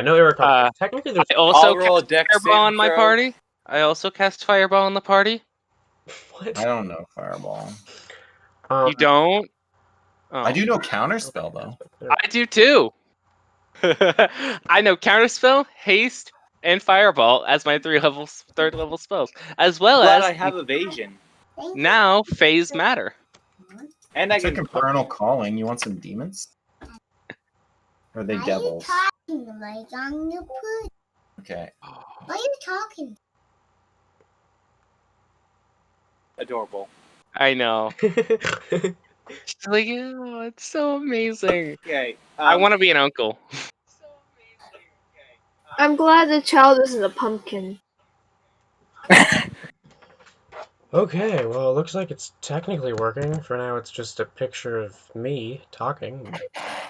I know Eric. Technically, there's I also I'll roll a cast dex Fireball on saving my throw. party. I also cast Fireball on the party. what? I don't know Fireball. You don't? Oh. I do know Counterspell, though. I do too. I know Counterspell, Haste, and Fireball as my third level spells, as well Glad as I have evasion. now Phase Matter. And I It's like can. Infernal Calling. You want some demons? Or are they devils? Okay. Why are you talking? Adorable. I know. She's like, oh, it's so amazing. Okay. I want to be an uncle. I'm glad the child isn't a pumpkin. Okay, well, it looks like it's technically working. For now, it's just a picture of me talking.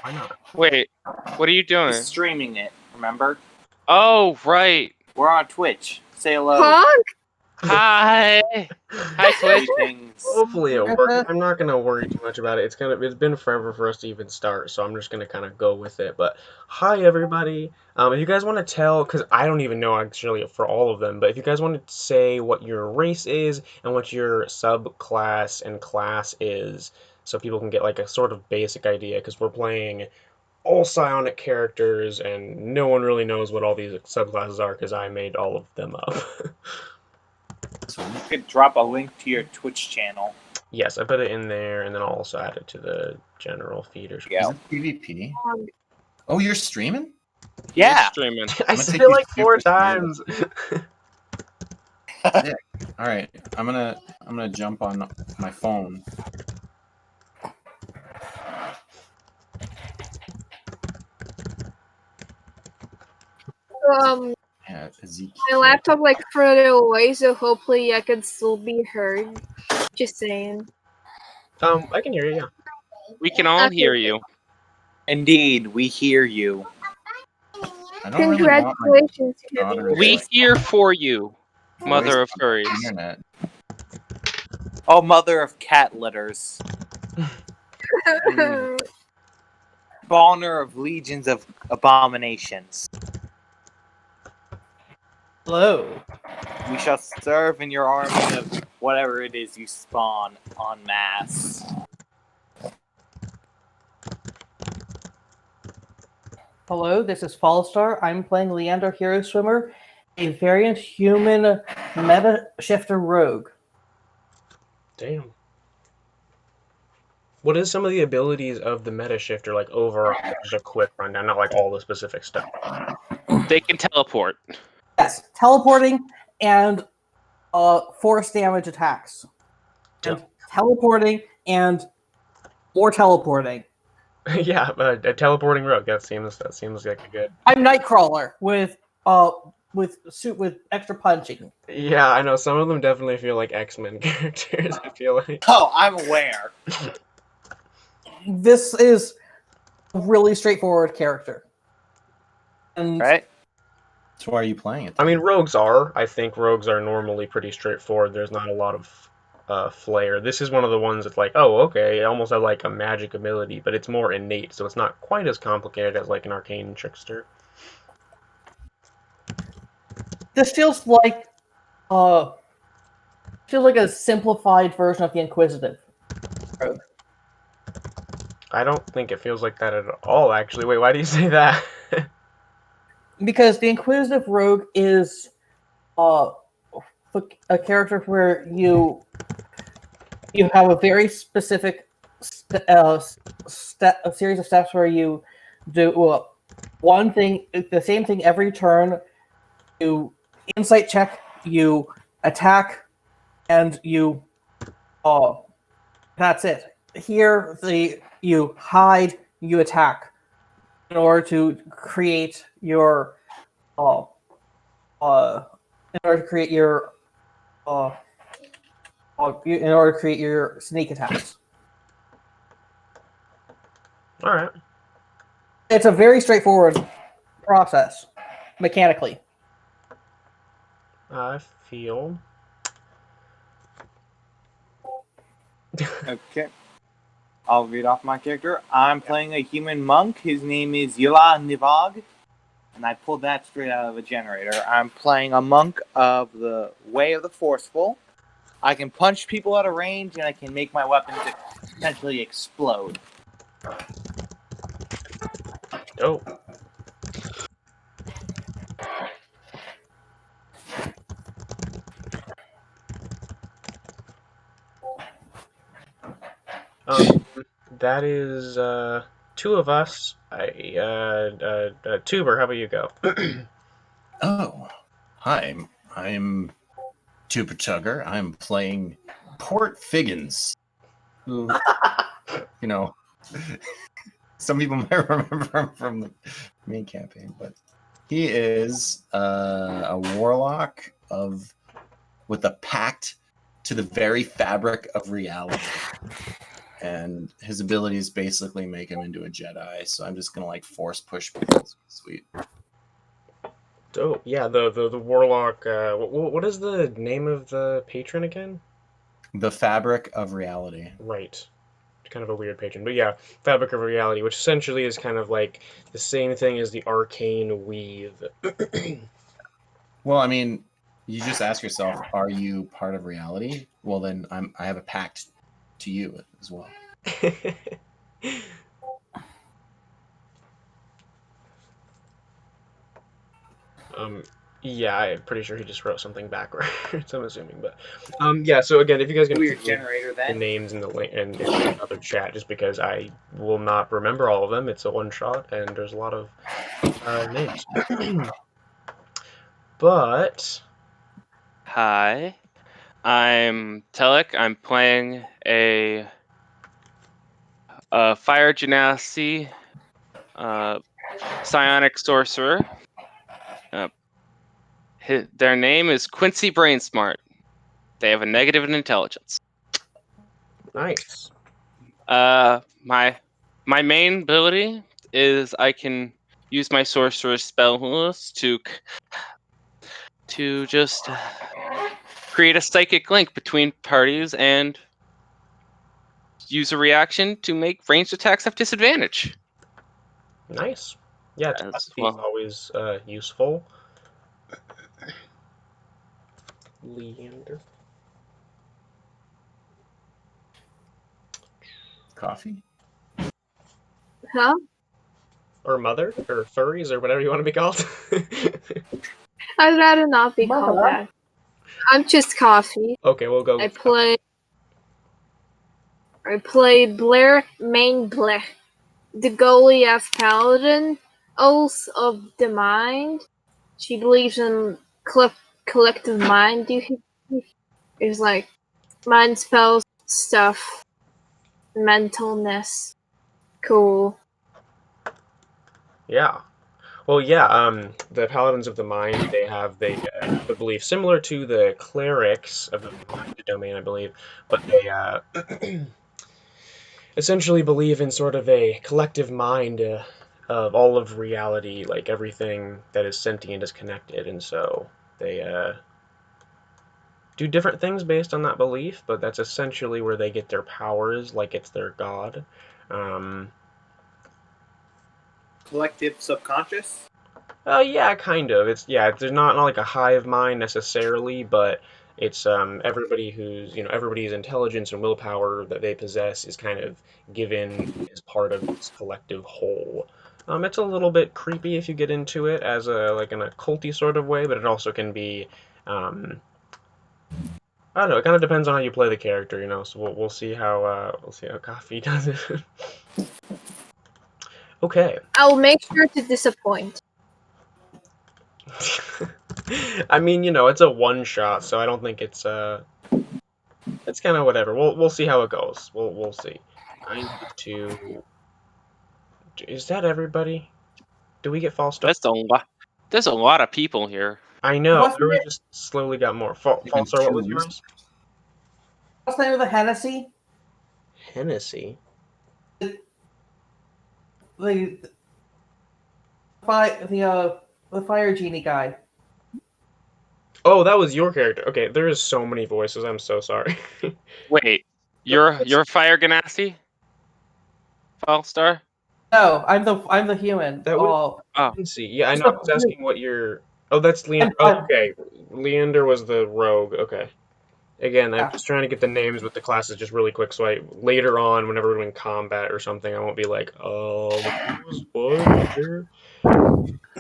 Why not? Wait, what are you doing? Just streaming it, remember? Oh, right. We're on Twitch. Say hello. Pog? Hi. Hi, Twitch. Things. Hopefully it works. I'm not gonna worry too much about it. It's been forever for us to even start, so I'm just gonna kind of go with it. But hi everybody. If you guys want to tell, because I don't even know actually for all of them, but if you guys want to say what your race is and what your subclass and class is, so people can get like a sort of basic idea, because we're playing all psionic characters and no one really knows what all these subclasses are because I made all of them up. You could drop a link to your Twitch channel. Yes, I put it in there, and then I'll also add it to the general feeders. Yeah. Is it PvP? Oh, you're streaming? Yeah. Streaming. I I'm gonna said take it these like 4 super times. Sick. All right, I'm gonna jump on my phone. Yeah, Ezekiel. My laptop like further away, so hopefully I can still be heard. Just saying. I can hear you. Yeah. We can all Okay. hear you. Indeed, we hear you. I don't really want my Congratulations, daughter Kevin. We here for you, mother voice of on the furries. internet. Oh, mother of cat litters. Spawner of legions of abominations. Hello. We shall serve in your army of whatever it is you spawn en masse. Hello, this is Fallstar. I'm playing Leander Hero Swimmer, a variant human meta shifter rogue. Damn. What is some of the abilities of the meta shifter, like overall? Just a quick rundown, not like all the specific stuff. They can teleport. Yes, teleporting and force damage attacks. And teleporting and more teleporting. Yeah, a teleporting rogue. That seems like a good. I'm Nightcrawler with suit with extra punching. Yeah, I know some of them definitely feel like X-Men characters. I feel like. Oh, I'm aware. This is a really straightforward character. And Right? So why are you playing it? I mean, I think rogues are normally pretty straightforward. There's not a lot of flair. This is one of the ones that's like, oh, okay, it almost has like a magic ability, but it's more innate, so it's not quite as complicated as like an arcane trickster. this feels like a simplified version of the Inquisitive rogue. I don't think it feels like that at all, actually. Wait, why do you say that? Because the Inquisitive Rogue is a character where you have a very specific a series of steps where you do one thing, the same thing every turn. You insight check, you attack, and you that's it. Here, you hide, you attack, in order to create your in order to create your sneak attacks. All right. It's a very straightforward process mechanically. I feel. Okay. I'll read off my character. I'm playing a human monk. His name is Yila Nivag. and I pulled that straight out of a generator. I'm playing a monk of the Way of the Forceful. I can punch people at a range, and I can make my weapons potentially explode. Oh, that is two of us. Tuber, how about you go? Oh, hi. I'm Tuber Tugger. I'm playing Port Figgins, who, you know, some people might remember him from the main campaign, but he is a warlock with a pact to the very fabric of reality. And his abilities basically make him into a Jedi. So I'm just gonna force push people. Sweet. Oh, yeah, the warlock. What is the name of the patron again? The fabric of reality. Right. Kind of a weird patron, but yeah, fabric of reality, which essentially is kind of like the same thing as the arcane weave. Well, I mean, you just ask yourself, are you part of reality? Well, then I have a pact to you as well. um, yeah, I'm pretty sure he just wrote something backwards. I'm assuming, but yeah. So again, if you guys can Weird put generator, the then. names in the link and in another chat, just because I will not remember all of them. It's a one shot, and there's a lot of names. But Hi, I'm Telek. I'm playing a fire genasi, psionic sorcerer. Their name is Quincy Brainsmart. They have a negative in intelligence. nice. My main ability is I can use my sorcerer's spell list to just create a psychic link between parties and use a reaction to make ranged attacks have disadvantage. Nice. Yeah, As telepathy is well. always useful. Leander. Coffee? Huh? Or mother, or furries, or whatever you want to be called. I'd rather not be called that. I'm just coffee. Okay, we'll go. I play Blair Main Blair, the Goliath Paladin, Oath of the Mind. She believes in collective mind. It's like mind spells, stuff, mentalness. Cool. Yeah. Well, yeah. The paladins of the mind, they have a belief similar to the clerics of the mind domain, I believe, but they essentially believe in sort of a collective mind of all of reality, like everything that is sentient is connected, and so they do different things based on that belief, but that's essentially where they get their powers, like it's their god. Um, Collective subconscious. yeah, kind of. There's not like a hive mind necessarily, but it's everybody's intelligence and willpower that they possess is kind of given as part of this collective whole. It's a little bit creepy if you get into it as a like in a culty sort of way, but it also can be um, I don't know. It kind of depends on how you play the character, you know. So we'll see how Coffee does it. Okay. I'll make sure to disappoint. I mean, it's a one shot, so I don't think it's kind of whatever. We'll see how it goes. We'll see. I need to. Is that everybody? Do we get false start? There's a lot of people here. I know. Wasn't There it just slowly got more. Even False start. What two was losers. yours? what's the name of the Hennessy? Hennessy. The the fire genie guy. Oh, that was your character. Okay, there is so many voices. I'm so sorry. Wait, you're Fire Ganassi? Falstar? No, I'm the human. That would Oh, Oh, see. Yeah, I know. I was so asking what your. Oh, that's Leander. Oh, okay. Leander was the rogue. Okay. Again, I'm yeah. just trying to get the names with the classes just really quick, so I later on, whenever we're doing combat or something, I won't be like, who's what here?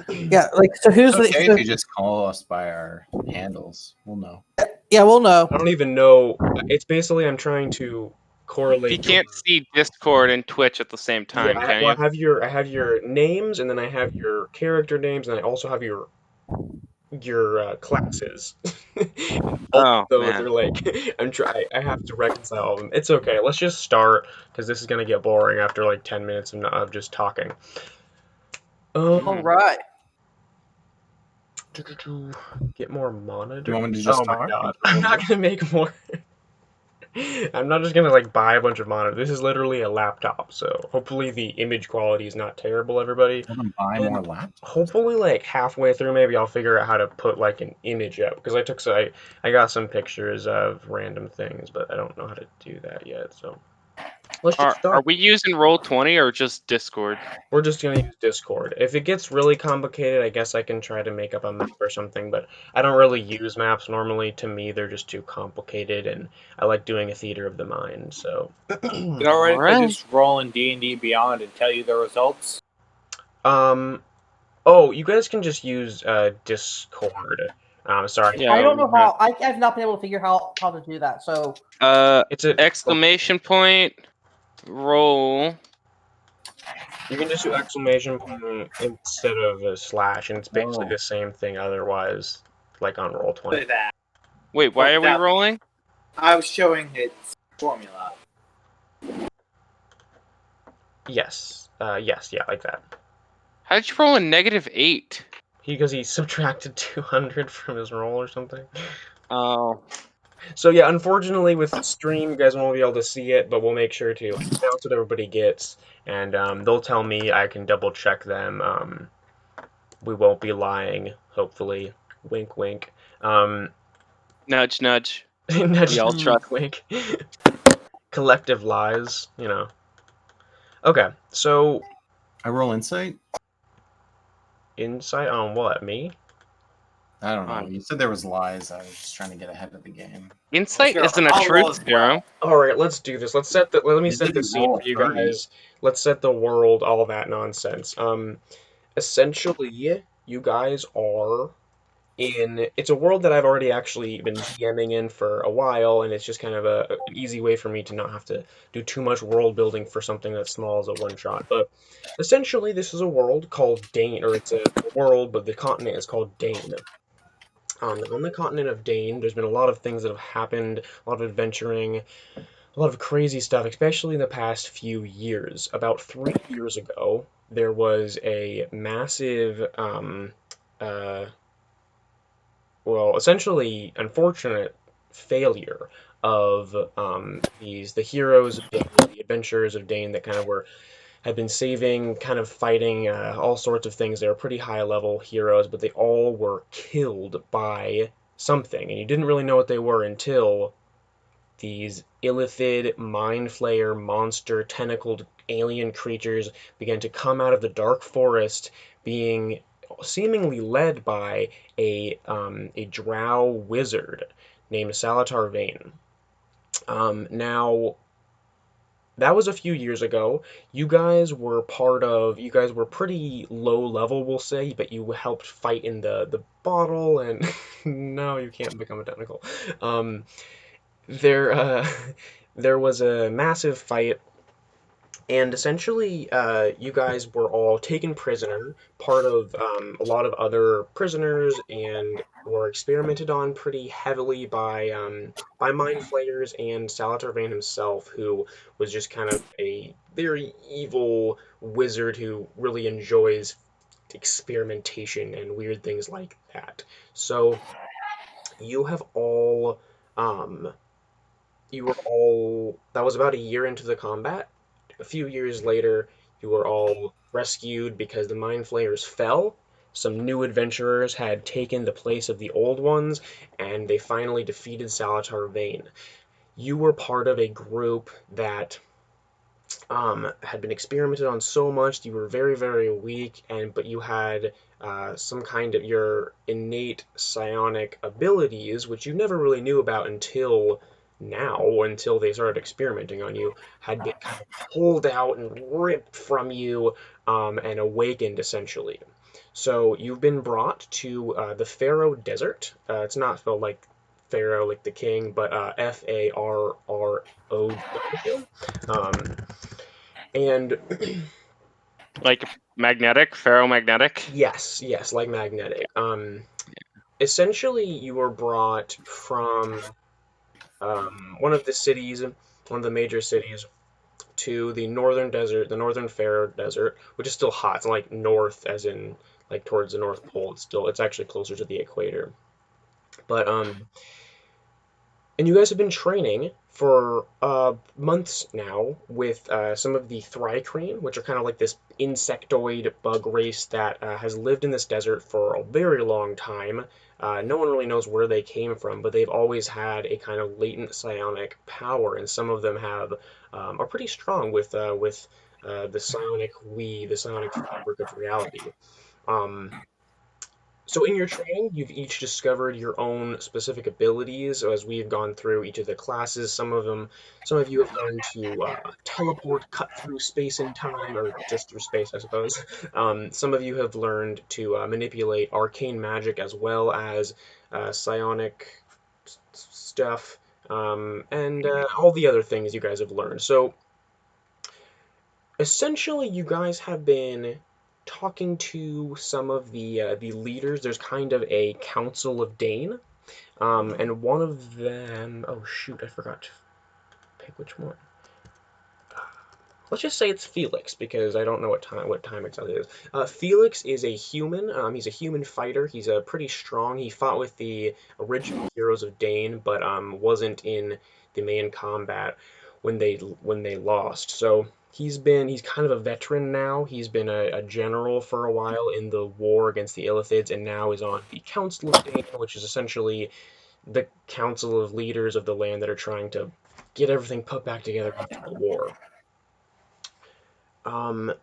Yeah, like so. It's Who's the? okay if So, you just call us by our handles. We'll know. yeah, we'll know. I don't even know. It's basically I'm trying to you correlate your. can't see Discord and Twitch at the same Yeah, time, can you? I have your names, and then I have your character names, and I also have your classes. All of Oh those man. are like I have to reconcile them. It's okay. Let's just start because this is gonna get boring after like 10 minutes of just talking. All right. Get more Do you monitors. want me to just Oh my talk? god! I'm not gonna make more. I'm not just gonna like buy a bunch of monitors. This is literally a laptop, so hopefully the image quality is not terrible, everybody. Want to buy more And laptops? hopefully, like halfway through, maybe I'll figure out how to put like an image up because I got some pictures of random things, but I don't know how to do that yet. So let's just Are start. we using Roll20 or just Discord? We're just gonna use Discord. If it gets really complicated, I guess I can try to make up a map or something, but I don't really use maps normally. To me, they're just too complicated, and I like doing a theater of the mind, so. Is it alright if I Alright. just roll in D&D Beyond and tell you the results? Um, oh, you guys can just use Discord. Sorry. Yeah. I don't know we have- how. I've not been able to figure how to do that. So It's a. Exclamation point. Roll. You can just do exclamation point instead of a slash, and it's basically Oh. the same thing otherwise, like on Roll20. That. Wait, why are we That- rolling? I was showing its formula. Yes. Yes, yeah, like that. How did you roll a -8? Because he subtracted 200 from his roll or something. Oh. So yeah, unfortunately with the stream, you guys won't be able to see it, but we'll make sure to announce what everybody gets, and they'll tell me. I can double check them. We won't be lying, hopefully. Wink, wink. Nudge, nudge. Nudge, We all trust. wink. Collective lies, you know. Okay, so I roll insight? insight on what? Me? I don't know. Fine. You said there was lies. I was just trying to get ahead of the game. Insight Sure, isn't a I'll roll truth as well. serum. All right, let's do this. Let me You set the didn't scene roll for you 30. guys. Let's set the world, all that nonsense. Essentially, you guys are in. It's a world that I've already actually been DMing in for a while, and it's just kind of an easy way for me to not have to do too much world building for something that's small as a one shot. But essentially, this is a world called Dane, or it's a world, but the continent is called Dane. On the continent of Dane, there's been a lot of things that have happened, a lot of adventuring, a lot of crazy stuff, especially in the past few years. About 3 years ago, there was a massive, uh, well, essentially unfortunate failure of the heroes of Dane, the adventurers of Dane that kind of had been saving, kind of fighting all sorts of things. They were pretty high level heroes, but they all were killed by something, and you didn't really know what they were until these illithid, mind flayer, monster, tentacled alien creatures began to come out of the dark forest, being seemingly led by a drow wizard named Salatar Vane. Now, that was a few years ago. You guys were pretty low level, we'll say, but you helped fight in the bottle, and no, you can't become a technical. Um, there, there was a massive fight, and essentially, you guys were all taken prisoner, part of a lot of other prisoners, and were experimented on pretty heavily by mind flayers and Salatar Vane himself, who was just kind of a very evil wizard who really enjoys experimentation and weird things like that. So you have all um, you were all that was about a year into the combat. A few years later, you were all rescued because the mind flayers fell. Some new adventurers had taken the place of the old ones, and they finally defeated Salatar Vane. You were part of a group that had been experimented on so much that you were very, very weak, but you had some kind of your innate psionic abilities, which you never really knew about until now, until they started experimenting on you, had been kind of pulled out and ripped from you and awakened essentially. So you've been brought to the Pharaoh Desert. It's not spelled like Pharaoh, like the king, but Farrow. And Like magnetic, ferromagnetic. yes, yes, like magnetic. Essentially, you were brought from one of the cities, one of the major cities, to the northern desert, the northern Pharaoh Desert, which is still hot. It's not like north, as in like towards the North Pole. It's actually closer to the equator. But and you guys have been training for months now with some of the Thrycreen, which are kind of like this insectoid bug race that has lived in this desert for a very long time. No one really knows where they came from, but they've always had a kind of latent psionic power, and some of them have are pretty strong with the psionic we, the psionic fabric of reality. Um, so in your training, you've each discovered your own specific abilities. So as we've gone through each of the classes, some of you have learned to teleport, cut through space and time, or just through space, I suppose. Some of you have learned to manipulate arcane magic as well as psionic stuff, and all the other things you guys have learned. So essentially, you guys have been talking to some of the leaders. There's kind of a council of Dane, and one of them. Oh shoot, I forgot to pick which one. Let's just say it's Felix because I don't know what time exactly it is. Felix is a human. He's a human fighter. He's pretty strong. He fought with the original heroes of Dane, but wasn't in the main combat when they lost. So he's kind of a veteran now. He's been a general for a while in the war against the Illithids, and now is on the Council of Dane, which is essentially the council of leaders of the land that are trying to get everything put back together after the war. Um,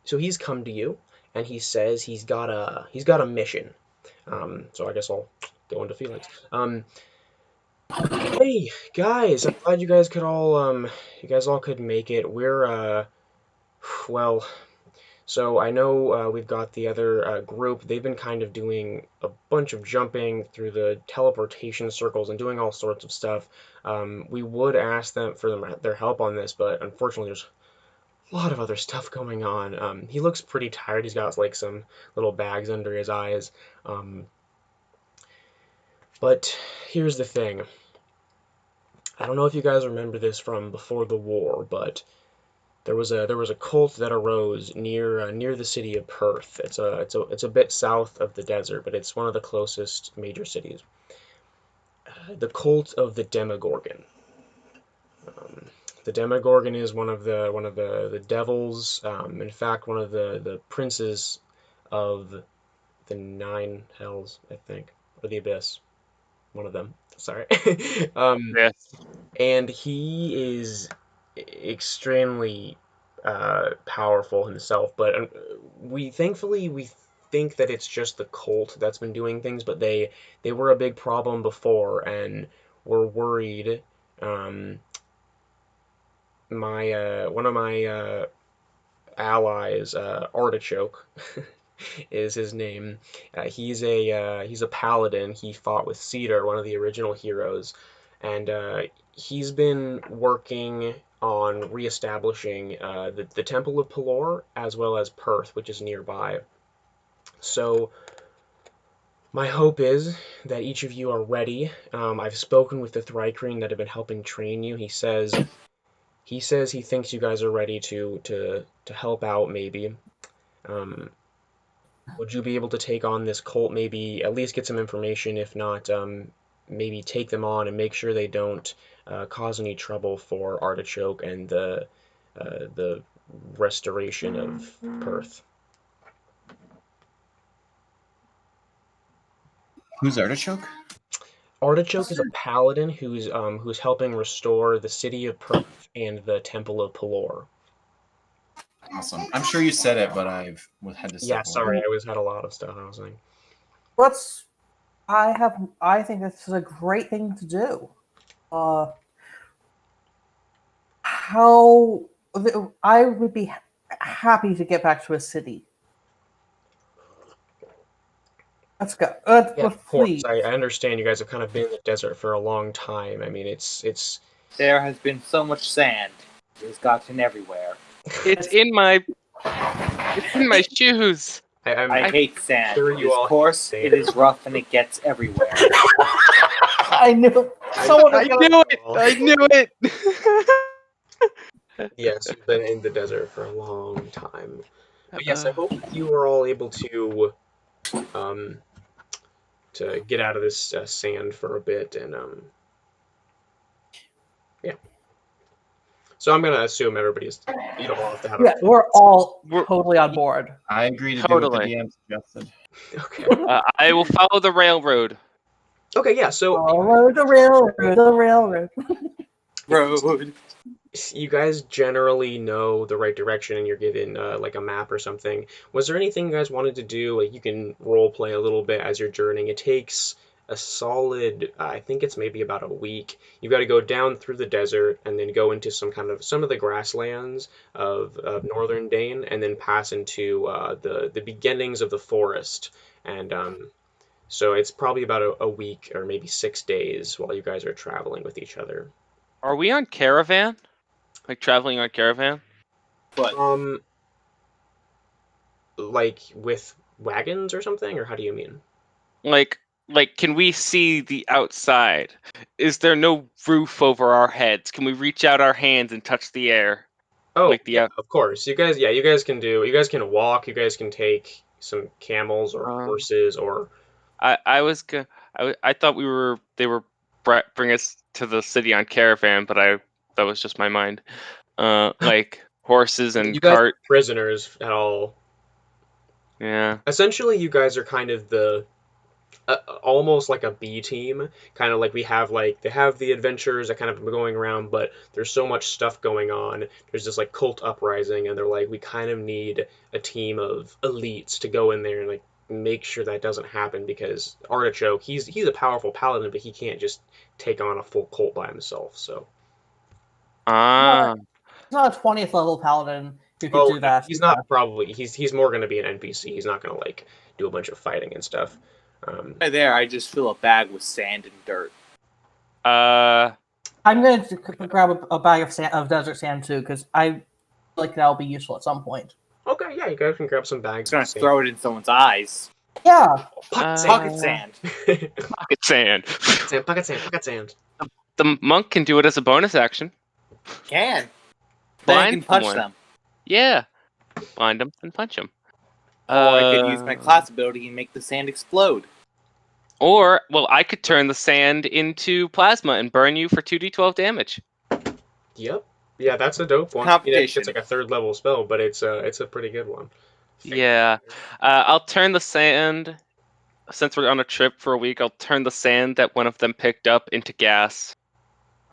so he's come to you, and he says he's got a mission. So I guess I'll go into Felix. Hey guys, I'm glad you guys all could make it. Well, so I know we've got the other group. They've been kind of doing a bunch of jumping through the teleportation circles and doing all sorts of stuff. We would ask them for their help on this, but unfortunately, there's a lot of other stuff going on. He looks pretty tired. He's got like some little bags under his eyes. Um, but here's the thing. I don't know if you guys remember this from before the war, but there was a cult that arose near the city of Perth. It's a bit south of the desert, but it's one of the closest major cities. The cult of the Demogorgon. Um, the Demogorgon is one of the devils. In fact, one of the princes of the nine hells, I think, or the abyss. One of them. Sorry. um, Yes. and he is extremely powerful himself. But we think that it's just the cult that's been doing things, but they were a big problem before, and we're worried. Um, my one of my allies, Artichoke, is his name. He's a paladin. He fought with Cedar, one of the original heroes, and he's been working on reestablishing the Temple of Pelor as well as Perth, which is nearby. So my hope is that each of you are ready. I've spoken with the Thrycreen that have been helping train you. He says he thinks you guys are ready to help out maybe. Um, would you be able to take on this cult? Maybe at least get some information. If not, maybe take them on and make sure they don't cause any trouble for Artichoke and the restoration of Perth. Who's Artichoke? Artichoke is a paladin who's helping restore the city of Perth and the Temple of Pelor. Awesome. I'm sure you said it, but I've had to step Yeah, away. sorry, I had a lot of stuff I was saying. I think this is a great thing to do. I would be happy to get back to a city. Let's go. Yeah, of course. Please. I understand you guys have kind of been in the desert for a long time. I mean, it's. There has been so much sand. It has gotten everywhere. It's in my shoes. I hate sand. sure It you is all coarse, hate it sand. is rough, and it gets everywhere. I knew someone was gonna. knew it. I knew it. Yes, you've been in the desert for a long time. But yes, I hope you are all able um, to get out of this sand for a bit, and yeah. So I'm gonna assume everybody's. You don't all have to have. Yeah, we're all We're- totally on board. I agree to Totally. do what the DM suggested. Okay. I will follow the railroad. Okay. Yeah. So Railroad, the railroad. Road. you guys generally know the right direction, and you're given like a map or something. Was there anything you guys wanted to do? Like you can role play a little bit as you're journeying. It takes a solid, I think it's maybe about a week. You've got to go down through the desert and then go into some of the grasslands of northern Dane, and then pass into the beginnings of the forest. And so it's probably about a week or maybe 6 days while you guys are traveling with each other. Are we on caravan? Like traveling on caravan? But Like with wagons or something, or how do you mean? Like can we see the outside? Is there no roof over our heads? Can we reach out our hands and touch the air? Oh, Like the yeah, of course. You guys can walk, you guys can take some camels or horses or I thought they were bring us to the city on caravan, but that was just my mind. Like horses and you guys cart. are prisoners at all. Yeah. Essentially, you guys are kind of the almost like a B team, kind of like they have the adventures that kind of going around, but there's so much stuff going on. There's this like cult uprising, and they're like, we kind of need a team of elites to go in there and like make sure that doesn't happen because Artichoke, he's a powerful paladin, but he can't just take on a full cult by himself. So Ah. He's not a 20th level paladin who could oh, do that. he's not probably he's more going to be an NPC. He's not going to like do a bunch of fighting and stuff. there, I just fill a bag with sand and dirt. I'm going to grab a bag of desert sand too, because I feel like that'll be useful at some point. Okay, yeah, you guys can grab some bags. I'm gonna throw it in someone's eyes. Yeah. Pocket sand. Pocket sand. Pocket sand. The monk can do it as a bonus action. Can. Then I can punch someone. them. Yeah. Blind them and punch them. Or I could use my class ability and make the sand explode. Or, well, I could turn the sand into plasma and burn you for 2d12 damage. Yep. Yeah, that's a dope one. Competition. It's like a 3rd level spell, but it's a pretty good one. Yeah. I'll turn the sand, since we're on a trip for a week, I'll turn the sand that one of them picked up into gas.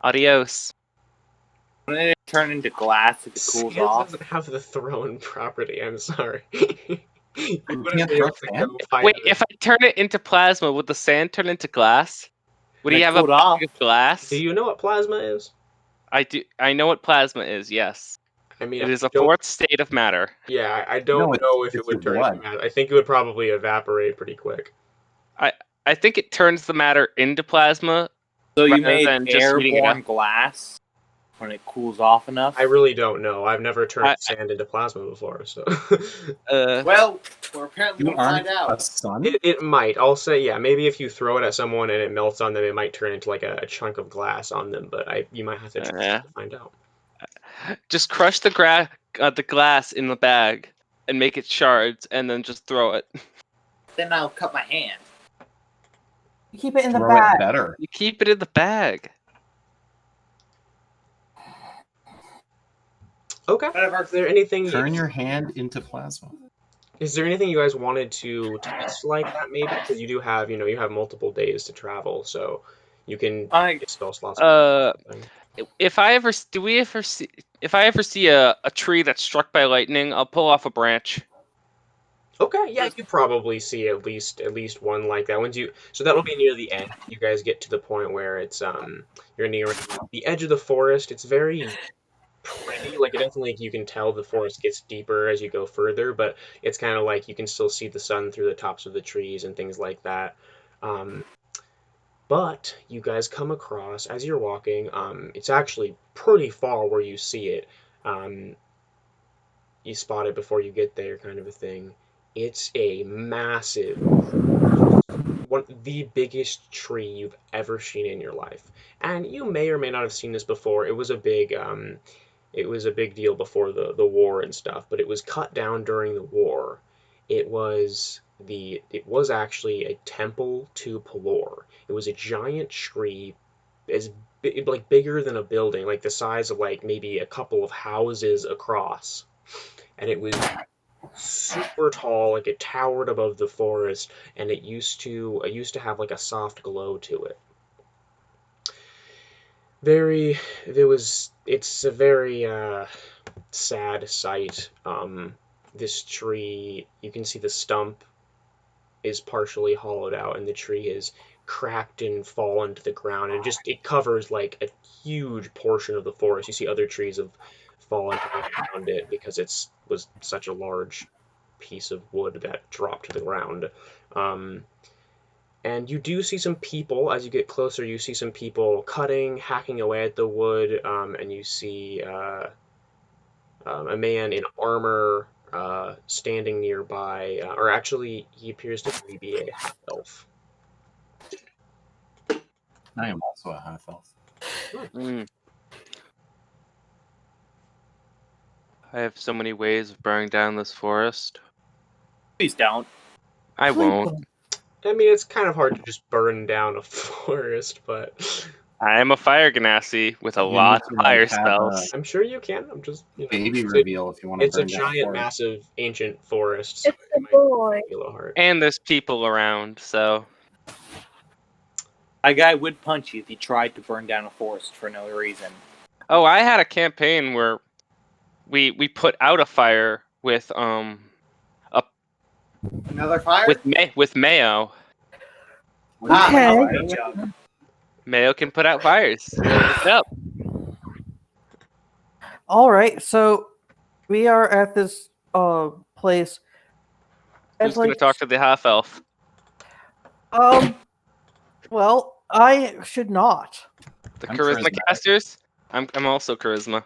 Adios. Wouldn't it turn into glass if it cools Sand off? doesn't have the thrown property, I'm sorry. You can't wouldn't be throw able to sand? go find Wait, it. if I turn it into plasma, would the sand turn into glass? Would he It have a cooled off. bag of glass? Do you know what plasma is? I do. I know what plasma is. Yes, I mean, it is I a don't- 4th state of matter. Yeah, I don't No, know if it it's would your turn blood. into matter. I think it would probably evaporate pretty quick. I think it turns the matter into plasma. So you Rather made than just heating it airborne up. glass when it cools off enough? I really don't know. I've never turned I- sand into plasma before, so Well, we're apparently You going to aren't find out. a son? it might. I'll say, yeah, maybe if you throw it at someone and it melts on them, it might turn into like a chunk of glass on them. But you might have to try Yeah. to find out. Just crush the glass in the bag and make it shards, and then just throw it. Then I'll cut my hand. Keep it in the Throw bag. it better. You keep it in the bag. Okay. Whatever. Is there anything? Turn your hand into plasma. Is there anything you guys wanted to test like that? Maybe because you do have, you have multiple days to travel, so you can I get spell slots. Uh, or something. if I ever see a tree that's struck by lightning, I'll pull off a branch. Okay, yeah, you probably see at least one like that. So that'll be near the end. You guys get to the point where you're near the edge of the forest. It's very pretty. Like it definitely you can tell the forest gets deeper as you go further, but it's kind of like you can still see the sun through the tops of the trees and things like that. Um, but you guys come across as you're walking. It's actually pretty far where you see it. Um, you spot it before you get there, kind of a thing. It's a massive, one the biggest tree you've ever seen in your life, and you may or may not have seen this before. It was a big deal before the war and stuff, but it was cut down during the war. It was actually a temple to Pelor. It was a giant tree, as like bigger than a building, like the size of like maybe a couple of houses across, and it was super tall, like it towered above the forest, and it used to have like a soft glow to it. Very there was It's a very sad sight. This tree, you can see the stump is partially hollowed out, and the tree is cracked and fallen to the ground, and just it covers like a huge portion of the forest. You see other trees have fallen around it because it's was such a large piece of wood that dropped to the ground. Um, and you do see some people as you get closer. You see some people cutting, hacking away at the wood, and you see a man in armor standing nearby, or actually, he appears to be a half elf. I am also a half elf. Mm. I have so many ways of burning down this forest. Please don't. I won't. I mean, it's kind of hard to just burn down a forest, but I am a fire ganassi with a You lot need of to, like, fire have spells. I'm sure you can. I'm just, Baby it's reveal if you want to it's a burn down giant, forest. massive, ancient forest, so It's a it might boy. be a little hard. And there's people around, so A guy would punch you if you tried to burn down a forest for no reason. oh, I had a campaign where we put out a fire with Another fire? with Mayo. Ah, Okay. okay, Jug. Mayo can put out fires. Look it up. All right, so we are at this place. Who's gonna talk to the half elf? Well, I should not. The I'm charisma charismatic. casters? I'm also charisma.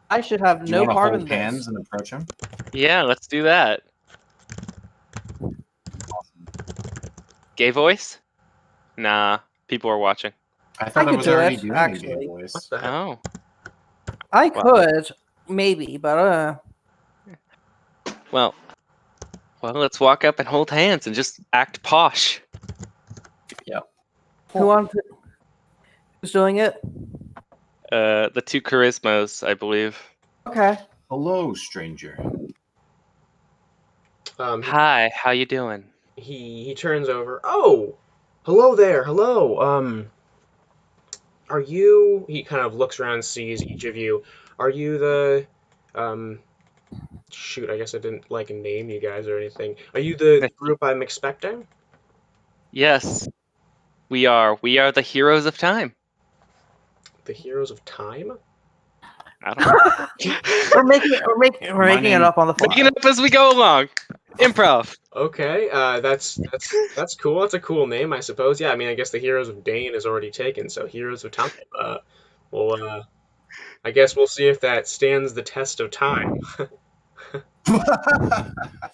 I should have Do you no want to part hold in hands this. and approach him? Yeah, let's do that. Gay voice? Nah, people are watching. I thought I could was do already it, doing actually. a gay What voice. the heck? Oh. I Wow. could, maybe, but Well, let's walk up and hold hands and just act posh. who's doing it? The two charismas, I believe. Okay. Hello, stranger. He, Hi, how you doing? he turns over. Oh, hello there. Hello. Are you? He kind of looks around, sees each of you. Are you the? Um, shoot, I guess I didn't like name you guys or anything. Are you the group I'm expecting? Yes, we are. We are the heroes of time. The Heroes of Time? I don't know. We're making it up on the fly. Making it up as we go along. Improv. Okay, that's cool. That's a cool name, I suppose. Yeah, I mean, I guess the Heroes of Dane is already taken, so Heroes of Time. Well, I guess we'll see if that stands the test of time.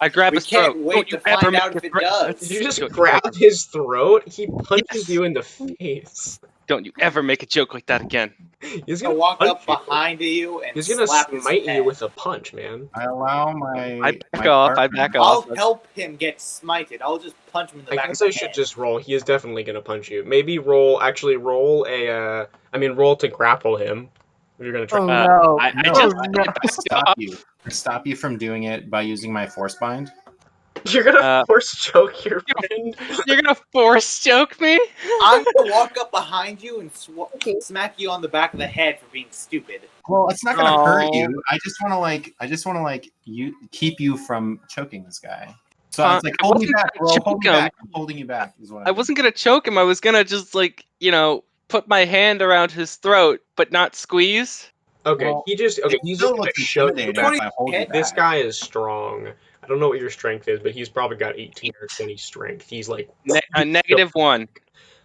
I grab We his throat. can't wait Don't you to ever find make out a if it threat- does. Did you just Don't you grab ever- his throat? He punches Yes. you in the face. Don't you ever make a joke like that again. He's I'm gonna gonna walk punch up you. behind you and He's gonna slap his smite you head. with a punch, man. I allow my. I back my off. I partner- back I'll off. help him get smited. I'll just punch him in the I back guess of the I should head. just roll. He is definitely gonna punch you. Maybe roll a. Roll to grapple him. If you're gonna try. Oh no! I No, just no. I stop you. I stop you from doing it by using my force bind. You're gonna Uh, force choke your friend? You're gonna force choke me? I'm gonna walk up behind you and Okay. smack you on the back of the head for being stupid. Well, it's not gonna hurt Oh. you. I just want to like you keep you from choking this guy. So it's like I hold me wasn't back, gonna bro. Hold me choke him. back. I'm holding you back. Is what I wasn't gonna choke him. I was gonna just put my hand around his throat, but not squeeze. Okay, Well, he's it just still gonna looks shove you intimidating back. if I hold you This back. guy is strong. I don't know what your strength is, but he's probably got 18 or 20 strength. He's like A -1.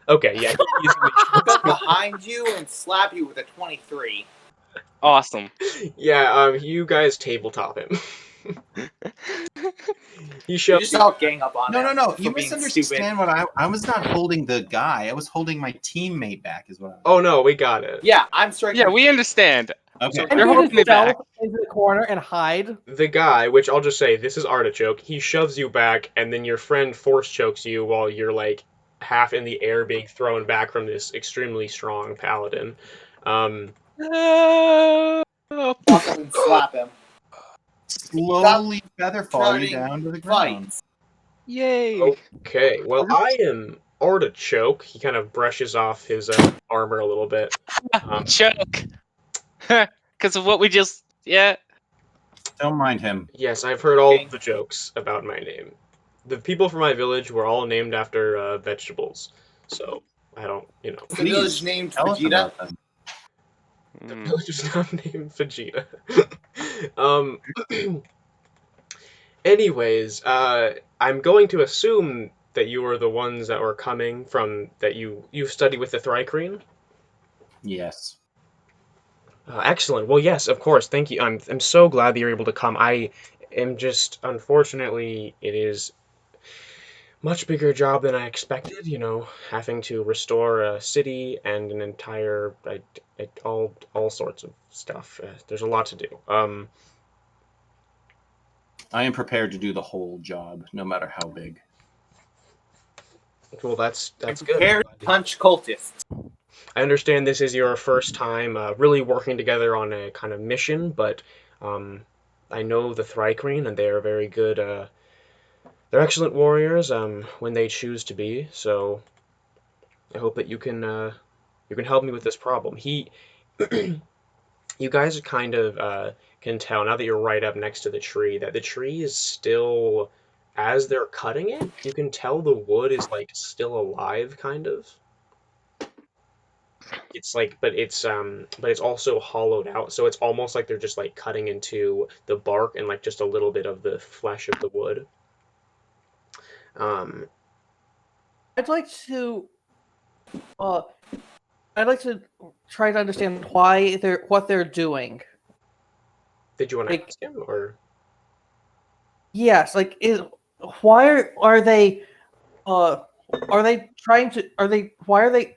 Okay, yeah, he easily Walk up chokes you. behind you and slap you with a 23. Awesome. Yeah, you guys tabletop him. He You shoves just you. all gang up on him. No. for You being misunderstand stupid. I was not holding the guy. I was holding my teammate back. Is what I was. Oh no, we got it. Yeah, I'm striking. Yeah, we understand. Okay. So I'm You're going holding to me back. stealth into the corner and hide. the guy, which I'll just say, this is Artichoke. He shoves you back, and then your friend force chokes you while you're like half in the air, being thrown back from this extremely strong paladin. Oh, Walk up and slap him. Slowly feather fall you Shouting down to the ground. fights. yay! Okay, well, I am Artichoke. He kind of brushes off his armor a little bit. Choke. Because of what we just. Yeah. Don't mind him. Yes, I've heard all Okay. the jokes about my name. The people from my village were all named after vegetables, so I don't, The Please, village named Tell us Vegeta. about them. the Mm. village is not named Vegeta. um, anyways, I'm going to assume that you are the ones that were coming from that you study with the Thrycreen. Yes. Excellent. Well, yes, of course. Thank you. I'm so glad that you're able to come. I am just unfortunately it is much bigger job than I expected. Having to restore a city and an entire all sorts of stuff. There's a lot to do. I am prepared to do the whole job, no matter how big. Well, that's good. Prepare to punch cultists. I understand this is your first time really working together on a kind of mission, but I know the Thrycreen, and they are very good. They're excellent warriors when they choose to be. So I hope that you can help me with this problem. You guys kind of can tell now that you're right up next to the tree that the tree is still, as they're cutting it, you can tell the wood is like still alive, kind of. It's like, but it's also hollowed out, so it's almost like they're just like cutting into the bark and like just a little bit of the flesh of the wood. Um, I'd like to uh I'd like to try to understand why what they're doing. did you want to Like, ask him or? yes, like why are they trying to are they why are they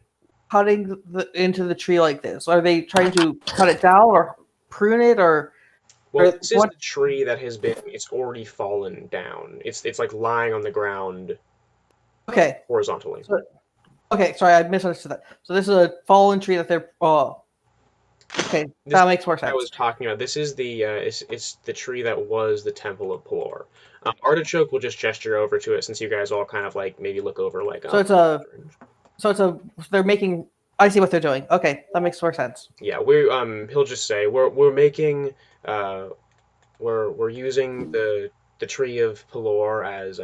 cutting into the tree like this? Are they trying to cut it down or prune it or Well, this is what? the tree that it's already fallen down. It's like lying on the ground Okay, horizontally. okay, sorry, I misunderstood that. So this is a fallen tree that they're okay, This that makes more I was sense. talking about. This is it's the tree that was the Temple of Pelor. Artichoke will just gesture over to it since you guys all kind of like maybe look over like They're making. I see what they're doing. Okay, that makes more sense. yeah, he'll just say we're making we're using the tree of Pelor as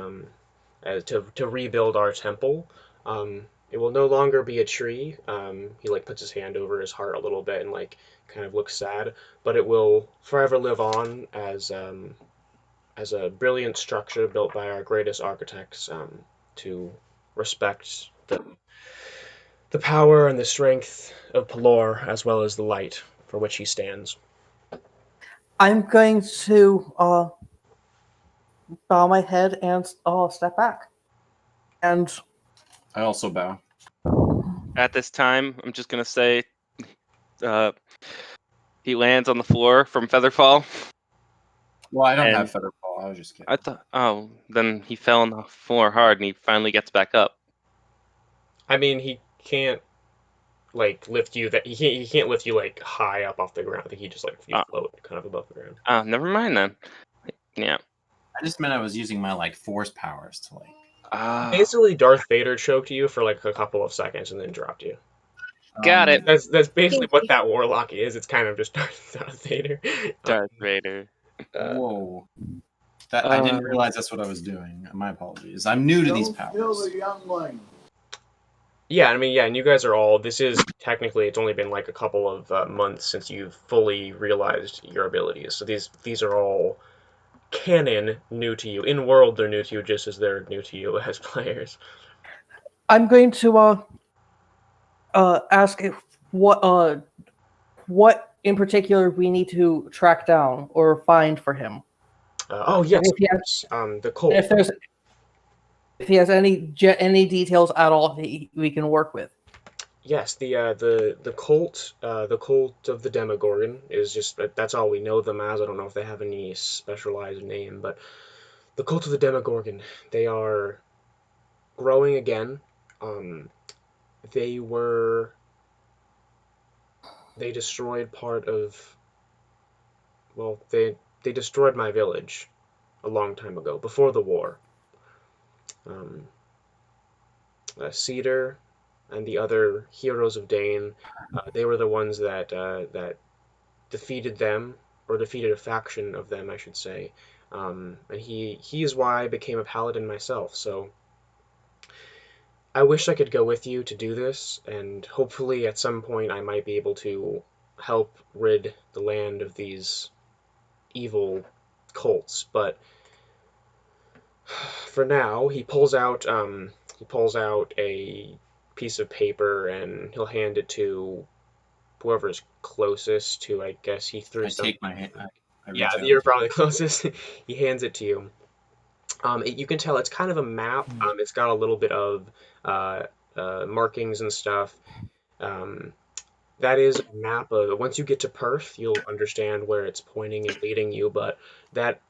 to rebuild our temple. It will no longer be a tree. He like puts his hand over his heart a little bit and like kind of looks sad, but it will forever live on as a brilliant structure built by our greatest architects to respect the power and the strength of Pelor as well as the light for which he stands. I'm going to bow my head and step back. And I also bow. At this time, I'm just gonna say, he lands on the floor from Featherfall. Well, I don't And have feather fall. I was just kidding. I thought, oh, then he fell on the floor hard, and he finally gets back up. I mean, he can't like lift you that he can't lift you like high up off the ground. I think he just like you Ah. float kind of above the ground. Oh, never mind then. Yeah. I just meant I was using my like force powers to like. Basically, Darth Vader choked you for like a couple of seconds and then dropped you. Got it. That's basically what Kinky. that warlock is. It's kind of just Darth Vader. Darth Vader. Whoa. That I Uh, didn't realize that's what I was doing. My apologies. I'm new to these powers. Yeah, I mean, yeah, and you guys are all. This is technically, it's only been like a couple of months since you've fully realized your abilities. So these are all canon new to you. In world, they're new to you just as they're new to you as players. I'm going to ask if what in particular we need to track down or find for him. Oh yes, And if of he has, course. The and Colt. if he has any details at all we can work with. Yes, the Colt of the Demogorgon is just that's all we know them as. I don't know if they have any specialized name, but the Cult of the Demogorgon. They are growing again. Um, they were they destroyed part of well they destroyed my village a long time ago before the war. Um, Cedar and the other heroes of Dane, they were the ones that defeated them, or defeated a faction of them, I should say. And he is why I became a paladin myself. So I wish I could go with you to do this, and hopefully at some point I might be able to help rid the land of these evil cults. But for now, he pulls out a piece of paper and he'll hand it to whoever's closest to. I guess he threw I some. take my hand. I Yeah, reach out. you're probably closest. He hands it to you. You can tell it's kind of a map. It's got a little bit of uh, markings and stuff. Um, that is a map of. Once you get to Perth, you'll understand where it's pointing and leading you. But that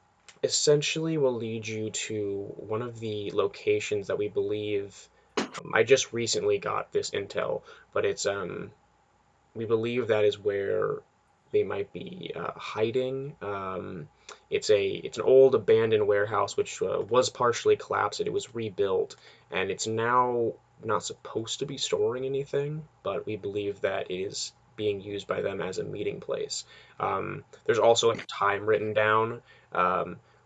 essentially will lead you to one of the locations that we believe. I just recently got this intel, but it's we believe that is where they might be hiding. It's an old abandoned warehouse which was partially collapsed. It was rebuilt, and it's now not supposed to be storing anything, but we believe that it is being used by them as a meeting place. There's also like a time written down,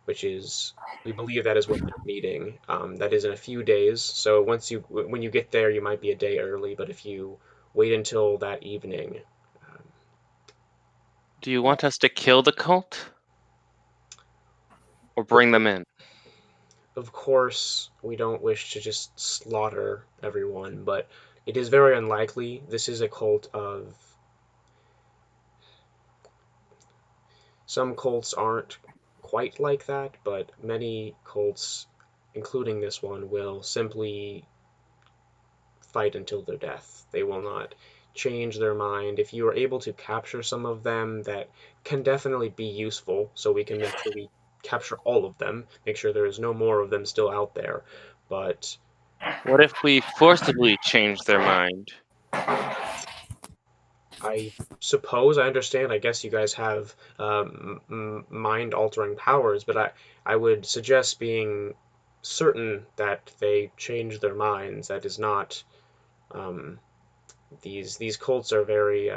which is we believe that is when they're meeting. That is in a few days. So when you get there, you might be a day early, but if you wait until that evening. Um, do you want us to kill the cult or of, bring them in? of course, we don't wish to just slaughter everyone, but it is very unlikely. This is a cult of. Some cults aren't quite like that, but many cults, including this one, will simply fight until their death. They will not change their mind. If you are able to capture some of them, that can definitely be useful, so we can make sure we capture all of them, make sure there is no more of them still out there. But What if we forcibly change their mind? I suppose I understand. I guess you guys have mind altering powers, but I would suggest being certain that they change their minds. That is not. Um, these cults are very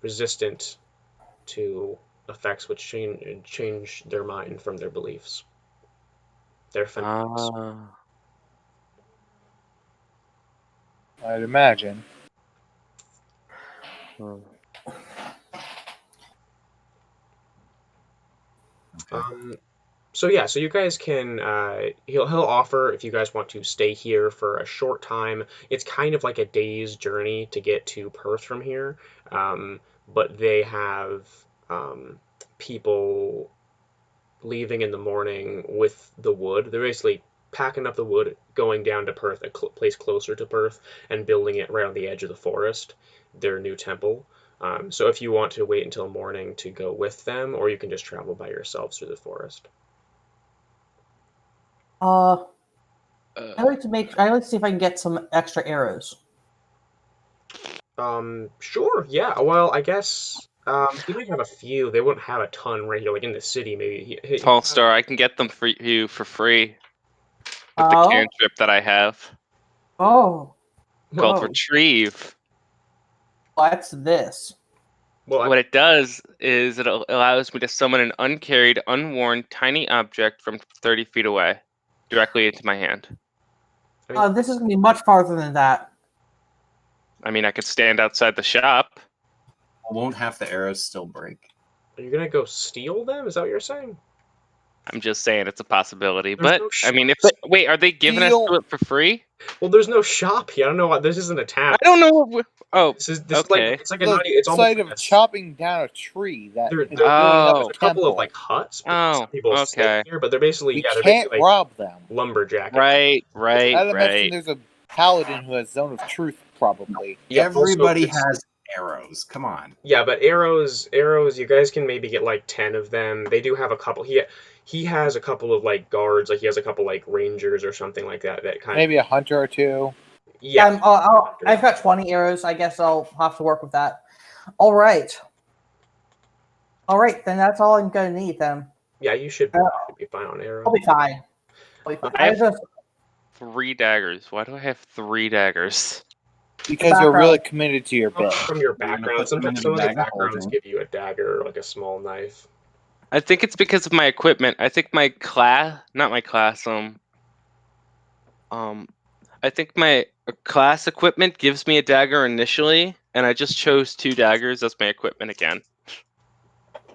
resistant to effects which change their mind from their beliefs. They're fanatics. Ah. I'd imagine. Hmm. Um, so yeah, so you guys can he'll offer if you guys want to stay here for a short time. It's kind of like a day's journey to get to Perth from here, but they have people leaving in the morning with the wood. They're basically packing up the wood, going down to Perth, a place closer to Perth, and building it right on the edge of the forest, their new temple. So if you want to wait until morning to go with them, or you can just travel by yourselves through the forest. Uh, Uh, I like to see if I can get some extra arrows. Sure, yeah. Well, I guess He might have a few. They wouldn't have a ton right here, like in the city. Maybe. Tall Star, I can get them for you for free with the Oh, cantrip that I have oh, called oh. Retrieve. What's this? Well, What it does is it allows me to summon an uncarried, unworn, tiny object from 30 feet away directly into my hand. This is gonna be much farther than that. I mean, I could stand outside the shop. Won't half the arrows still break? are you gonna go steal them? Is that what you're saying? I'm just saying it's a possibility. There's But no I mean, shops. wait, are they giving us Steal- to it for free? Well, there's no shop here. I don't know why. This isn't a town. I don't know. Oh, This is like okay. it's like a The naughty. It's almost sight like of a, chopping down a tree that there, is there, building up Oh, there's a a couple of temple. like huts. oh, Some people sleep okay. here, but they're basically We they're can't basically like rob them. lumberjack. Right. I'd imagine Right. there's a paladin who has Zone of Truth, probably. Yeah, Everybody also, has arrows. Come on. yeah, but arrows. You guys can maybe get like 10 of them. They do have a couple. He has a couple of like guards. Like he has a couple like rangers or something like that. That kind Maybe a hunter or two. of yeah. I've got 20 arrows. I guess I'll have to work with that. All right. All right, then that's all I'm gonna need. Then Yeah, you should be fine on arrows. I'll be fine. I'll be fine. I I have just 3 daggers. Why do I have 3 daggers? Because you're really committed to your bit. From your You're gonna background, put them sometimes in some of the the bag of backgrounds holding. give you a dagger or like a small knife. I think it's because of my equipment. I think my class, not my class, I think my class equipment gives me a dagger initially, and I just chose 2 daggers as my equipment again,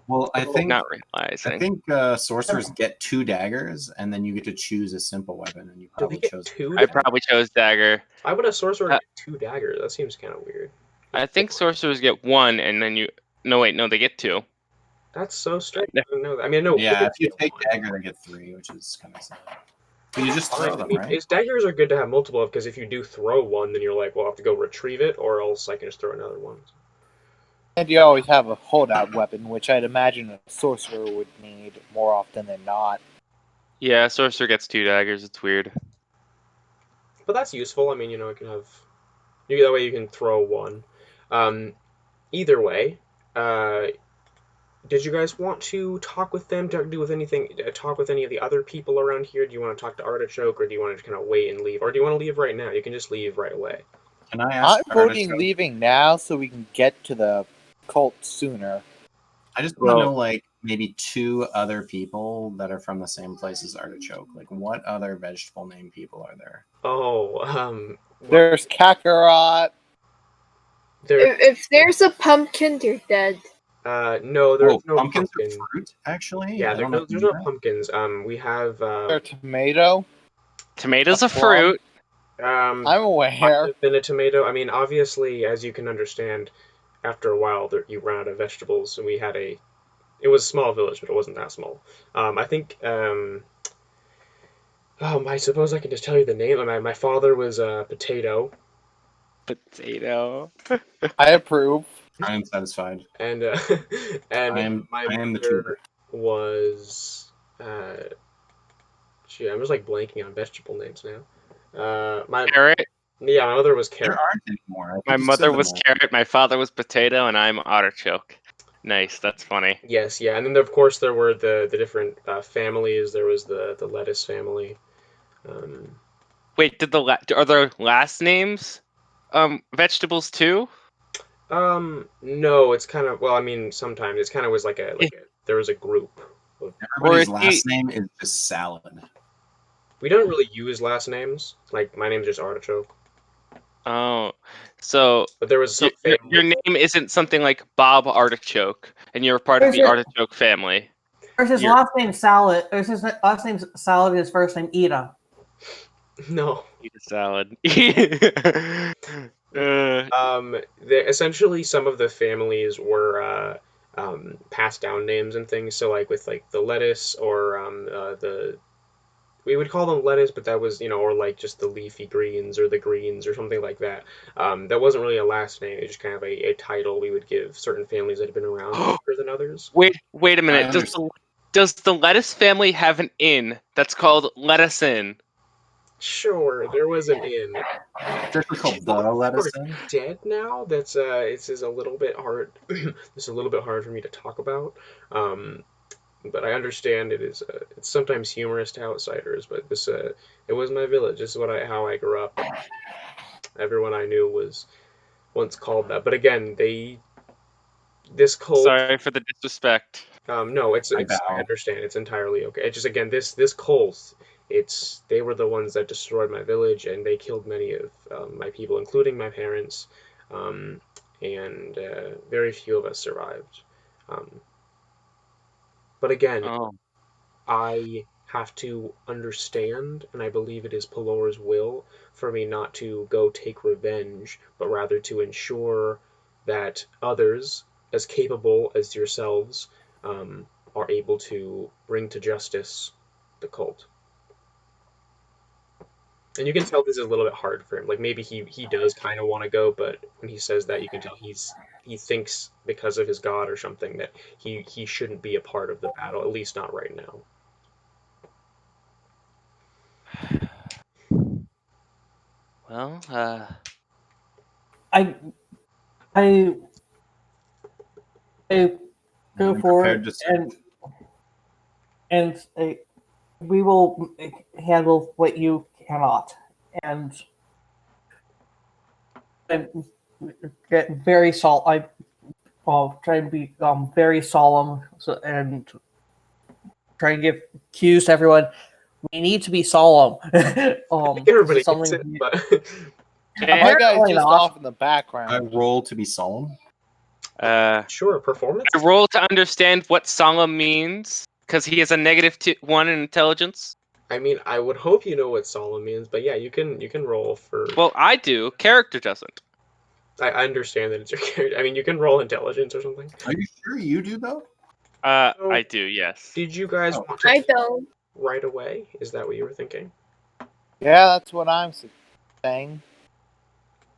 Well, I think not realizing. sorcerers get 2 daggers, and then you get to choose a simple weapon, and you Do they probably get chose. two? I probably chose dagger. Why would a sorcerer Uh, get 2 daggers? That seems kind of weird. I think sorcerers get 1, and then you. No, wait, no, they get 2. That's so strange. I didn't know that. I mean, I know Yeah, if you wizards take get one. dagger, they get 3, which is kind of sad. But you just Fine. throw I them, mean, right? daggers are good to have multiple of because if you do throw one, then you're like, well, I have to go retrieve it, or else I can just throw another one. And you always have a holdout weapon, which I'd imagine a sorcerer would need more often than not. Yeah, sorcerer gets 2 daggers. It's weird. But that's useful. I mean, it can have. That way you can throw one. Either way, did you guys want to talk with them? Do with anything? Talk with any of the other people around here? Do you want to talk to Artichoke, or do you want to kind of wait and leave, or do you want to leave right now? You can just leave right away. Can I ask I'm voting Artichoke- leaving now so we can get to the cult sooner. I just want to Well- know, like, maybe 2 other people that are from the same place as Artichoke. Like, what other vegetable name people are there? Oh, There's Kakarot. there. If there's a pumpkin, they're dead. No, there's no pumpkins pumpkin. are fruit, actually? Yeah, I don't know if there's you no knew that. pumpkins. We have There's tomato. Tomato's A a plum. fruit. I'm might aware. have been a tomato. I mean, obviously, as you can understand, after a while, you run out of vegetables, and we had a. It was a small village, but it wasn't that small. I think. I suppose I can just tell you the name. My father was a potato, Potato. I approve. I am satisfied. and and my I am the mother tuber. was. Gee, I'm just like blanking on vegetable names now. My Carrot. Yeah, my mother was There carrot. aren't anymore. I think My you mother said them was all. carrot. My father was potato, and I'm artichoke. Nice. That's funny. Yes, yeah, and then of course there were the different families. There was the lettuce family. Wait, are there last names vegetables too? No, it's kind of well, I mean, sometimes it's kind of was like a there was a group. Everybody's Or last name is just salad. We don't really use last names. Like my name's just Artichoke, Oh, so but there was some your family. name isn't something like Bob Artichoke, and you're part of the Artichoke family. There's his last name Salad. There's his last name's Salad. His first name Ida. No. Eat a salad. Essentially some of the families were passed down names and things. So like with like the lettuce or the we would call them lettuce, but that was or like just the leafy greens or the greens or something like that. That wasn't really a last name; it was just kind of a title we would give certain families that had been around longer than others. Wait a minute. I Does the lettuce family have an inn that's called Lettuce Inn? Sure, there was an inn. It's actually called She's the long lettuce inn. dead now. That's this is a little bit hard. This is a little bit hard for me to talk about. Um, but I understand it is it's sometimes humorous to outsiders. But this it was my village. This is what I how I grew up. Everyone I knew was once called that. But again, they this cult. Sorry for the disrespect. No, I I bow. understand. It's entirely okay. It's just again this cult. It's they were the ones that destroyed my village and they killed many of my people, including my parents, um, and very few of us survived. Um, but again, Oh, I have to understand, and I believe it is Pelor's will for me not to go take revenge, but rather to ensure that others, as capable as yourselves, are able to bring to justice the cult. And you can tell this is a little bit hard for him. Like maybe he does kind of want to go, but when he says that, you can tell he thinks because of his god or something that he shouldn't be a part of the battle, at least not right now. well, I I I go I'm forward prepared to serve. and we will handle what you cannot. And I get very I try and be very solemn and try and give cues to everyone. We need to be solemn. I think This is everybody gets it, something. but My guy's Apparently just not. off in the I background. roll to be solemn. sure, performance. I roll to understand what solemn means because he is a -1 in intelligence. I mean, I would hope you know what solemn means, but yeah, you can roll for. Well, I do. Character doesn't. I understand that it's your character. I mean, you can roll intelligence or something. Are you sure you do though? So, I do. Yes. did you guys Oh. want to I don't. right away? Is that what you were thinking? Yeah, that's what I'm saying.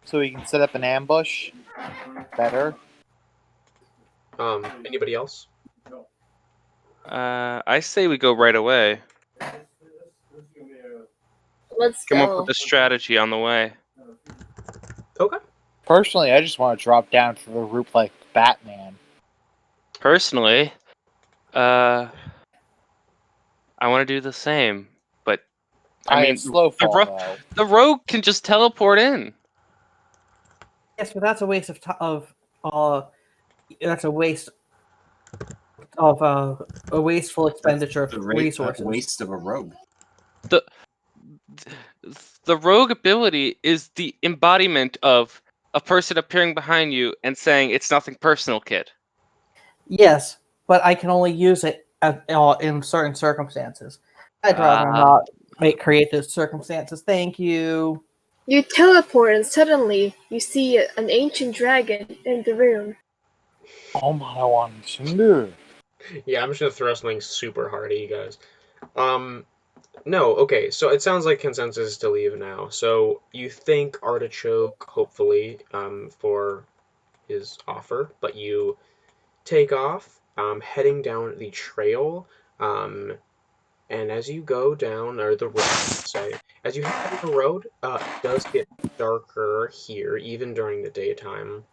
So we can set up an ambush better. Anybody else? I say we go right away. Let's Come up with go. a strategy on the way. Okay. Personally, I just want to drop down to the roof like Batman. Personally, I want to do the same, but I I mean, have slow the fall though. the rogue can just teleport in. Yes, but that's a waste of time. That's a waste of a wasteful That's expenditure of the resources. waste of a rogue. the The rogue ability is the embodiment of a person appearing behind you and saying, "It's nothing personal, kid." Yes, but I can only use it in certain circumstances. I'd rather Uh, not create those circumstances. Thank you. You teleport and suddenly you see an ancient dragon in the room. Oh my one Shindu. Yeah, I'm just gonna throw something super hard at you guys. Um, no, okay, so it sounds like consensus is to leave now. So you thank Artichoke, hopefully, for his offer, but you take off, heading down the trail, and as you go down, or the road, say, as you head down the road, it does get darker here, even during the daytime.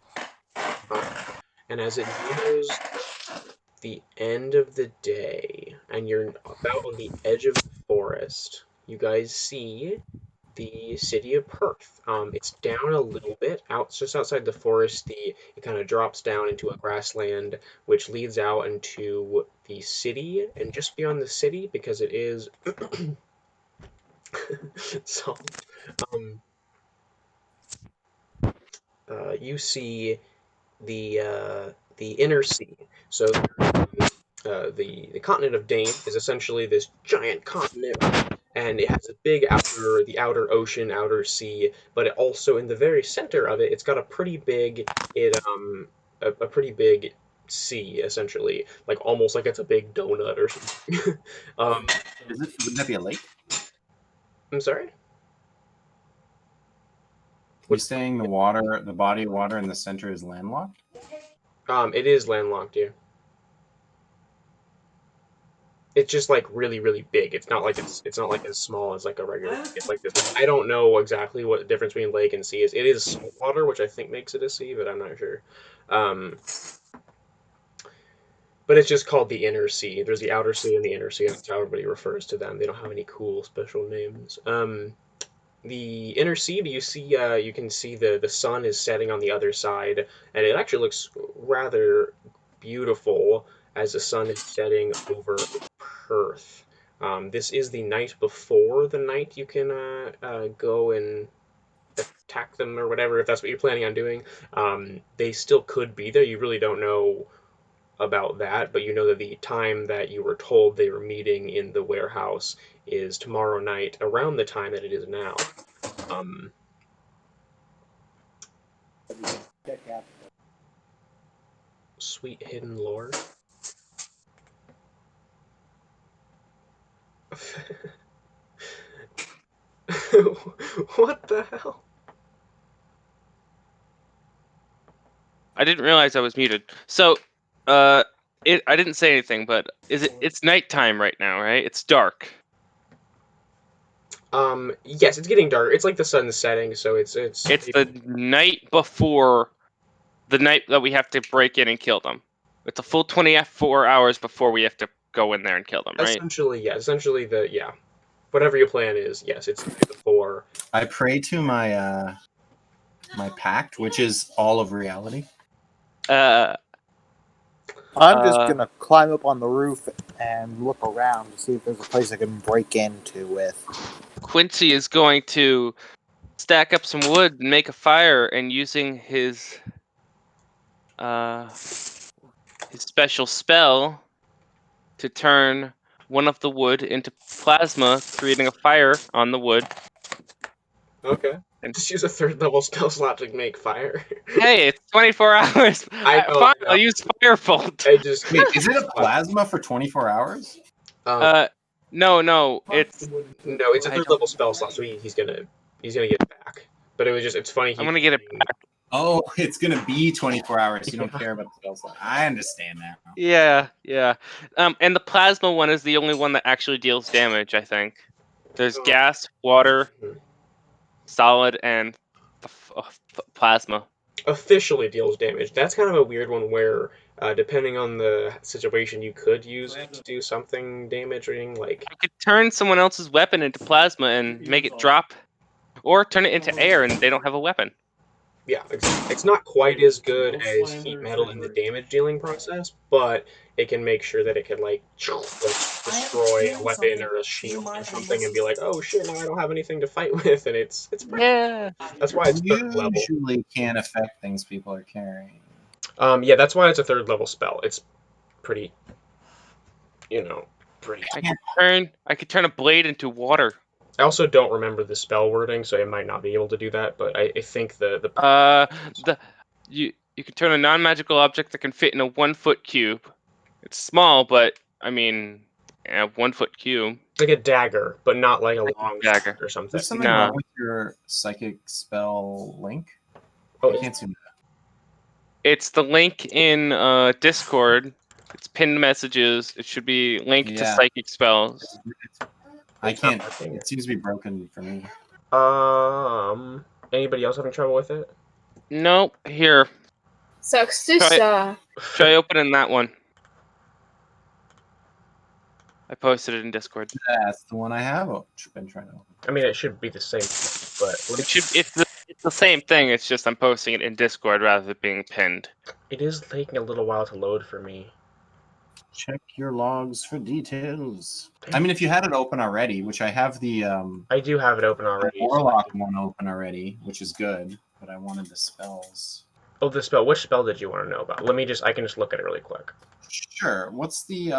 Uh, and as it nears the end of the day, and you're about on the edge of the forest, you guys see the city of Perth. It's down a little bit, out just outside the forest. It kind of drops down into a grassland, which leads out into the city, and just beyond the city, because it is so. Um, you see the inner sea. So the continent of Dane is essentially this giant continent, and it has a big the outer ocean, outer sea. But it also in the very center of it, it's got a pretty big a pretty big sea essentially, like almost like it's a big donut or something. um, Would that be a lake? I'm sorry. You're What's saying the body of water in the center is landlocked? it is landlocked, yeah. It's just like really, really big. It's not like it's not like as small as like a regular lake. It's like this. I don't know exactly what the difference between lake and sea is. It is saltwater, which I think makes it a sea, but I'm not sure. Um, but it's just called the inner sea. There's the outer sea and the inner sea. That's how everybody refers to them. They don't have any cool special names. The inner sea, do you see? You can see the sun is setting on the other side, and it actually looks rather beautiful as the sun is setting over Perth. This is the night before the night you can go and attack them or whatever if that's what you're planning on doing. They still could be there. You really don't know about that, but you know that the time that you were told they were meeting in the warehouse is tomorrow night around the time that it is now. Um, Sweet hidden lore. What the hell? I didn't realize I was muted. So, I didn't say anything, but it's nighttime right now, right? It's dark. Yes, it's getting dark. It's like the sun's setting, so it's It's the night before the night that we have to break in and kill them. It's a full 24 hours before we have to go in there and kill them, right? essentially, yeah, essentially whatever your plan is, yes, it's before. I pray to my my pact, which is all of reality. I'm just gonna climb up on the roof and look around to see if there's a place I can break into with. Quincy is going to stack up some wood and make a fire, and using his special spell to turn one of the wood into plasma, creating a fire on the wood. Okay. And Just use a third level spell slot to make fire. hey, it's 24 hours. I know, Fine, I know. I'll use Firebolt. I just Wait, is it a plasma for 24 hours? No, it's no, it's a I third don't- level spell slot, so he's gonna get it back. But it's funny. I'm gonna get it back. Oh, it's gonna be 24 hours. You don't care about the spell slot. I understand that. Yeah. And the plasma one is the only one that actually deals damage, I think. There's Oh. gas, water, solid, and plasma. Officially deals damage. That's kind of a weird one where, depending on the situation, you could use it to do something damaging. Like, You could turn someone else's weapon into plasma and make it drop, or turn it into air and they don't have a weapon. yeah, it's not quite as good as heat metal in the damage dealing process, but it can make sure that it can like destroy a weapon or a shield or something and be like, oh shit, now I don't have anything to fight with, and it's pretty. Yeah. That's why it's third level. Usually can't affect things people are carrying. Yeah, that's why it's a third level spell. It's pretty, pretty. I could turn a blade into water. I also don't remember the spell wording, so I might not be able to do that. But I think you can turn a non-magical object that can fit in a 1 foot cube. It's small, but I mean, a 1 foot cube. it's like a dagger, but not like a long dagger sword or something. There's something wrong with your psychic spell link. Oh, I can't see that. It's the link in Discord. It's pinned messages. It should be linked to psychic spells. I can't. It seems to be broken for me. Anybody else having trouble with it? Nope. Here, Sucks to suck. try opening that one. I posted it in Discord. That's the one I have been trying to open. I mean, it should be the same, but It's the same thing. It's just I'm posting it in Discord rather than being pinned. it is taking a little while to load for me. Check your logs for details. I mean, if you had it open already, which I have the I do have it open already. Warlock one open already, which is good, but I wanted the spells. Oh, the spell. Which spell did you want to know about? I can just look at it really quick. Sure. What's the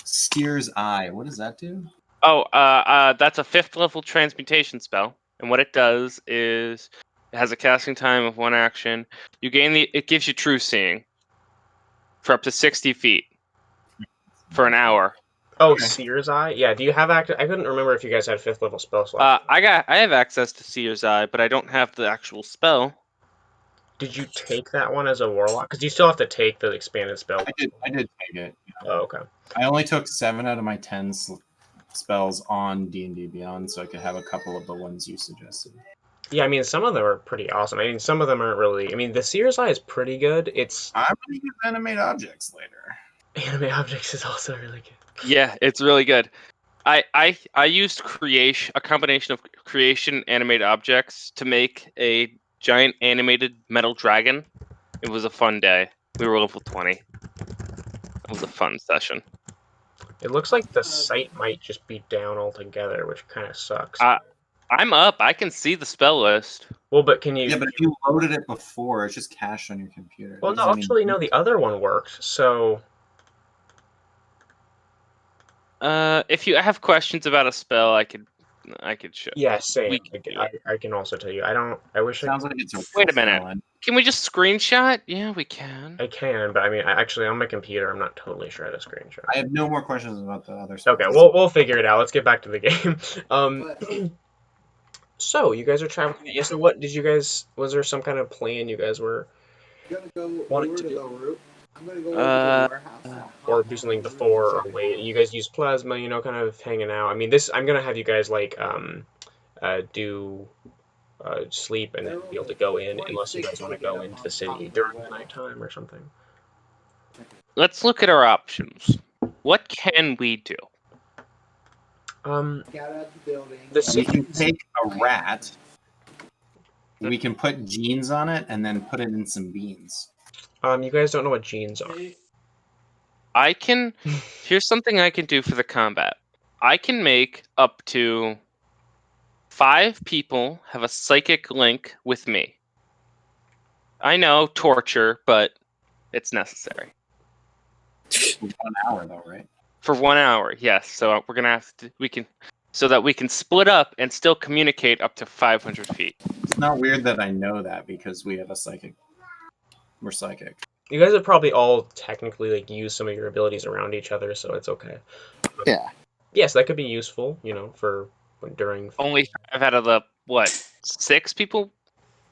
Seer's Eye? What does that do? Oh, that's a 5th level transmutation spell, and what it does is it has a casting time of 1 action. It gives you true seeing for up to 60 feet for an hour. Oh, okay. Seer's Eye? Yeah, do you have active? I couldn't remember if you guys had 5th level spell slot. I have access to Seer's Eye, but I don't have the actual spell. Did you take that one as a warlock? Because you still have to take the expanded spell. I did take it. Oh, okay. I only took 7 out of my 10 spells on D&D Beyond, so I could have a couple of the ones you suggested. Yeah, I mean, some of them are pretty awesome. I mean, some of them aren't really. I mean, the Seer's Eye is pretty good. It's I'm going to use animate objects later. Anime Objects is also really good. Yeah, it's really good. I used creation, a combination of creation and animate objects to make a giant animated metal dragon. It was a fun day. We were level 20. It was a fun session. It looks like the site might just be down altogether, which kind of sucks. I'm up. I can see the spell list. Well, but can you? Yeah, but if you loaded it before, it's just cached on your computer. Well, no, actually, no. The other one worked. So If you have questions about a spell, I could show. yeah, same. We can do it. I can also tell you. I don't. I wish Sounds like it's a Wait a minute. spell. Can we just screenshot? Yeah, we can. I can, but I mean, actually, on my computer, I'm not totally sure how to screenshot. I have no more questions about the other spells. Okay, we'll figure it out. Let's get back to the game. So you guys are traveling. Yeah. So what did you guys? Was there some kind of plan you guys were wanting to do, I'm gonna go over to the warehouse. or do something before or wait? You guys use plasma, kind of hanging out. I mean, I'm gonna have you guys like do sleep and then be able to go in unless you guys want to go into the city during the nighttime or something. Let's look at our options. What can we do? Get out of the building. We can take a rat. We can put jeans on it and then put it in some beans. You guys don't know what genes are. I can. Here's something I can do for the combat. I can make up to 5 people have a psychic link with me. I know, torture, but it's necessary. For 1 hour, though, right? For 1 hour, yes. So we're gonna have to. So that we can split up and still communicate up to 500 feet. It's not weird that I know that because we have a psychic. We're psychic. You guys have probably all technically like used some of your abilities around each other, so it's okay. Yeah. Yes, that could be useful, for during. Only 5 out of the 6 people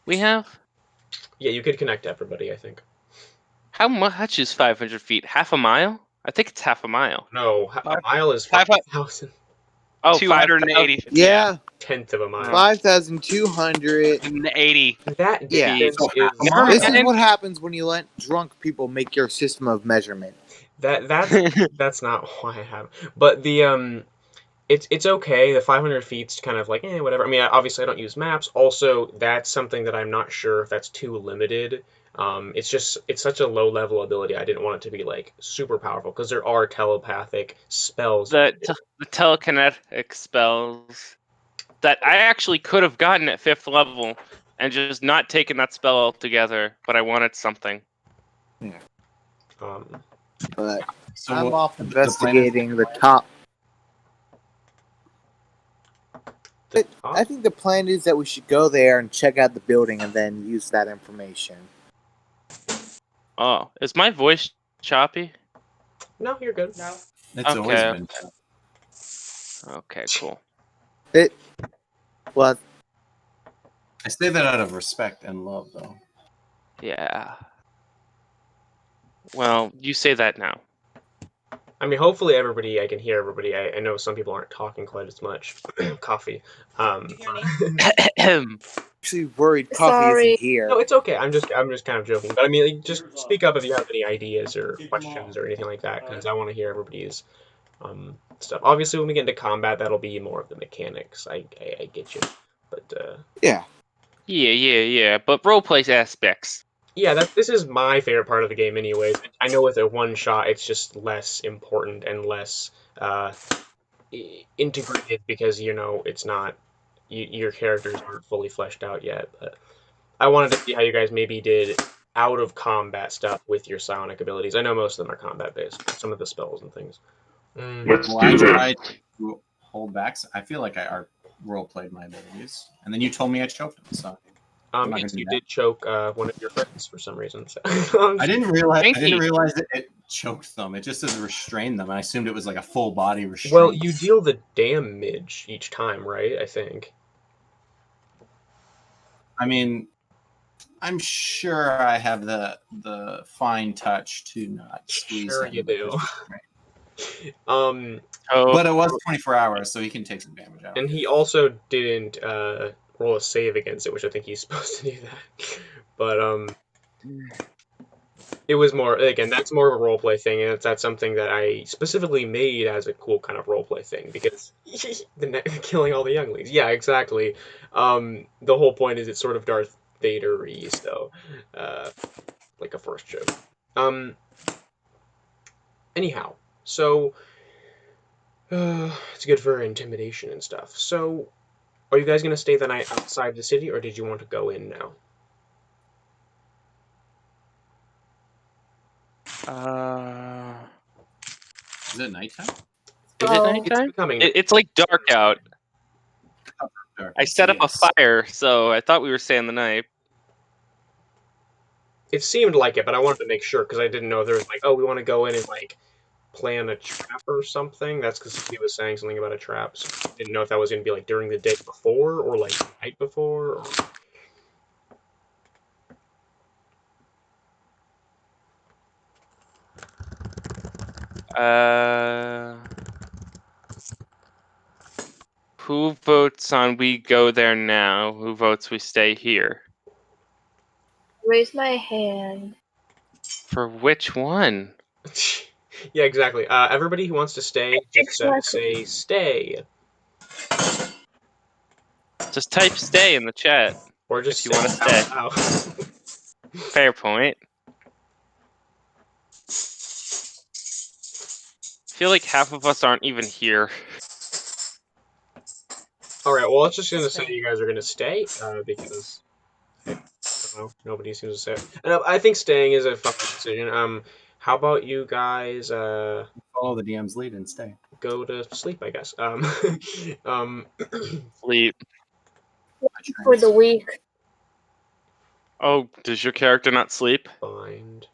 we have. Yeah, you could connect everybody, I think. How much is 500 feet? Half a mile? I think it's half a mile. No, a mile is 5,000. 5,000. Oh, 280. Yeah, Tenth of a mile. 5,200. 80. That Yeah. distance is This is what happens when you let drunk people make your system of measurement. that's not why I have. But the it's okay. The 500 feet's kind of like whatever. I mean, obviously I don't use maps. Also, that's something that I'm not sure if that's too limited. It's such a low level ability. I didn't want it to be like super powerful because there are telepathic spells. The telekinetic spells that I actually could have gotten at 5th level and just not taken that spell altogether, but I wanted something. But So I'm what- off the plan is- investigating the top. The I think the plan is that we should go there and check out the building and then use that information. Oh, is my voice choppy? No, you're good. It's always Okay. been. Okay, cool. Well, I say that out of respect and love, though. Yeah. Well, you say that now. I mean, hopefully I can hear everybody. I know some people aren't talking quite as much. Coffee. actually worried Coffee Sorry. isn't here. No, it's okay. I'm just kind of joking. But I mean, like, just speak up if you have any ideas or questions or anything like that, because I want to hear everybody's stuff. Obviously, when we get into combat, that'll be more of the mechanics. I get you. But Yeah. Yeah. But roleplay aspects. yeah, this is my favorite part of the game, anyways. I know with a one shot, it's just less important and less integrated because it's not your characters aren't fully fleshed out yet. But I wanted to see how you guys maybe did out of combat stuff with your psionic abilities. I know most of them are combat based, some of the spells and things. Well, I tried to hold back. I feel like I role played my abilities, and then you told me I choked him. So I'm not Yes, gonna you do that. did choke one of your friends for some reason. So. I didn't realize. Thank I didn't you. realize that it choked them. It just says restrain them. I assumed it was like a full body restraint. Well, you deal the damage each time, right? I think. I mean, I'm sure I have the fine touch to not squeeze Sure him. you do. Right. Oh, But it was 24 hours, so he can take some damage out. And he also didn't roll a save against it, which I think he's supposed to do that. But it was more, again, that's more of a roleplay thing, and that's something that I specifically made as a cool kind of roleplay thing because killing all the younglings. Yeah, exactly. The whole point is it's sort of Darth Vader-y, so like a first joke. Um, anyhow, so it's good for intimidation and stuff. So, are you guys gonna stay the night outside the city, or did you want to go in now? Is it nighttime? is it Oh. It's nighttime? becoming. It's like dark out. I Darkness, set up a yes. fire, so I thought we were staying the night. It seemed like it, but I wanted to make sure because I didn't know if there was like, oh, we want to go in and like plan a trap or something. That's because he was saying something about a trap. So I didn't know if that was gonna be like during the day before or like the night before. Or... Who votes on we go there now? Who votes we stay here? Raise my hand. For which one? Yeah, exactly. Everybody who wants to stay, just say stay, Just type stay in the chat. or just If you wanna say stay. out loud. Fair point. I feel like half of us aren't even here. All right. Well, let's just gonna say you guys are gonna stay because I don't know. Nobody seems to say it. And I think staying is a fucking decision. How about you guys Follow the DM's lead and stay. go to sleep? I guess. Um, Sleep. For the week. Oh, does your character not sleep? bind.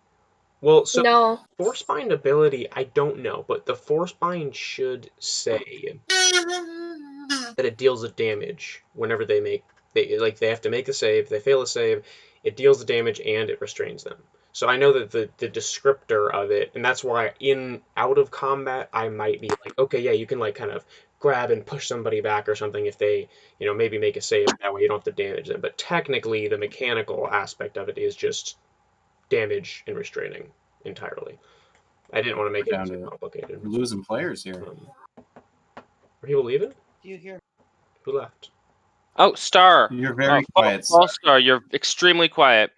Well, so No. force bind ability, I don't know, but the force bind should say that it deals the damage whenever they have to make a save. If they fail a save, it deals the damage and it restrains them. So I know that the descriptor of it, and that's why in out of combat I might be like, okay, yeah, you can like kind of grab and push somebody back or something if they, maybe make a save. That way you don't have to damage them. But technically, the mechanical aspect of it is just damage and restraining entirely. I didn't want to make We're it down too to complicated. We're losing players here. Are people leaving? Do you hear? Who left? Oh, Star. You're very Fall- quiet, Fall Star. Star, you're extremely quiet.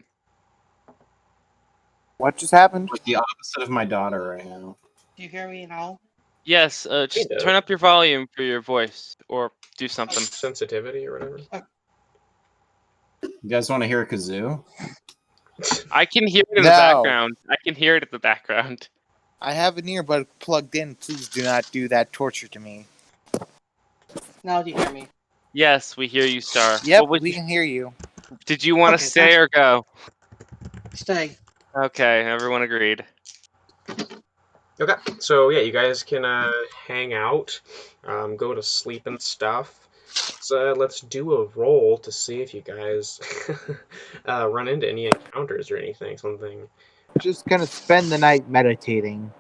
What just happened? Like the opposite of my daughter right now. Do you hear me now? Yes, just Kinda. turn up your volume for your voice or do something. Sensitivity or whatever. You guys want to hear a kazoo? I can hear it in the No. background. I can hear it in the background. I have an earbud plugged in. Please do not do that torture to me. Now do you hear me? Yes, we hear you, Star. Yep, What would we you, can hear you. did you want to stay or go? Stay. Okay, everyone agreed. Okay, so yeah, you guys can hang out, go to sleep and stuff. Let's do a roll to see if you guys run into any encounters or anything. Something. Just gonna spend the night meditating.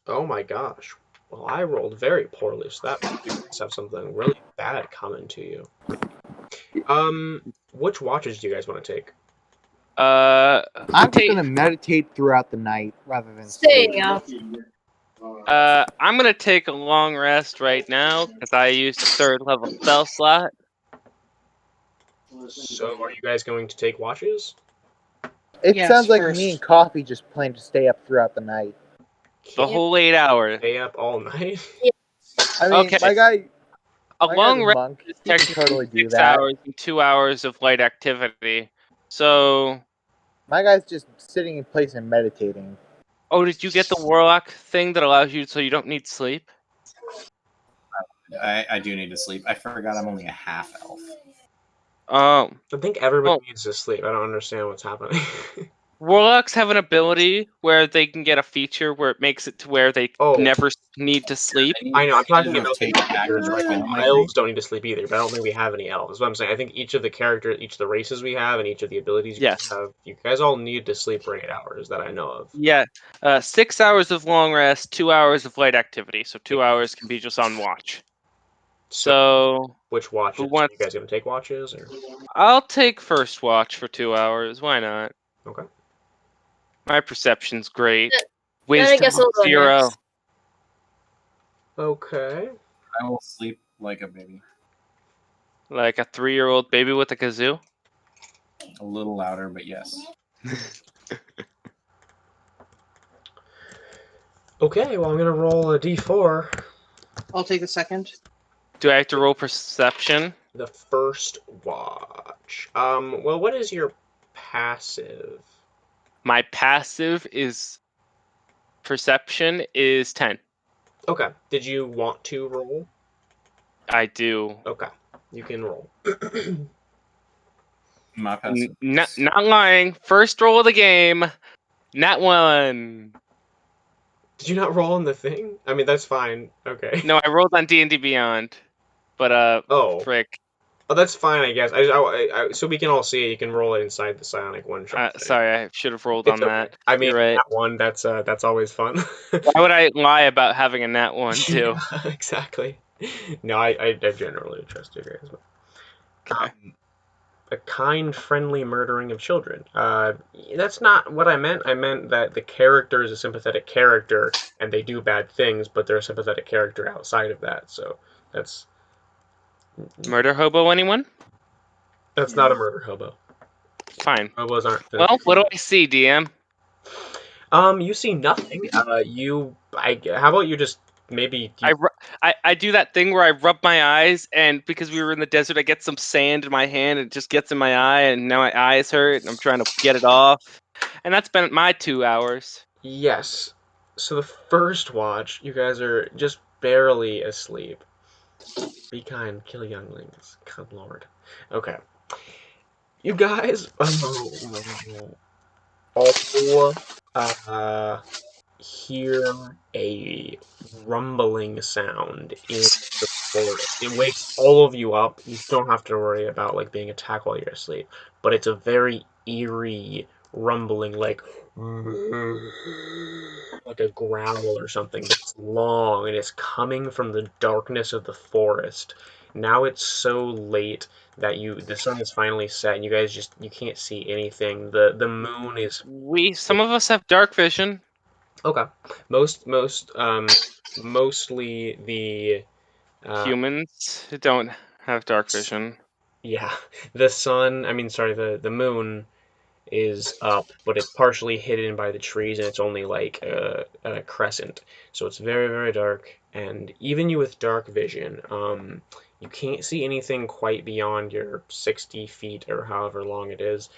Oh my gosh. Well, I rolled very poorly, so that means you guys have something really bad coming to you. Which watches do you guys want to take? I'm just take- gonna meditate throughout the night rather than Staying sleep. up. I'm gonna take a long rest right now because I used a 3rd level spell slot. So, are you guys going to take watches? It Yes, sounds like first. me and Coffee just plan to stay up throughout the night. The whole 8 hours. Stay up all night? I mean, Okay. my guy, A my long guy's a rest monk. is He can technically totally do 6 that. hours and 2 hours of light activity. So, My guy's just sitting in place and meditating. oh, did you get the Warlock thing that allows you so you don't need sleep? I do need to sleep. I forgot I'm only a half elf. Oh, I think everybody Oh. needs to sleep. I don't understand what's happening. Warlocks have an ability where they can get a feature where it makes it to where they Oh, never need to sleep. I know. I'm talking Kind of about the take characters right action, now. I think. Elves don't need to sleep either, but I don't think we have any elves. That's what I'm saying. I think each of the characters, each of the races we have, and each of the abilities we Yes. have, you guys all need to sleep for 8 hours that I know of. Yeah. 6 hours of long rest, 2 hours of light activity. So 2 hours Yes. can be just on watch. So, So which who watches? Are wants? you guys gonna take watches or? I'll take first watch for 2 hours. Why not? Okay. My perception's great. Then I Wisdom guess I'll go 0. next. Okay. I will sleep like a baby. Like a 3-year-old baby with a kazoo. A little louder, but yes. Okay. Well, I'm gonna roll a d4. I'll take the second. Do I have to roll perception? The first watch. Well, what is your passive? My passive is perception is 10. Okay. Did you want to roll? I do. Okay. You can roll. My passive. Not lying. First roll of the game. Nat 1. Did you not roll on the thing? I mean, that's fine. Okay. No, I rolled on D&D Beyond. But Oh. frick. Oh, that's fine, I guess. So we can all see it. You can roll it inside the Psionic One Shot thing. Sorry, I should have rolled It's on okay. that. I mean, You're right. that one, that's always fun. Why would I lie about having a nat 1 too? Yeah, exactly. No, I generally trust you guys. Okay. A kind, friendly murdering of children. That's not what I meant. I meant that the character is a sympathetic character, and they do bad things, but they're a sympathetic character outside of that. So that's Murder hobo, anyone? not a murder hobo. Fine. Hobos aren't. Well, what do I see, DM? You see nothing. How about you just maybe I do that thing where I rub my eyes, and because we were in the desert, I get some sand in my hand, and it just gets in my eye, and now my eyes hurt, and I'm trying to get it off. And that's been my 2 hours. Yes. So the first watch, you guys are just barely asleep. Be kind, kill younglings. Good lord. Okay. You guys all hear a rumbling sound in the forest. It wakes all of you up. You don't have to worry about like being attacked while you're asleep, but it's a very eerie rumbling, like a growl or something that's long and it's coming from the darkness of the forest. Now it's so late that the sun is finally set and you guys you can't see anything. The moon is Some of us have dark vision. okay. Mostly the Humans don't have dark vision. yeah, the sun, I mean sorry, the moon is up, but it's partially hidden by the trees and it's only like a crescent. So it's very, very dark, and even you with dark vision, you can't see anything quite beyond your 60 feet or however long it is,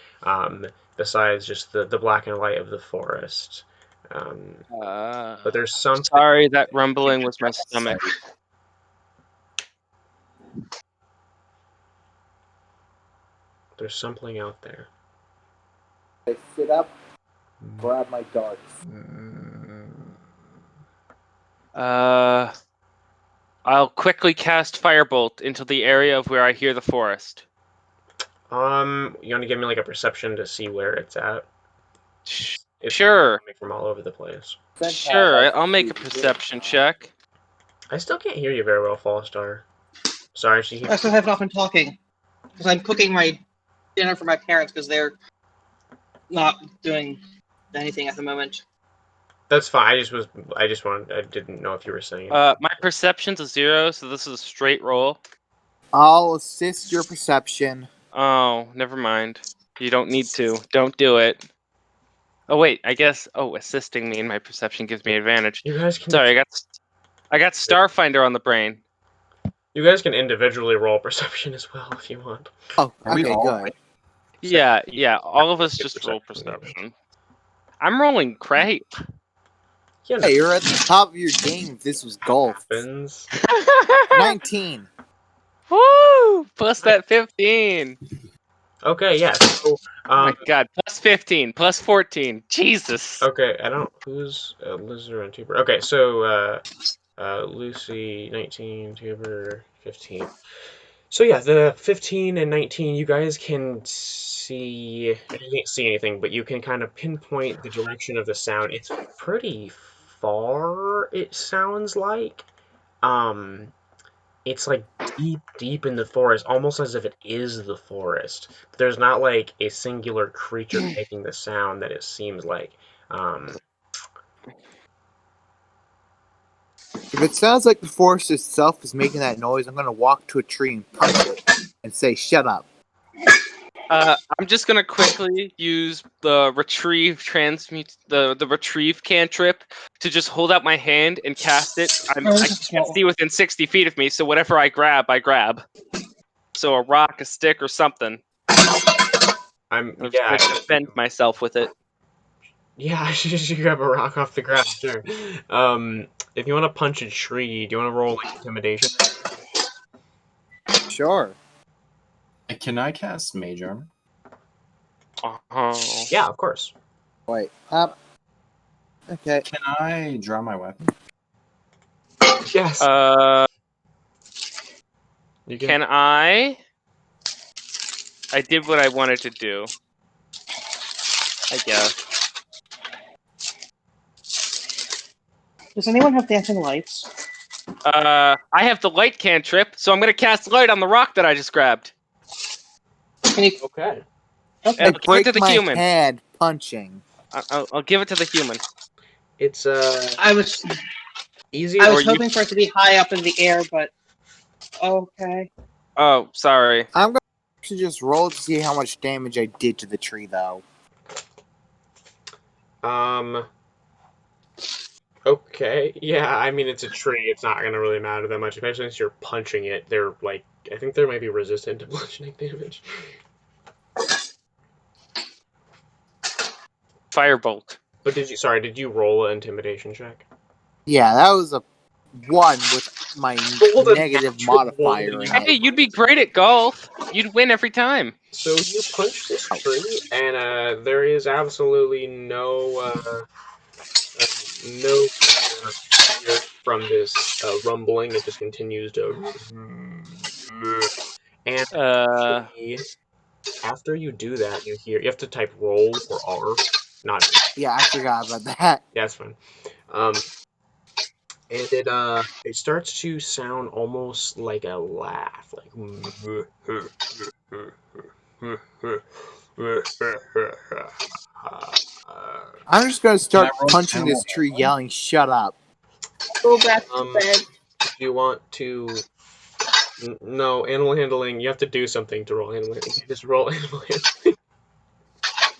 besides just the black and white of the forest. But there's something. Sorry, that rumbling was my stomach. There's something out there. I sit up, grab my darts. I'll quickly cast Firebolt into the area of where I hear the forest. You want to give me like a perception to see where it's at? It's Sure. coming from all over the place. Sure, I'll make a perception check. I still can't hear you very well, Fallstar. Sorry, she. I still have not been talking because I'm cooking my dinner for my parents because they're not doing anything at the moment. That's fine. I didn't know if you were saying it. My perception's a 0, so this is a straight roll. I'll assist your perception. Oh, never mind. You don't need to. Don't do it. Oh wait, I guess. Oh, assisting me in my perception gives me advantage. You guys can. Sorry, I got Starfinder on the brain. You guys can individually roll perception as well if you want. Oh, Are we okay, all good. Yeah. All of us Good just roll perception. perception. I'm rolling great. You know, Hey, you're at the top of your game if this was golf. happens. 19. Woo! Plus that 15. Okay, yeah. So, Oh my god, plus 15, plus 14. Jesus. okay, I don't. Who's a lizard and tuber? Okay, so Lucy 19, tuber 15. So yeah, the 15 and 19, you guys can see. You can't see anything, but you can kind of pinpoint the direction of the sound. It's pretty far. It sounds like. Um, it's like deep, deep in the forest, almost as if it is the forest. There's not like a singular creature making the sound that it seems like. Um, If it sounds like the forest itself is making that noise, I'm gonna walk to a tree and punch it and say, "Shut up." I'm just gonna quickly use the the retrieve cantrip to just hold out my hand and cast it. I can't see within 60 feet of me, so whatever I grab, I grab. So a rock, a stick, or something. I'm just yeah, gonna defend myself with it. yeah. You grab a rock off the ground, sure. If you want to punch a tree, do you want to roll like intimidation? Sure. Can I cast Mage Armor? Oh. Yeah, of course. Wait. Up. Okay. Can I draw my weapon? Yes. You can. Can I? I did what I wanted to do. I guess. Does anyone have dancing lights? I have the light cantrip, so I'm gonna cast light on the rock that I just grabbed. Can you? Okay. And I I'll give it break to the my human. hand punching. I'll give it to the human. It's I was easier. I Or was you- hoping for it to be high up in the air, but okay. Oh, sorry. I'm going to just roll to see how much damage I did to the tree, though. Okay. Yeah, I mean it's a tree. It's not gonna really matter that much, especially since you're punching it. They're like, I think they might be resistant to bludgeoning damage. Firebolt. But did you roll an intimidation check? Yeah, that was a 1 with my Rolled a negative natural modifier one. in Hey, it. you'd be great at golf. You'd win every time. So you punch this tree, and there is absolutely no fear from this rumbling. It just continues to. And Uh, actually, after you do that, you have to type roll or R, not. Yeah, I forgot about that. Yeah, that's fine. And it starts to sound almost like a laugh, like. I'm just going to Can I start roll punching animal this tree, handling? yelling, "Shut up." Go back to bed. Do you want to? No, animal handling. You have to do something to roll animal handling. You just roll animal handling.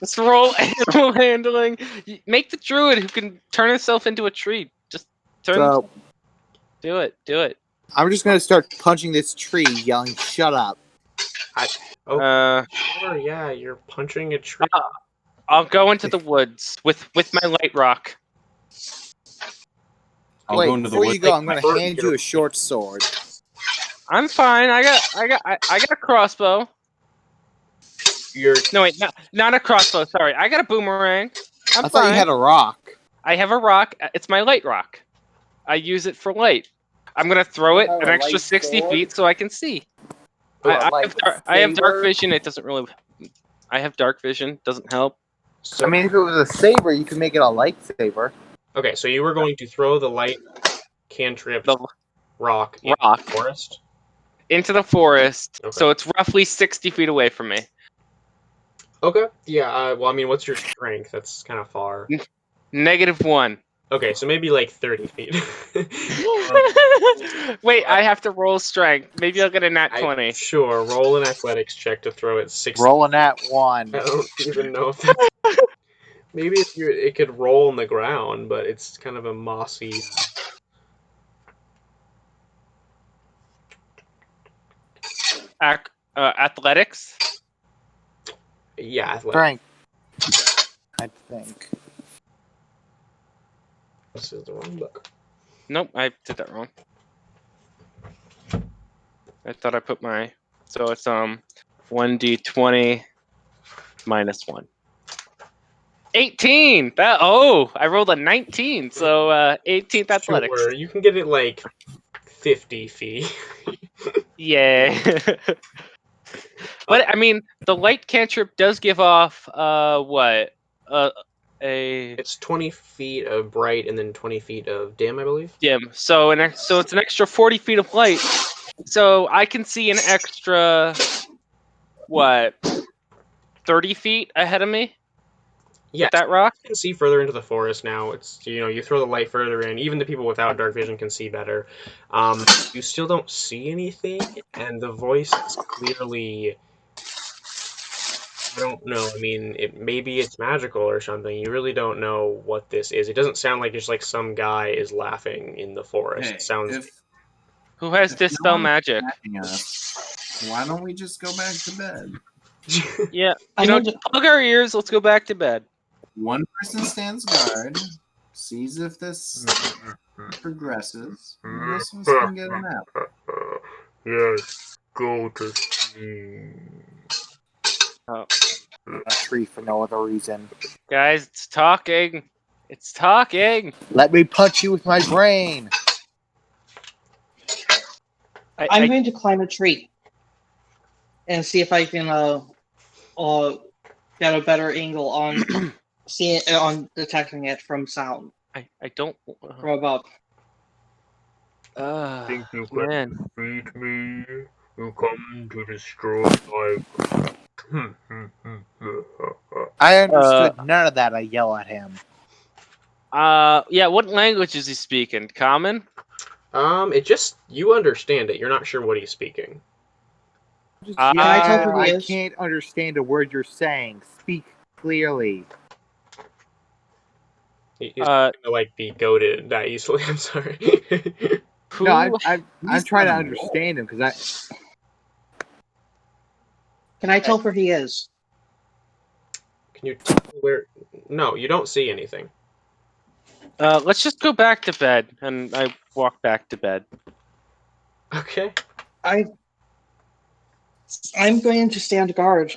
let's roll animal handling. Make the druid who can turn himself into a tree. Just turn. So Do it. Do it. I'm just going to start punching this tree, yelling, "Shut up." Sure, yeah, you're punching a tree. I'll go into the woods with my light rock. I'll Wait, go into the before woods. you go, I'm going to Like, hand you a short sword. I'm fine. I got a crossbow. You're No wait, not a crossbow. Sorry, I got a boomerang. I'm I thought fine. you had a rock. I have a rock. It's my light rock. I use it for light. I'm gonna throw You it have an a extra light 60 sword? feet so I can see. Like I have dark saber? vision. It doesn't really. I have dark vision. Doesn't help. so I mean, if it was a saber, you could make it a lightsaber. okay. So you were going to throw the light cantrip The rock into rock the forest. into the forest, Okay. so it's roughly 60 feet away from me. Okay. Yeah. Well, I mean, what's your strength? That's kind of far. -1. Okay, so maybe like 30 feet. Wait, I have to roll strength. Maybe I'll get a nat 20. Sure, roll an athletics check to throw it 60. Rolling at 1. I don't even know if that's. Maybe it could roll on the ground, but it's kind of a mossy. Athletics. Yeah, athletics. Strength, I think. This is the wrong book. Nope, I did that wrong. I thought I put my. So it's 1d20 -1. 18. I rolled a 19, so 18th athletics. Sure, you can get it like 50 feet. Yeah. But I mean, the light cantrip does give off what? A It's 20 feet of bright and then 20 feet of dim, I believe. dim. So it's an extra 40 feet of light. So I can see an extra what? 30 feet ahead of me Yeah, with that rock. you can see further into the forest now. It's you throw the light further in. Even the people without dark vision can see better. You still don't see anything, and the voice is clearly. I don't know. I mean, maybe it's magical or something. You really don't know what this is. It doesn't sound like just like some guy is laughing in the forest. Hey, It sounds. Who has if dispel no one's magic? attacking us, why don't we just go back to bed? Yeah, I need to. plug our ears. Let's go back to bed. One person stands guard, sees if this progresses, and the rest of us can get a nap. Yes, go to sleep. A tree for no other reason. Guys, it's talking. It's talking. Let me punch you with my brain. I'm going to climb a tree and see if I can get a better angle on detecting it from sound I don't. from above. Think you can Man. defeat me? You come to destroy my. I understood none of that. I yell at him. Yeah. What language is he speaking? Common. It just you understand it. You're not sure what he's speaking. Can I tell who he I is? can't understand a word you're saying. Speak clearly. He's not gonna like be goaded that easily. I'm sorry. Who? No, I'm He's trying to not a understand him because Can I tell where he is? Can you tell where? No, you don't see anything. Let's just go back to bed, and I walk back to bed. Okay. I'm going to stand guard.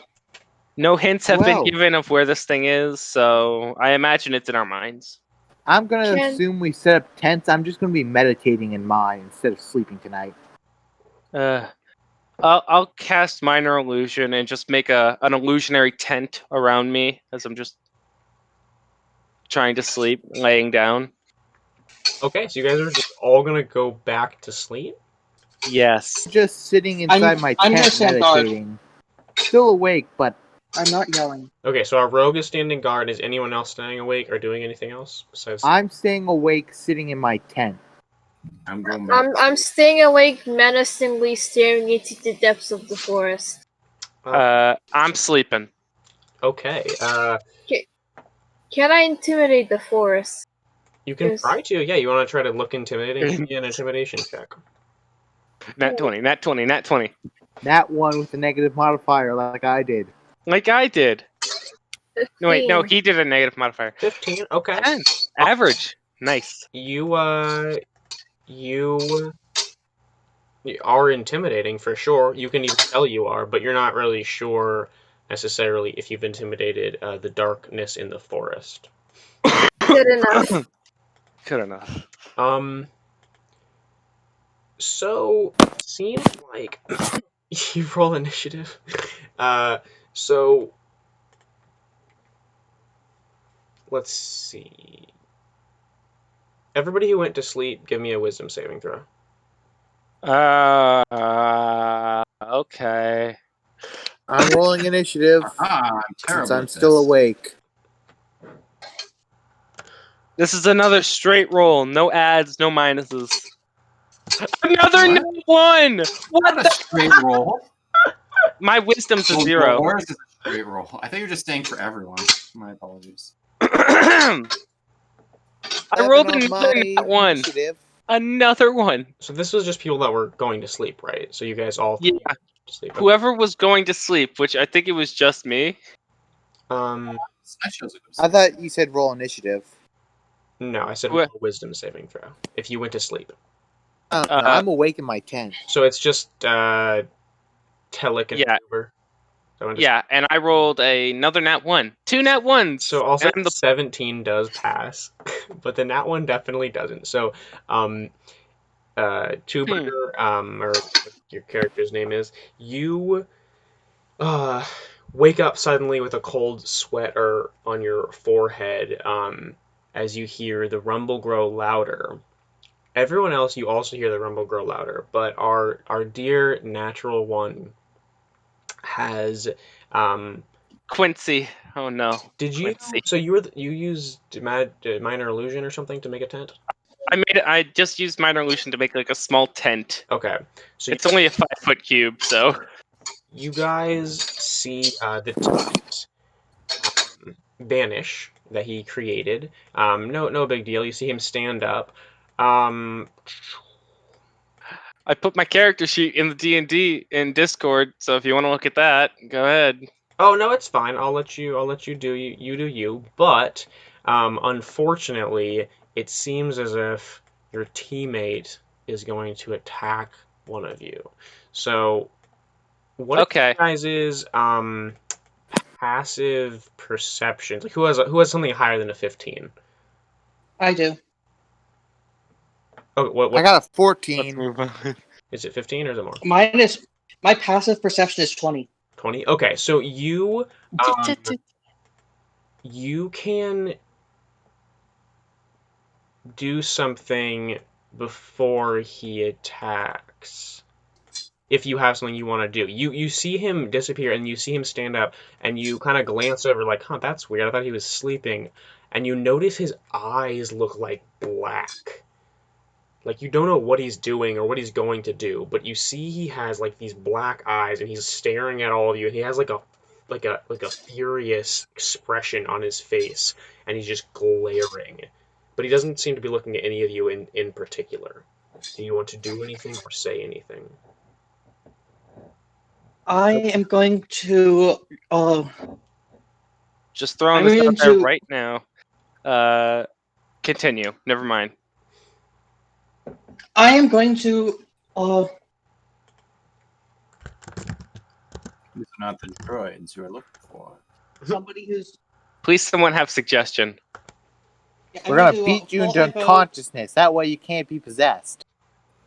No hints have been Well. given of where this thing is, so I imagine it's in our minds. I'm gonna Can- assume we set up tents. I'm just gonna be meditating in mine instead of sleeping tonight. I'll cast minor illusion and just make an illusionary tent around me as I'm just trying to sleep, laying down. Okay, so you guys are just all gonna go back to sleep? Yes. Just sitting inside my I'm gonna tent stand guard. meditating. Still awake, but I'm not yelling. Okay, so our rogue is standing guard. Is anyone else staying awake or doing anything else besides? I'm staying awake, sitting in my tent. I'm going back. I'm staying awake, menacingly staring into the depths of the forest. I'm sleeping. Okay. Can I intimidate the forest? You can Yes. try to. Yeah, you want to try to look intimidating? Give me an intimidation check. Nat 20, nat 20, nat 20. That one with the negative modifier, like I did. Like I did. No, wait, no, 15. he did a negative modifier. 15. Okay. 10. Average. Nice. You are intimidating for sure. You can even tell you are, but you're not really sure necessarily if you've intimidated the darkness in the forest. Good enough. Good enough. So seems like you roll initiative. So let's see. Everybody who went to sleep, give me a wisdom saving throw. Okay. I'm rolling initiative I'm terrible since I'm at still this. awake. This is another straight roll. No adds, no minuses. Another What? nat one! What Not a the? straight roll. My wisdom's a Well, 0. yours is a straight roll. I thought you were just saying for everyone. My apologies. I rolled Seven on another my nat one. initiative. Another one. So this was just people that were going to sleep, right? So you guys all Yeah. went to sleep. Okay. Whoever was going to sleep, which I think it was just me. Um, I chose a good I thought you said roll initiative. no, I said Who- roll a wisdom saving throw if you went to sleep. No, I'm awake in my tent. So it's just Telic and Yeah. Uber. Yeah, and I rolled another nat 1. 2 nat 1s! So I'll say and I'm the 17 does pass, but the nat one definitely doesn't. So, Tuber, or what your character's name is, you uh, wake up suddenly with a cold sweat on your forehead, as you hear the rumble grow louder. Everyone else, you also hear the rumble grow louder, but our dear natural one has Quincy. Oh no. did you Quincy. so you used minor illusion or something to make a tent? I just used minor illusion to make like a small tent. Okay, so It's only a 5-foot cube, so you guys see the tent vanish that he created. No big deal. You see him stand up. Um, I put my character sheet in the D&D in Discord, so if you want to look at that, go ahead. oh no, it's fine. I'll let you do you do you. But unfortunately, it seems as if your teammate is going to attack one of you. So what are Okay. you guys' passive perceptions? Like who has something higher than a 15? I do. Oh, what I got a Let's 14. move on. is it 15 or is it more? My passive perception is 20. 20? Okay, so you can do something before he attacks. If you have something you want to do. You see him disappear and you see him stand up and you kind of glance over like, "Huh, that's weird. I thought he was sleeping." And you notice his eyes look like black. Like you don't know what he's doing or what he's going to do, but you see he has like these black eyes and he's staring at all of you and he has like a furious expression on his face and he's just glaring. But he doesn't seem to be looking at any of you in particular. Do you want to do anything or say anything? I am going to. Just throwing I'm this out going there to. right now. Continue. Never mind. I am going to. These are not the droids you are looking for. Somebody who's. Please, someone have suggestion. Yeah, We're gonna beat you into unconsciousness. That way you can't be possessed.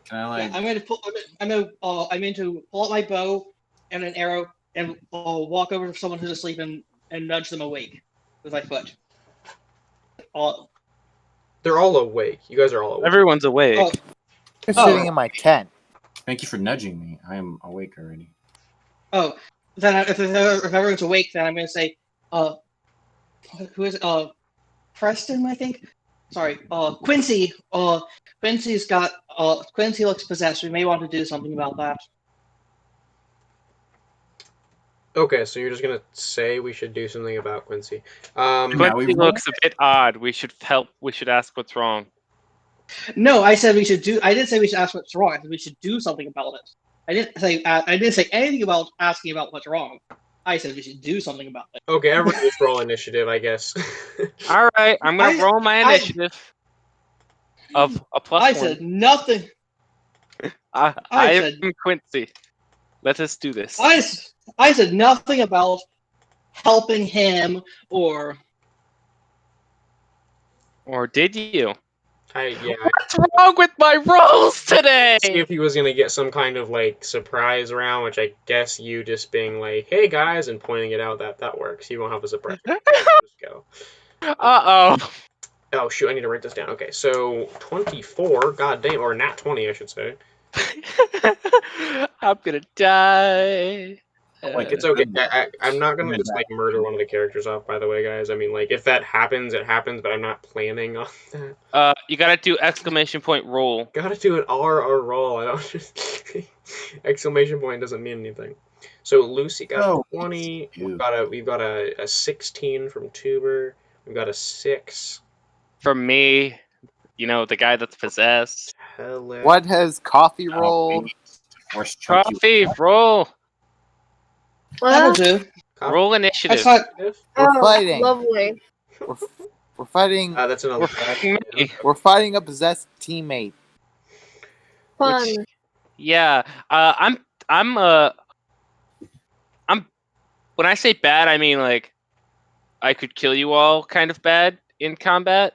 Can I Yeah, I'm going to pull. I'm going to pull out my bow and an arrow and walk over to someone who's asleep and nudge them awake with my foot. They're all awake. You guys are all awake. Everyone's awake. Oh, You're Oh. sitting in my tent. Thank you for nudging me. I am awake already. Then if everyone's awake, then I'm going to say, who is it? Preston, I think. Sorry, Quincy. Quincy looks possessed. We may want to do something about that. Okay, so you're just gonna say we should do something about Quincy. Now Quincy we've looks a bit odd. We should help. We should ask what's wrong. No, I said we should do. I didn't say we should ask what's wrong. I said we should do something about it. I didn't say anything about asking about what's wrong. I said we should do something about it. Okay, everyone just roll initiative, I guess. All right, I'm gonna I- roll my I- initiative of a plus I one. said nothing. I I am Quincy. Let us do this. I said nothing about helping him or. Or did you? Yeah. What's wrong with my rolls today? See if he was gonna get some kind of like surprise round, which I guess you just being like, "Hey guys," and pointing it out that works. You won't have a surprise. Just go. Uh-oh. Oh shoot! I need to write this down. Okay, so 24. God damn, or nat 20, I should say. I'm gonna die. Like It's okay. I'm not gonna just like murder one of the characters off. By the way, guys. I mean, like if that happens, it happens. But I'm not planning on that. You gotta do exclamation point roll. Gotta do an R or roll. I don't just exclamation point doesn't mean anything. So Lucy got Oh, a 20. you. We've got a 16 from Tuber. We've got a 6. From me, you know, the guy that's possessed. Hello. What has coffee rolled? Force choke you. Coffee, roll. That'll What? do. Roll I initiative. thought. We're Oh, fighting. lovely. We're fighting. That's an We're 11. fighting me. We're fighting a possessed teammate. Fun. Yeah. I'm when I say bad, I mean like I could kill you all kind of bad in combat.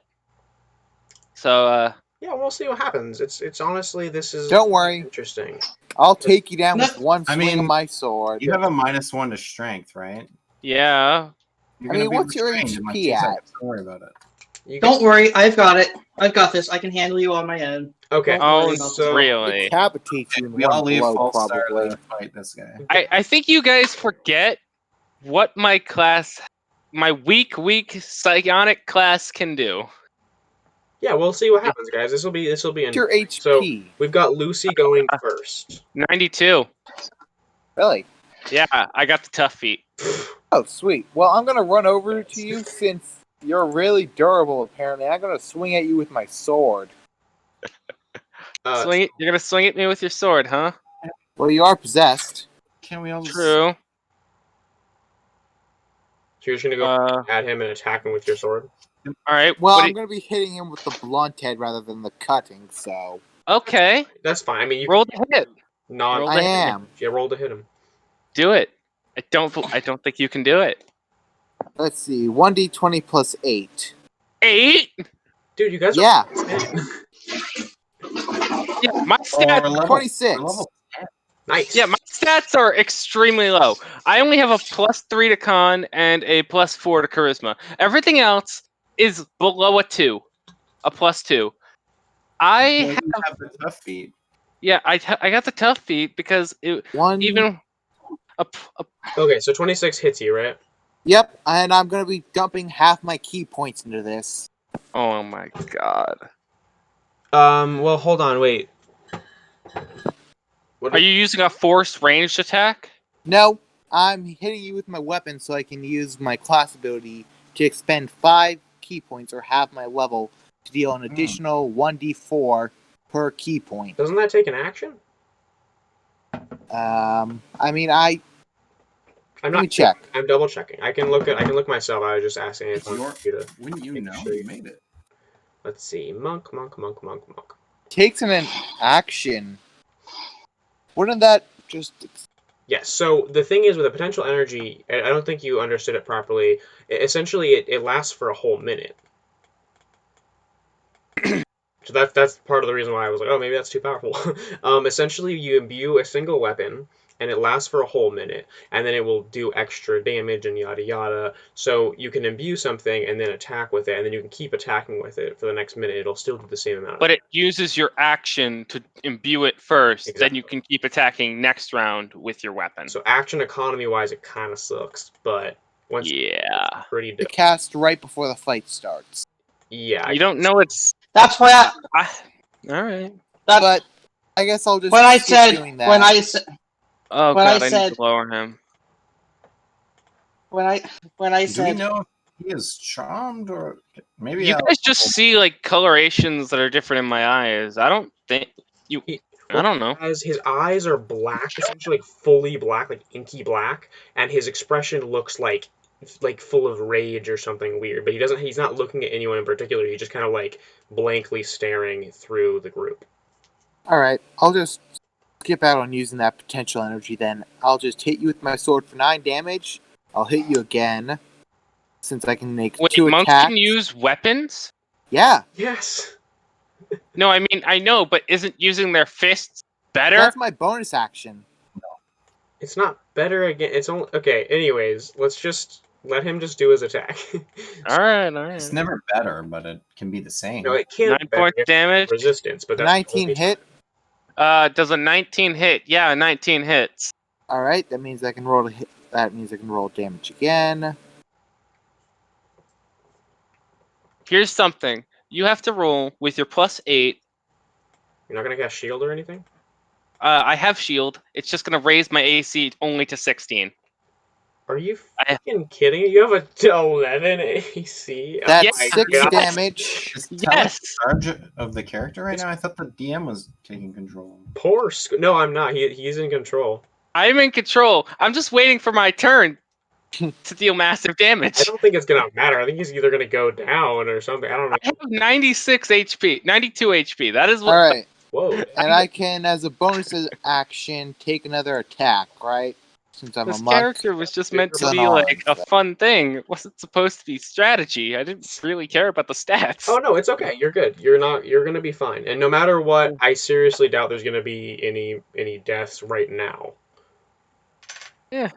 So Yeah, we'll see what happens. It's honestly, this is Don't worry. interesting. I'll take you down No, with one I swing of mean, my sword. You have a -1 to strength, right? yeah. You're I gonna mean, be what's your restrained in like HP 2 at? seconds. Don't worry about it. You Don't get, worry, I've got it. I've got this. I can handle you on my own. okay. Don't worry Oh, about so- really? Decapitate you in We all one leave blow, full star probably. to fight this guy. I think you guys forget what my weak psionic class can do. Yeah, we'll see what happens, guys. This will be What's your interesting. HP? So we've got Lucy going first. 92. Really? Yeah, I got the tough feat. Oh, sweet. Well, I'm gonna run over to you since you're really durable. Apparently, I'm gonna swing at you with my sword. You're gonna swing at me with your sword, huh? Well, you are possessed. Can we all just... True. So you're just gonna go at him and attack him with your sword. All right. Well, I'm gonna be hitting him with the blunt head rather than the cutting. So Okay. That's fine. I mean, you Roll the hit. not. Roll I the hit. am. Yeah, roll to hit him. Do it. I don't think you can do it. Let's see. 1d20 plus 8. 8. Dude, you guys Yeah. are insane. Yeah, my Oh, we're stats. level, 26. we're level 10. Nice. Yeah, my stats are extremely low. I only have a +3 to con and a +4 to charisma. Everything else is below a 2, a +2. I Well, have, you have the tough feet. yeah, I got the tough feat because One. even a Okay, so 26 hits you, right? Yep. And I'm gonna be dumping half my key points into this. oh my god. Well, hold on, wait. What Are you using a force ranged attack? No, I'm hitting you with my weapon so I can use my class ability to expend 5 key points or half my level to deal an additional 1d4 per key point. Doesn't that take an action? I mean, I'm let not me check. I'm double checking. I can look myself. I was just asking If Anton you're, you to wouldn't you make know? sure You made it. Let's see. Monk. Takes an action. Wouldn't that just... Yes. So the thing is with a potential energy, I don't think you understood it properly. Essentially, it lasts for a whole minute. So that's part of the reason why I was like, oh, maybe that's too powerful. Essentially, you imbue a single weapon, and it lasts for a whole minute, and then it will do extra damage and yada yada. So you can imbue something and then attack with it, and then you can keep attacking with it for the next minute. It'll still do the same amount. But it uses your action to imbue it first, then Exactly. you can keep attacking next round with your weapon. So action economy wise, it kind of sucks, but once Yeah. it's pretty to dope. cast right before the fight starts. Yeah. You don't know it's. That's why All right. But I guess I'll just when I keep said doing that. when I said Oh When I god, I need said- to lower him. when I Do we said know if he is charmed or maybe You guys just see like colorations that are different in my eyes. I don't think you. I don't know. His eyes are black, essentially like fully black, like inky black, and his expression looks like full of rage or something weird. But he's not looking at anyone in particular. He's just kind of like blankly staring through the group. Alright, I'll just skip out on using that potential energy then. I'll just hit you with my sword for 9 damage. I'll hit you again, since I can make Wait, 2 monks attacks. can use weapons? Yeah, Yes. No, I mean I know, but isn't using their fists better? that's my bonus action. It's not better again. It's only okay. Anyways, let's just let him just do his attack. All right. It's never better, but it can be the same. No, it can't 9 be better points if damage. resistance, but that's 19 only- hit. Does a 19 hit? Yeah, 19 hits. Alright, that means I can roll to hit. That means I can roll damage again. Here's something. You have to roll with your +8. You're not gonna cast shield or anything. I have shield. It's just gonna raise my AC only to 16. Are you I- fucking kidding? You have a 11 AC. That's Oh my 6 God. damage. Is Yes. Talon in charge of the character right now? I thought the DM was taking control. Poor No, I'm not. He's in control. I'm in control. I'm just waiting for my turn to deal massive I damage. don't think it's gonna matter. I think he's either gonna go down or something. I don't know. I have 96 HP, 92 HP. That is what. Alright, Whoa. and I can, as a bonus action, take another attack, right? since I'm a This monk. character was just meant to Bigger be bonds. like a fun thing. It wasn't supposed to be strategy. I didn't really care about the stats. Oh no, it's okay. You're good. You're gonna be fine. And no matter what, I seriously doubt there's gonna be any deaths right now. Yeah.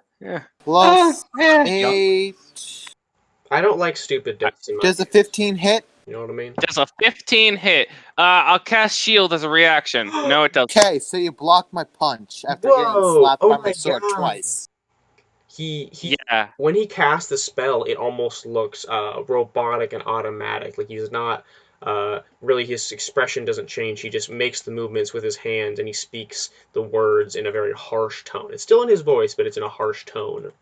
Plus Yeah. 8. I don't like stupid deaths in my Does a games. 15 hit? You know what I mean? Does a 15 hit? I'll cast shield as a reaction. No, it doesn't. Okay, so you block my punch after getting Whoa! slapped Oh by my my sword God. twice. He Yeah. when he casts the spell, it almost looks robotic and automatic. Like he's not really, his expression doesn't change. He just makes the movements with his hands and he speaks the words in a very harsh tone. It's still in his voice, but it's in a harsh tone.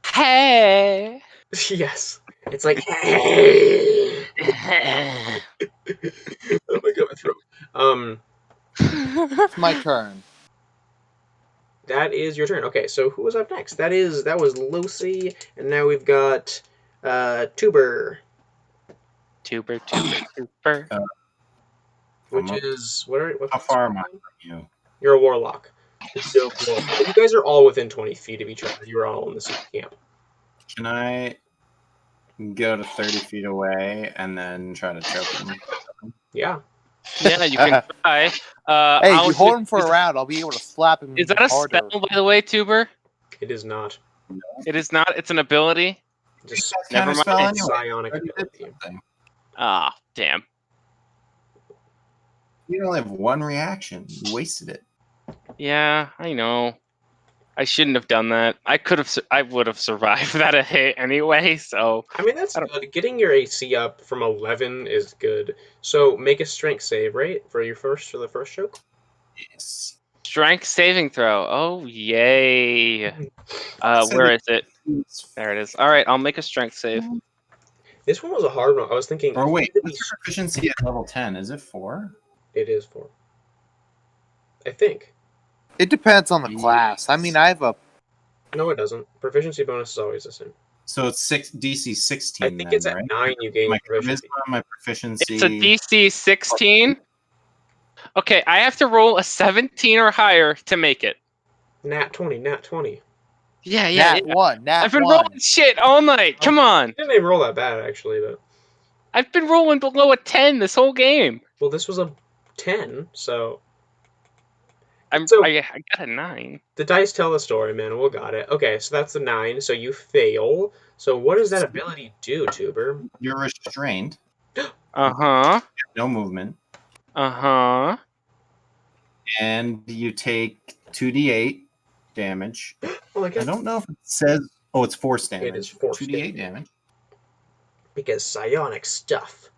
Hey. Yes. It's like hey. Oh my God, my throat. It's my turn. That is your turn. Okay, so who was up next? That was Lucy, and now we've got Tuber, Tuber. which I'm up. is what How far am I from you? You're a warlock. So, well, you guys are all within 20 feet of each other. You're all in the same camp. Can I go to 30 feet away and then try to choke him? Yeah. Yeah, you can try. Hey, I'll if you hold him for is, a round, I'll be able to slap him is even that a harder. spell, by the way, Tuber? It is not. It is not. It's an ability. Just That's Never mind. counterspell it's anyway. psionic Already did ability. something. Ah, damn. You only have one reaction. You wasted it. Yeah, I know. I shouldn't have done that. I would have survived that a hit anyway. So I mean, that's I don't- good. Getting your AC up from 11 is good. So make a strength save, right, for the first choke. Yes. strength saving throw. Oh yay! So Where the- is it? There it is. All right, I'll make a strength save. This one was a hard one. I was thinking. Or wait, it could what's be- your proficiency at level 10? Is it 4? It is 4. I think. It depends on the class. I mean, I have a. No, it doesn't. Proficiency bonus is always the same. So it's DC 16 I think then, it's at right? 9 you gain My proficiency. charisma, my proficiency. It's a DC 16. Okay, I have to roll a 17 or higher to make it. Nat 20, nat 20. Yeah. Nat 1. Nat I've been 1. rolling shit all night. Come on. Didn't even roll that bad, actually, but. I've been rolling below a 10 this whole game. Well, this was a 10, so. I got a 9. The dice tell the story, man. We got it. Okay, so that's the 9, so you fail. So what does that ability do, Tuber? You're restrained. Uh-huh. No movement. Uh-huh. And you take 2d8 damage. Well, I I guess don't know if it says. Oh, it's force damage. It is force 2d8 damage. because psionic stuff.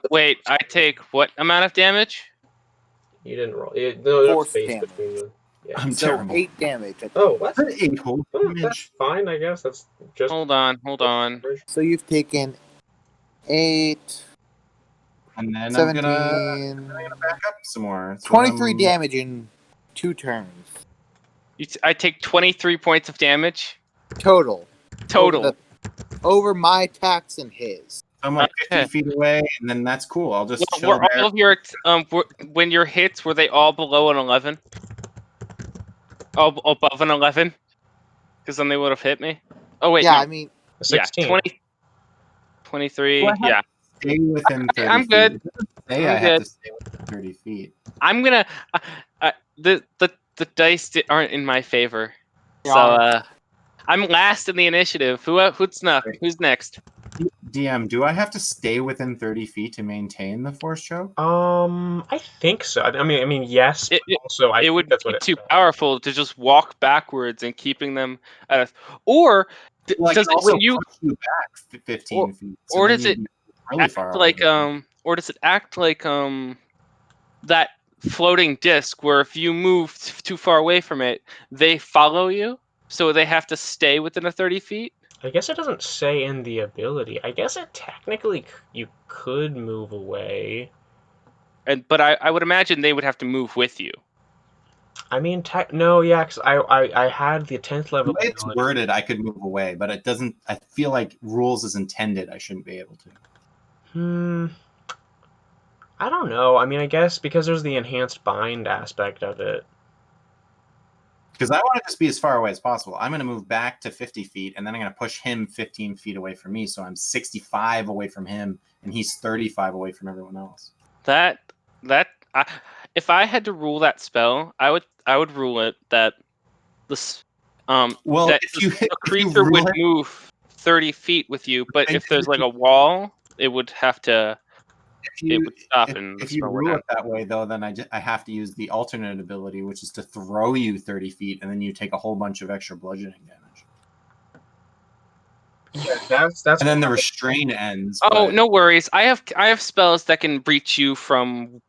Wait, I take what amount of damage? You didn't roll. No, there's Force space damage. between the. Yeah. I'm So terrible. 8 damage. Oh, what? That's 8 whole Oh, that's damage. fine, I guess. That's just. Hold on. So you've taken 8, And then 17, I'm gonna back up some more. So 23 I'm- damage in 2 turns. I take 23 points of damage Total. total. Over my attacks and his. I'm like 50 Okay. feet away, and then that's cool. I'll just Well, chill were there. all of your when your hits were they all below an 11? Oh, above an 11? Because then they would have hit me. Oh wait, Yeah, no. I mean, A 16. Yeah, 20, 23. Do I have Yeah, Stay within 30 I'm feet. good. It doesn't say I'm I have good. to stay within 30 feet. I'm gonna. The dice aren't in my favor, They so aren't. I'm last in the initiative. Who's next? Who's next? DM, do I have to stay within 30 feet to maintain the force choke? I think so. I mean, yes. It- But also, I it think would that's be what it too says. powerful to just walk backwards and keeping them at a, or Well, I does can it also when you push you back 15 feet. So or then does you'd it be really act far like away. or does it act like that floating disc where if you move too far away from it, they follow you, so they have to stay within a 30 feet? I guess it doesn't say in the ability. I guess it technically you could move away. But I would imagine they would have to move with you. I mean, no, yeah, 'cause I had the 10th The level way it's ability. worded, I could move away, but it doesn't. I feel like rules is intended. I shouldn't be able to. I don't know. I mean, I guess because there's the enhanced bind aspect of it. Because I want to just be as far away as possible. I'm going to move back to 50 feet, and then I'm going to push him 15 feet away from me. So I'm 65 away from him, and he's 35 away from everyone else. If I had to rule that spell, I would rule it that Well, that if you a creature rule would it, move 30 feet with you, but I if there's think like a wall, it would have to. It would stop and the if you spell would rule end. it that way, though, then I have to use the alternate ability, which is to throw you 30 feet, and then you take a whole bunch of extra bludgeoning damage. Yeah, that's And then the restrain ends. Oh, but no worries. I have spells that can reach you from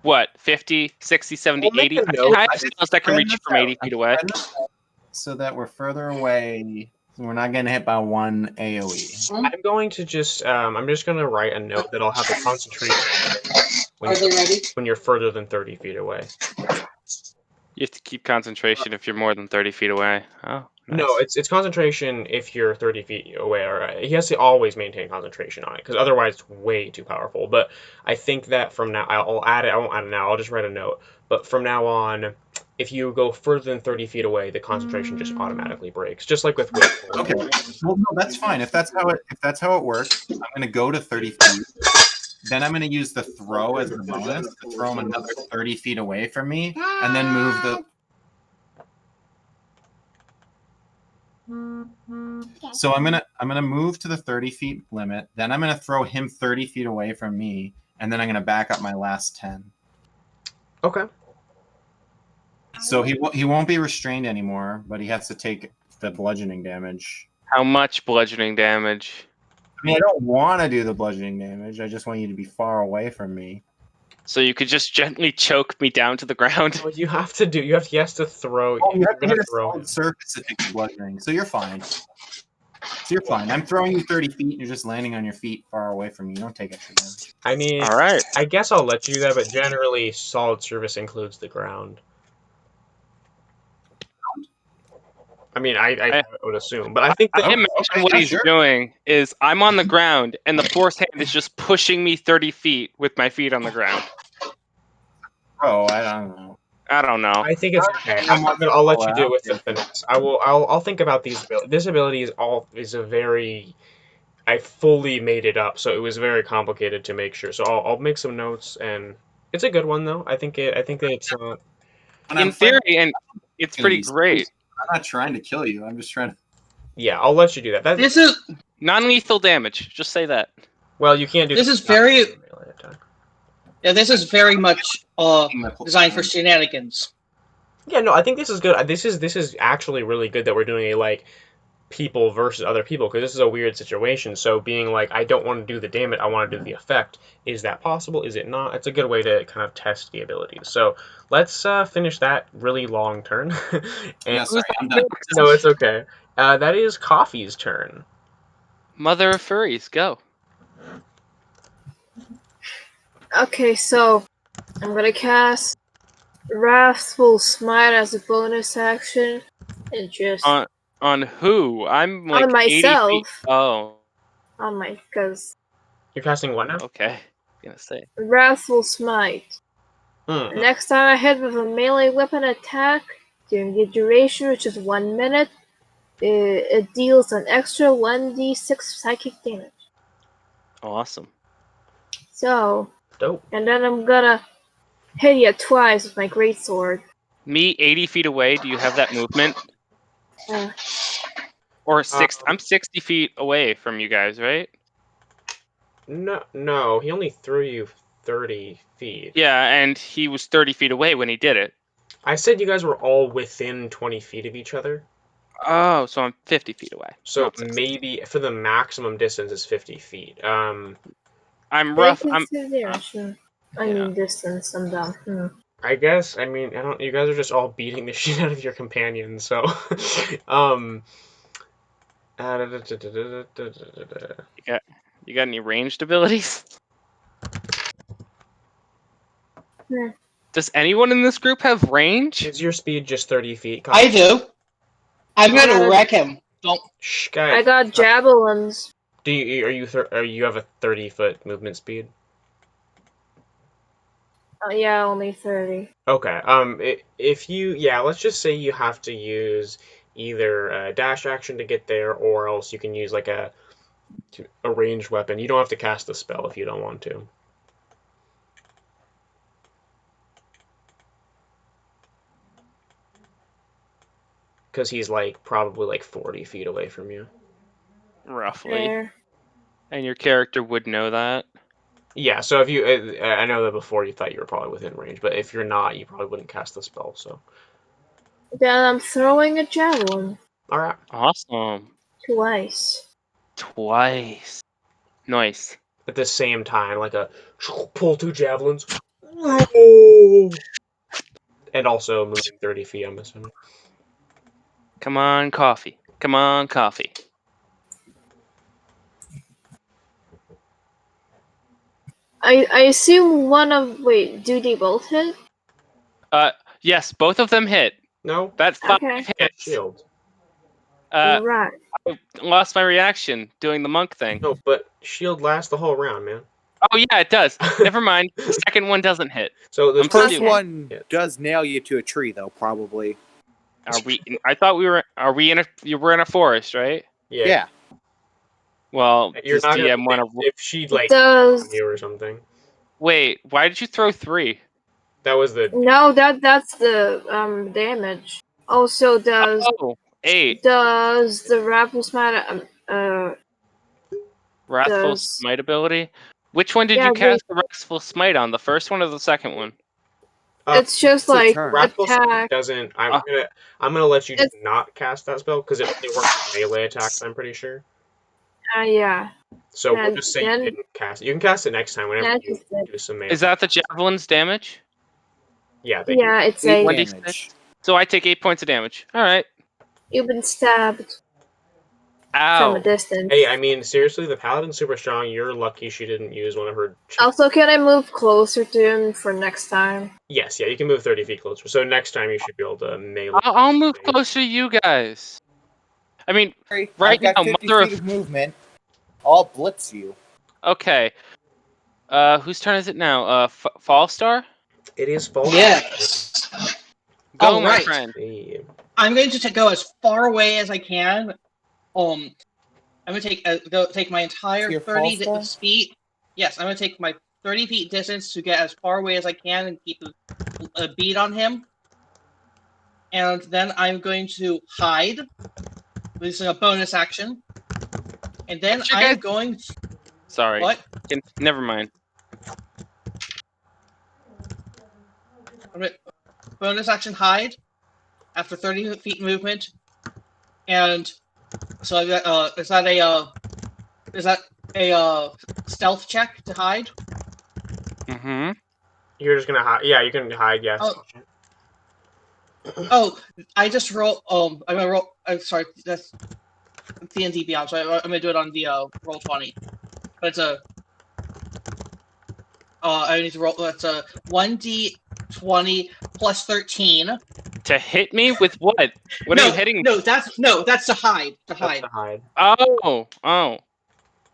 what, 50, 60, 70, We'll make 80. a I note. have spells that can reach you from 80 feet away. so that we're further away, we're not getting hit by one AoE. I'm going to just I'm just gonna write a note that I'll have the concentration Are they ready? when you're further than 30 feet away. You have to keep concentration if you're more than 30 feet away. Oh, nice. No, it's concentration if you're 30 feet away. Or he has to always maintain concentration on it because otherwise it's way too powerful. But I think that from now I'll add it. I won't add it now. I'll just write a note. But from now on, if you go further than 30 feet away, the concentration just automatically breaks, just like with Whip. Okay, well, no, that's fine. If that's how it works, I'm going to go to 30 feet. Then I'm going to use the throw as the bonus to throw him another 30 feet away from me, and then move the. So I'm gonna move to the 30 feet limit. Then I'm gonna throw him 30 feet away from me, and then I'm gonna back up my last 10. Okay. So he won't be restrained anymore, but he has to take the bludgeoning damage. How much bludgeoning damage? I mean, I don't want to do the bludgeoning damage. I just want you to be far away from me. So you could just gently choke me down to the ground. Well, you have to do. He has to throw. Oh, you You're have to gonna hit a throw him. solid surface to take the bludgeoning, so you're fine. I'm throwing you 30 feet, and you're just landing on your feet far away from me. You don't take extra damage. I mean, All right. I guess I'll let you do that, but generally, solid surface includes the ground. I mean, I would assume, but I think that I imagine what yeah, he's sure. doing is I'm on the ground and the force hand is just pushing me 30 feet with my feet on the ground. Oh, I don't know. I don't know. I think it's okay. I'll let you do it with the finesse. I'll think about these abilities. This ability is a very. I fully made it up, so it was very complicated to make sure. So I'll make some notes, and it's a good one though. I think that it's In theory, and it's pretty great. I'm not trying to kill you. I'm just trying to. Yeah, I'll let you do that. This is Non-lethal damage. Just say that. Well, you can't do. This is very- melee attack. yeah, this is very much designed for shenanigans. Yeah, no, I think this is good. This is actually really good that we're doing a like people versus other people because this is a weird situation. So being like, I don't want to do the damage, I want to do the effect. Is that possible? Is it not? It's a good way to kind of test the abilities. So let's finish that really long turn. And Yeah, sorry, I'm done. no, it's okay. That is Coffee's turn. Mother of furries, go. Okay, so I'm gonna cast Wrathful Smite as a bonus action, and just On who? I'm like on 80 feet. myself. Oh, On my, because You're casting what now? okay. Gonna say. Wrathful Smite. Hmm. Next time I hit with a melee weapon attack during the duration, which is 1 minute, it deals an extra 1d6 psychic damage. Awesome. So, Dope. and then I'm gonna hit you twice with my greatsword. Me 80 feet away. Do you have that movement? Uh, Or I'm 60 feet away from you guys, right? No, he only threw you 30 feet. Yeah, and he was 30 feet away when he did it. I said you guys were all within 20 feet of each other. Oh, so I'm 50 feet away. So not 60. maybe for the maximum distance is 50 feet. I'm rough. I mean distance, I'm dumb. I guess, I mean, I don't, you guys are just all beating the shit out of your companions, so, You got any ranged abilities? Yeah. Does anyone in this group have range? is your speed just 30 feet? I do. I'm gonna wreck him. Don't. Shh, I guys. got javelins. Do you, are you have a 30-foot movement speed? Yeah, only 30. Okay. If you, yeah, let's just say you have to use either a dash action to get there, or else you can use like a ranged weapon. You don't have to cast the spell if you don't want to. Because he's like probably like 40 feet away from you. Roughly. There. And your character would know that. Yeah, so if you, I know that before you thought you were probably within range, but if you're not, you probably wouldn't cast the spell. So, Then I'm throwing a javelin. all right. Awesome. Twice. Twice. Nice. At the same time, like a pull 2 javelins, and also moving 30 feet. I'm assuming. Come on, coffee. Come on, coffee. I assume one of. Wait, do they both hit? Yes, both of them hit. No, That's 5 Okay. hits. shield. Right. I lost my reaction doing the monk thing. No, but shield lasts the whole round, man. Oh yeah, it does. Never mind. The second one doesn't hit. So the I'm First stupid. one Yeah. does nail you to a tree, though, probably. Are we? I thought we were. Are we in a? You were in a forest, right? Yeah. Well, You're does not gonna DM want to? if she'd like Does on you or something. Wait, why did you throw 3? That was the no, that's the damage. Also, does Oh, 8. the Rapple Smite Wrathful does Smite ability. Which one did Yeah, you wait. cast the Wrathful Smite on? The first one or the second one? it's just it's a like turn. Wrathful Smite attack. doesn't. Ah. I'm gonna let you just It's- not cast that spell because it only works with melee attacks. I'm pretty sure. Yeah. So we'll Then- just say you then- didn't cast it. You can cast it next time whenever Yeah, you just like- do some melee. Is that the javelin's damage? Yeah, they Yeah, it's 8 a 1d6. damage. So I take 8 points of damage. All right. you've been stabbed from Ow. a distance. Hey, I mean, seriously, the paladin's super strong. You're lucky she didn't use one of her. Also, can I move closer to him for next time? Yes, yeah, you can move 30 feet closer. So next time you should be able to melee. I'll move closer to you guys. I mean, Right right I've got now, 50 Mother feet of... of movement. I'll blitz you. Okay. Whose turn is it now? Fallstar? It is fall. Yes. Go, All my right. friend. Hey. I'm going to go as far away as I can. I'm going to take my entire Your 30 false feet. Yes, I'm going to take my 30 feet distance to get as far away as I can and keep a bead on him. And then I'm going to hide, using a bonus action. And then What's your I'm guys- going. Sorry. What? Never mind. Bonus action hide after 30 feet movement. And so I got, is that a stealth check to hide? Mm-hmm. You're just gonna hide. Yeah, you can hide. Yes. Oh, I just roll. I'm gonna roll. I'm sorry, that's D&D Beyond. So I'm gonna do it on the roll 20. But it's a. I need to roll. That's a 1d20 plus 13. To hit me with what? What are you hitting? No, that's to hide. To That's hide. to hide. Oh.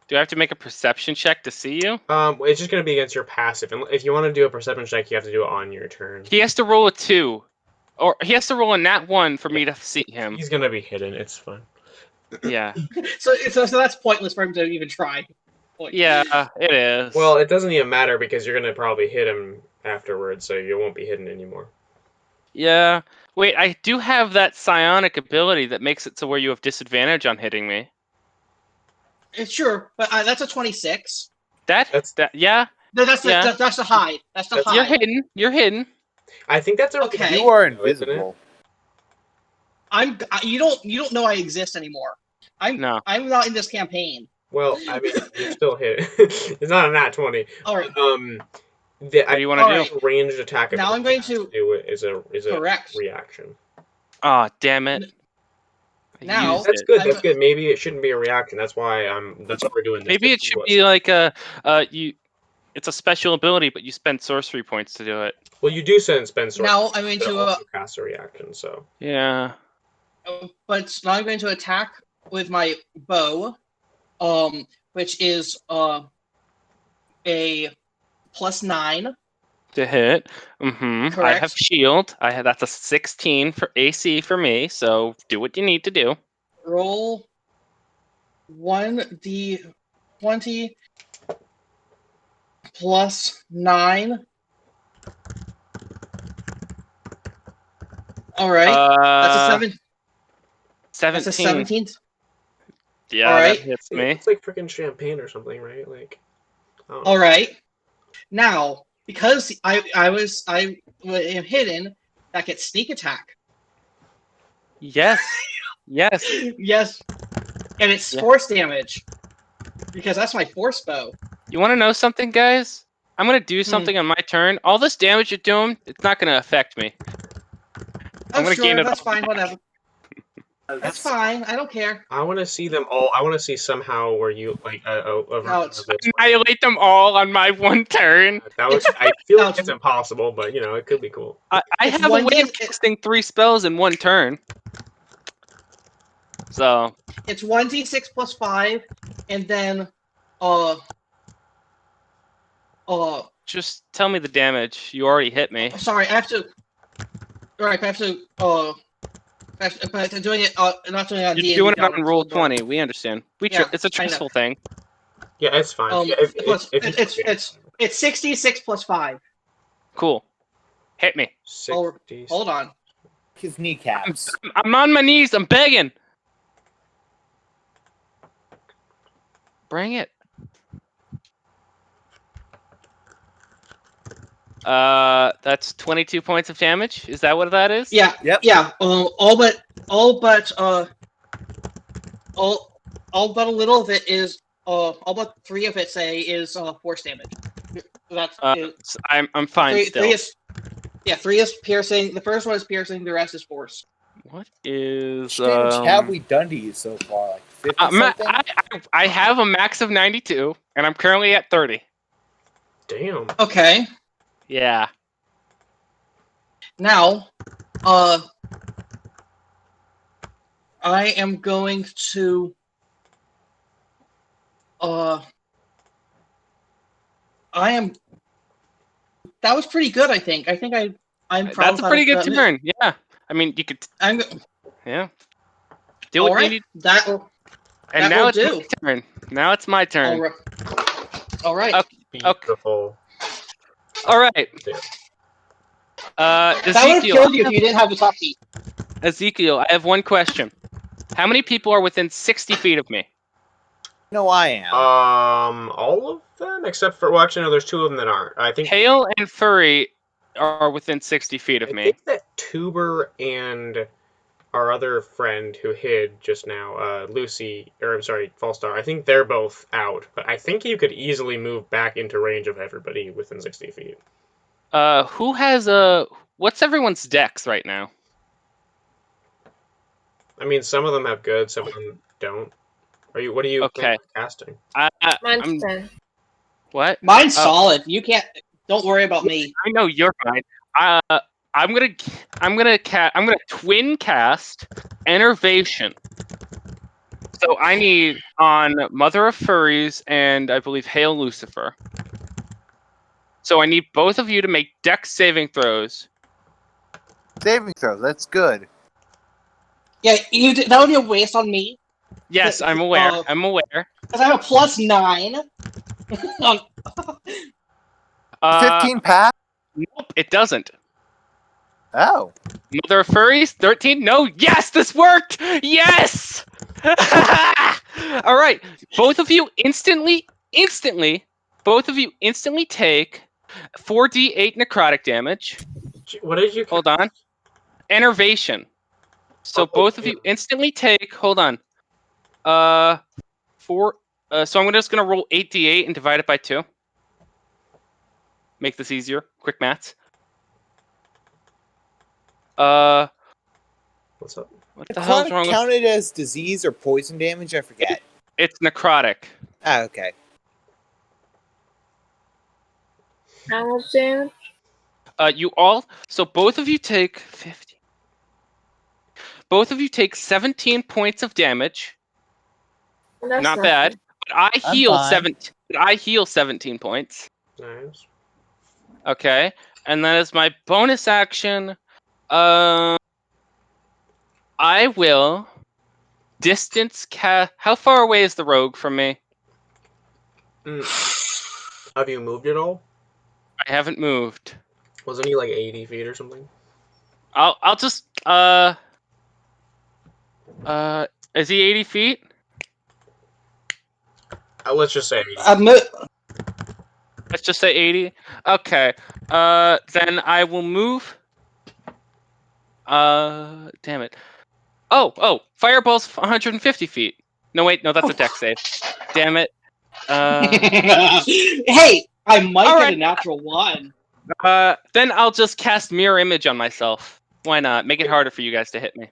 Do I have to make a perception check to see you? It's just gonna be against your passive. And if you want to do a perception check, you have to do it on your turn. He has to roll a 2. Or he has to roll a nat 1 for me to see him. He's gonna be hidden. It's fine. Yeah. So that's pointless for him to even try. Yeah, it is. Well, it doesn't even matter because you're gonna probably hit him afterwards, so you won't be hidden anymore. Yeah. Wait, I do have that psionic ability that makes it so where you have disadvantage on hitting me. Sure, but that's a 26. That's- Yeah. No, that's the Yeah. that's the hide. That's the That's- hide. You're hidden. I think that's a Okay. You are isn't it? invisible. You don't know I exist anymore. I'm not in this campaign. Well, I mean, you're still hit. It's not a nat 20. All right. What do you want to do? Ranged attack. Now I'm going to to do it is a correct. reaction. Oh, damn it. I Now- used That's it. good. That's good. Maybe it shouldn't be a reaction. That's why That's what we're doing. This Maybe to it see should what's- be like it's a special ability, but you spend sorcery points to do it. Well, you do spend sorcery. Now I'm going but it to also cast a reaction. So Yeah. but now I'm going to attack with my bow, which is a +9. to hit. I have Correct. shield. That's a 16 for AC for me. So do what you need to do. Roll 1d20 plus 9. All right. That's a 7. That's a 17. 17. Yeah, All that right. hits See, me. it's like freaking champagne or something, right? Like, I don't know. All right. Now, because I am hidden, that gets sneak attack. Yes. Yes. Yes, and it's Yeah. force damage because that's my force bow. You want to know something, guys? I'm gonna do something on my turn. All this damage you're doing, it's not gonna affect me. I'm Oh, gonna gain sure, it that's all fine. back. Whatever. That's fine. I don't care. I want to see them all. I want to see somehow where you like a No, version it's of this. Where Annihilate them all on my one turn. that was. I feel no, like it's impossible, but you know, it could be cool. I it's have a way 1d. of casting 3 spells in one turn. So It's 1d6 plus 5, and then uh just tell me the damage. You already hit me. sorry, I have to. Right, I have to but I'm doing it. Not doing it on You're D&D doing it Beyond. on roll 20. We understand. Yeah, It's a I know. stressful thing. Yeah, it's fine. Yeah, if you It's 66 plus 5. Cool. Hit me. 60. Hold on. His kneecaps. I'm on my knees. I'm begging. Bring it. That's 22 points of damage. Is that what that is? Yeah. Yep. Yeah. All but a little of it is all but 3 of it is force damage. That's I'm fine still. 3 is piercing. The first one is piercing. The rest is force. What is How much damage have we done to you so far? Like 50 something? I have a max of 92, and I'm currently at 30. Damn. Okay. Yeah. Now, I am going to that was pretty good, I think. I'm proud That's of a pretty good that. turn. Yeah. I mean, you could. I'm Yeah. Do all what you right. need. That will And that now will it's do. my turn. Now it's my turn. All right. Okay. Beautiful. All right. That would have Ezekiel. killed you if you didn't have the top feet. Ezekiel, I have one question. How many people are within 60 feet of me? No, I am. All of them except for well, actually, no. There's 2 of them that aren't. I think. Hale and Furry are within 60 feet of I me. think that Tuber and our other friend who hid just now, Lucy, or I'm sorry, Fallstar. I think they're both out, but I think you could easily move back into range of everybody within 60 feet. Who has what's everyone's dex right now? I mean, some of them have good, some of them don't. What are you planning on casting? Mine's 10. What? Mine's solid. You can't. Don't worry about me. I know you're fine. I'm gonna twin cast Enervation. So I need on Mother of Furries and I believe Hail Lucifer. So I need both of you to make dex saving throws. Saving throw, that's good. Yeah, that would be a waste on me. Yes, I'm aware. I'm aware. Because I have a +9. 15 pass? Nope, it doesn't. Oh. Mother of Furries, 13? No, yes, this worked! Yes! All right, both of you instantly take 4d8 necrotic damage. What did you? Hold on. Enervation. So both of you instantly take. Hold on. 4. So I'm just gonna roll 8d8 and divide it by 2. Make this easier. Quick maths. What's up? What the hell's wrong with? Counted as disease or poison damage? I forget. It's necrotic. Ah, okay. How much damage? So both of you take 50. Both of you take 17 points of damage. That's Not bad. But I I'm heal fine. 17. But I heal 17 points. Nice. Okay, and then as my bonus action, I will distance cast. How far away is the rogue from me? Have you moved at all? I haven't moved. Wasn't he like 80 feet or something? I'll just is he 80 feet? Let's just say 80. Let's just say 80. Okay. Then I will move. Damn it. Oh, fireball's 150 feet. No, wait, no, that's a deck save. Damn it. Hey, I might All get right. a natural one. Then I'll just cast Mirror Image on myself. Why not? Make it harder for you guys to hit me.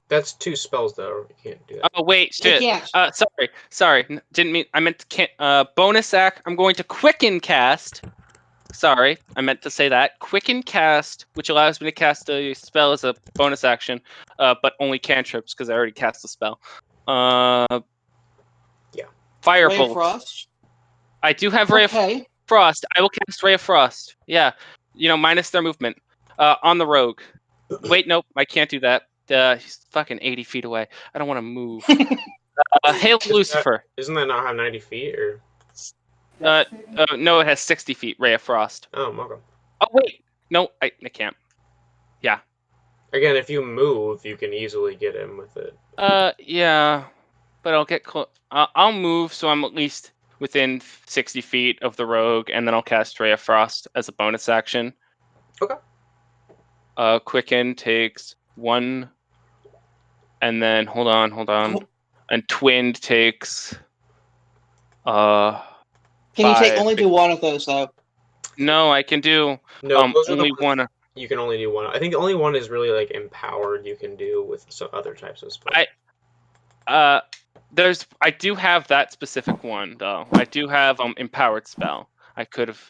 That's 2 spells though. You can't do that. Oh wait, They shit. can't. Sorry. Didn't mean. I meant to. Bonus act. I'm going to quicken cast. Sorry, I meant to say that. Quicken cast, which allows me to cast a spell as a bonus action, but only cantrips because I already cast the spell. Yeah. Firebolt. Ray of Frost. I do have Ray of Okay. Frost. I will cast Ray of Frost. Yeah, minus their movement. On the rogue. Wait, nope, I can't do that. He's fucking 80 feet away. I don't want to move. Hail Lucifer. Isn't that not have 90 feet or? No, it has 60 feet. Ray of Frost. Oh, okay. Oh wait, no, I can't. Yeah. Again, if you move, you can easily get him with it. Yeah, but I'll get close. I'll move so I'm at least within 60 feet of the rogue, and then I'll cast Ray of Frost as a bonus action. Okay. Quicken takes 1, and then hold on, and Twinned takes Can you 5. only do one of those though? No, I can do No, those are the only ones one. you can only do one. I think the only one is really like empowered. You can do with some other types of spells. I do have that specific one though. I do have empowered spell. I could have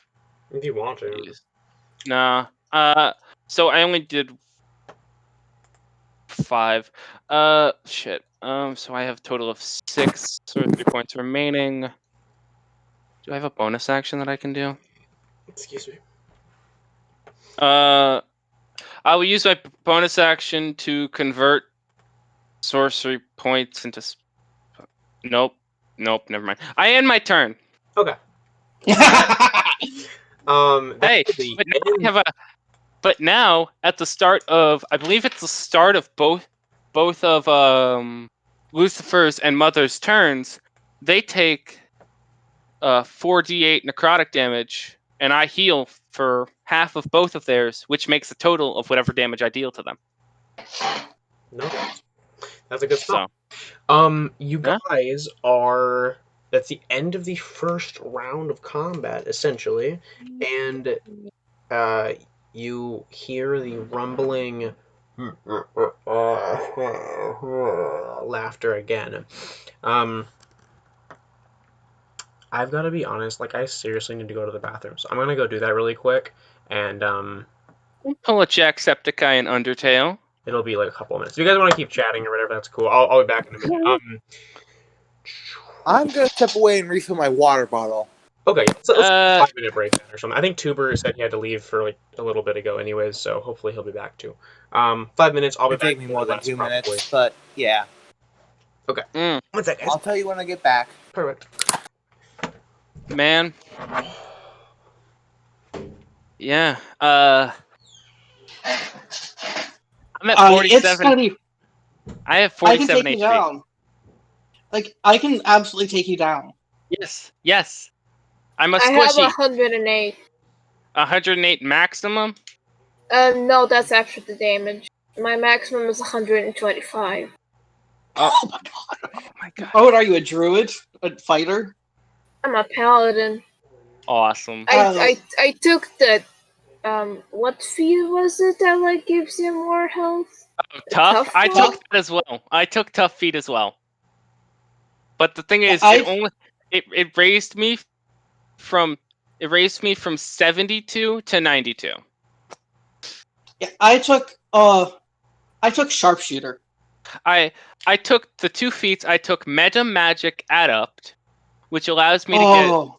If you want to. used. Nah. So I only did 5. Shit. So I have a total of 6 or 3 points remaining. Do I have a bonus action that I can do? Excuse me. I will use my bonus action to convert sorcery points into. Nope, never mind. I end my turn. Okay. Hey, That's the but now I end. have a. But now at the start of, I believe it's the start of both of Lucifer's and Mother's turns, they take 4d8 necrotic damage, and I heal for half of both of theirs, which makes a total of whatever damage I deal to them. No, that's a good spell. So, You yeah. guys are. That's the end of the first round of combat, essentially, and you hear the rumbling laughter again. I've got to be honest. Like, I seriously need to go to the bathroom, so I'm gonna go do that really quick, and Pull a Jacksepticeye and Undertale. it'll be like a couple of minutes. If you guys want to keep chatting or whatever, that's cool. I'll be back in a minute. I'm gonna step away and refill my water bottle. Okay, yeah. So let's take a 5-minute break then or something. I think Tuber said he had to leave for like a little bit ago anyways, so hopefully he'll be back too. 5 minutes, I'll be It'll back take me in more than less 2 probably. minutes, but yeah. Okay. Mm, 1 second. I'll tell you when I get back. Perfect. man. Yeah. I'm at 47. It's gonna be. I have I can 47 take you HP. down. Like I can absolutely take you down. Yes. I'm a I have squishy. 108. 108 maximum. No, that's after the damage. My maximum is 125. Oh my god. Oh my god. Oh, and are you a druid? A fighter? I'm a paladin. Awesome. I took the what feat was it that like gives you more health? Tough. I one? took that as well. I took tough feet as well. But the thing is, it raised me from 72 to 92. Yeah, I took sharpshooter. I took the 2 feats. I took Meta Magic Adept, which allows me to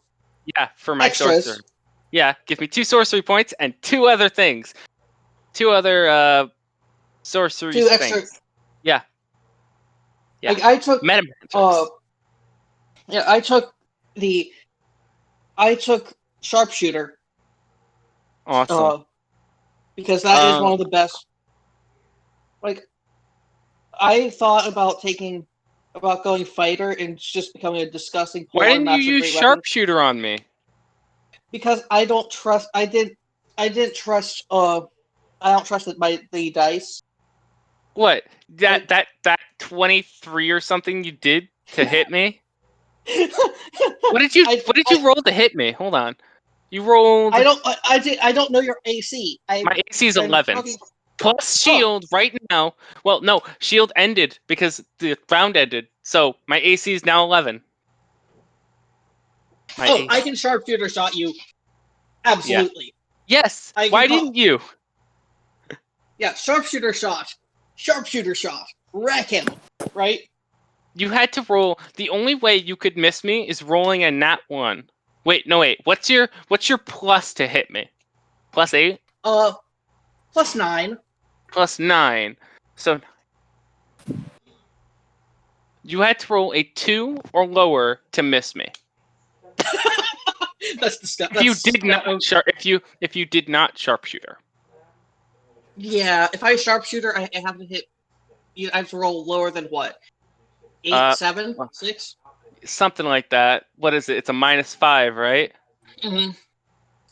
get for my extras. sorcerer. Yeah, give me 2 sorcery points and 2 other things. 2 other sorcery 2 extra. things. Yeah. Yeah. Like I took. Metamagics. Yeah, I took sharpshooter. Awesome. Because that is one of the best. Like, I thought about going fighter and just becoming a disgusting Why polearm. didn't you That's a use great weapon. sharpshooter on me? Because I don't trust. I didn't trust. I don't trust the dice. What? That 23 or something you did to hit me? What did you roll to hit me? Hold on. You rolled. I don't know your AC. My AC is I'm 11. talking. Plus shield right now. Well, no, shield ended because the round ended. So my AC is now 11. My AC. I can sharpshooter shot you. Absolutely. Yes. Why didn't you? Yeah, sharpshooter shot. Sharpshooter shot. Wreck him. Right? You had to roll. The only way you could miss me is rolling a nat 1. Wait, no, wait. What's your plus to hit me? +8? +9. +9. So you had to roll a 2 or lower to miss me. That's disgusting. If you did not sharpshooter. Yeah, if I sharpshooter, I have to hit. I have to roll lower than what? 8, 7, 6. Something like that. What is it? It's a -5, right?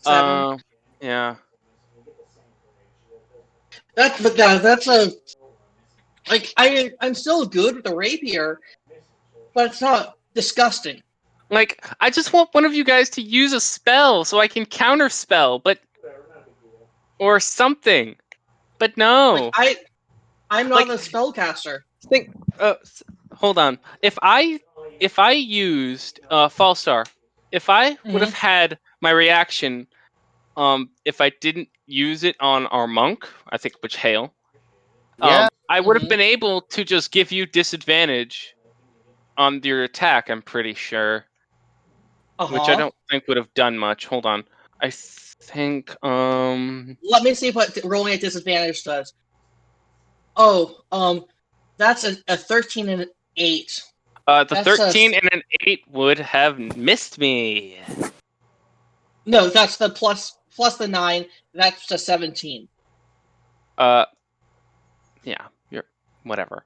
7. Yeah. That's a like I'm still good with the rapier, but it's not disgusting. Like, I just want one of you guys to use a spell so I can counter spell, or something. But no. I'm not a spellcaster. Think. Hold on. If I used False Star, if I would have had my reaction, if I didn't use it on our monk, I think which hail. Yeah. I would have been able to just give you disadvantage on your attack. I'm pretty sure. Which I don't think would have done much. Hold on. I think Let me see what rolling at disadvantage does. That's a 13 and an 8. the That's 13 and an 8 would have missed me. No, that's the plus the 9. That's a 17. Yeah, you're whatever.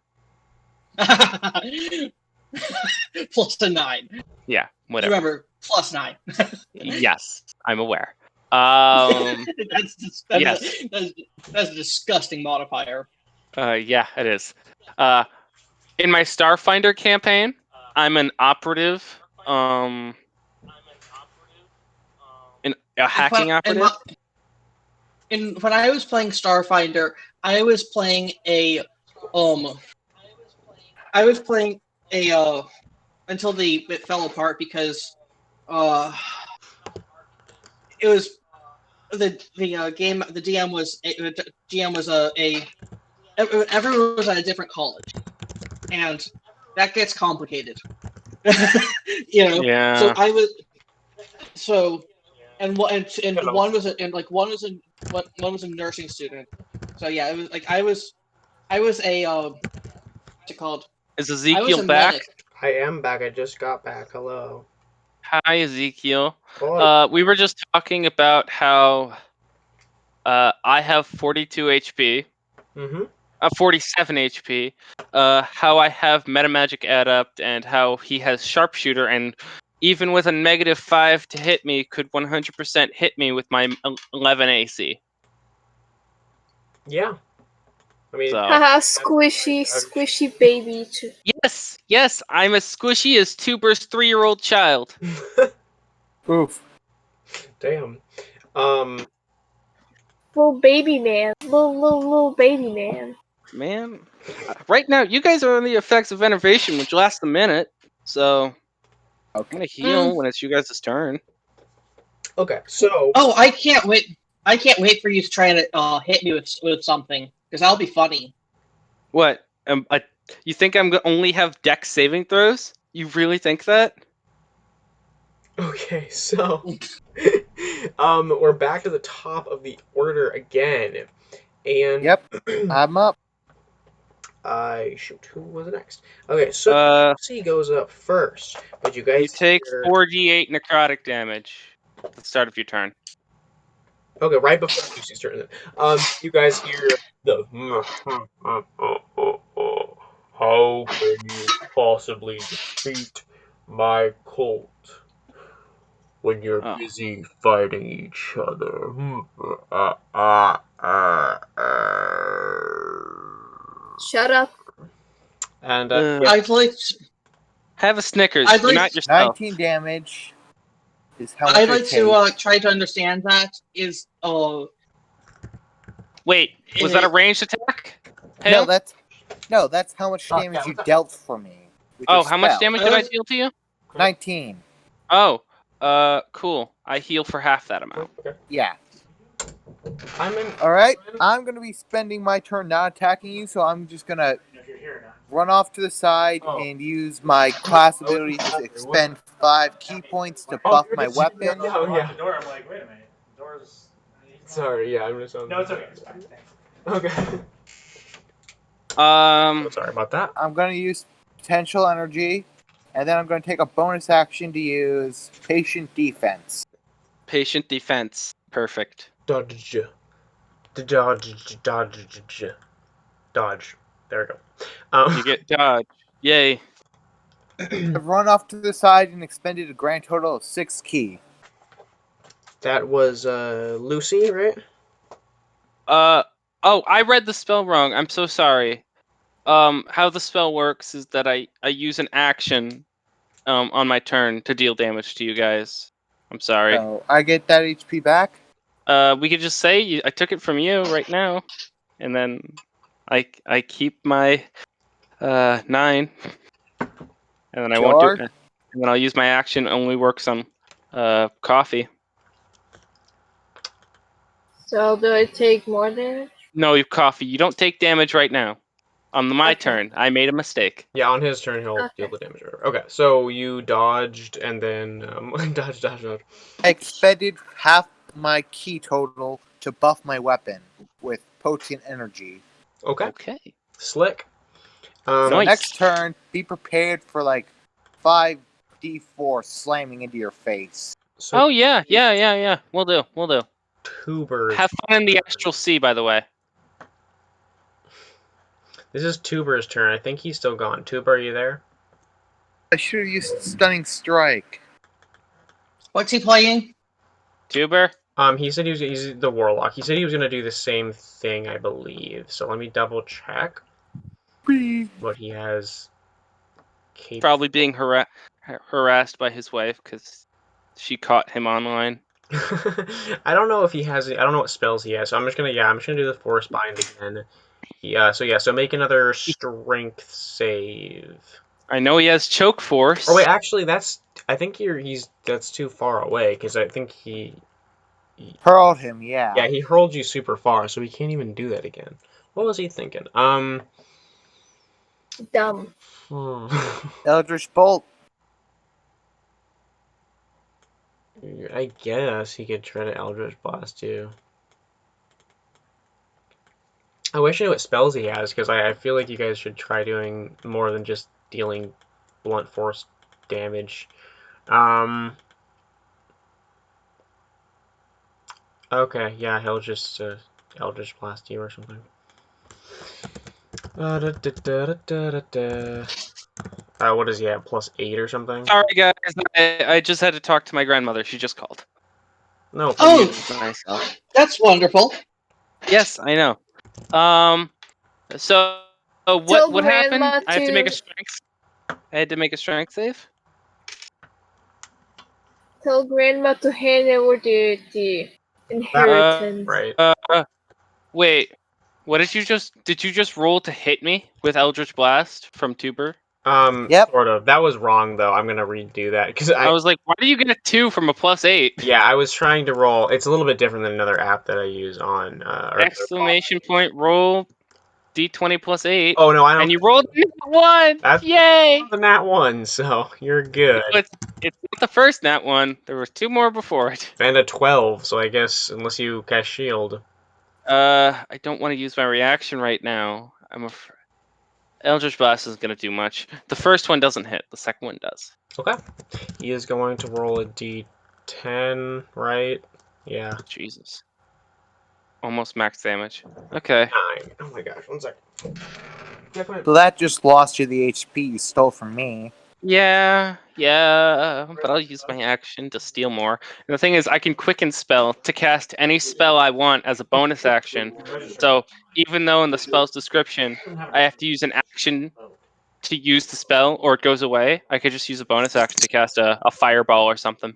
Plus the 9. Yeah, whatever. Remember, plus 9. Yes, I'm aware. That's yes. That's a disgusting modifier. Yeah, it is. In my Starfinder campaign, I'm an operative. A hacking operative. When I was playing Starfinder, I was playing a until it fell apart because it was the game. The DM was everyone was at a different college, and that gets complicated. Yeah. So I was and one was a nursing student. So yeah, it was like I was a what's it called? Is I was Ezekiel a back? medic. I am back. I just got back. Hello. Hi, Ezekiel. Well, We were just talking about how I have 42 HP. 47 HP. How I have Metamagic Adept and how he has Sharpshooter, and even with a -5 to hit me, could 100% hit me with my 11 AC. Yeah. I mean, So. Haha, squishy baby. Yes, I'm as squishy as Tuber's 3-year-old child. Oof. Damn. Little baby man. Little baby man. Man, right now you guys are on the effects of enervation, which lasts a minute. So I'm gonna heal when it's you guys' turn. Okay, so. Oh, I can't wait! I can't wait for you to try and hit me with something because that'll be funny. What? You think I'm gonna only have Dex saving throws? You really think that? Okay, so. We're back to the top of the order again, and Yep, I'm up. shoot, who was next? Okay, so C goes up first, but you You guys take hear 4d8 necrotic damage at the start of your turn. okay right before Lucy's turn. Then. You guys hear the how can you possibly defeat my cult when you're Oh. busy fighting each other? Shut up. And Ugh. yeah, I'd like Have a Snickers. I'd You're like not yourself. 19 damage is how much I'd I like take. to try to understand that. Is Wait, was that a ranged attack? No, Hale? that's how much damage you dealt for me with your Oh, how much spell. damage did I deal to you? 19. Oh, cool. I heal for half that amount. okay. Yeah. I'm in. Alright, I'm gonna be spending my turn not attacking you, so I'm just gonna run off to the side and use my class ability to expend 5 key points to buff my weapon. Oh yeah. The door. I'm like, wait a minute. The door's. Sorry. Yeah, I'm just. No, it's okay. It's fine. Okay. Sorry about that. I'm gonna use potential energy, and then I'm gonna take a bonus action to use patient defense. Patient defense. Perfect. Dodge. Dodge. Dodge. Dodge. There we go. You get dodge. Yay. I've run off to the side and expended a grand total of 6 key. That was Lucy, right? Oh, I read the spell wrong. I'm so sorry. How the spell works is that I use an action on my turn to deal damage to you guys. I'm sorry. So I get that HP back. We could just say I took it from you right now, and then I keep my 9, and then I won't do. Sure. And then I'll use my action. Only works on coffee. So do I take more damage? No, you coffee. You don't take damage right now. On my Okay. turn, I made a mistake. Yeah, on his turn he'll deal the damage. Okay, so you dodged and then dodge. I expended half my key total to buff my weapon with potent energy. Okay, Okay. slick. So Nice. next turn, be prepared for like 5d4 slamming into your face. So Oh yeah. We'll do. Tuber. Have fun in the astral sea, by the way. This is Tuber's turn. I think he's still gone. Tuber, are you there? I should have used Stunning Strike. what's he playing? Tuber. He said he's the warlock. He said he was gonna do the same thing, I believe. So let me double check what he has. Probably being harassed by his wife because she caught him online. I don't know if he has. I don't know what spells he has. So I'm just gonna do the forest bind again. So make another strength save. I know he has choke force. Oh wait, actually, I think that's too far away because I think he Hurled him, yeah. yeah, he hurled you super far, so he can't even do that again. What was he thinking? Dumb. Eldritch Bolt. I guess he could try to Eldritch Blast you. I wish I knew what spells he has, because I feel like you guys should try doing more than just dealing blunt force damage. Okay, yeah, he'll just Eldritch Blast you or something. What does he have? +8 or something? Sorry, guys. I just had to talk to my grandmother. She just called. No. Oh, Myself. that's wonderful. Yes, I know. So what Tell happened? Grandma I have to make a to- strength. I had to make a strength save. Tell Grandma to hand over the inheritance. Right. Wait. What did you just roll to hit me with Eldritch Blast from Tuber? Yep. Sort of. That was wrong though. I'm gonna redo that because I was like, why do you get a 2 from a +8? yeah, I was trying to roll. It's a little bit different than another app that I use on. Exclamation point roll. D20 plus 8. Oh no, I don't. And you rolled a nat 1! That's Yay! the nat one, so you're good. It's not the first nat 1. There were 2 more before it. And a 12, so I guess unless you cast shield. I don't want to use my reaction right now. I'm afraid. Eldritch Blast isn't going to do much. The first one doesn't hit. The second one does. Okay. He is going to roll a d10, right? Yeah. Jesus. Almost max damage. Okay. 9. Oh my gosh, 1 second. Yeah, come So that just lost you the HP you stole from me. Yeah, but I'll use my action to steal more. And the thing is, I can quicken spell to cast any spell I want as a bonus action. So even though in the spell's description I have to use an action to use the spell or it goes away, I could just use a bonus action to cast a fireball or something.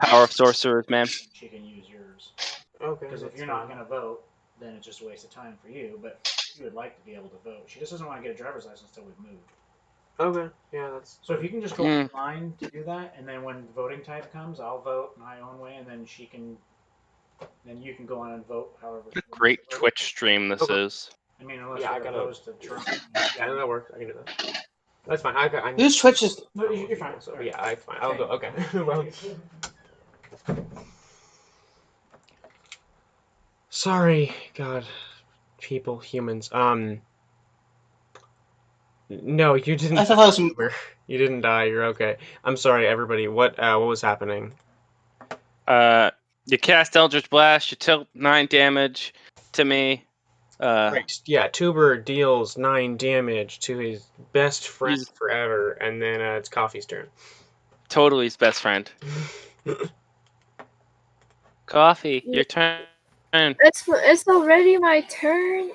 Power of sorcerers, man. She can use yours. Okay. Because if you're not going to vote, then it's just a waste of time for you. But she would like to be able to vote. She just doesn't want to get a driver's license until we've moved. Okay, yeah, that's... So if you can just go online to do that, and then when the voting time comes, I'll vote my own way, and then she can... Then you can go on and vote however. What a great Twitch stream this is. I mean, unless Yeah, I you're gotta- opposed to Trump. Yeah, no, that works. I can do that. That's fine. I Whose Twitch is? No, you're fine. So, yeah, it's fine. I'll go. Okay. Well, sorry, God, people, humans. No, you didn't. I thought that was. You didn't die. You're okay. I'm sorry, everybody. What was happening? You cast Eldritch Blast, you tilt 9 damage to me. Right. Yeah, Tuber deals 9 damage to his best friend forever, and then it's Coffee's turn. Totally his best friend. Coffee, your turn. It's already my turn.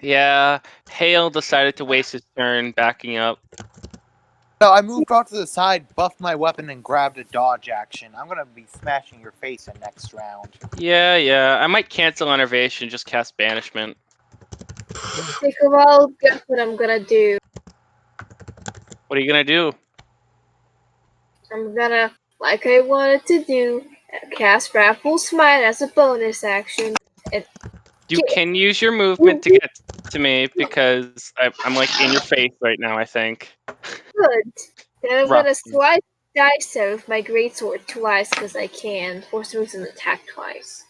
Yeah, Hale decided to waste his turn backing up. So I moved off to the side, buffed my weapon, and grabbed a dodge action. I'm gonna be smashing your face in next round. Yeah. I might cancel Enervation and just cast Banishment. Think about guess what I'm gonna do. What are you gonna do? I'm gonna, like I wanted to do, cast Grapple Smite as a bonus action. You can use your movement to get to me because I'm like in your face right now, I think. Good. Then I'm Rough. gonna slice dice out with my greatsword twice because I can. For some reason, attack twice.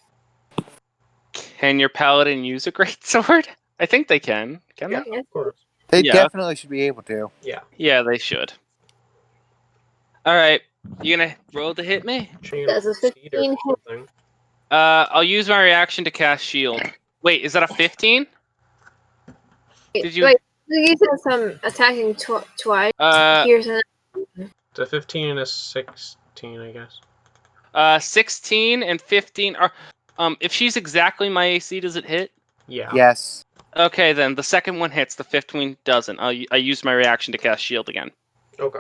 Can your paladin use a greatsword? I think they can. Can Yeah, they? of course. They Yeah. definitely should be able to. Yeah, they should. Alright. You gonna roll to hit me? Does a 15 hit? Something. I'll use my reaction to cast shield. Wait, is that a 15? Did you? Wait, you said some attacking twice. Here's an. It's a 15 and a 16, I guess. 16 and 15 are. If she's exactly my AC, does it hit? Yeah. Yes. Okay, then the second one hits. The 15 doesn't. I use my reaction to cast shield again. Okay.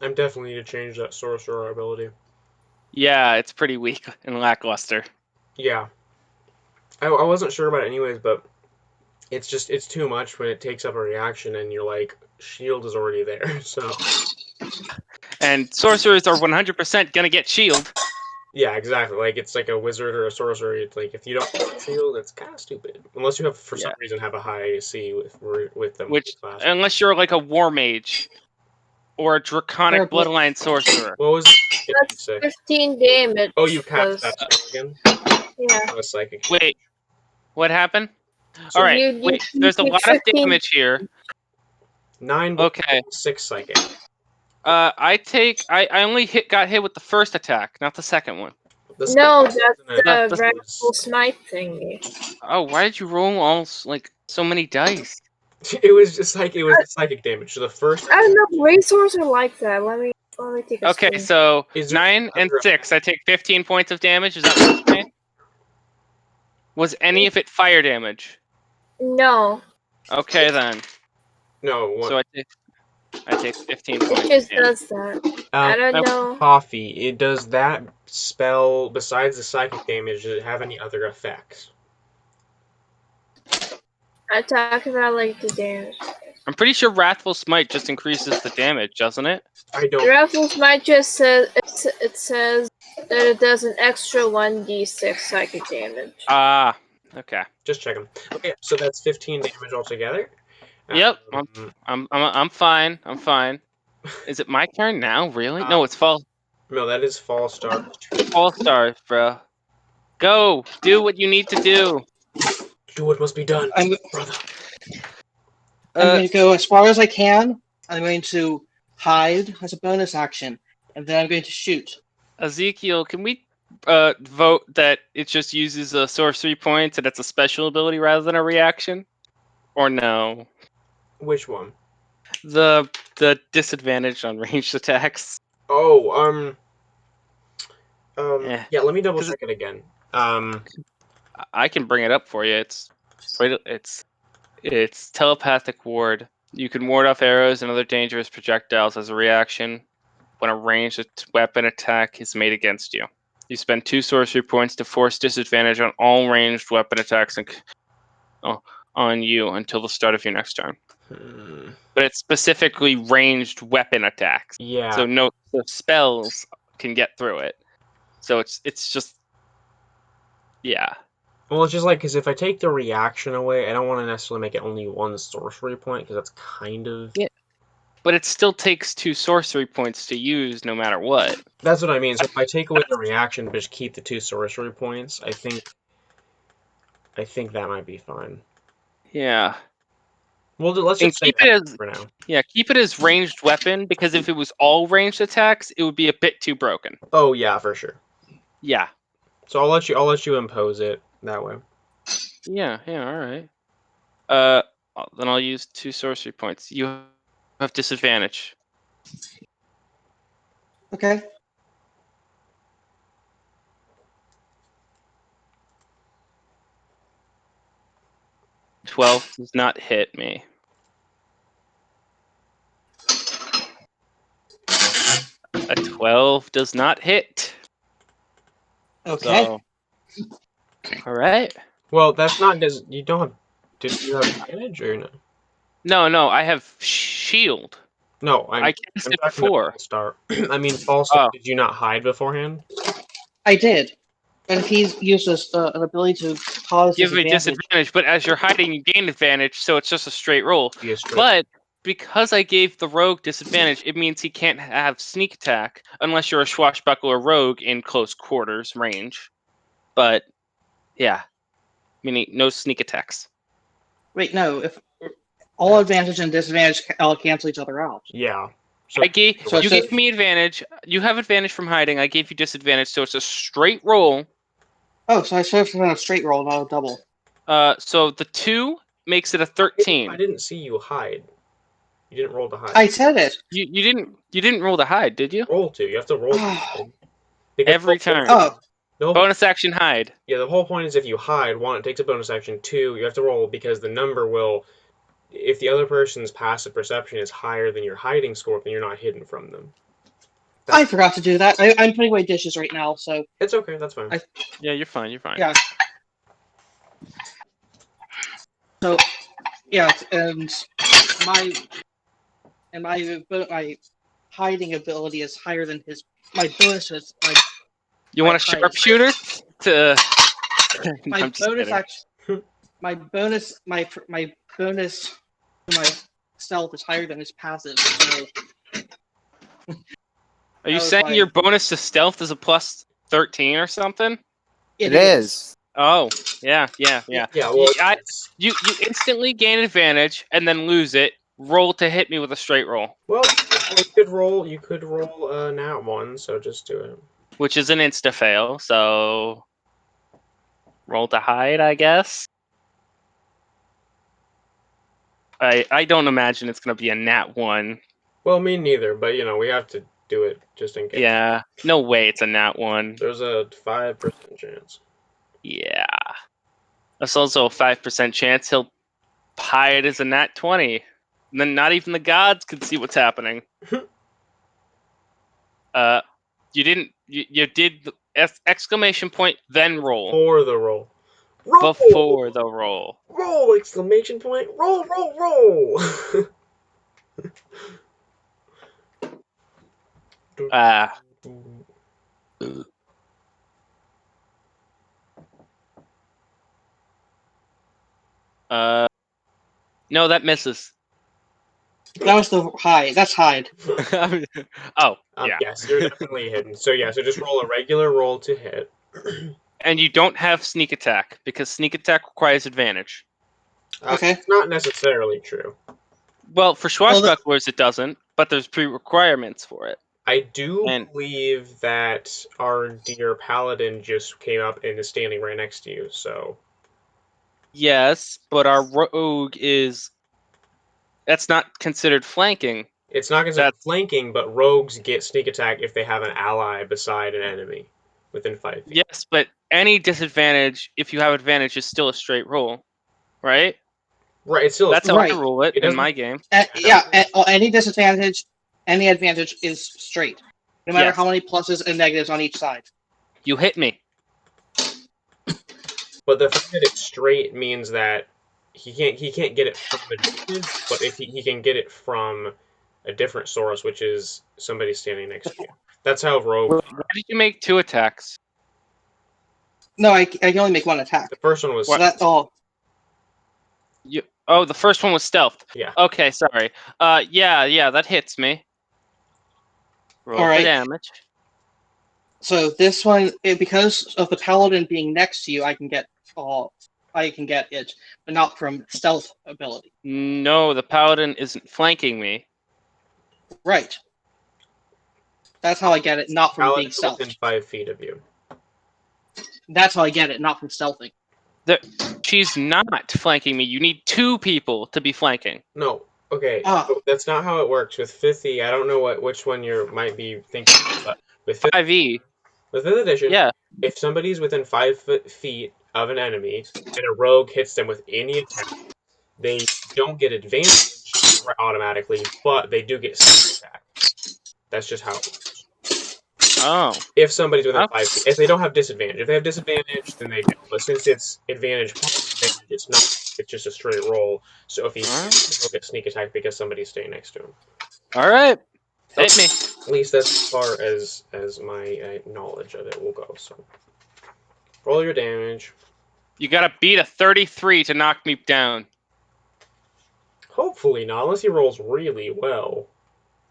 I'm definitely need to change that sorcerer ability. Yeah, it's pretty weak and lackluster. Yeah. I wasn't sure about it anyways, but it's too much when it takes up a reaction and you're like, shield is already there, so. And sorcerers are 100% gonna get shield. Yeah, exactly. Like, it's like a wizard or a sorcerer. It's like, if you don't have shield, it's kind of stupid. Unless you have, for some reason, have a high AC with them. Which, unless you're like a war mage or a draconic bloodline sorcerer. What was That's 15 damage. Oh, you cast that spell again? Yeah. That was psychic. Wait, what happened? So All right, wait. There's a lot of damage here. 9, Okay. 6 psychic. I only got hit with the first attack, not the second one. No, that's the Grapple Smite thingy. Oh, why did you roll all like so many dice? It was just like, it was the psychic damage. So the first. I don't know. Racers are like that. Let me take a Okay, screen. so 9 and 6. I take 15 points of damage. Is that what you're saying? Was any of it fire damage? No. Okay then. No. What? So I take 15 points. It just does that. I don't know. Coffee. It does that spell besides the psychic damage. Does it have any other effects? I talk about like the damage. I'm pretty sure Wrathful Smite just increases the damage, doesn't it? I don't. Raffles might just says it says that it does an extra 1d6 psychic damage. Ah, okay. Just check them. Okay, so that's 15 damage altogether. Yep, Um, I'm fine. I'm fine. Is it my turn now? Really? No, it's no, that is Fall Star. All Stars, bro. Go, do what you need to do. Do what must be done, I'm brother. going to go as far as I can. I'm going to hide as a bonus action, and then I'm going to shoot. Ezekiel, can we vote that it just uses a sorcery points and it's a special ability rather than a reaction? Or no? Which one? The disadvantage on ranged attacks. Oh, Eh. yeah. Let me double 'Cause check it again. I can bring it up for you. It's telepathic ward. You can ward off arrows and other dangerous projectiles as a reaction when a ranged weapon attack is made against you. You spend 2 sorcery points to force disadvantage on all ranged weapon attacks on you until the start of your next turn. But it's specifically ranged weapon attacks. Yeah. So no spells can get through it. So it's just yeah. Well, it's just like, because if I take the reaction away, I don't want to necessarily make it only 1 sorcery point, because that's kind of... Yeah. But it still takes 2 sorcery points to use no matter what. That's what I mean. So if I take away the reaction, but just keep the 2 sorcery points, I think that might be fine. Yeah. Well, let's just say keep that it as for now. Yeah, keep it as ranged weapon, because if it was all ranged attacks, it would be a bit too broken. Oh yeah, for sure. Yeah. So I'll let you impose it that way. Yeah, all right. Then I'll use 2 sorcery points. You have disadvantage. Okay. $12 does not hit me. A 12 does not hit. Okay. So, all right. Well, that's not because you don't have. Did you have advantage or no? No, I have shield. No, I cast it before. Fall Star. I mean, Fall Star. Oh. Did you not hide beforehand? I did. But if he uses an ability to cause Give me disadvantage, disadvantage, but as you're hiding, you gain advantage, so it's just a straight roll. Be a straight. But because I gave the rogue disadvantage, it means he can't have sneak attack unless you're a swashbuckler rogue in close quarters range. But yeah, meaning no sneak attacks. wait, no. If all advantage and disadvantage cancel each other out. Yeah. So you gave me advantage. You have advantage from hiding. I gave you disadvantage, so it's a straight roll. Oh, so I should have done a straight roll, not a double. So the 2 makes it a 13. I didn't see you hide. You didn't roll to hide. I said it. You didn't roll to hide, did you? Roll to. You have to roll. To Every time. Oh. Bonus action hide. Yeah, the whole point is if you hide, 1, it takes a bonus action. 2, you have to roll because the number will. If the other person's passive perception is higher than your hiding score, then you're not hidden from them. I forgot to do that. I'm putting away dishes right now, so it's okay. That's fine. Yeah, you're fine. You're fine. Yeah. So, yeah, and my hiding ability is higher than his. My bonus is You want a sharpshooter to? my I'm just bonus kidding. action. My bonus to my stealth is higher than his passive. So Are you saying your bonus to stealth is a plus 13 or something? It is. Oh, yeah. Yeah. Well, you instantly gain advantage and then lose it. Roll to hit me with a straight roll. Well, you could roll a nat 1, so just do it. Which is an insta fail, so roll to hide, I guess. I don't imagine it's gonna be a nat 1. Well, me neither, but we have to do it just in case. Yeah, no way it's a nat 1. There's a 5% chance. Yeah. There's also a 5% chance he'll hide as a nat 20. And then not even the gods can see what's happening. You didn't. You did the exclamation point, then roll. For the roll. Before the roll. Roll! Exclamation point. Roll! Ah. No, that misses. That was the hide. That's hide. Oh, yeah. Yes, you're definitely hidden. So yeah, so just roll a regular roll to hit. And you don't have sneak attack because sneak attack requires advantage. Okay. It's not necessarily true. Well, for Well, swashbucklers it doesn't, but there's pre-requirements for it. I do And believe that our dear paladin just came up and is standing right next to you. So yes, but our rogue is that's not considered flanking. it's not considered That's flanking, but rogues get sneak attack if they have an ally beside an enemy within 5 feet. yes, but any disadvantage if you have advantage is still a straight roll, right? Right. It's still That's how I right. rule it It in doesn't. my game. Any disadvantage, any advantage is straight, no matter Yes. how many pluses and negatives on each side. You hit me. But the fact that it's straight means that he can't get it from advantage, but if he can get it from a different source, which is somebody standing next to you. That's how rogues Why are. did you make 2 attacks? No, I can only make one attack. The first one was What? That's all. Oh, the first one was stealth. yeah. Okay, sorry. Yeah, that hits me. Roll All for right. damage. So this one, because of the paladin being next to you, I can get it, but not from stealth ability. No, the paladin isn't flanking me. Right. That's how I get it, not from being Paladin within stealthed. 5 feet of you. That's how I get it, not from stealthing. She's not flanking me. You need 2 people to be flanking. No. Okay. Ah. So that's not how it works with 5th. I don't know which one you might be thinking, but with 5th, 5e. with 5th edition, Yeah. if somebody's within 5 feet of an enemy and a rogue hits them with any attack, they don't get advantage automatically, but they do get sneak attack. That's just how it works. Oh. If somebody's within Okay. 5 feet, if they don't have disadvantage, if they have disadvantage, then they do. But since it's advantage plus advantage, it's not. It's just a straight roll. So if he's he'll get sneak attack because somebody's staying next to him. All right. Hit me. At least that's as far as my knowledge of it will go. So roll your damage. You gotta beat a 33 to knock me down. Hopefully not, unless he rolls really well.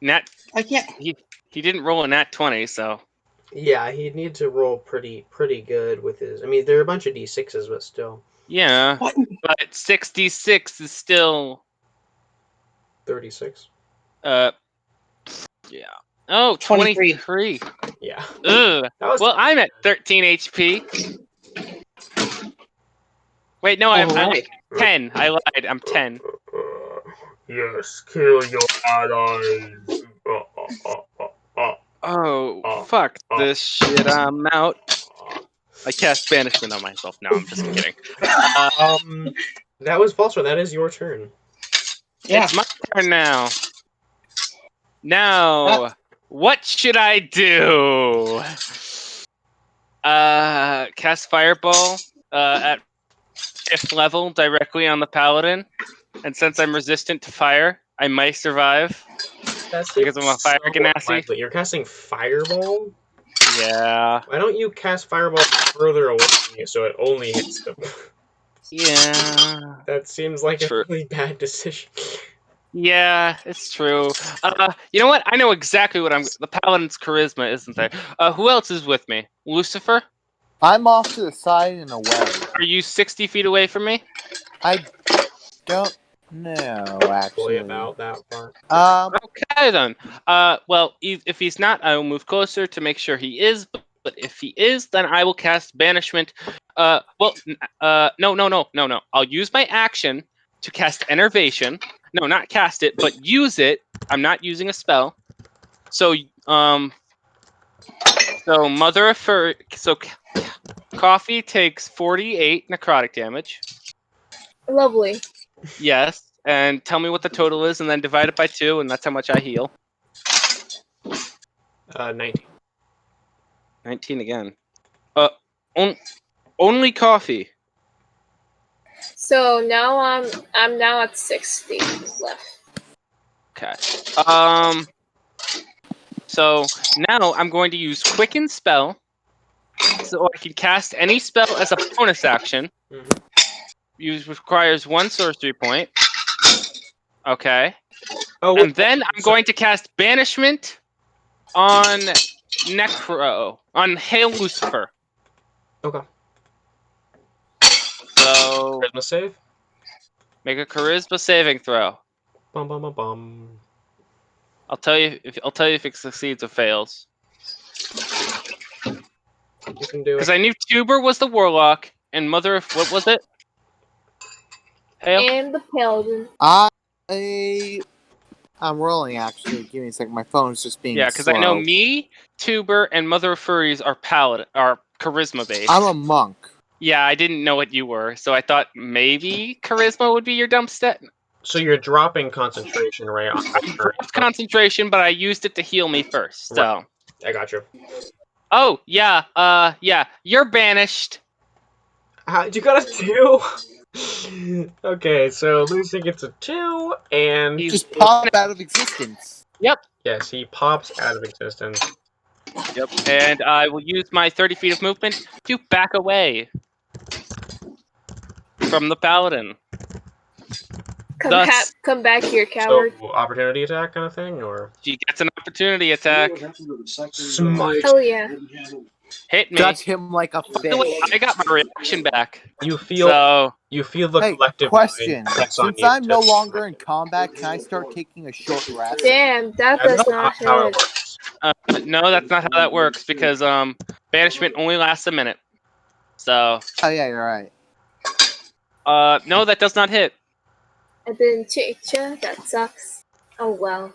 I can't. He didn't roll a nat 20, so Yeah, he'd need to roll pretty good with his. I mean, there are a bunch of d6s, but still. yeah. What? But 66 is still 36. yeah. Oh, 23. 23. Yeah. Ugh. That was Well, I'm at 13 HP. Wait, no, I'm Alright. 10. I lied. I'm 10. Yes, kill your allies. Oh, fuck this shit. I'm out. I cast banishment on myself. No, I'm just kidding. That was Pulsar. That is your turn. Yeah. It's my turn now. Now, what should I do? Cast Fireball at 5th level directly on the Paladin. And since I'm resistant to fire, I might survive. That's Because I'm a fire ganassi. unlikely. You're casting Fireball? Yeah. Why don't you cast Fireball further away from you so it only hits them? Yeah. That seems like True. a really bad decision. Yeah, it's true. You know what? I know exactly what I'm. The Paladin's charisma, isn't there? Who else is with me? Lucifer? I'm off to the side and away. Are you 60 feet away from me? I don't know, Fully actually. about that part. Okay then. Well, if he's not, I will move closer to make sure he is. But if he is, then I will cast banishment. No. I'll use my action to cast enervation. No, not cast it, but use it. I'm not using a spell. So Mother of Fur. So Coffee takes 48 necrotic damage. Lovely. Yes, and tell me what the total is, and then divide it by 2, and that's how much I heal. 19. 19 again. Only coffee. So now I'm now at 60 left. Okay. So now I'm going to use Quicken Spell, so I can cast any spell as a bonus action. Mhm. Requires 1 sorcery point. Okay. Oh, And then I'm so- going to cast Banishment on on Hail Lucifer. Okay. So Charisma save. make a Charisma saving throw. Bum bum bum bum. I'll tell you if it succeeds or fails. You can do Because it. I knew Tuber was the warlock and Mother of what was it? Hail. And the paladin. I'm rolling actually. Give me a second. My phone's just being Yeah, because slow. I know me, Tuber, and Mother of Furries are charisma based. I'm a monk. Yeah, I didn't know what you were, so I thought maybe charisma would be your dump stat. So you're dropping concentration, right? Dropped concentration, but I used it to heal me first. So I got you. oh yeah, you're banished. You got a 2? Okay, so Lucy gets a 2, and He's Just pop out of existence. yes, he pops out of existence. Yep, and I will use my 30 feet of movement to back away from the paladin. Thus, Come back here, So coward. opportunity attack kind of thing, or she gets an opportunity attack. smite. Hell yeah. Hit me. Touch him like a By the way, fish. I got my reaction back. You feel So the Hey, collective question. mind press on Since you I'm to- no longer in combat, can I start taking a short rest? Damn, that That's does not how it hit. works. no, that's not how that works because banishment only lasts a minute. So Oh yeah, you're right. no, that does not hit. I didn't check ya. That sucks. Oh well.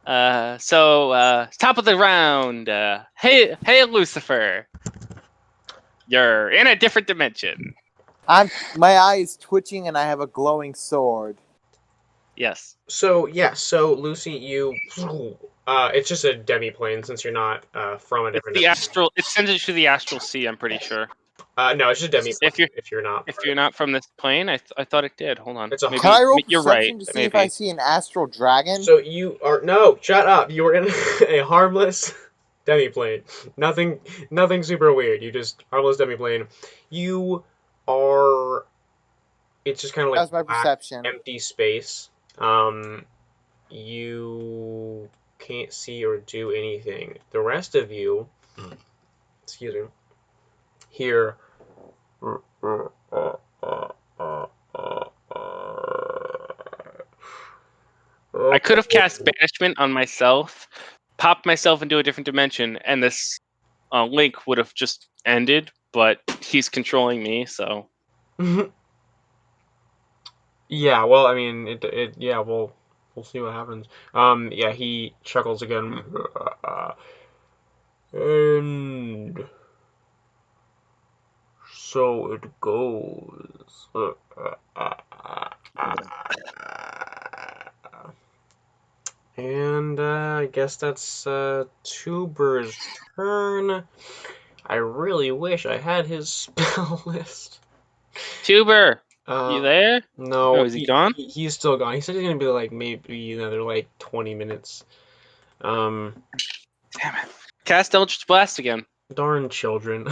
Top of the round. Hey Lucifer. You're in a different dimension. My eye is twitching and I have a glowing sword. Yes. So Lucy, it's just a demi-plane since you're not from a different dimension. It sends you to the astral sea, I'm pretty sure. No, it's just a demi-plane if you're not. If you're not from this plane, I thought it did. Hold on. It's a- Maybe Can I roll you're right. perception to see Maybe. if I see an astral dragon? So you are shut up. You were in a harmless demi-plane. Nothing super weird. You just harmless demi-plane. You are. It's just kind of That like was my black, perception. empty space. You can't see or do anything. The rest of you, excuse me, hear. I could have cast banishment on myself, popped myself into a different dimension, and this link would have just ended. But he's controlling me, so Yeah, well, I mean, yeah, we'll see what happens. Yeah, he chuckles again, and so it goes. And I guess that's Tuber's turn. I really wish I had his spell list. Tuber, you there? No, Oh, is he gone? he's still gone. He said he's gonna be like maybe another like 20 minutes. Damn it! Cast Eldritch Blast again. Darn children.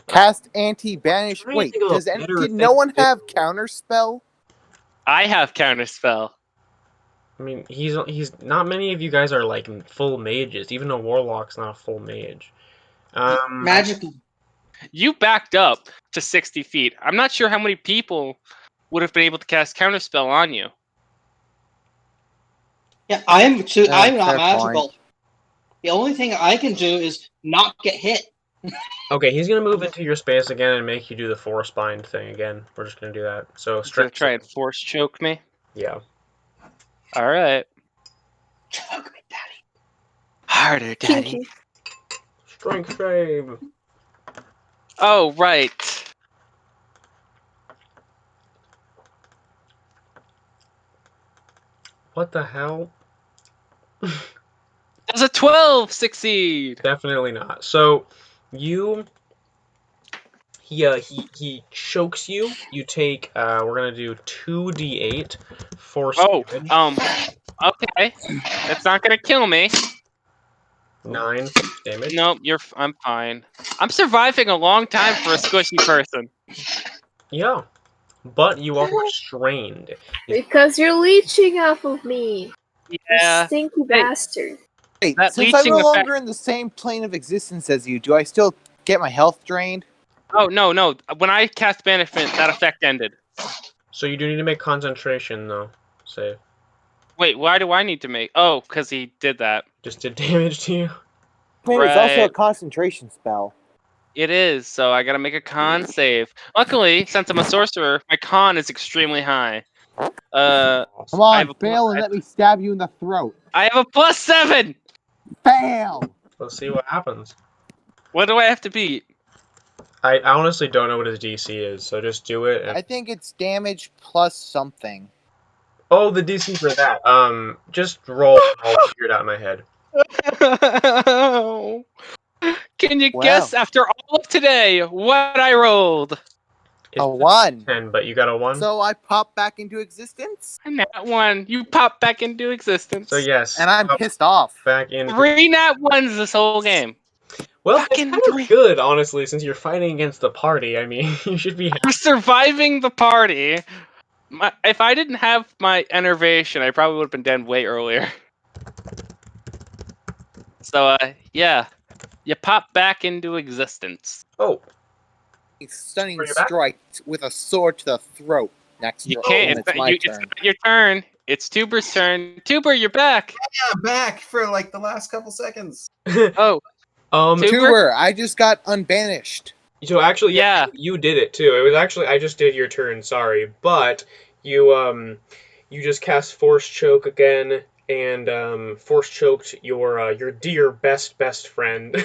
Cast anti-banish. trying to Wait, think of a did better no thing one to do. have counterspell? I have counterspell. I mean, he's not many of you guys are like full mages. Even a warlock's not a full mage. Magical. You backed up to 60 feet. I'm not sure how many people would have been able to cast counterspell on you. Yeah, I'm not fair magical. point. The only thing I can do is not get hit. Okay, he's gonna move into your space again and make you do the force bind thing again. We're just gonna do that. So He's gonna strength. try and force choke me. Yeah. All right. Choke me, daddy. Harder, daddy. Kinky. Strength save. Oh, right. What the hell? Does a 12 succeed? Definitely not. So you he chokes you. You take we're gonna do 2d8 force Oh, damage. okay. That's not gonna kill me. 9 damage. Nope, I'm fine. I'm surviving a long time for a squishy person. Yeah, but you are restrained. Because you're leeching off of me. You Yeah. stinky Hey. bastard. Wait, That since I'm leeching no effect. longer in the same plane of existence as you, do I still get my health drained? Oh no. When I cast banishment, that effect ended. So you do need to make concentration though. Save. Wait, why do I need to make? Oh, because he did that. Just did damage to you. Man, it's also a Right. concentration spell. It is. So I gotta make a con save. Luckily, since I'm a sorcerer, my con is extremely high. Come I have on, a fail and let me stab you in the throat. I have a +7. Fail! Let's see what happens. What do I have to beat? I honestly don't know what his DC is, so just do it. And... I think it's damage plus something. Oh, the DC for that. Just roll. I'll figure it out in my head. Can you Wow. guess after all of today what I rolled? It's A 1. 10, but you got a 1. So I pop back into existence? Nat 1. You pop back into existence. So yes, And I'm pissed off. back in. 3 nat 1s this whole game. Well, that's Fucking kind 3. of good, honestly, since you're fighting against the party. I mean, you should be. I'm surviving the party. If I didn't have my enervation, I probably would have been dead way earlier. So, yeah. You pop back into existence. Oh, A stunning Are you back? strike with a sword to the throat. Next You turn. can't. It's my It's turn. not your turn. It's Tuber's turn. Tuber, you're back. Yeah, back for like the last couple seconds. Oh, Tuber? Tuber, I just got unbanished. So actually, Yeah. you did it too. It was actually I just did your turn. Sorry, but you just cast Force Choke again, and Force Choked your dear best friend,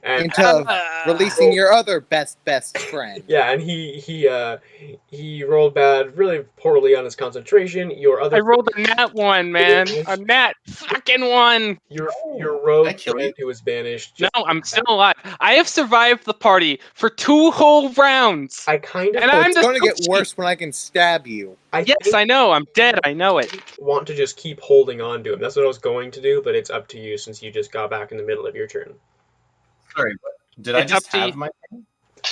and Into releasing your other best friend. yeah, and he rolled bad, really poorly on his concentration. Your I other rolled a nat 1, man. A nat fucking 1. your Did I rogue kill friend you? who was banished. No, just I'm did still that. alive. I have survived the party for 2 whole rounds. I kind of And So I'm it's the going to get squishy. worse when I can stab you. Yes, think I know. I'm dead. I know it. want to just keep holding on to him. That's what I was going to do, but it's up to you since you just got back in the middle of your turn. Sorry, but did I It's just up to you. have my turn?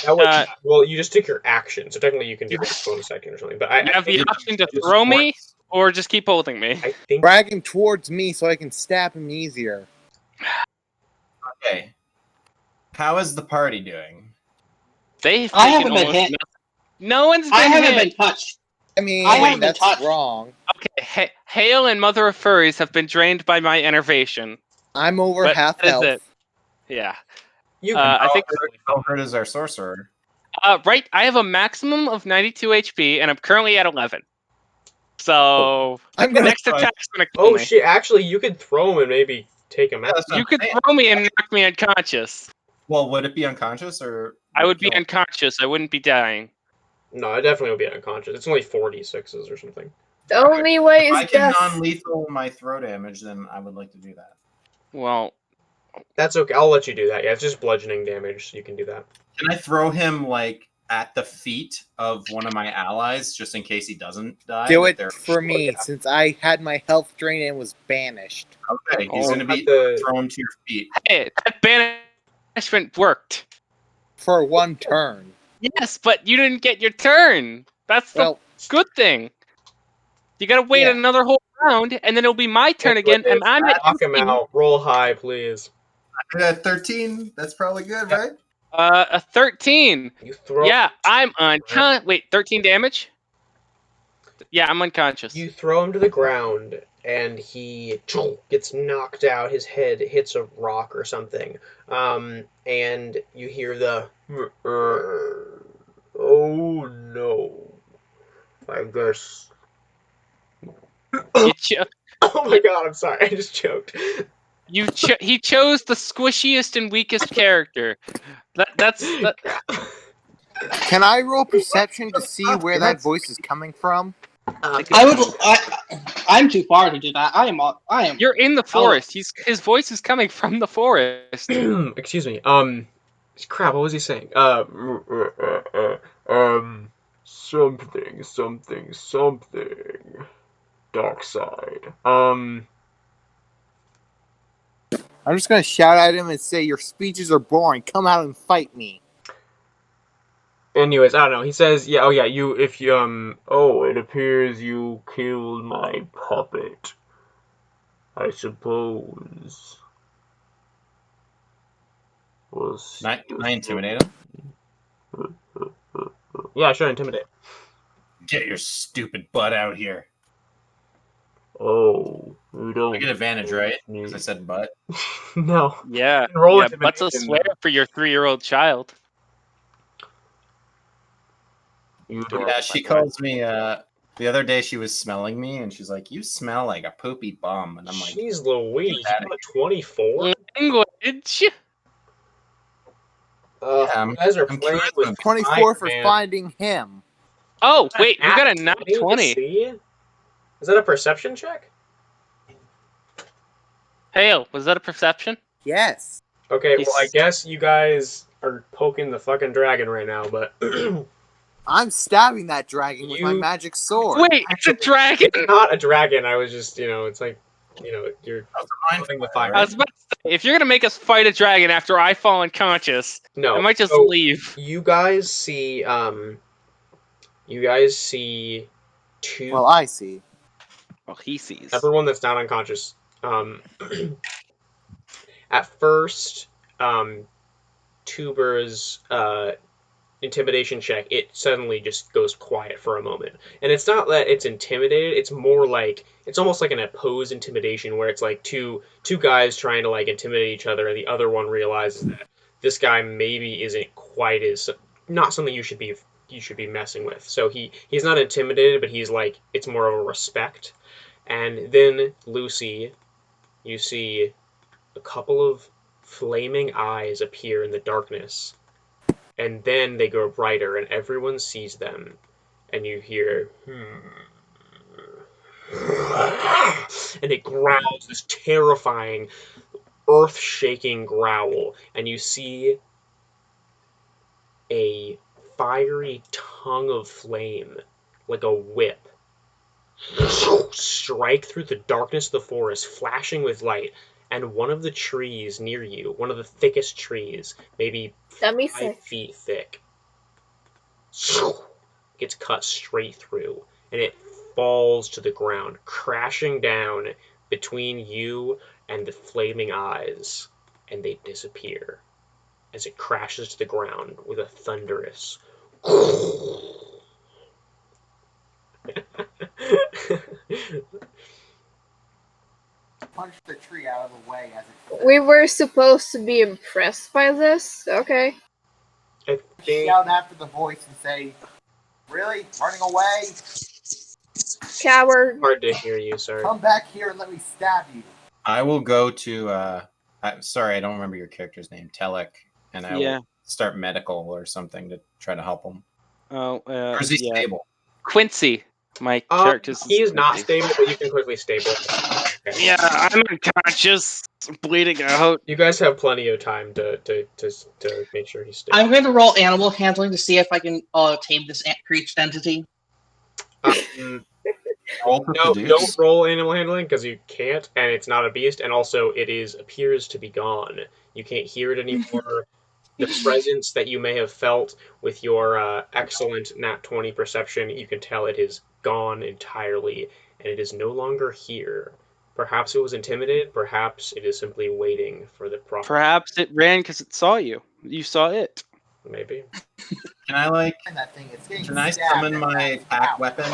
That was, Uh, well, you just took your action, so technically you can do it in a second or something. But You have the think, option to Just throw me force? or just keep holding me. I think Drag him towards me so I can stab him easier. Okay. How is the party doing? They've I taken haven't been almost hit. nothing. No one's been I haven't hit. been touched. I mean, I haven't been that's touched. wrong. Okay, Hale and Mother of Furries have been drained by my enervation. I'm over But half that is health. it. Yeah. you I think How hurt is our sorcerer? right. I have a maximum of 92 HP, and I'm currently at 11. So I'm the gonna. next attack's gonna kill Oh me. shit! Actually, you could throw him and maybe take him out. That's what You I'm could saying. throw me and knock me unconscious. Well, would it be unconscious or? I would be kill him? unconscious. I wouldn't be dying. No, I definitely will be unconscious. It's only 46s or something. The only way If is I can death. non-lethal my throw damage, then I would like to do that. Well, That's okay. I'll let you do that. Yeah, it's just bludgeoning damage. So you can do that. Can I throw him like at the feet of one of my allies, just in case he doesn't die? Do with it their- for me, since I had my health drained and was banished. Okay, he's Oh, gonna be throw him to your feet. hey, that banishment worked. For one turn. Yes, but you didn't get your turn. That's the Well, good thing. You gotta wait Yeah. another whole round, and then it'll be my turn again, and I'm at Knock him 18. out. Roll high, please. At 13, that's probably good, right? A 13. You throw. Yeah, I'm unconscious. Wait, 13 damage? Yeah, I'm unconscious. You throw him to the ground, and he gets knocked out. His head hits a rock or something, and you hear the. Oh no! I guess. You cho- Oh my god! I'm sorry. I just choked. he chose the squishiest and weakest character. That's can I roll perception to see where that voice is coming from? I'm too far to do that. I am. You're in the forest. His voice is coming from the forest. Excuse me. Crap. What was he saying? Something. dark side. I'm just gonna shout at him and say, "Your speeches are boring. Come out and fight me." Anyways, I don't know. He says, yeah, oh yeah, oh, it appears you killed my puppet. I suppose. Can I intimidate him? Yeah, sure, intimidate. Get your stupid butt out here. Oh, you don't. I get advantage, right? Me. Because I said butt. No. Yeah. You can roll Yeah, but's a intimidation, swear though. for your 3-year-old child. You Adorable, Yeah, by she the way. calls me. The other day she was smelling me, and she's like, "You smell like a poopy bum," and I'm like, Jeez Louise, Get outta you got a 24? Language. "Yeah, You guys are I'm playing curious with about 24 fire, for man. finding him. Oh, wait, you Nat got a nat 20 to 20. see? Is that a perception check? Hale, was that a perception? Yes. Okay, well, I He's- guess you guys are poking the fucking dragon right now, but I'm stabbing that dragon with my You- magic sword. Wait, it's a dragon. it's not a dragon. I was just, it's like, you're Mind putting the fire, fire. I was about to say, if you're gonna make us fight a dragon after I fall unconscious, No, I might just so leave. you guys see, two. Well, I see. Well, he sees. Everyone that's not unconscious. At first, Tuber's intimidation check, it suddenly just goes quiet for a moment. And it's not that it's intimidated, it's more like it's almost like an opposed intimidation where it's like two guys trying to like intimidate each other and the other one realizes that this guy maybe isn't quite as not something you should be messing with. So he's not intimidated, but he's like it's more of a respect. And then Lucy, you see a couple of flaming eyes appear in the darkness and then they grow brighter and everyone sees them and you hear and it growls this terrifying earth-shaking growl and you see a fiery tongue of flame like a whip strike through the darkness of the forest flashing with light and one of the trees near you, one of the thickest trees, maybe Let me 5 see. feet thick, gets cut straight through and it falls to the ground, crashing down between you and the flaming eyes, and they disappear as it crashes to the ground with a thunderous. Punch the tree out of the way as it We were supposed to be impressed by this? Okay. I think shout after the voice and say, "Really? Running away? Coward. hard to hear you, sorry. Come back here and let me stab you." I will go to. I'm sorry, I don't remember your character's name. Telek, and I Yeah. will start medical or something to try to help him. Oh, Or is he yeah. stable? Quincy, my character's. He is not Quincy. stable, but you can quickly stabilize. Okay. Yeah, I'm unconscious, bleeding out. You guys have plenty of time to make sure he's stable. I'm going to roll animal handling to see if I can tame this creature entity. Roll to No, seduce. don't roll animal handling because you can't, and it's not a beast, and also it appears to be gone. You can't hear it anymore. The presence that you may have felt with your excellent nat 20 perception, you can tell it is gone entirely, and it is no longer here. Perhaps it was intimidated, perhaps it is simply waiting for the proper. Perhaps it ran because it saw you. You saw it. Maybe. Can I And that thing is getting Can I stabbed summon and my that's attack out. weapon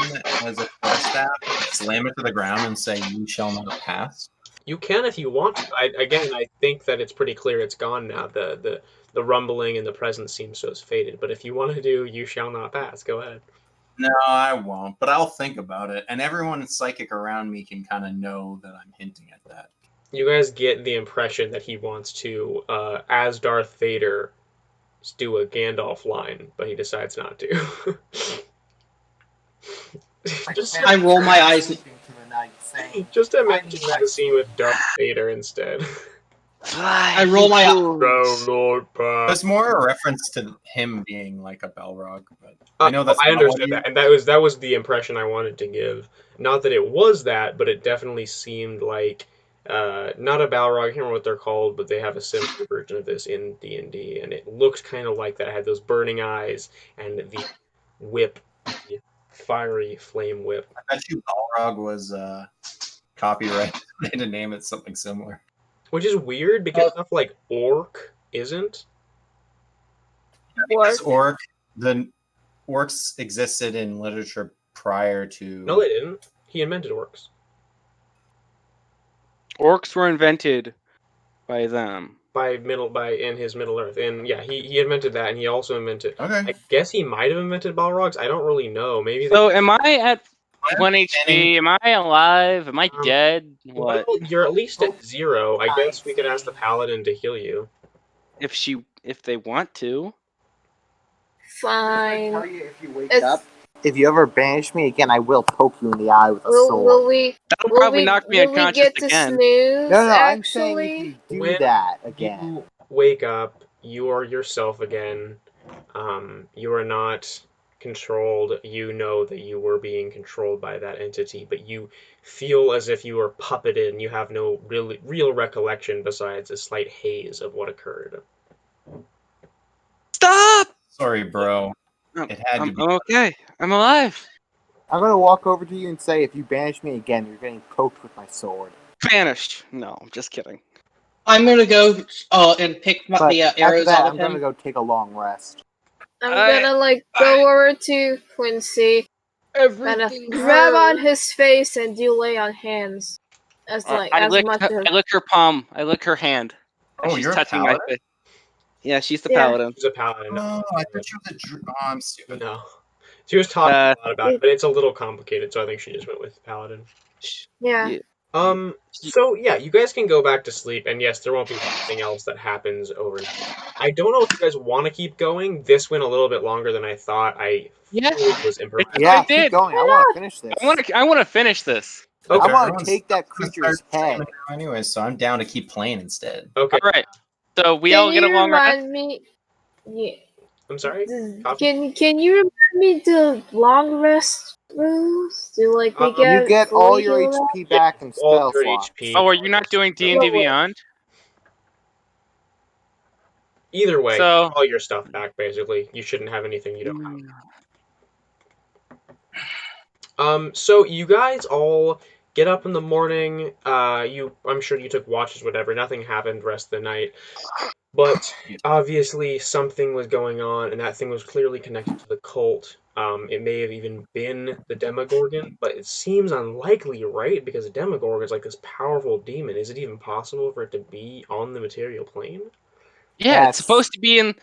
as a quarterstaff, slam it to the ground, and say, "You shall not pass"? You can if you want to. I think that it's pretty clear it's gone now. The rumbling and the presence seems to have faded. But if you want to do "You shall not pass," go ahead. No, I won't, but I'll think about it. And everyone psychic around me can kind of know that I'm hinting at that. You guys get the impression that he wants to, as Darth Vader, do a Gandalf line, but he decides not to. just, I roll my eyes. Sleeping through the night saying, just "I imagine need my that scene with Darth Vader instead. I roll my Download pack. It's more a reference to him being like a Balrog, but I know that's I not what understood he- that, and that was the impression I wanted to give. Not that it was that, but it definitely seemed like not a Balrog. I can't remember what they're called, but they have a similar version of this in D&D, and it looked kind of like that. It had those burning eyes and the whip, the fiery flame whip. I bet you Balrog was copyrighted to name it something similar. Which is weird because stuff like orc isn't. Because the orcs existed in literature prior to. No, they didn't. He invented orcs. Orcs were invented by them. By in his Middle Earth, and yeah, he invented that, and he also invented. Okay. I guess he might have invented Balrogs. I don't really know. Maybe. So am I at 1 HP? Am I alive? Am I dead? What? Well, you're at least at 0. I guess we could ask the paladin to heal you. If they want to. I Fine. tell you, if you wake It's- up, if you ever banish me again, I will poke you in the eye with a sword. Will we? That'll Will probably we, knock me will we unconscious get to again. snooze? No, I'm actually, saying if you do When that again. You wake up. You are yourself again. You are not controlled. You know that you were being controlled by that entity, but you feel as if you were puppeted, and you have no real recollection besides a slight haze of what occurred. Stop! Sorry, bro. It had to I'm be. okay. I'm alive. I'm gonna walk over to you and say, if you banish me again, you're getting poked with my sword. Vanished. No, I'm just kidding. I'm gonna go and pick But the after arrows that, out I'm of gonna him. go take a long rest. I'm gonna go over to Quincy, kind of grab on his face and do lay on hands, as I lick her palm. I lick her hand. Oh, She's you're a touching my paladin? face. Yeah, she's the Yeah. paladin. She's a paladin. Oh, I thought you were the. Oh, I'm stupid. No. She was talking a lot about it, but it's a little complicated, so I think she just went with paladin. Yeah. So yeah, you guys can go back to sleep, and yes, there won't be anything else that happens overnight. I don't know if you guys want to keep going. This went a little bit longer than I thought. I fully was improvised. Yeah, did. keep going. I want to finish this. I want to finish this. Okay. I want to Everyone's- take that creature's head. Anyway, so I'm down to keep playing instead. Okay. All right. So we all get a long rest. remind me? Yeah. I'm sorry. Can you remind me the long rest rules? Do we get You get all fully your healed up? HP back and All spell your slots. HP. Oh, are you not doing D&D Beyond? Either way, So- all your stuff back. Basically, you shouldn't have anything you don't have. So you guys all get up in the morning. I'm sure you took watches, whatever. Nothing happened rest of the night. But obviously something was going on, and that thing was clearly connected to the cult. It may have even been the Demogorgon, but it seems unlikely, right? Because a Demogorgon is like this powerful demon. Is it even possible for it to be on the material plane? Yeah, Yes. it's supposed to be in.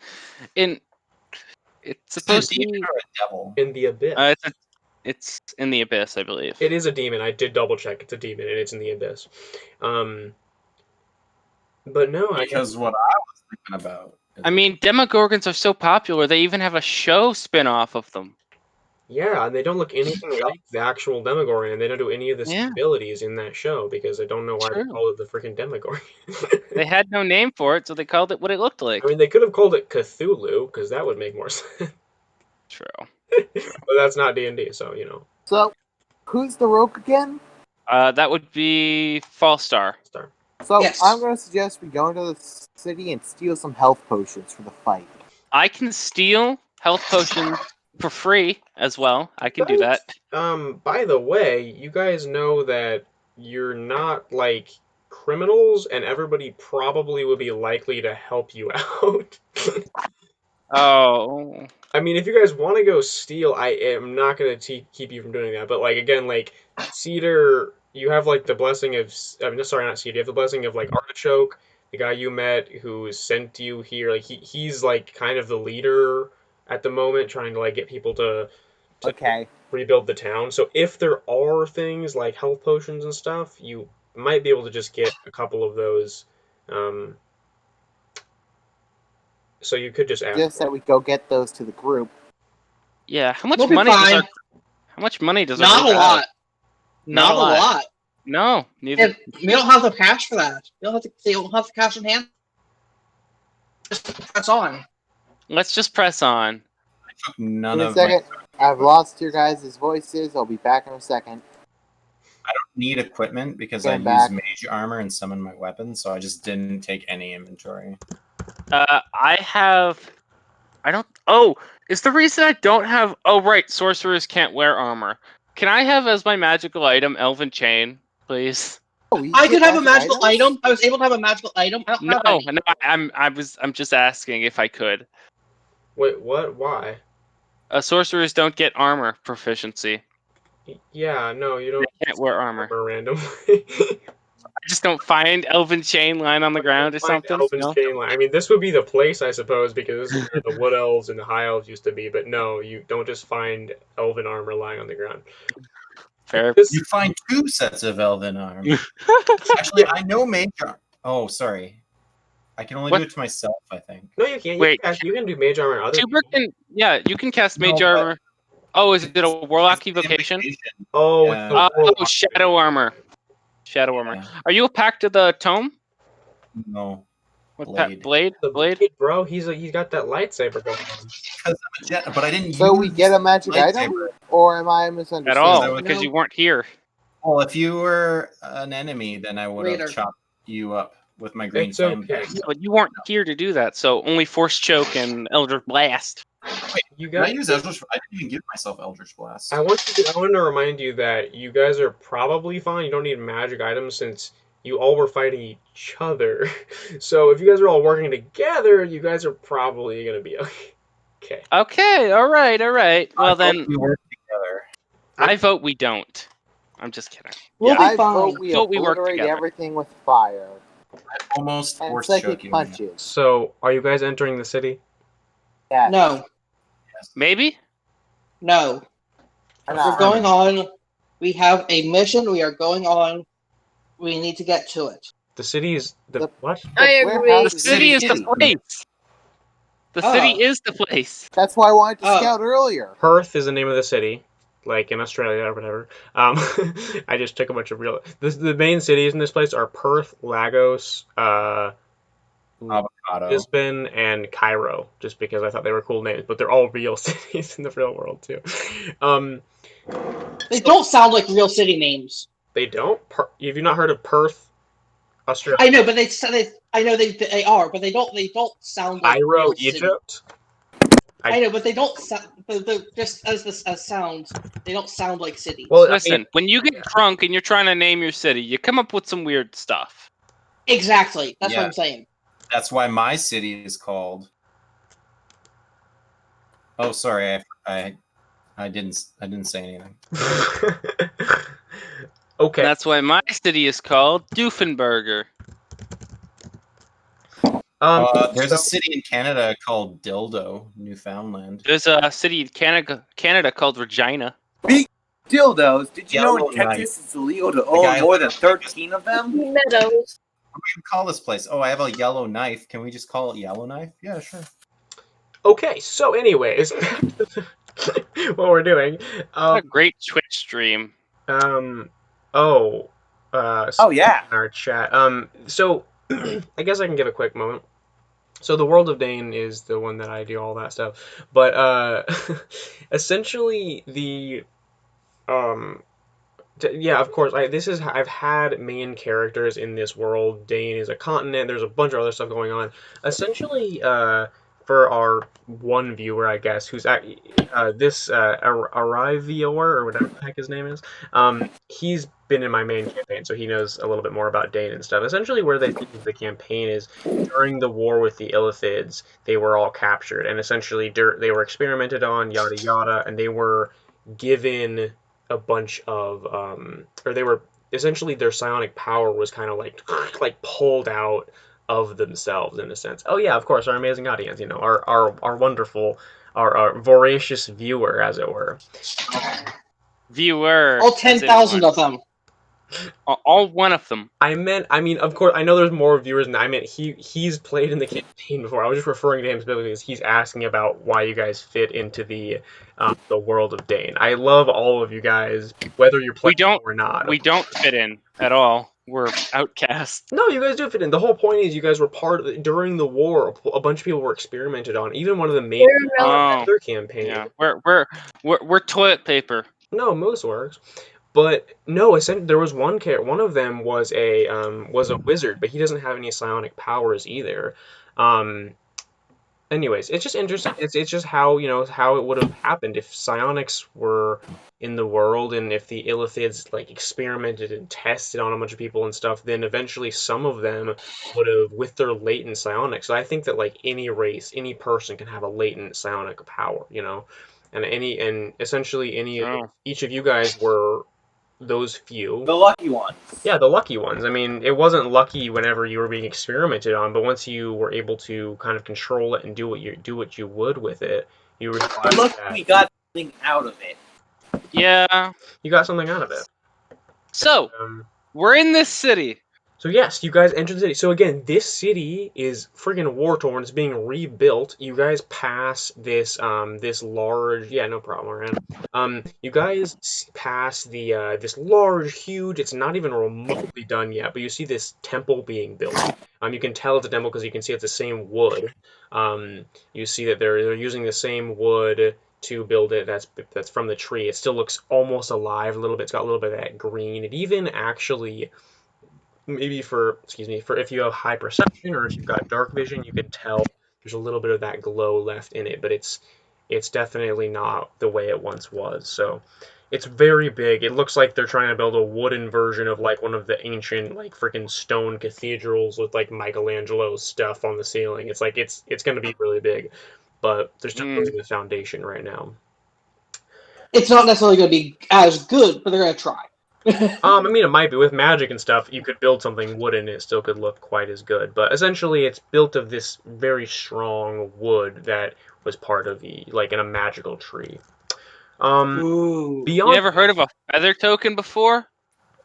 It's supposed to Demon be. or a devil? In the abyss. It's in the abyss, I believe. It is a demon. I did double check. It's a demon, and it's in the abyss. But no, Because what I was thinking about. I mean, Demogorgons are so popular. They even have a show spin-off of them. yeah, and they don't look anything like the actual Demogorgon, and they don't do any of the Yeah. abilities in that show because I don't know why they True. call it the freaking Demogorgon. They had no name for it, so they called it what it looked like. I mean, they could have called it Cthulhu because that would make more sense. True. But that's not D&D, so you know. So, who's the rogue again? That would be Fallstar. Star. So, Yes. I'm going to suggest we go into the city and steal some health potions for the fight. I can steal health potions for free as well. I can do that. By the way, you guys know that you're not like criminals, and everybody probably would be likely to help you out. Oh. I mean, if you guys want to go steal, I am not going to keep you from doing that. But like again, like Cedar, you have like the blessing of. Sorry, not Cedar. You have the blessing of like Artichoke, the guy you met who sent you here. Like he's like kind of the leader at the moment, trying to like get people to Okay. rebuild the town. So if there are things like health potions and stuff, you might be able to just get a couple of those. So you could just ask. Just that we go get those to the group. Yeah. How much We'll be money does fine. our How much money does Not our a group have? lot. Not a lot. No, neither. And we don't have the cash for that. They don't have the cash in hand. Just press on. Let's just press on. I took none In a of my. second, I've lost your guys' voices. I'll be back in a second. I don't need equipment because Okay, I I'm use back. mage armor and summon my weapons, so I just didn't take any inventory. I have. I don't. Oh, is the reason I don't have? Oh, right. Sorcerers can't wear armor. Can I have as my magical item Elven Chain, please? Oh, you I get could have a magic magical items? item. I was able to have a magical item. I don't No, have any. no. I'm just asking if I could. Wait, what? Why? Sorcerers don't get armor proficiency. Yeah, no, you They don't can't wear armor. randomly. I just don't find Elven Chain lying on the ground or Find something. Elven's No. chain line. I mean, this would be the place, I suppose, because this is where the Wood Elves and the High Elves used to be. But no, you don't just find Elven armor lying on the ground. Fair. This, You find 2 sets of elven armor. Actually, I know mage armor. Oh, sorry. I can only What? do it to myself, I think. no, you can't. Wait. You can do mage armor on other Tuber people. can. Yeah, you can cast No, mage but armor. Oh, is it a Warlock It's the evocation? invocation. Oh, Yeah. it's the Warlock. Oh, Shadow armor. Shadow armor. Yeah. Are you a pact of the tome? No. With Blade. Blade? The Blade? blade, bro. He's got that lightsaber going on. Because I'm a jet, but I didn't So use we get a magic lightsaber. item? Or am I At misunderstanding? all, was- because No. you weren't here. Well, if you were an enemy, then I would Raider. have chopped you up with my green It's flame. okay. Yeah, but you weren't here to do that, so only Force Choke and Eldritch Blast. You Did I got. use Eldritch? I didn't even give myself Eldritch Blast. I want to remind you that you guys are probably fine. You don't need magic items since you all were fighting each other. So if you guys are all working together, you guys are probably gonna be okay. Okay, alright. Well I thought then, we worked together. I vote we don't. I'm just kidding. We'll I be fine. vote we Vote we work obliterate together. everything with fire. Almost And forced psychic choking. punches. So are you guys entering the city? Yeah. No, Maybe? no. I'm We're not- going on. We have a mission. We are going on. We need to get to it. The city is the what? I The agree. warehouse The is city in is the city. place! The Oh. city is the place! That's why I wanted to Oh. scout earlier. Perth is the name of the city, like in Australia or whatever. I just took a bunch of real. The main cities in this place are Perth, Lagos, Avocado. Lisbon, and Cairo, just because I thought they were cool names, but they're all real cities in the real world too. They don't sound like real city names. They don't. Have you not heard of Perth, Australia? I know, but I know they are, but they don't sound like Cairo, real city. Egypt. I know, but they don't sound. Just as sounds, they don't sound like cities. Well, I Listen, mean, when you get drunk and you're trying to name your city, you come up with some weird stuff. Exactly. That's what Yeah. I'm saying. That's why my city is called. Oh, sorry, I didn't say anything. okay. That's why my city is called Doofenburger. There's so- a city in Canada called Dildo, Newfoundland. There's a city in Canada called Regina. Dildos. Did you know Yellow in Texas it's illegal to guy- own more than 13 of them? Meadows. What do we call this place? Oh, I have a yellow knife. Can we just call it Yellow Knife? Yeah, sure. Okay, so anyways, what we're doing. What a great Twitch stream. Oh, Oh, yeah. in our chat. So I guess I can give a quick moment. So the world of Dane is the one that I do all that stuff, but essentially yeah, of course. I've had main characters in this world. Dane is a continent. There's a bunch of other stuff going on. Essentially, for our one viewer, I guess, who's at this Arrivior or whatever the heck his name is, he's been in my main campaign, so he knows a little bit more about Dane and stuff. Essentially, where they think the campaign is during the war with the Illithids, they were all captured, and essentially they were experimented on, yada yada, and they were given a bunch of or they were essentially their psionic power was kind of like pulled out of themselves in a sense. Oh yeah, of course, our amazing audience, our wonderful, our voracious viewer, as it were. Viewer. All as in 10,000 one. of them. All one of them. I mean, of course, I know there's more viewers than I meant. He's played in the campaign before. I was just referring to him specifically because he's asking about why you guys fit into the world of Dane. I love all of you guys, whether you're We playing don't. or not. We don't fit in at all. We're outcasts. No, you guys do fit in. The whole point is you guys were part of during the war. A bunch of people were experimented on. Even one of the main They're relevant. Oh, other campaign. yeah. We're toilet paper. No, most works. But no, essentially, there was one one of them was a wizard, but he doesn't have any psionic powers either. Um, anyways, it's just interesting. It's just how how it would have happened if psionics were in the world, and if the illithids like experimented and tested on a bunch of people and stuff. Then eventually, some of them would have with their latent psionics. So I think that like any race, any person can have a latent psionic power, and essentially Oh. each of you guys were those few. The lucky ones. Yeah, the lucky ones. I mean, it wasn't lucky whenever you were being experimented on, but once you were able to kind of control it and do what you would with it, you were We're lucky we got something out of it. Yeah. you got something out of it. So we're in this city. So yes, you guys entered the city. So again, this city is friggin' war torn. It's being rebuilt. You guys pass this large, yeah, no problem, Ryan. You guys pass the this large, huge. It's not even remotely done yet, but you see this temple being built. You can tell it's a temple because you can see it's the same wood. You see that they're using the same wood to build it. That's from the tree. It still looks almost alive a little bit. It's got a little bit of that green. It even actually maybe for if you have high perception or if you've got dark vision, you can tell there's a little bit of that glow left in it, but it's definitely not the way it once was. So it's very big. It looks like they're trying to build a wooden version of like one of the ancient like freaking stone cathedrals with like Michelangelo's stuff on the ceiling. It's like it's going to be really big, but they're still building the foundation right now. It's not necessarily going to be as good, but they're going to try. I mean, it might be with magic and stuff. You could build something wooden, and it still could look quite as good. But essentially, it's built of this very strong wood that was part of in a magical tree. Ooh. Beyond, You ever heard of a feather token before?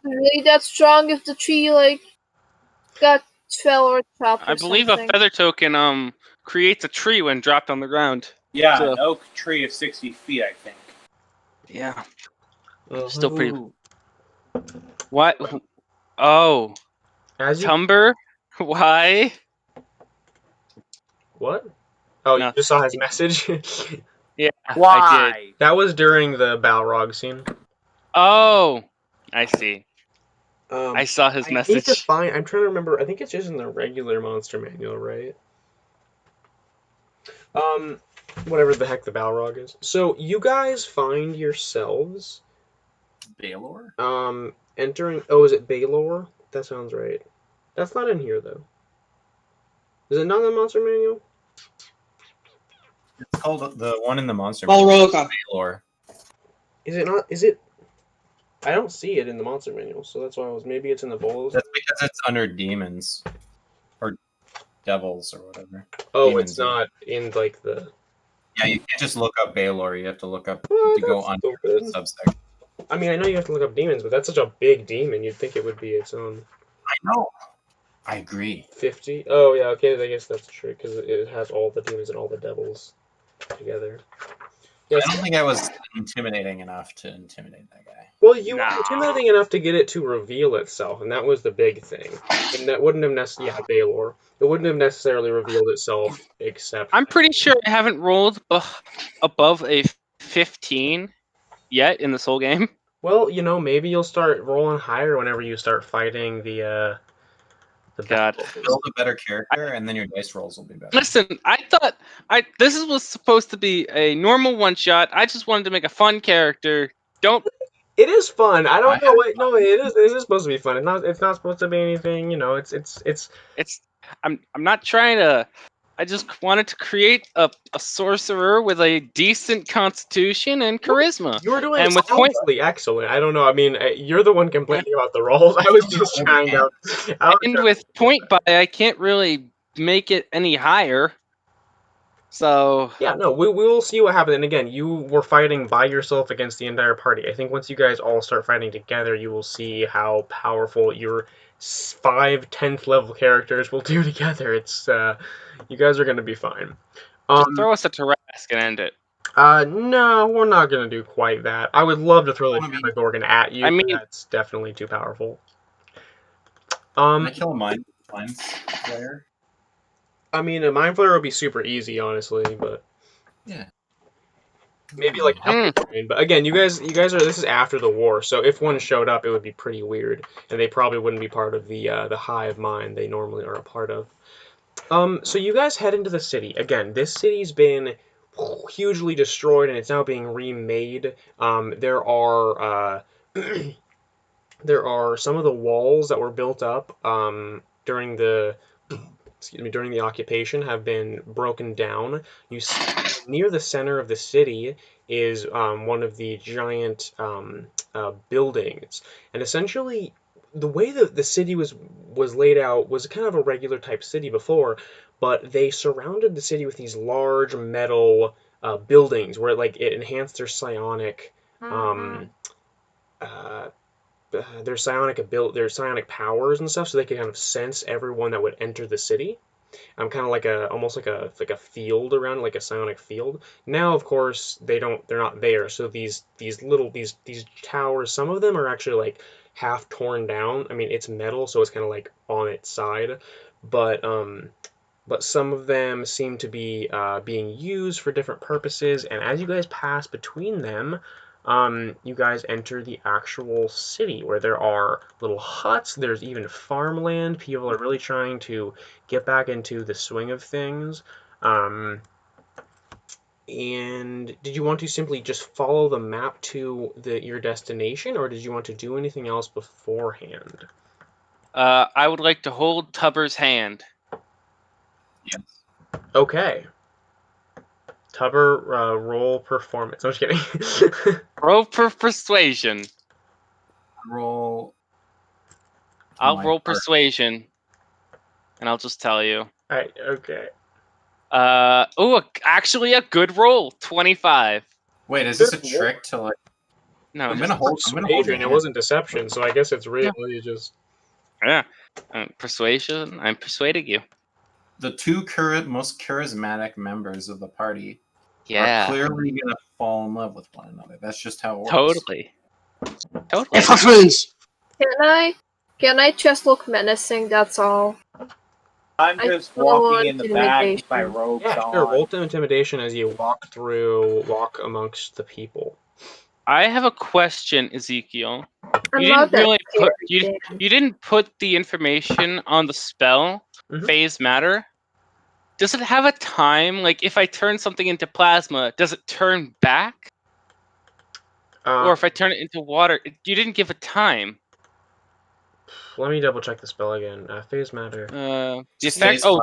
Really that strong if the tree like got fell or chopped or I believe something. a feather token creates a tree when dropped on the ground. Yeah, So- an oak tree of 60 feet, I think. Yeah. Mhm. Still pretty. What? Oh, As you Tumber? Why? what? Oh, No. you just saw his message. Yeah, I did. Why? That was during the Balrog scene. Oh, I see. I I saw his need to message. find. I'm trying to remember. I think it's just in the regular monster manual, right? Whatever the heck the Balrog is. So you guys find yourselves Baylor? entering. Oh, is it Baylor? That sounds right. That's not in here though. Is it not in the monster manual? It's called the one in the monster. Balrog. Baylor. Is it not? Is it? I don't see it in the monster manual, so that's why I was. Maybe it's in the bolos. That's because it's under demons or devils or whatever. Oh, demons, it's not in like the. Yeah, you can't just look up Baylor. You have to look up What? to go That's under stupid. the subsection. I mean, I know you have to look up demons, but that's such a big demon. You'd think it would be its own I know. I agree. 50. Oh yeah, okay. I guess that's true because it has all the demons and all the devils together. Yes. I don't think I was intimidating enough to intimidate that guy. Well, you were Nah. intimidating enough to get it to reveal itself, and that was the big thing. And that wouldn't have necessarily, yeah, Baylor. It wouldn't have necessarily revealed itself, except. I'm pretty sure I haven't rolled above a 15 yet in this whole game. Well, maybe you'll start rolling higher whenever you start fighting the God. Build a better character, and then your dice rolls will be better. Listen, I thought this was supposed to be a normal one shot. I just wanted to make a fun character. Don't. It is fun. I don't know. Wait, no, it is. It is supposed to be fun. It's not. It's not supposed to be anything. It's. I'm not trying to. I just wanted to create a sorcerer with a decent constitution and charisma. You were doing And with point- honestly excellent. I don't know. I mean, you're the one complaining about the rolls. I was just trying to. And with point buy, I can't really make it any higher. So Yeah, no, we will see what happens. And again, you were fighting by yourself against the entire party. I think once you guys all start fighting together, you will see how powerful your 5 10th level characters will do together. You guys are gonna be fine. just throw us a Tarrasque and end it. No, we're not gonna do quite that. I would love to throw the Wanna be- Demogorgon at you, I but mean, that's definitely too powerful. Can I kill a mind flayer? I mean, a Mind Flayer would be super easy, honestly, but Yeah. maybe like Mm. Brain. But again, you guys are. This is after the war, so if one showed up, it would be pretty weird, and they probably wouldn't be part of the hive mind they normally are a part of. So you guys head into the city. Again, this city's been hugely destroyed, and it's now being remade. There are there are some of the walls that were built up during the during the occupation have been broken down. You see near the center of the city is one of the giant buildings, and essentially the way that the city was laid out was kind of a regular type city before, but they surrounded the city with these large metal buildings where it enhanced uh, their psionic powers and stuff, so they could kind of sense everyone that would enter the city. Kind of like almost like a field around, like a psionic field. Now, of course, they're not there. So these towers, some of them are actually like half torn down. I mean, it's metal, so it's kind of like on its side, but some of them seem to be being used for different purposes. And as you guys pass between them, you guys enter the actual city where there are little huts. There's even farmland. People are really trying to get back into the swing of things. Um, and did you want to simply just follow the map to your destination, or did you want to do anything else beforehand? I would like to hold Tubber's hand. Yes. Okay. Tubber, roll performance. I'm just kidding. Roll for persuasion. Roll. I'll my roll part. persuasion, and I'll just tell you. Alright, okay. Actually, a good roll. 25. Wait, is this a Good trick to like? No, I'm just gonna hold your Persuasion, it hand. wasn't deception, so I guess it's really just. yeah. Persuasion. I'm persuading you. The two most charismatic members of the party are Yeah. clearly gonna fall in love with one another. That's just how it works. Totally. Hey, fuck friends! Can I just look menacing? That's all. I'm I just follow walking in the back with my intimidation. robes Yeah, on. sure. Roll to intimidation as you walk amongst the people. I have a question, Ezekiel. I'm You not didn't that really put scary, you didn't put the information on the spell Mhm. phase matter. Does it have a time? Like if I turn something into plasma, does it turn back? Or if I turn it into water, you didn't give a time. Let me double check the spell again. Phase matter. The Just effect. phase Oh,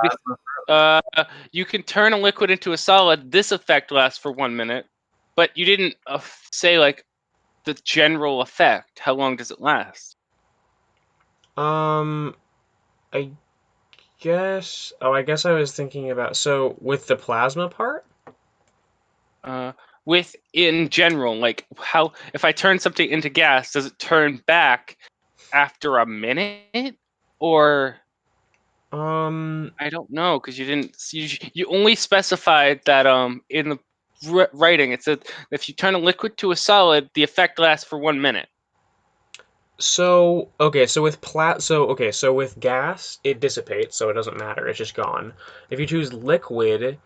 plasma. you can turn a liquid into a solid. This effect lasts for 1 minute, but you didn't say like the general effect. How long does it last? I guess. Oh, I guess I was thinking about. So with the plasma part. With in general, like how if I turn something into gas, does it turn back after a minute, or I don't know because you didn't. You only specified that in the writing it said if you turn a liquid to a solid, the effect lasts for 1 minute. So so with gas, it dissipates, so it doesn't matter. It's just gone. If you choose liquid,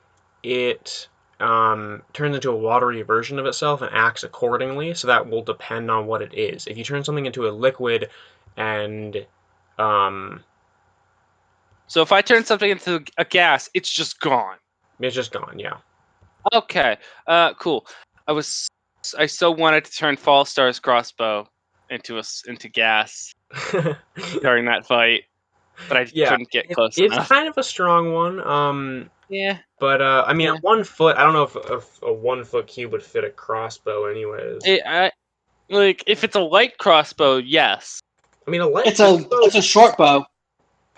it turns into a watery version of itself and acts accordingly. So that will depend on what it is. If you turn something into a liquid, and um, So if I turn something into a gas, it's just gone. it's just gone. Yeah. Okay. Cool. I so wanted to turn Fallstar's crossbow into gas during that fight, but I Yeah, couldn't get close it's enough. kind of a strong one. Yeah. But I mean, Yeah. at 1 foot, I don't know if a 1 foot cube would fit a crossbow, anyways. Like if it's a light crossbow, yes. I mean, a light It's crossbow. a short bow.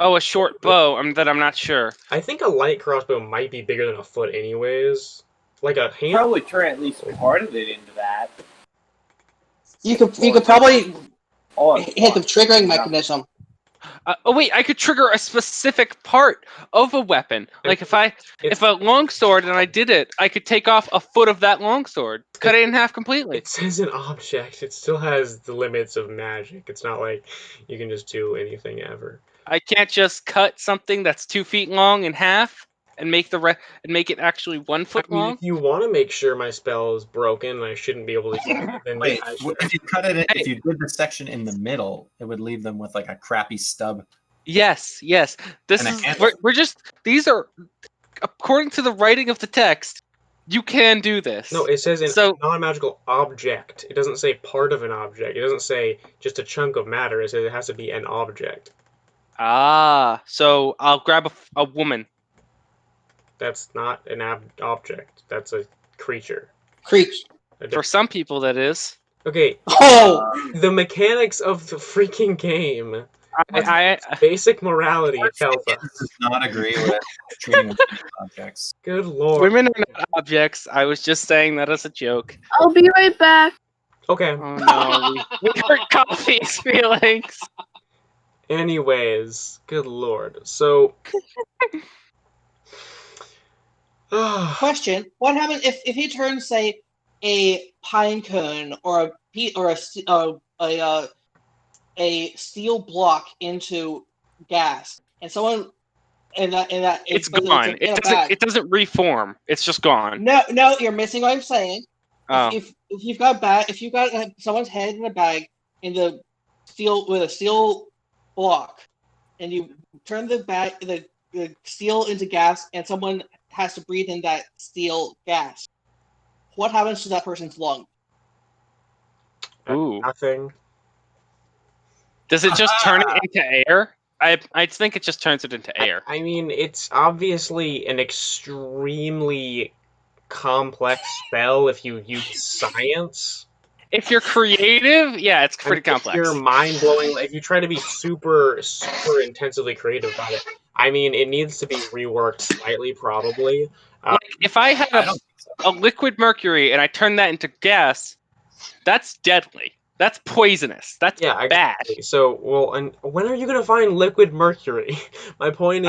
Oh, a short bow. That I'm not sure. I think a light crossbow might be bigger than a foot, anyways. Like a hand. Probably turn at least part of it into that. You could probably All at hit the once. triggering mechanism. Oh wait, I could trigger a specific part of a weapon. Like if a longsword and I did it, I could take off a foot of that longsword, cut it in half completely. It says an object. It still has the limits of magic. It's not like you can just do anything ever. I can't just cut something that's 2 feet long in half and make it actually 1 foot I mean, long. if you want to make sure my spell is broken and I shouldn't be able to use it, then Wait, yeah, I should. if you cut it, if you did the section in the middle, it would leave them with like a crappy stub. Yes. This And a is handle. we're just these are according to the writing of the text. You can do this. No, it says So non-magical object. It doesn't say part of an object. It doesn't say just a chunk of matter. It says it has to be an object. so I'll grab a woman. That's not an object. That's a creature. Creeps. For some people, that is. Okay, Oh! the mechanics of the freaking game. I Basic morality tells us. Does not agree with treating women as objects. Good lord. women are not objects. I was just saying that as a joke. I'll be right back. Okay. Oh no, we hurt Coffee's feelings. Anyways, good lord. So. Question: what happens if he turns, say, a pine cone or a steel block into gas, and someone It's gone. It doesn't reform. It's just gone. No, you're missing what I'm saying. Oh. If you've got someone's head in a bag in the steel with a steel block, and you turn the steel into gas, and someone has to breathe in that steel gas, what happens to that person's lung? Ooh. Nothing. Does it just turn it into air? I think it just turns it into air. I mean, it's obviously an extremely complex spell if you use science. If you're creative, yeah, it's pretty complex. If you're mind-blowing, if you try to be super intensively creative about it, I mean, it needs to be reworked slightly, probably. Like, if I had a liquid mercury and I turned that into gas, that's deadly. That's poisonous. That's bad. Exactly. So, well, and when are you going to find liquid mercury? My point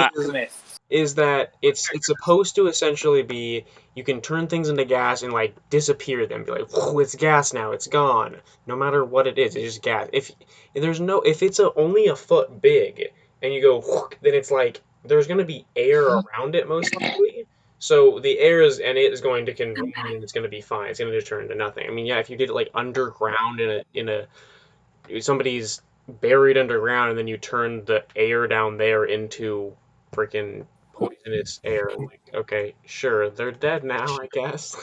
is that it's supposed to essentially be, you can turn things into gas and like disappear them, be like, whoa, it's gas now, it's gone. No matter what it is, it's just gas. If it's only a foot big and you go, whoo, then it's like there's going to be air around it most likely. So the air is going to convene and it's going to be fine. It's going to just turn into nothing. I mean, yeah, if you did it like underground somebody's buried underground and then you turn the air down there into freaking poisonous air, like, okay, sure, they're dead now, I guess.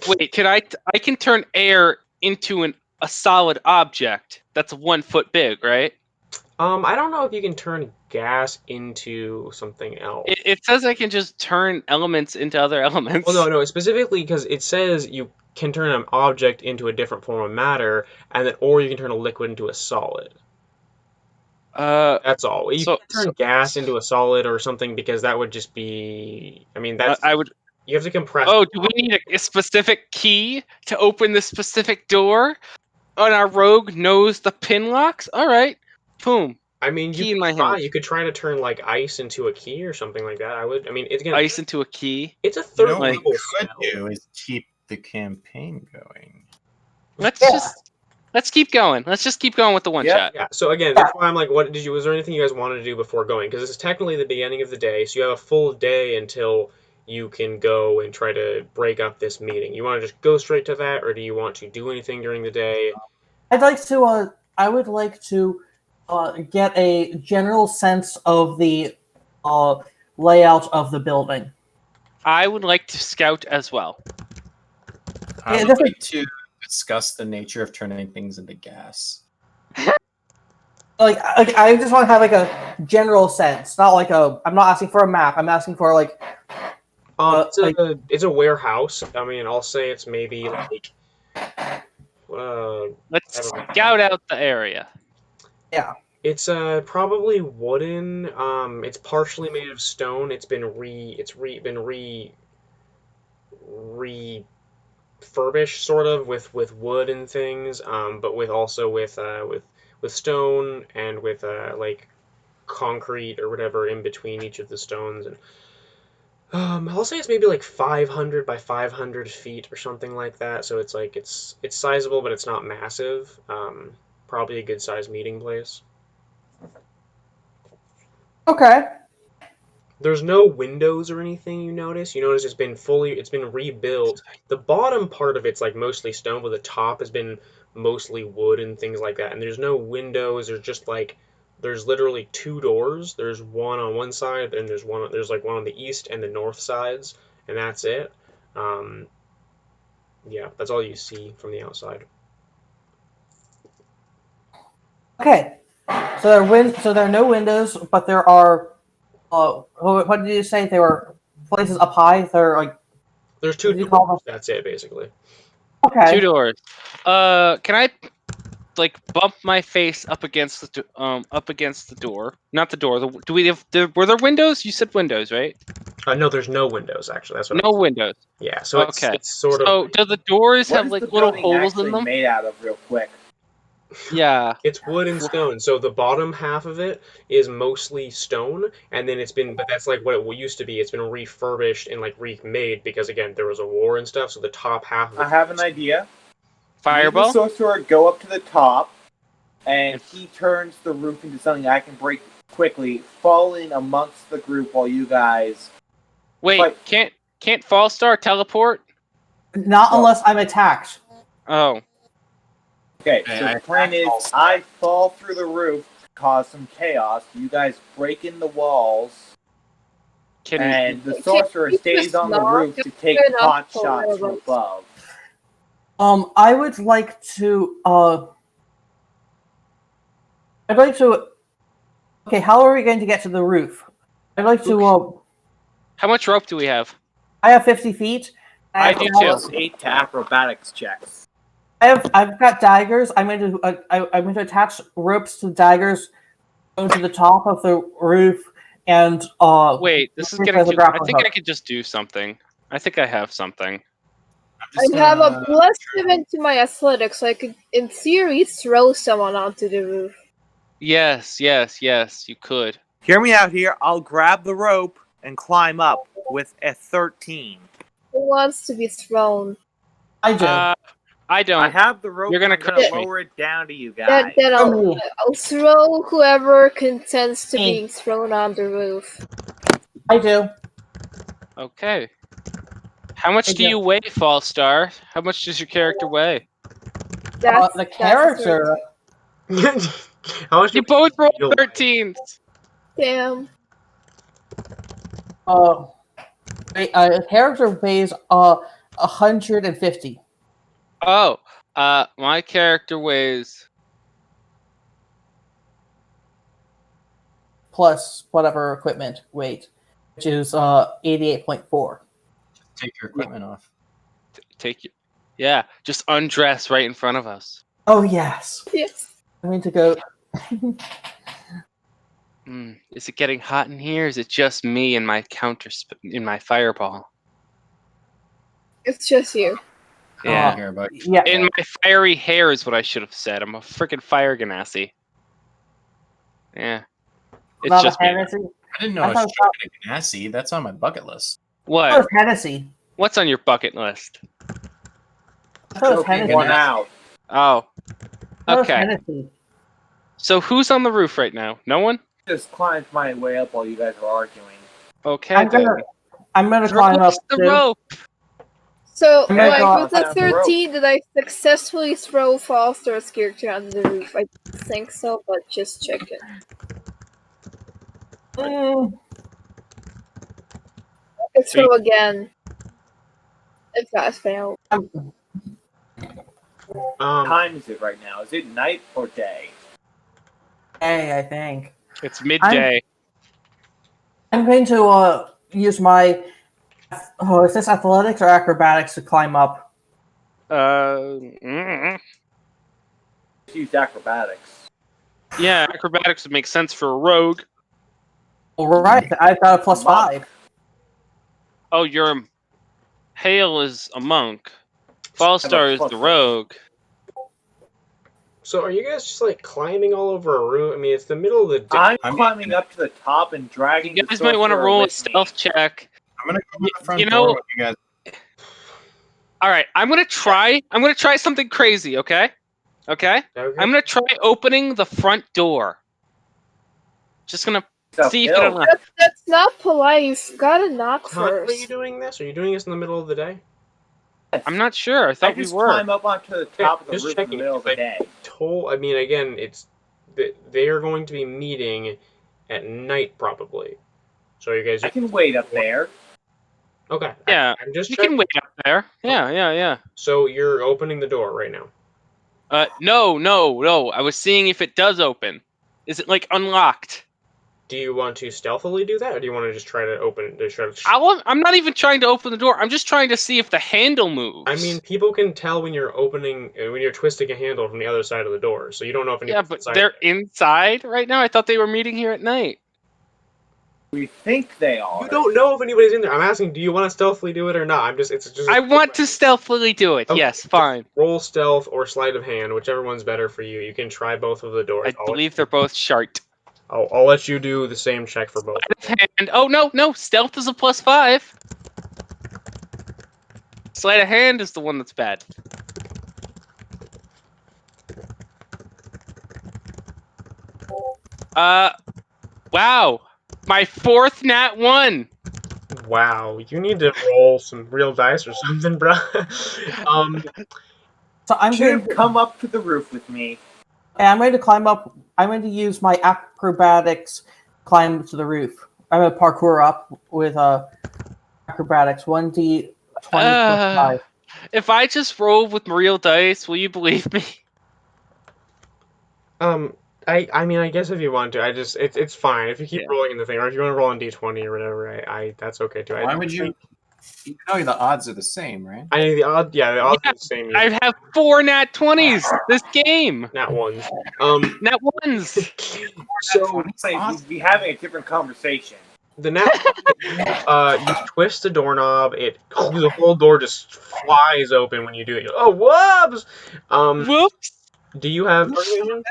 Wait, I can turn air into a solid object that's 1 foot big, right? I don't know if you can turn gas into something else. It says I can just turn elements into other elements. Well, no, specifically because it says you can turn an object into a different form of matter, or you can turn a liquid into a solid. That's all. You can't turn gas into a solid or something because that would just be. I mean, you have to compress. Oh, do we need a specific key to open this specific door? And our rogue knows the pin locks. All right, boom. I mean, key in my hand. You could try to turn like ice into a key or something like that. I mean, it's gonna ice into a key. It's a third level what we spell. could do is keep the campaign going. Let's keep going. Let's just keep going with the one shot. Yeah. So again, that's why I'm like, was there anything you guys wanted to do before going? Because this is technically the beginning of the day, so you have a full day until you can go and try to break up this meeting. You want to just go straight to that, or do you want to do anything during the day? I would like to get a general sense of the layout of the building. I would like to scout as well. I would like to discuss the nature of turning things into gas. Like I just want to have like a general sense, not like I'm not asking for a map. I'm asking for like. It's a warehouse. I mean, I'll say it's maybe like. Let's scout out the area. Yeah. It's probably wooden. It's partially made of stone. Been refurbished sort of with wood and things. But with also with stone and with like concrete or whatever in between each of the stones. And I'll say it's maybe like 500 by 500 feet or something like that. So it's like it's sizable, but it's not massive. Probably a good sized meeting place. Okay. There's no windows or anything you notice. You notice it's been rebuilt. The bottom part of it's like mostly stone, but the top has been mostly wood and things like that. And there's no windows. There's literally two doors. There's one on one side, and there's like one on the east and the north sides, and that's it. Um, yeah, that's all you see from the outside. Okay. So there are no windows, but there are. What did you say? There were places up high. There are like. There's two What did you call doors. That's it, basically. them? Okay. 2 doors. Can I like bump my face up against up against the door? Not the door. Do we have? Were there windows? You said windows, right? No, there's no windows actually. That's what No I'm saying. windows. Yeah, so Okay. it's sort of So do the doors What have is the like little building holes in actually them? made out of, real quick? Yeah. It's wood and stone. So the bottom half of it is mostly stone, and then but that's like what it used to be. It's been refurbished and like remade because again there was a war and stuff. So the top half of I it. have an idea. Me and the Fireball. sorcerer go up to the top, and he turns the roof into something I can break quickly, fall in amongst the group while you guys. Wait, But- can't Fall Star teleport? Not No. unless I'm attacked. Oh. Okay, Okay, so I the plan attacked is also. I fall through the roof, cause some chaos. You guys break in the walls, Can and the Can sorcerer you stays just on the not roof to take turn off pot the shots from fireworks? above. I would like to. I'd like to. Okay, how are we going to get to the roof? I'd like to. how much rope do we have? I have 50 feet. I have do to have- too. +8 to acrobatics checks. I've got daggers. I'm going to. I'm going to attach ropes to daggers going to the top of the roof and. Wait, this is roof getting as a too. I grappling think I hook. could just do something. I think I have something. I have a +7 to my athletics, so I could, in theory, throw someone onto the roof. Yes, you could. Hear me out here. I'll grab the rope and climb up with a 13. Who wants to be thrown? I do. I don't. I have the rope. You're gonna and I'm crush gonna me. lower it down to you Then, guys. then Oh. I'll throw whoever consents to Me. being thrown on the roof. I do. Okay. How much do you weigh, Fall Star? How much does your character weigh? That's The that's character. How much? You both rolled feel like? 13s. Damn. A character weighs 150 Oh, my character weighs. plus whatever equipment weight, which is 88.4. Take your equipment off. Take you. Yeah, just undress right in front of us. Oh yes. Yes. I mean to go. Is it getting hot in here? Is it just me and my in my fireball? It's just you. I Yeah. don't care about Yeah. In my fiery hair is what I should have said. I'm a freaking fire ganassi. Yeah. It's Not just a me. Hennessy. I didn't know I I was thought drinking a Ganassi. That's on my bucket list. it was What? Hennessy. What's on your bucket list? I thought it was Choking Hennessy. one out. Oh. I thought it was Okay. Hennessy. So who's on the roof right now? No one? Just climbed my way up while you guys were arguing. Okay. I'm gonna climb up Release the too. rope. So, Oh my like, God. with the 13, did I successfully throw Foster's character onto the roof? I think so, but just check it. Mm, I could throw again. If that failed. What time is it right now? Is it night or day? hey, I think It's midday. I'm going to use my. Oh, is this athletics or acrobatics to climb up? Mm-mm. Use acrobatics. Yeah, acrobatics would make sense for a rogue. All right, I've got a +5. Oh, Hale is a monk. Fallstar is the rogue. So are you guys just like climbing all over a room? I mean, it's the middle of the day. I'm climbing up to the top and dragging You the guys might want to sorcerer roll a with stealth me. check. I'm gonna go to the front You door know- with you guys. All right, I'm gonna try something crazy. Okay. Okay. I'm gonna try opening the front door. Just gonna So, see if it Hill, unlocks. That's not polite. You've got to knock Time are you first. doing this? Are you doing this in the middle of the day? I'm not sure. I I thought we just were. climb up onto the top of the just roof in the checking. middle of the day. I mean, again, it's they are going to be meeting at night probably. So you guys. I can wait up there. Okay. Yeah, I'm just you checking. can wait up there. Yeah. So you're opening the door right now. No. I was seeing if it does open. Is it like unlocked? Do you want to stealthily do that, or do you want to just try to open it? I'm not even trying to open the door. I'm just trying to see if the handle moves. I mean, people can tell when you're when you're twisting a handle from the other side of the door, so you don't know if anyone's yeah, but inside. they're inside right now. I thought they were meeting here at night. We think they are. You don't know if anybody's in there. I'm asking, do you want to stealthily do it or not? It's just. I want to stealthily do it. Okay, Yes, fine. Roll stealth or sleight of hand, whichever one's better for you. You can try both of the doors. I believe they're both shart. I'll let you do the same check for both. Sleight of hand. Oh no, stealth is a +5. Sleight of hand is the one that's bad. Wow, my 4th nat 1. Wow, you need to roll some real dice or something, bro. So I'm Should going have come up to the roof with me. I'm going to climb up. I'm going to use my acrobatics climb to the roof. I'm going to parkour up with acrobatics 1d20 +5. If I just roll with real dice, will you believe me? I mean, I guess if you want to, it's fine if you keep Yeah. rolling in the thing, or if you want to roll on d20 or whatever. That's okay too. Why would you? You know the odds are the same, right? I mean, the odds are the same. I have 4 nat 20s this game. Nat ones. Nat 1s. So We'd be having a different conversation. the nat you twist the doorknob. The whole door just flies open when you do it. Oh, whoops! Whoops. Do you have dark vision?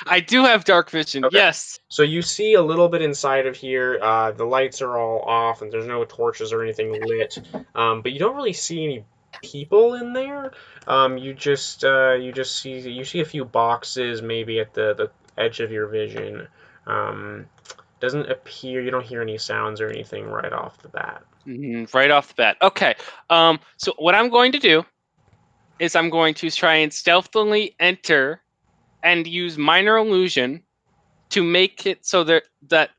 I do have dark vision. Okay. Yes. So you see a little bit inside of here. The lights are all off, and there's no torches or anything lit. But you don't really see any people in there. You just see a few boxes maybe at the edge of your vision. Doesn't appear. You don't hear any sounds or anything right off the bat. Right off the bat. Okay. So what I'm going to do is I'm going to try and stealthily enter and use minor illusion to make it so that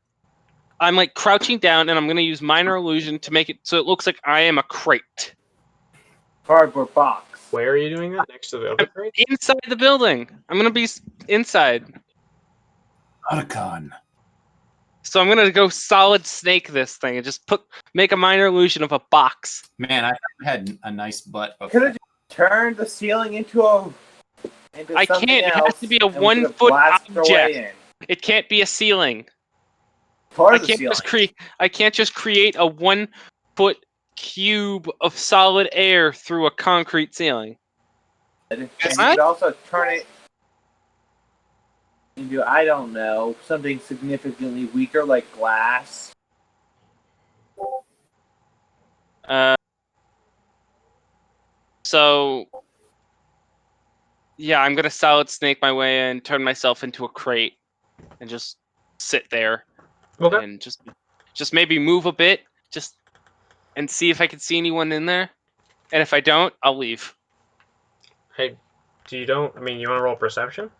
I'm like crouching down, and I'm going to use minor illusion to make it so it looks like I am a crate. Cardboard box. Where are you doing that? Next to the other crate? Inside the building. I'm going to be inside. Otacon. So I'm going to go solid snake this thing and just make a minor illusion of a box. Man, I had a nice butt. Could have turned the ceiling into I something can't. It has else, to be a and we could have 1-foot blasted our way object. in. It can't be a ceiling. Part I of the can't ceiling. I can't just create a 1-foot cube of solid air through a concrete ceiling. And you I- could also turn it into, I don't know, something significantly weaker like glass. So yeah, I'm gonna solid snake my way in, turn myself into a crate, and just sit there, Okay. and just maybe move a bit, and see if I can see anyone in there. And if I don't, I'll leave. Hey, you want to roll perception?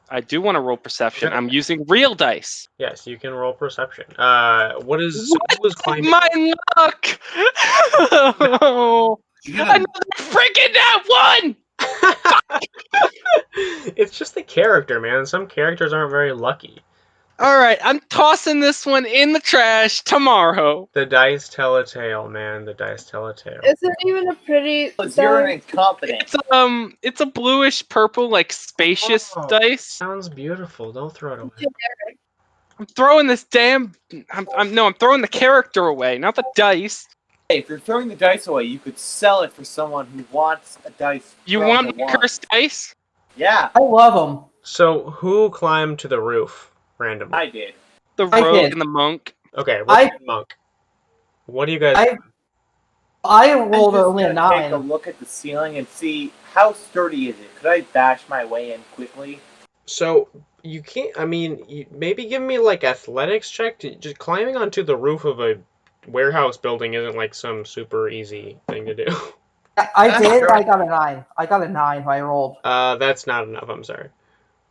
I do want to roll perception. Okay. I'm using real dice. Yes, you can roll perception. Who was climbing? My luck! Another freaking that one! It's just the character, man. Some characters aren't very lucky. All right, I'm tossing this one in the trash tomorrow. The dice tell a tale, man. The dice tell a tale. Is it even a pretty Because you're an dice? incompetent. It's a bluish purple, like spacious Oh, dice. Sounds beautiful. Don't throw it away. I'm throwing this damn. I'm throwing the character away, not the dice. Hey, if you're throwing the dice away, you could sell it for someone who wants a dice. You from want the my one. cursed dice? Yeah, I love them. So, who climbed to the roof randomly? I did. The I rogue did. and the monk. Okay, I- what's the monk? What do you guys? I I'm rolled just only a gonna take a 9. look at the ceiling and see how sturdy is it. Could I bash my way in quickly? So you can't. I mean, maybe give me like athletics check. Just climbing onto the roof of a warehouse building isn't like some super easy thing to do. I did. Sure. I got a 9. I got a 9 when I rolled. That's not enough. I'm sorry.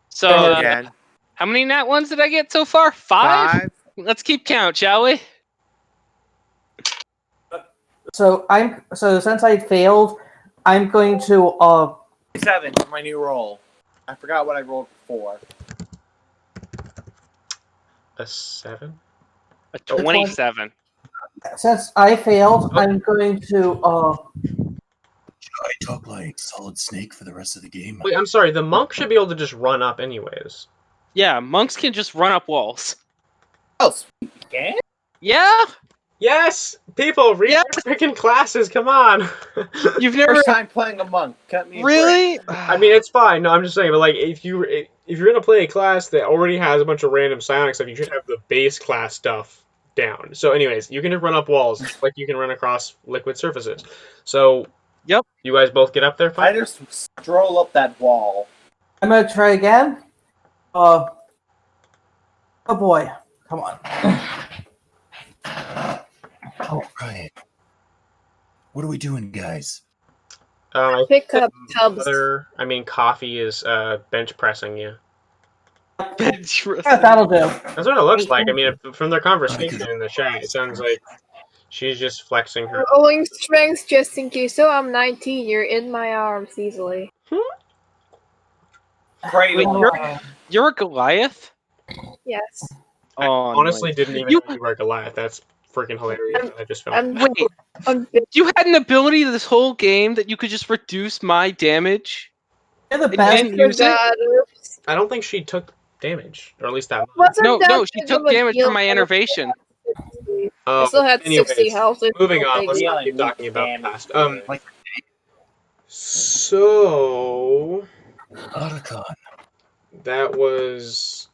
So, Again. how many nat ones did I get so far? 5? Let's keep count, shall we? So since I failed, I'm going to 7 for my new roll. I forgot what I rolled before. A 7. A 27. since I failed, I'm going to I talk like Solid Snake for the rest of the game. Wait, I'm sorry. The monk should be able to just run up anyways. Yeah, monks can just run up walls. Oh, sweet. You can? Yeah, Yes, people, read Yes! your freaking classes. Come on. you've never First time playing a monk. Cut me a break. really. I mean, it's fine. No, I'm just saying. But like, if you're gonna play a class that already has a bunch of random psionic stuff, you should have the base class stuff down. So, anyways, you can just run up walls just like you can run across liquid surfaces. So, Yep. you guys both get up there. I Fine. just stroll up that wall. I'm gonna try again. Oh boy, come on. All right. What are we doing, guys? I Pick think up tubs. I mean, coffee is bench pressing you. Bench press. Yeah, that'll do. That's what it looks like. I mean, from their conversation in the chat, it sounds like she's just flexing her. Rolling strength just in case. So I'm 19. You're in my arms easily. Pray Wait, to you're a Goliath? Yes. I Oh, honestly nice. didn't even You- know you were a Goliath. That's freaking hilarious. I just found. I'm, Wait, I'm you had an ability this whole game that you could just reduce my damage? You're the And best. didn't use it? forgot. Oops. I don't think she took damage, or at least that much. Wasn't No, that no, she big took of a damage deal from my when I enervation. I still had 60 anyways, health. It's moving no on. big Let's deal. not keep talking about damage past. to it. So Otacon. that was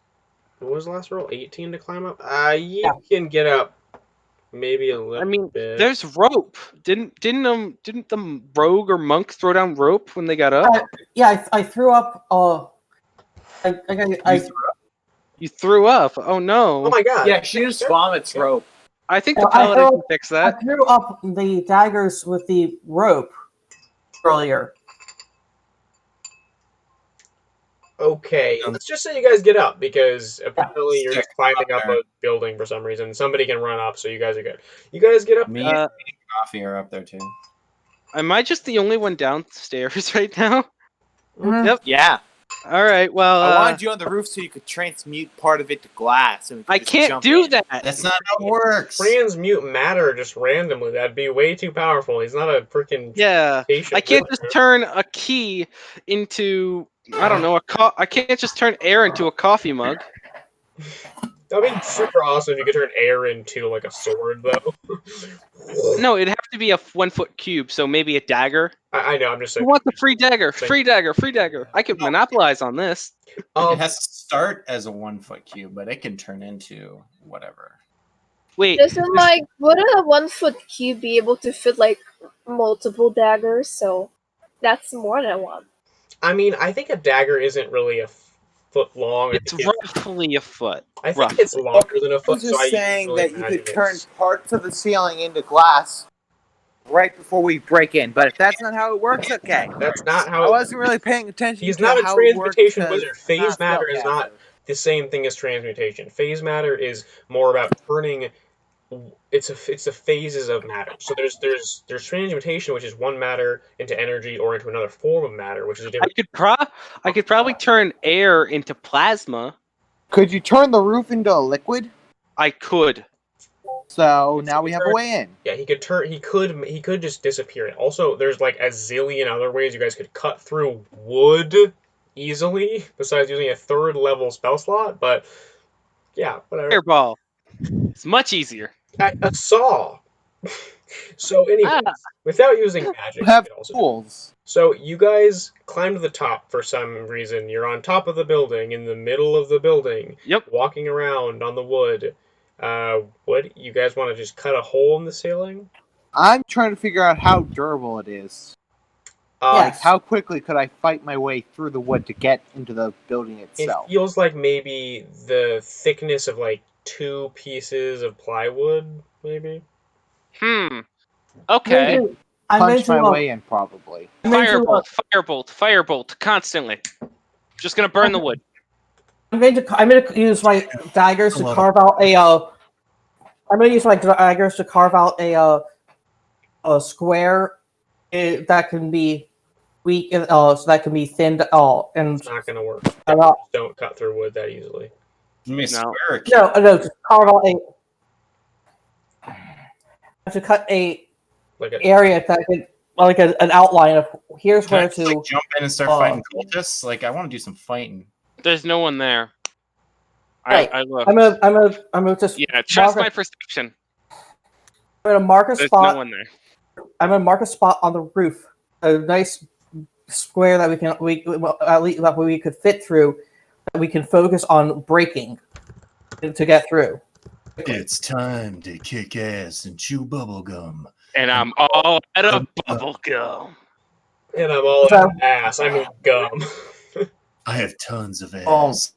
what was the last roll? 18 to climb up. You Yeah. can get up maybe a little I mean, bit. there's rope. Didn't the rogue or monk throw down rope when they got up? Yeah, I threw up. You threw up. Oh no. Oh my god. Yeah, she just vomits rope. I think the Well, I paladin thought- can fix I that. threw up the daggers with the rope earlier. Okay, let's just say you guys get up because apparently you're just climbing up a building for some reason. Somebody can run up, so you guys are good. You guys get up. Me Uh, and Coffee are up there too. Am I just the only one downstairs right now? Mhm. Yep. Yeah. All right. Well, I wanted you on the roof so you could transmute part of it to glass. And we could I just can't jump do in. that. That's not how it works. Transmute matter just randomly. That'd be way too powerful. He's not a freaking. Yeah, patient I can't wizard. just turn a key into I don't know I can't just turn air into a coffee mug. That'd be super awesome if you could turn air into like a sword, though. No, it'd have to be a 1 foot cube, so maybe a dagger. I know. I'm just Who saying. wants a free dagger? Free dagger, free dagger. I could monopolize on this. It has to start as a 1 foot cube, but it can turn into whatever. Wait, Doesn't like wouldn't a 1 foot cube be able to fit like multiple daggers? So that's more than one. I mean, I think a dagger isn't really a foot long. it's roughly a foot. I think roughly. it's longer than a I foot. was just so I saying usually that you imagine could turn it's- parts of the ceiling into glass right before we break in. But if that's not how it works, okay. That's not how. I wasn't really paying attention He's to not a how it worked transmutation 'cause wizard. I'm Phase not a matter is not spellcaster. the same thing as transmutation. Phase matter is more about turning. It's the phases of matter. So there's transmutation, which is one matter into energy or into another form of matter, which is a different. I could probably turn air into plasma. Could you turn the roof into a liquid? I could. So It's now we have a turn- way in. Yeah, he could turn. He could just disappear. Also, there's like a zillion other ways you guys could cut through wood easily, besides using a third level spell slot. But yeah, whatever. Fireball. It's much easier. A saw. So, anyways, Ah, without using magic, You you have could also do. tools. So you guys climb to the top for some reason. You're on top of the building, in the middle of the building, yep. walking around on the wood. What you guys want to just cut a hole in the ceiling? I'm trying to figure out how durable it is. Like, Yes. how quickly could I fight my way through the wood to get into the building It itself? feels like maybe the thickness of like 2 pieces of plywood, maybe. Hmm. I'm Okay. going to, I'm going Punch to, my way in, probably. I'm going to, Firebolt, firebolt, firebolt, constantly. Just gonna burn the wood. I'm going to use my daggers to carve out a. I'm going to use my daggers to carve out a square that can be weak, so that can be thinned. And It's not gonna work. uh, Don't cut through wood that easily. You may No. swear a no, just carve out a. I have to cut a Like a area that could, like an outline of here's Can I where just, to. like, jump in and start fighting cultists? Like, I want to do some fighting. There's no one there. Right. I look. I'm gonna just. Yeah, trust my mark perception. I'm gonna mark a There's spot. no one there. I'm gonna mark a spot on the roof, a nice square that at least that we could fit through, that we can focus on breaking to get through. It's time to kick ass and chew bubblegum. And I'm all out of bubble gum. And I'm all out of ass. I mean gum. I have tons of ass.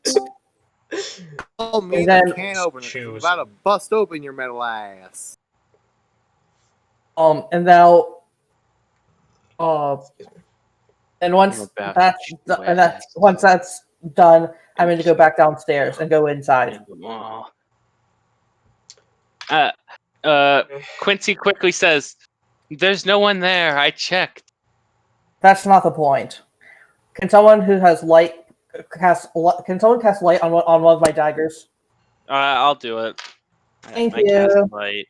Oh, me, And then- the can opener. 'Cause I'm Choose. about to bust open your metal ass. And now, and once I'm about that's to do- and that's once that's done, I'm going to go back downstairs and go inside. Quincy quickly says, "There's no one there. I checked." That's not the point. Can someone who has light cast? Can someone cast light on one of my daggers? I'll do it. Thank I cast you. light.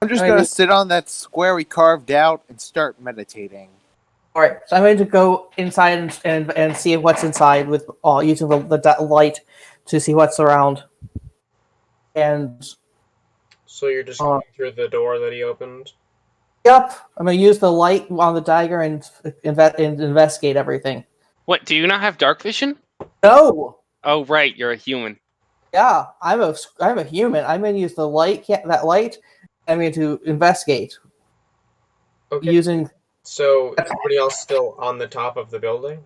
I'm just Alright, gonna sit on that square we carved out and start meditating. All right, so I'm going to go inside and see what's inside with using the light to see what's around. And So you're just going through the door that he opened? yep, I'm going to use the light on the dagger and investigate everything. What? Do you not have dark vision? No, Oh, right. You're a human. yeah, I'm a human. I'm going to use the light. That light. I'm going to investigate Okay. using. So is everybody else still on the top of the building?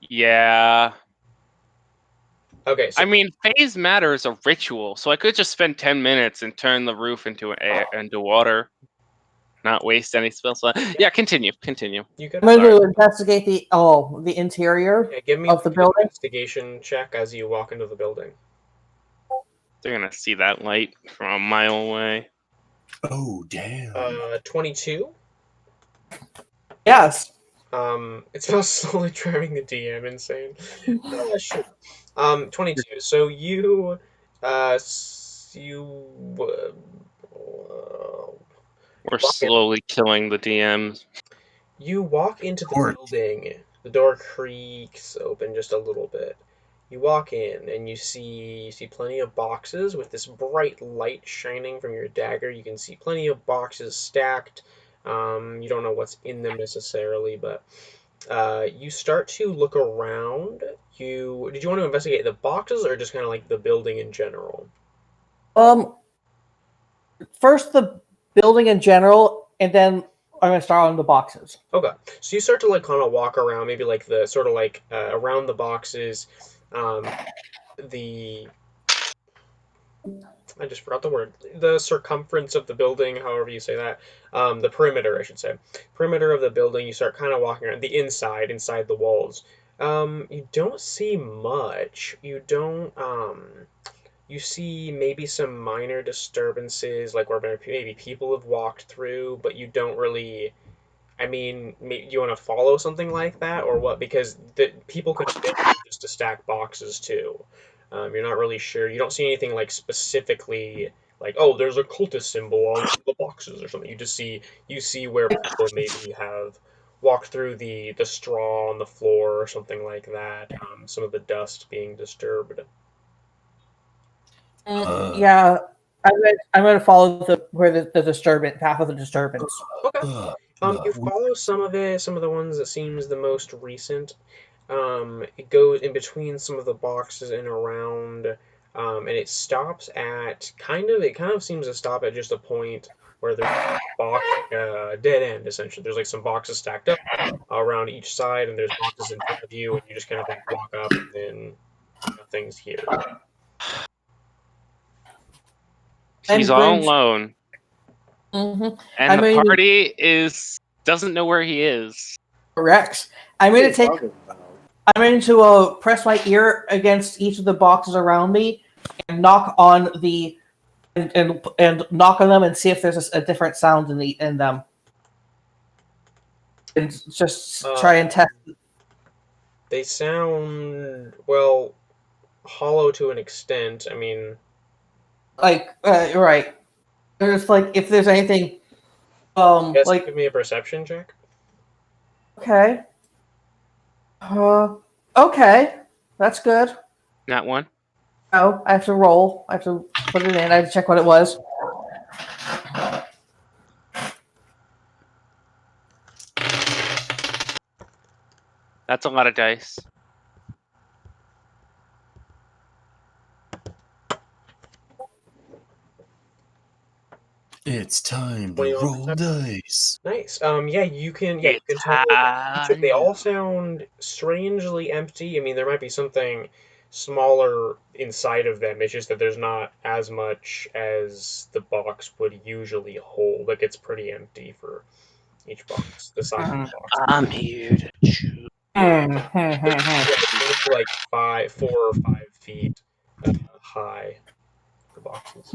Yeah. Okay. So I mean, phase matter is a ritual, so I could just spend 10 minutes and turn the roof into into water, not waste any spell slot. Yeah, continue. you can. I'm going to investigate the interior Yeah, give me of the an building. investigation check as you walk into the building. They're gonna see that light from a mile away. Oh, damn. 22. Yes. It's about slowly driving the DM insane. Sure. 22. So you, We're slowly killing the DMs. you walk into the Court. building. The door creaks open just a little bit. You walk in and you see plenty of boxes with this bright light shining from your dagger. You can see plenty of boxes stacked. You don't know what's in them necessarily, but you start to look around. Did you want to investigate the boxes or just kind of like the building in general? First the building in general, and then I'm gonna start on the boxes. Okay, so you start to like kind of walk around, maybe like the sort of like around the boxes. The I just forgot the word. The circumference of the building, however you say that. The perimeter, I should say. Perimeter of the building, you start kind of walking around. The inside the walls. You don't see much. You don't, you see maybe some minor disturbances, like where maybe people have walked through, but you don't really, I mean, you want to follow something like that or what? Because the people could fit just to stack boxes too. You're not really sure. You don't see anything like specifically like, oh, there's a cultist symbol on one of the boxes or something. You see where people maybe have walked through the straw on the floor or something like that. Some of the dust being disturbed. Yeah, I'm gonna follow the disturbance path of the disturbance. Okay. You we- follow some of it, some of the ones that seems the most recent. It goes in between some of the boxes and around, and it stops at it kind of seems to stop at just a point where there's box like a dead end essentially. There's like some boxes stacked up around each side, and there's boxes in front of you, and you just kind of like walk up, and then nothing's here. He's I'm all going to, alone, Mhm. and I'm the going to party doesn't know where he is. Rex. I'm going to press my ear against each of the boxes around me and knock on the and knock on them and see if there's a different sound in them, and just try and test. They sound well hollow to an extent. I mean, Like right. There's like if there's anything guess like give me a perception check. okay. Okay. That's good. Not one. Oh, I have to roll. I have to put it in. I have to check what it was. That's a lot of dice. It's time to 21 roll perception. dice. Nice. Yeah, you It's can tell they time. all sound strangely empty. I mean, there might be something smaller inside of them. It's just that there's not as much as the box would usually hold. Like it's pretty empty for each box, the size of the box. I'm here to choose. They're maybe like 4 or 5 feet high. The boxes.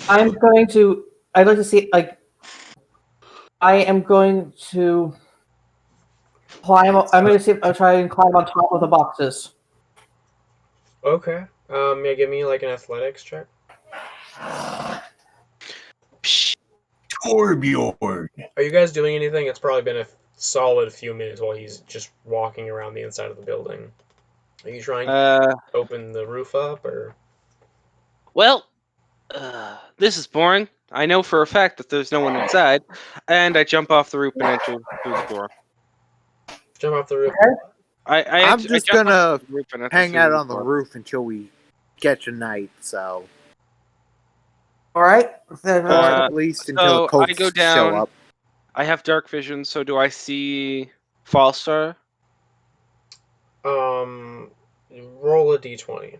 I'm going to. I'd like to see like. I am going to climb. I'm going to see if I'll try and climb on top of the boxes. Okay. Yeah, give me like an athletics check. Psh, Torbjorn. Are you guys doing anything? It's probably been a solid few minutes while he's just walking around the inside of the building. Are you trying to open the roof up or? Well, this is boring. I know for a fact that there's no one inside, and I jump off the roof and enter through the door. Jump off the roof. I'm just jump gonna off the roof and enter hang through out the on the door. roof until we catch a night. So, All right. at least until So the I coats go show down. up. I have dark vision, so do I see Falstar? Roll a d20.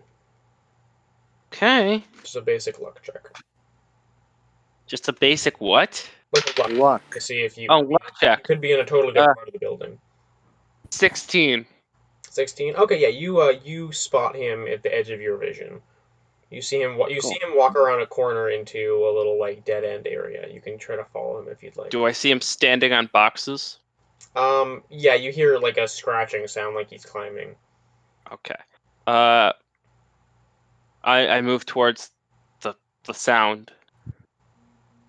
Okay. Just a basic luck check. Just a basic what? Like a luck Luck. to see if you. Oh, luck check. You could be in a totally different part of the building. 16. 16. Okay, yeah, you spot him at the edge of your vision. You see him. You Cool. see him walk around a corner into a little like dead end area. You can try to follow him if you'd like. Do I see him standing on boxes? Yeah, you hear like a scratching sound, like he's climbing. Okay. I move towards the sound.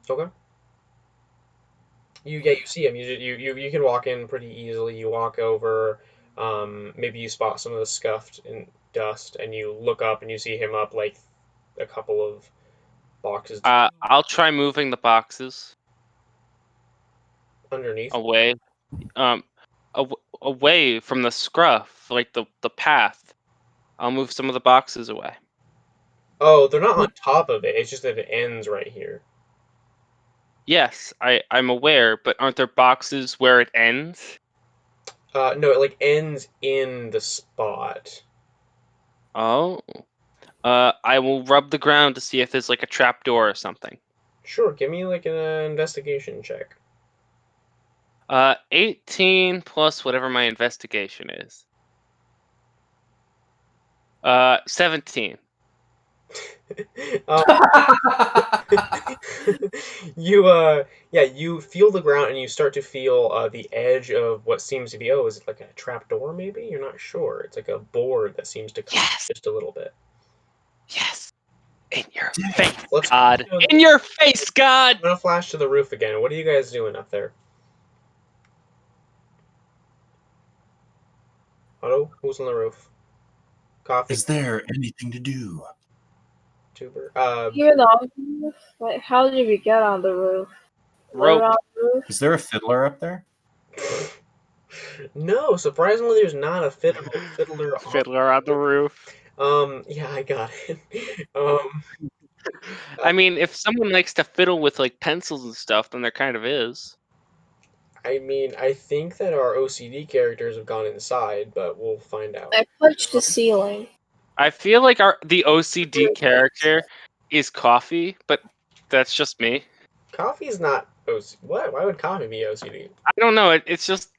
Okay. You see him. You can walk in pretty easily. You walk over. Maybe you spot some of the scuffed and dust, and you look up and you see him up like a couple of boxes I'll try moving the boxes underneath. away. Um, away from the scruff, like the path. I'll move some of the boxes away. Oh, they're not on top of it. It's just that it ends right here. Yes, I'm aware, but aren't there boxes where it ends? No, it like ends in the spot. Oh. I will rub the ground to see if there's like a trap door or something. Sure, give me like an investigation check. 18 plus whatever my investigation is. 17. um, you yeah, you feel the ground and you start to feel the edge of what seems to be, oh, is it like a trap door maybe? You're not sure. It's like a board that seems to come Yes. just a little bit. Yes. In your Dang. face, Let's God. I'm In your face, God. gonna flash to the roof again. What are you guys doing up there? Otto, who's on the roof? Coffee, Is there anything to do? tuber. You're on the roof? Like, how did we get on the roof? We're Rope. on the roof? Is there a fiddler up there? No, surprisingly, there's not a fiddler on. Fiddler on the roof. Yeah, I got it. I mean, if someone likes to fiddle with like pencils and stuff, then there kind of is. I mean, I think that our OCD characters have gone inside, but we'll find out. I punched the ceiling. I feel like the OCD character is coffee, but that's just me. Coffee's not OCD. What? Why would coffee be OCD? I don't know. It's just.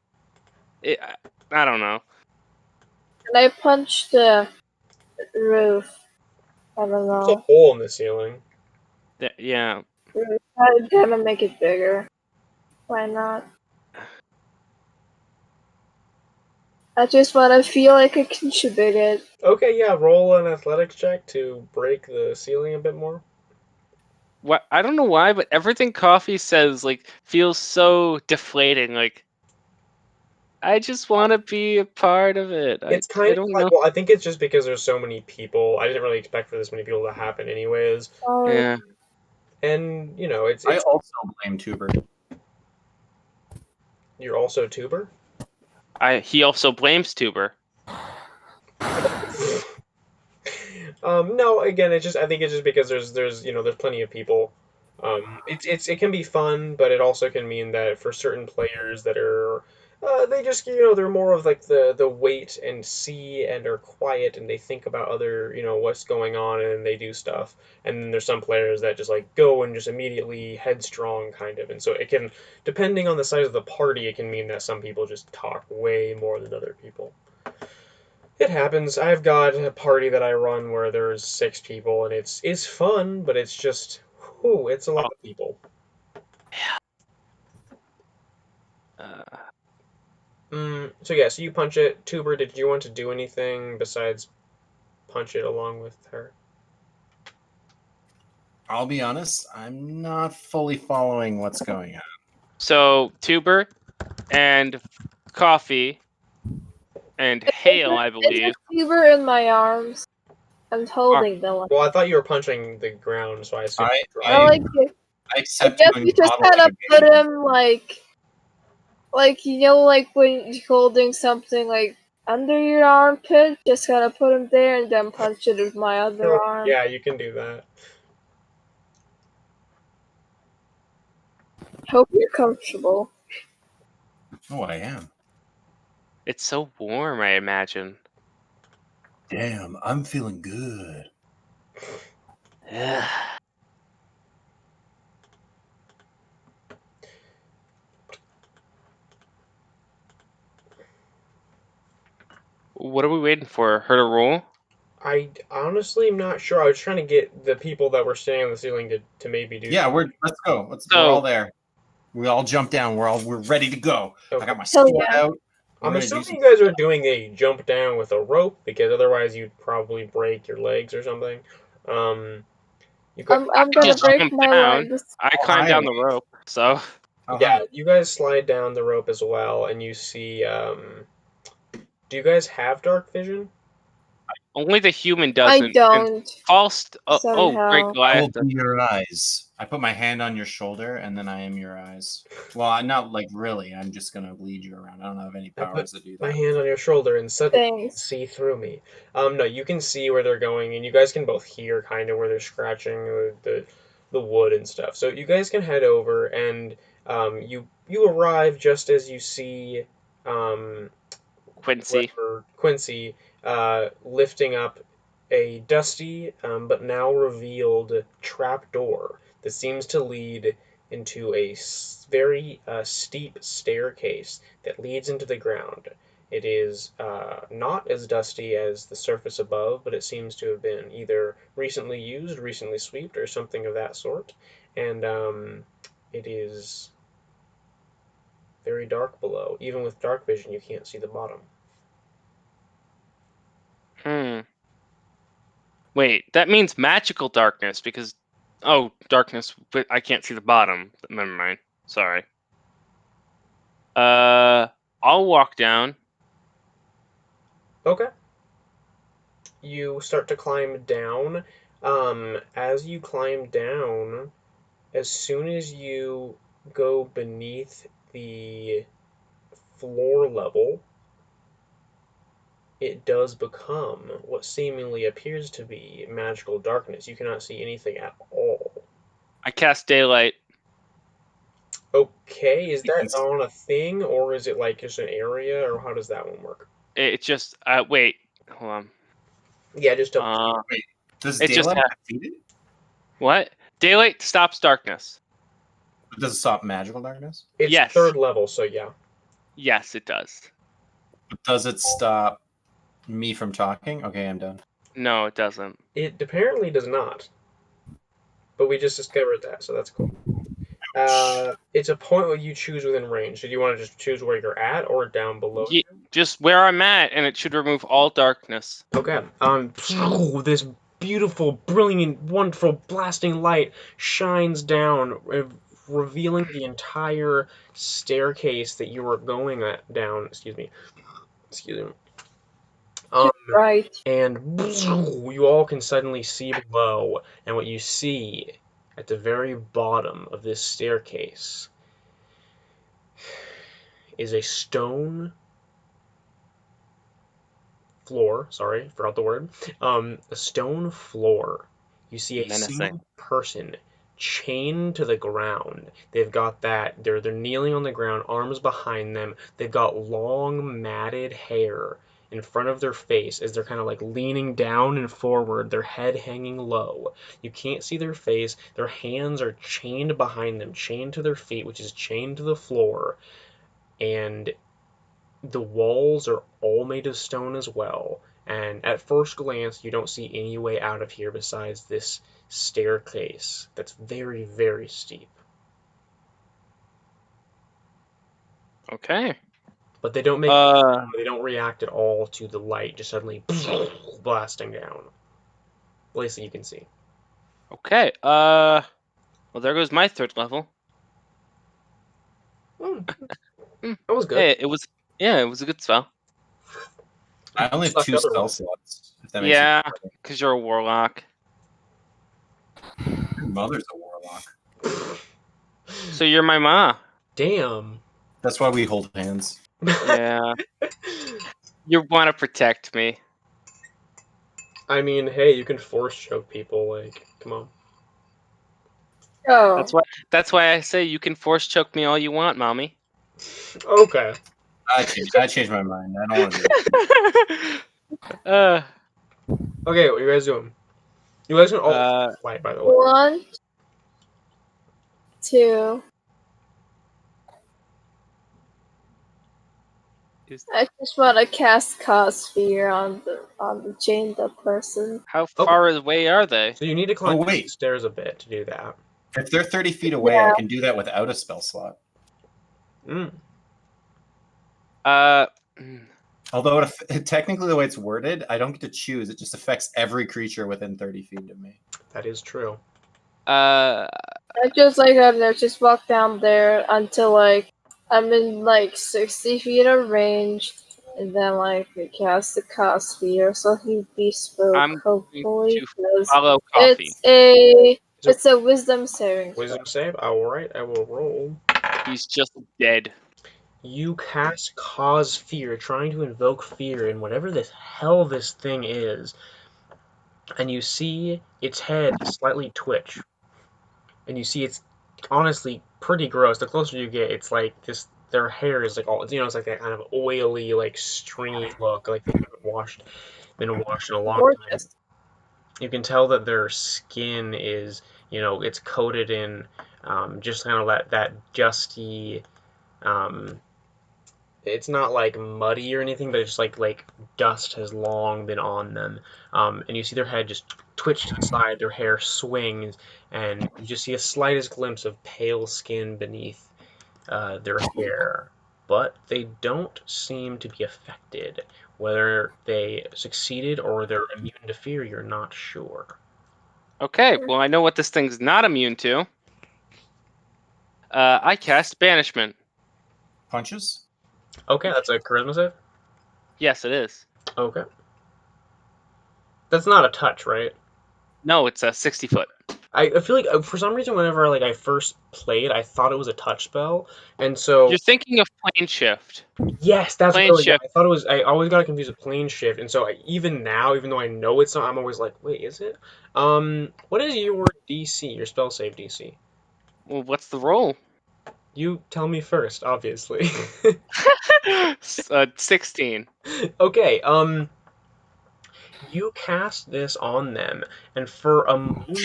I don't know. And I punched the roof. I don't There's a know. hole in the ceiling. Yeah. I'm gonna make it bigger. Why not? I just wanna feel like I contributed. Okay, yeah, roll an athletics check to break the ceiling a bit more. What I don't know why, but everything coffee says like feels so deflating. Like I just want to be a part of it. I It's kind I of don't like, know. well, I think it's just because there's so many people. I didn't really expect for this many people to happen, anyways. Yeah. And you know, I it's also blame Tuber. you're also tuber. He also blames Tuber. No, again, it's just I think it's just because there's there's plenty of people. It can be fun, but it also can mean that for certain players that are they just they're more of like the wait and see and are quiet and they think about other what's going on and they do stuff. And then there's some players that just like go and just immediately headstrong kind of. And so it can, depending on the size of the party, it can mean that some people just talk way more than other people. It happens. I've got a party that I run where there's 6 people, and it's fun, but it's just, whew, it's a lot Oh. of people. Uh, So yeah, so you punch it. Tuber, did you want to do anything besides punch it along with her? I'll be honest, I'm not fully following what's going on. so Tuber and Coffee and Hale, I It's believe. a fever in my arms. I'm holding the one. Well, I thought you were punching the ground, so I assumed I, you dropped. I I, like it. I I accept guess doing you just toddling kind of put again. him like like when you're holding something like under your armpit, just kind of put him there and then punch it with my other Sure. arm. Yeah, you can do that. Hope you're comfortable. Oh, I am. It's so warm, I imagine. Damn, I'm feeling good. Ugh. What are we waiting for? Her to roll? I honestly am not sure. I was trying to get the people that were standing on the ceiling to maybe do. Yeah, let's go. We're all So there. We all jump down. We're ready to go. I got my Hell sword yeah. out. We're I'm gonna do assuming some you guys are doing a jump down with a rope because otherwise you'd probably break your legs or something. Um, you got I'm gonna just break jump my down. legs. I I'll climbed hide. down the rope, so I'll yeah, hide. you guys slide down the rope as well, and you see. Do you guys have dark vision? only the human I doesn't. And don't false. Oh, great somehow. I will Goliath. be your eyes. I put my hand on your shoulder, and then I am your eyes. Well, I'm not like really. I'm just gonna lead you around. I don't have any I put powers to do my that. hand on your shoulder and suddenly you can Thanks. see through me. No, you can see where they're going, and you guys can both hear kind of where they're scratching the wood and stuff. So you guys can head over, and you arrive just as you see um, Quincy. whoever Quincy lifting up a dusty but now revealed trap door that seems to lead into a very steep staircase that leads into the ground. It is not as dusty as the surface above, but it seems to have been either recently used, recently swept, or something of that sort. And it is very dark below. Even with dark vision, you can't see the bottom. Wait, that means magical darkness because darkness, but I can't see the bottom. Never mind. Sorry. I'll walk down. Okay. You start to climb down. As you climb down, as soon as you go beneath the floor level, it does become what seemingly appears to be magical darkness. You cannot see anything at all. I cast daylight. Okay, is that on a thing, or is it like just an area, or how does that one work? It just wait, hold on. Yeah, just double. Wait, does It just daylight ha- defeat it? What? Daylight stops darkness. Does it stop magical darkness? It's Yes. third level, so yeah. Yes, it does. Does it stop me from talking? Okay, I'm done. No, it doesn't. It apparently does not. But we just discovered that, so that's cool. It's a point where you choose within range. So do you want to just choose where you're at or down below? Just where I'm at, and it should remove all darkness. Okay. This beautiful, brilliant, wonderful, blasting light shines down, revealing the entire staircase that you were going down. Excuse me. Right. And you all can suddenly see below, and what you see at the very bottom of this staircase is a stone floor. Sorry, forgot the word. A stone floor. You see a Menacing. single person chained to the ground. They've got that. They're kneeling on the ground, arms behind them. They've got long matted hair in front of their face as they're kind of like leaning down and forward, their head hanging low. You can't see their face. Their hands are chained behind them, chained to their feet, which is chained to the floor. And the walls are all made of stone as well. And at first glance, you don't see any way out of here besides this staircase that's very, very steep. Okay. But they don't they don't react at all to the light just suddenly blasting down. At least that you can see. Okay. Well, there goes my third level. That was good. Hey, it was a good spell. I only have Sucked 2 spell otherwise. slots. If that makes Yeah, it better. because you're a warlock. Your mother's a warlock. So you're my ma. Damn. That's why we hold hands. Yeah. You want to protect me. I mean, hey, you can force choke people. Like, come on. Oh. That's why I say you can force choke me all you want, mommy. Okay. I changed my mind. I don't want to do that. Okay, what are you guys doing? You guys can all fight, by the way. 1, 2. I just want to cast Cause Fear on the chained up person. How far away are they? So you need to climb Oh, wait. the stairs a bit to do that. If they're 30 feet away, Yeah. I can do that without a spell slot. Although technically the way it's worded, I don't get to choose. It just affects every creature within 30 feet of me. That is true. I just like up there, just walk down there until like I'm in like 60 feet of range, and then like we cast the Cause Fear, so he bespoke. I'm hopefully, because follow Coffee. it's a wisdom saving. Wisdom save. Alright, I will roll. He's just dead. You cast Cause Fear, trying to invoke fear in whatever the hell this thing is, and you see its head slightly twitch. And you see it's honestly pretty gross. The closer you get, it's like just their hair is like all it's like that kind of oily, like stringy look, like they haven't been washed in a long time. You can tell that their skin is, it's coated in just kind of that dusty, it's not like muddy or anything, but it's just like dust has long been on them. And you see their head just twitch to the side, their hair swings, and you just see a slightest glimpse of pale skin beneath their hair. But they don't seem to be affected. Whether they succeeded or they're immune to fear, you're not sure. Okay, well, I know what this thing's not immune to. I cast Banishment. Punches? Okay, that's a charisma save? Yes, it is. Okay. That's not a touch, right? No, it's a 60-foot. I feel like for some reason whenever I first played, I thought it was a touch spell, and so You're thinking of Plane Shift. yes, that's Plane really Shift. I thought it was. I always got confused with plane shift, and so even now, even though I know it's not, I'm always like, wait, is it? What is your DC? Your spell save DC? Well, what's the roll? You tell me first, obviously. 16. Okay. You cast this on them, and for a moment,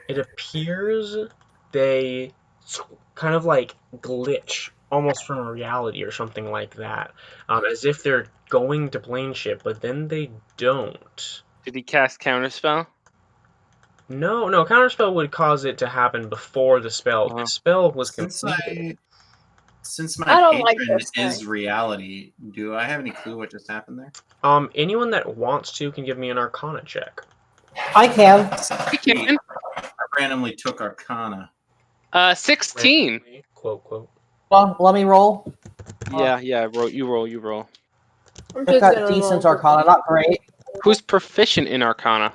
it appears they kind of like glitch almost from reality or something like that, as if they're going to plane ship, but then they don't. Did he cast Counterspell? No, counterspell would cause it to happen before the spell. The spell was completed. Since my I don't like patron this guy. is reality, do I have any clue what just happened there? Anyone that wants to can give me an Arcana check. I can. He can. I randomly took Arcana. 16. Quote. Well, let me roll. Yeah. You roll. I'm I've just got gonna decent roll. Arcana, not great. Who's proficient in Arcana?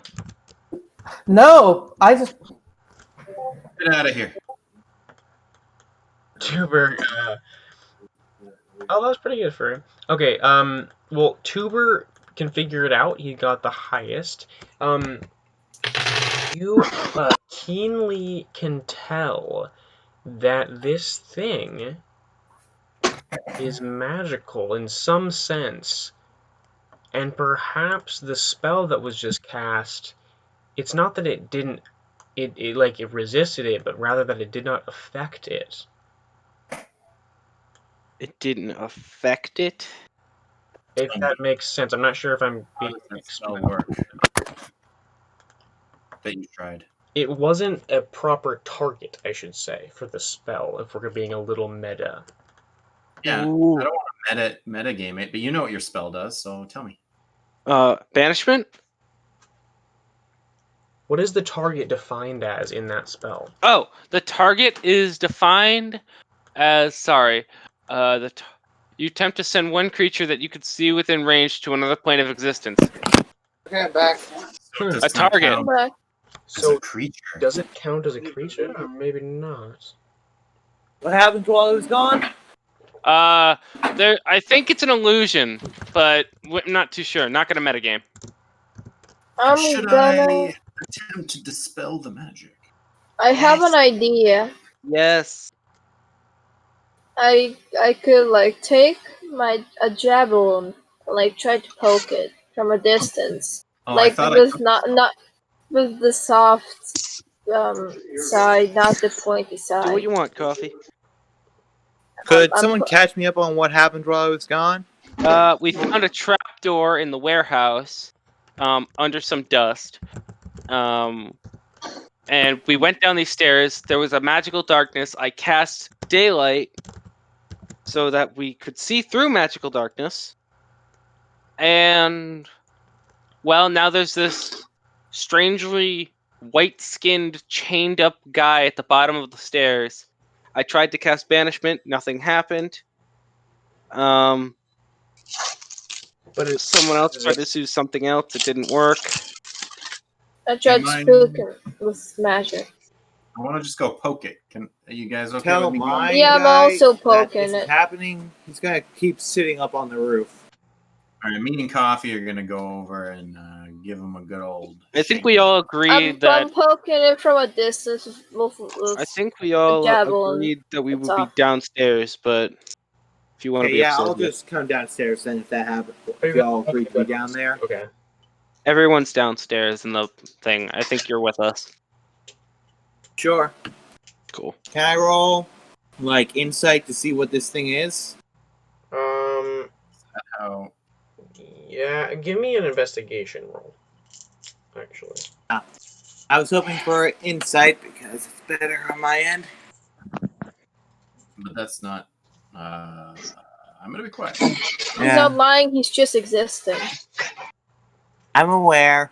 No, I just Get out of here. Tuber. Oh, that was pretty good for him. Okay. Well, Tuber can figure it out. He got the highest. You keenly can tell that this thing is magical in some sense, and perhaps the spell that was just cast, it's not that it didn't, it resisted it, but rather that it did not affect it. It didn't affect it. If that makes sense. I'm not sure if I'm How being does that spell explained. work? That you tried. It wasn't a proper target, I should say, for the spell, if we're being a little meta. Yeah, Ooh. I don't want to meta game it, but you know what your spell does, so tell me. Banishment? What is the target defined as in that spell? Oh, the target is defined as you attempt to send one creature that you could see within range to another plane of existence. Okay, I'm back. So it does A not target. count But as So, a creature. does it count as a creature? Or maybe not. What happened while I was gone? I think it's an illusion, but I'm not too sure. Not gonna metagame. Should gonna. I attempt to dispel the magic? I have an idea. Yes. I could like take a javelin, like try to poke it from a distance, Oh, like I thought with not with the soft side, not the pointy side. Do what you want, Coffee. Could I'm someone catch me up on what happened while I was gone? We found a trap door in the warehouse, under some dust. And we went down these stairs. There was a magical darkness. I cast daylight so that we could see through magical darkness. And, well, now there's this strangely white-skinned, chained-up guy at the bottom of the stairs. I tried to cast Banishment. Nothing happened. But someone else tried to do something else. It didn't work. I tried to mind- spook him with magic. I want to just go poke it. Are you guys okay Tell with me? my Yeah, I'm guy also that poking this is it. happening. He's gonna keep sitting up on the roof. All right, me and Coffee are gonna go over and give him a good old. I think we all agreed that. I'm poking it from a distance with I think we all javelin. agreed that we would That's be all. downstairs, but if you want to Okay, be yeah, upset, I'll just come downstairs then if that happens. If y'all agree to be down there. Okay. everyone's downstairs in the thing. I think you're with us. Sure. Cool. Can I roll like insight to see what this thing is? Um, Oh, yeah, give me an investigation roll, actually. I was hoping for insight because it's better on my end. but that's not. I'm gonna be quiet. He's Yeah. not lying, he's just existing. I'm aware.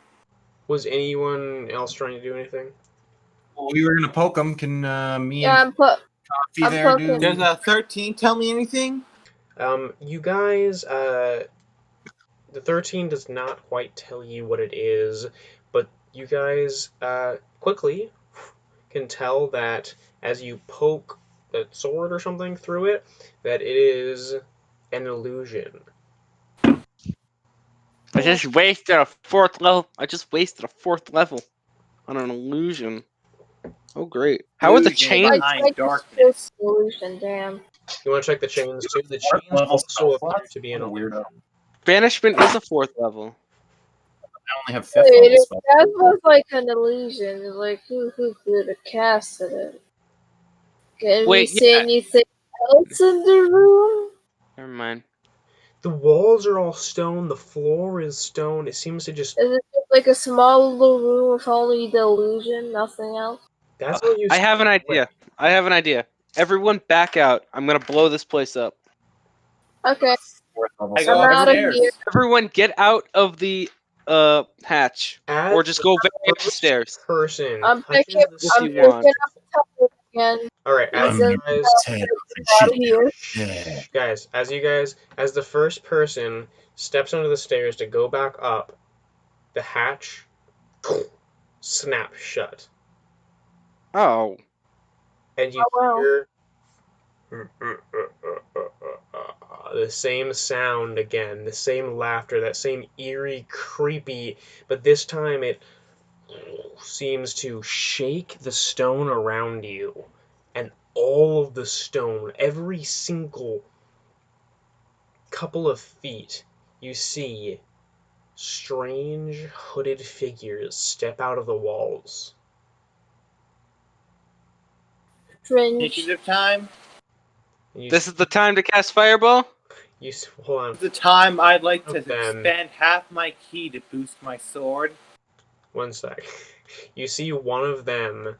Was anyone else trying to do anything? Well, we were gonna poke them. Can me Yeah, and Coffee I'm there poking. Does do? a 13 tell me anything? You guys, the 13 does not quite tell you what it is, but you guys, quickly can tell that as you poke the sword or something through it, that it is an illusion. I just wasted a fourth level. I just wasted a fourth level on an illusion. Oh great! How are the Illusion chains? behind darkness. Just solution, damn. You want to check the chains too? The Fourth chains level also spell appear slots? to be an What a weirdo. illusion. Banishment is a fourth level. I only have fifth Wait, level if spells. that was like an illusion, like who could have casted it? Can we Wait, see yeah. anything else in the room? Never mind. The walls are all stone. The floor is stone. It seems to just. Is it just like a small little room with only the illusion, nothing else? That's all you I see. have an idea. I have an idea. Everyone back out. I'm gonna blow this place up. Okay, Fourth level I I'm go spells. out of upstairs. here. Everyone get out of the hatch. As Or just the go very first upstairs. person I'm touches picking. the If I'm you picking want. up the top again. All right, as He's you in guys, out of here. Yeah. guys, as the first person steps onto the stairs to go back up, the hatch snaps shut, Oh. and you Oh well. hear the same sound again, the same laughter, that same eerie, creepy, but this time it seems to shake the stone around you, and all of the stone, every single couple of feet, you see strange hooded figures step out of the walls. Fringe. Initiative time. And you This is the time to cast Fireball? hold on. The time I'd like to Of them. spend half my key to boost my sword. One sec. You see one of them.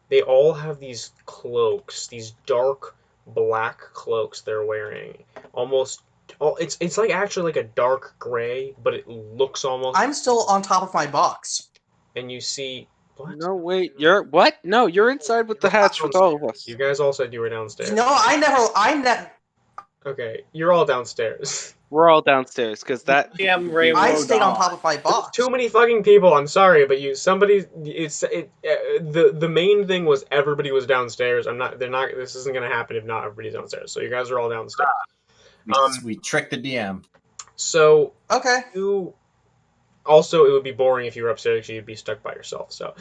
They all have these cloaks, these dark black cloaks they're wearing. Almost. Oh, it's like actually like a dark gray, but it looks almost. I'm still on top of my box. And you see. What? No, wait. You're what? No, you're inside with the hatch with all of us. You guys all said you were downstairs. No, I never. Okay, you're all downstairs. We're all downstairs because that. DM Rainbow I stayed on Dawn. top of my There's box. too many fucking people. I'm sorry, but the main thing was everybody was downstairs. I'm not. They're not. This isn't gonna happen if not everybody's downstairs. So you guys are all downstairs. We tricked the DM. So Okay. you. Also, it would be boring if you were upstairs. You'd be stuck by yourself. So,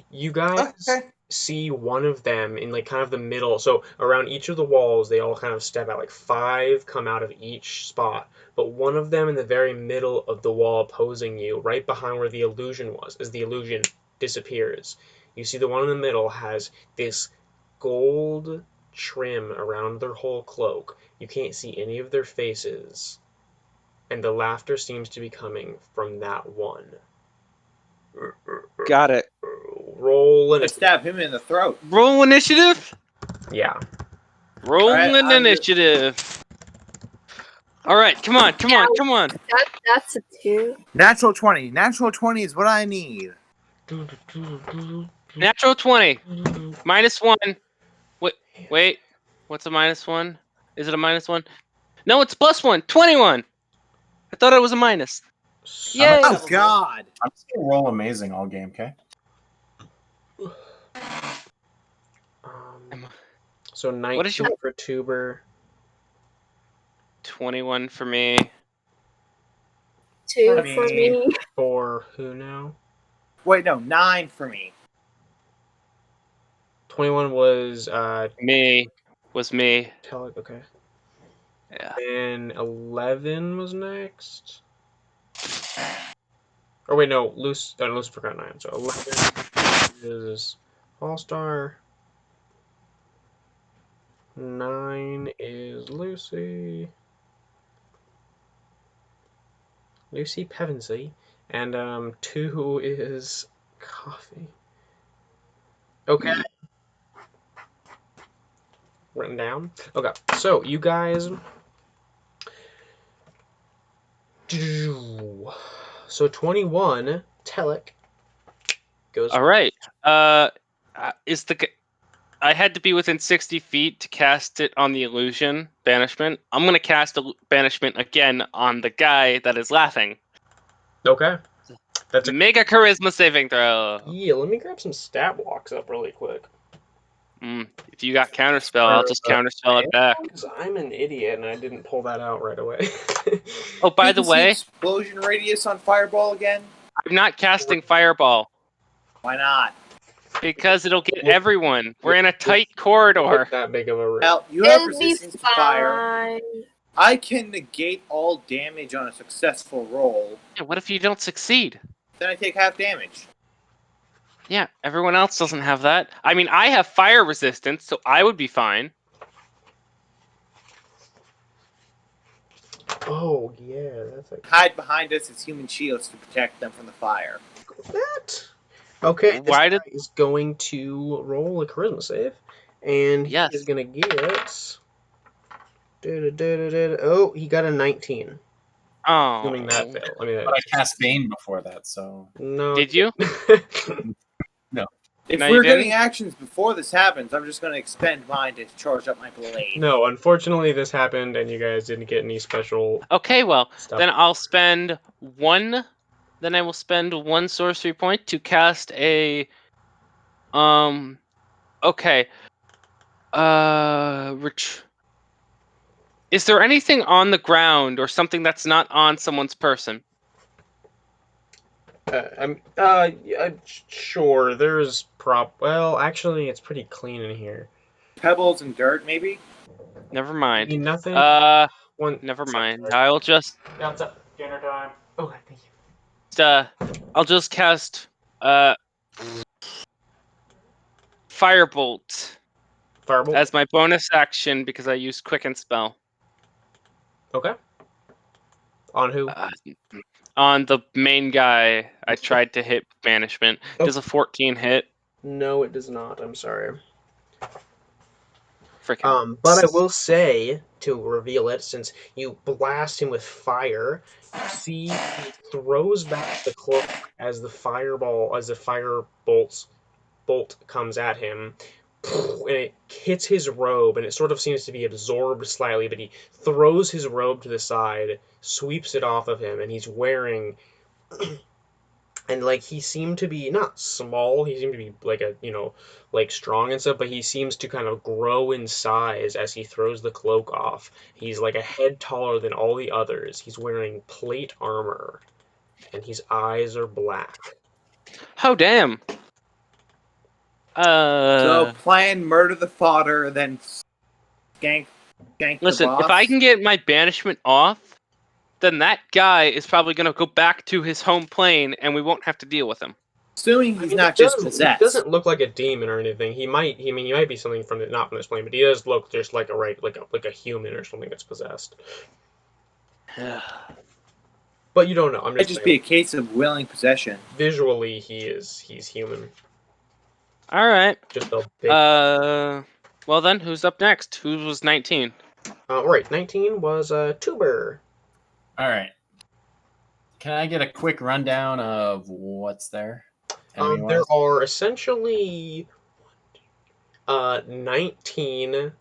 you guys Okay. see one of them in like kind of the middle. So around each of the walls, they all kind of step out. Like 5 come out of each spot, but one of them in the very middle of the wall, opposing you, right behind where the illusion was. As the illusion disappears, you see the one in the middle has this gold trim around their whole cloak. You can't see any of their faces, and the laughter seems to be coming from that one. Got it. Roll I initiative. stab him in the throat. Roll initiative. Yeah. Rolling Alright, I'm initiative. All right, come on. That's a 2. Natural 20. Natural 20 is what I need. Natural 20. -1. Wait. What's a -1? Is it a -1? No, it's +1. 21. I thought it was a minus. Yay! Oh, God. I'm just gonna roll amazing all game, okay? So 19 What is your- for Tuber. 21 for me. 2 for me. For who now? Wait, no, 9 for me. 21 was Me. Was me. okay. Yeah. And 11 was next. Or wait, no, Luce forgot 9. So 11 is All Star. 9 is Lucy. Lucy Pevensey. And 2 is Coffee. Okay. Written down. Okay, so you guys. So 21, Telek goes. All right. Is the I had to be within 60 feet to cast it on the illusion banishment. I'm gonna cast a banishment again on the guy that is laughing. Okay. That's a Make a charisma saving throw. yeah. Let me grab some stat blocks up really quick. If you got counterspell, I'll just counterspell it back. Because I'm an idiot and I didn't pull that out right away. Oh, by the Is the way, explosion radius on Fireball again? I'm not casting fireball Why not? because it'll get Well, everyone. We're in a tight It's corridor. that big of a risk. Well, you have It'll be resistance to fire. fine. I can negate all damage on a successful roll. Yeah, what if you don't succeed? Then I take half damage. Yeah, everyone else doesn't have that. I mean, I have fire resistance, so I would be fine. Oh yeah, that's like Hide behind us as human shields to protect them from the fire. that. Okay, this Why guy did? is going to roll a charisma save, and he Yes. is gonna get. Oh, he got a 19. Oh, Assuming that failed. I mean, But I cast Bane before that, so no. Did you? If No, you we're getting didn't? actions before this happens, I'm just going to expend mine to charge up my blade. No, unfortunately, this happened, and you guys didn't get any special Okay, well, stuff. then I'll spend one. Then I will spend one sorcery point to cast a. Okay. Is there anything on the ground or something that's not on someone's person? Sure. There's Well, actually, it's pretty clean in here. Pebbles and dirt, maybe? Never I mind. mean, nothing. Never mind. I'll just. Yeah, it's up. Dinner time. Oh, thank you. I'll just cast Firebolt Firebolt. as my bonus action because I used Quicken Spell. Okay. On who? On the main guy, I tried to hit banishment. Does a 14 hit? No, it does not. I'm sorry. Freaking. But I will say, to reveal it, since you blast him with fire, you see he throws back the cloak as the fire bolt comes at him, and it hits his robe, and it sort of seems to be absorbed slightly, but he throws his robe to the side, sweeps it off of him, and he's wearing and like he seemed to be not small, he seemed to be like like strong and stuff, but he seems to kind of grow in size as he throws the cloak off. He's like a head taller than all the others. He's wearing plate armor, and his eyes are black. Oh damn. So plan murder the fodder, then gank Listen, the boss. if I can get my banishment off, then that guy is probably going to go back to his home plane, and we won't have to deal with him. Assuming he's not just possessed. He doesn't look like a demon or anything. He might be something not from this plane, but he does look just like a human or something that's possessed. But you don't know. I'm It'd just just saying. be a case of willing possession. Visually, he's human. All right. Just a big. Well then, who's up next? Who was 19? Right. 19 was Tuber. all right. Can I get a quick rundown of what's there? There are essentially 19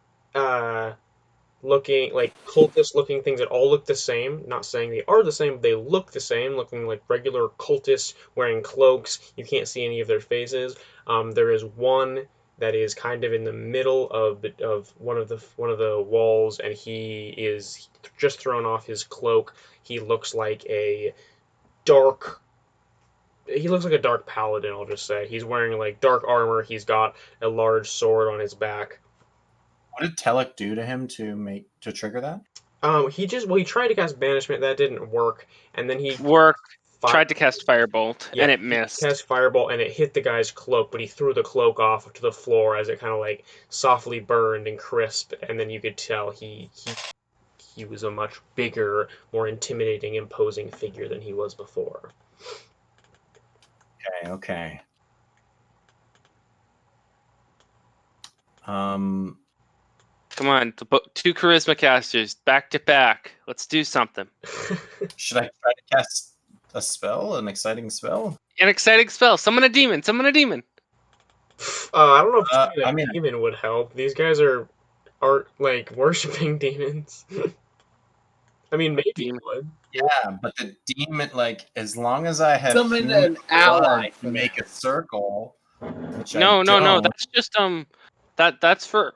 looking like cultist looking things that all look the same. Not saying they are the same, but they look the same, looking like regular cultists wearing cloaks. You can't see any of their faces. There is one that is kind of in the middle of one of the walls, and he is just thrown off his cloak. He looks like a dark paladin, I'll just say. He's wearing like dark armor. He's got a large sword on his back. What did Telek do to him to trigger that? He tried to cast banishment, that didn't work, and then he tried to cast Firebolt, Yeah, and it he missed. cast Fireball, and it hit the guy's cloak, but he threw the cloak off to the floor as it kind of like softly burned and crisp, and then you could tell he was a much bigger, more intimidating, imposing figure than he was before. Okay. Come on, two charisma casters back to back. Let's do something. Should I try to cast a spell, an exciting spell? An exciting spell. Summon a demon. Summon a demon. I don't know if summoning I a mean, demon would help. These guys aren't like worshiping demons. I mean, maybe it would. yeah, but the demon, like, as long as I have Summon human an ally blood for to make a circle, which I No. don't. That's just that's for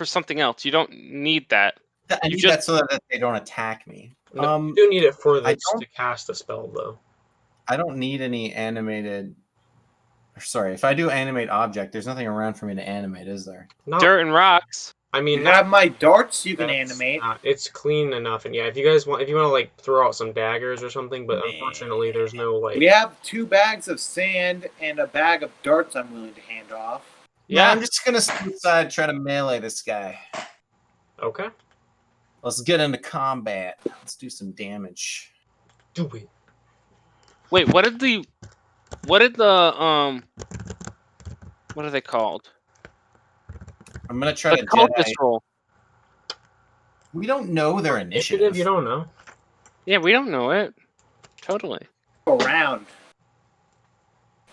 something else. You don't need that. I You need just that so that they don't attack me. No, you do need it for I this to cast the spell, though. I don't need any animated. Sorry, if I do animate object, there's nothing around for me to animate, is there? dirt and rocks. I mean, You have my darts you can that's animate. it's clean enough, and yeah, if you want to like throw out some daggers or something, but unfortunately, there's no like. We have 2 bags of sand and a bag of darts I'm willing to hand off. Yeah, I'm just gonna step aside, try to melee this guy. Okay. Let's get into combat. Let's do some damage. Do it. Wait, what did the what are they called? I'm gonna try The to cultist Jedi. roll. We don't know their initiative. You don't know. Yeah, we don't know it. Totally. Around.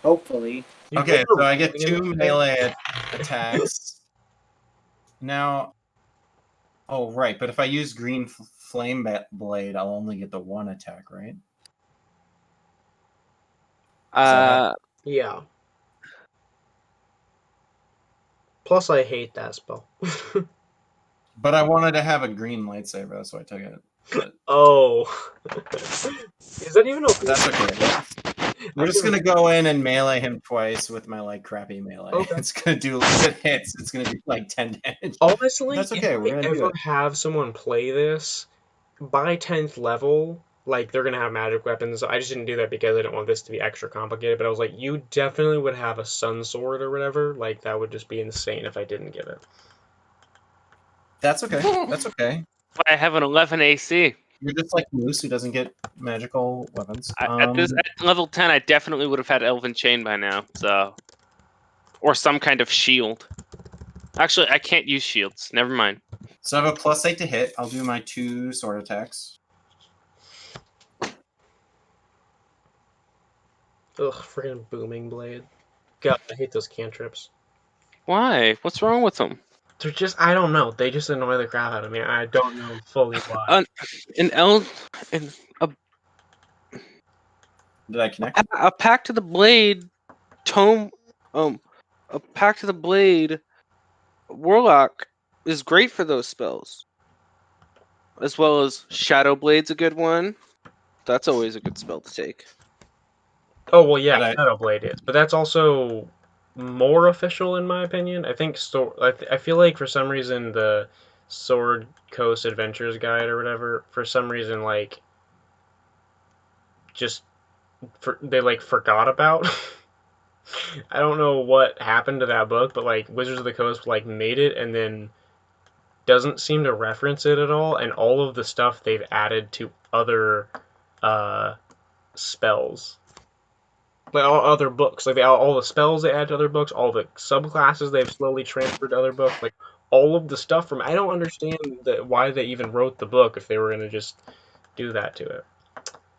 Hopefully. Okay, so I get 2 melee attacks. Now, oh right, but if I use green flame blade, I'll only get the 1 attack, right? Yeah. Plus, I hate that spell. But I wanted to have a green lightsaber, so I took it. But... Oh. Is that even okay? That's okay. We're just gonna go in and melee him twice with my like crappy melee. Okay. It's gonna do if it hits, it's gonna do like 10 damage. Honestly, that's okay. If we're gonna do it. have someone play this by 10th level, like they're gonna have magic weapons. I just didn't do that because I didn't want this to be extra complicated. But I was like, you definitely would have a sun sword or whatever. Like that would just be insane if I didn't give it. That's okay. That's okay. But I have an 11 AC. You're just like Moose, who doesn't get magical weapons. At level 10, I definitely would have had Elven Chain by now. So, or some kind of shield. Actually, I can't use shields. Never mind. So I have a +8 to hit. I'll do my 2 sword attacks. Ugh, freaking booming blade. God, I hate those cantrips. Why? What's wrong with them? They're just, I don't know. They just annoy the crap out of me. I don't know fully why. Did I connect? A Pact to the Blade tome, a Pact to the Blade Warlock is great for those spells. As well as Shadow Blade's a good one. That's always a good spell to take. Oh, well, yeah, Shadow Blade is. But that's also more official, in my opinion. I think, I feel like for some reason the Sword Coast Adventures Guide or whatever, for some reason, like, just, they, like, forgot about. I don't know what happened to that book, but, like, Wizards of the Coast, like, made it and then doesn't seem to reference it at all, and all of the stuff they've added to other spells. Like all other books, like all the spells they add to other books, all the subclasses they've slowly transferred to other books, like all of the stuff from. I don't understand why they even wrote the book if they were gonna just do that to it.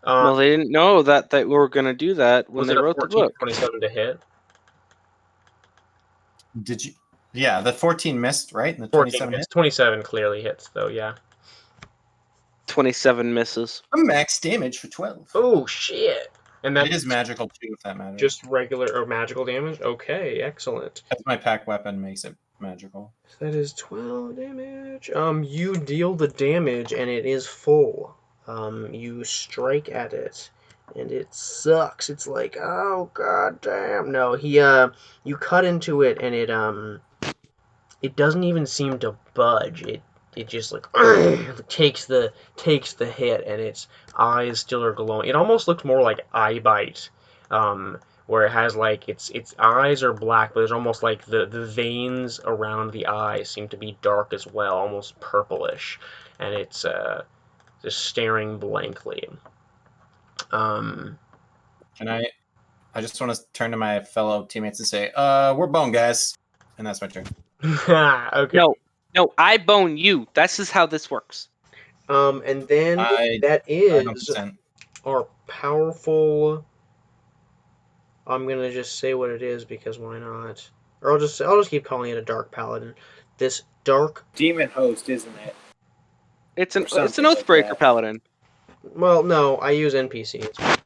Well, they didn't know that they were gonna do that when they wrote the book. 27 to hit. Did you? Yeah, the 14 missed, right? And the 27 hits. 27 clearly hits, though. Yeah. 27 misses. A max damage for 12. Oh shit! And that is magical too, if that matters. Just regular or magical damage? Okay, excellent. That's my pack weapon makes it magical. That is 12 damage. You deal the damage and it is full. You strike at it and it sucks. It's like, oh god damn. No, you cut into it and it doesn't even seem to budge. it just like takes the hit, and its eyes still are glowing. It almost looks more like eye bite, where it has like its eyes are black, but there's almost like the veins around the eyes seem to be dark as well, almost purplish, and it's just staring blankly. Can I just want to turn to my fellow teammates and say, we're bone guys. And that's my turn. Okay. No, I bone you. That's just how this works. And then that I don't is consent. our powerful. I'm gonna just say what it is because why not? Or I'll just keep calling it a dark paladin. This dark. Demon host, isn't it? It's an Or something like Oathbreaker that. paladin. Well, no, I use NPCs.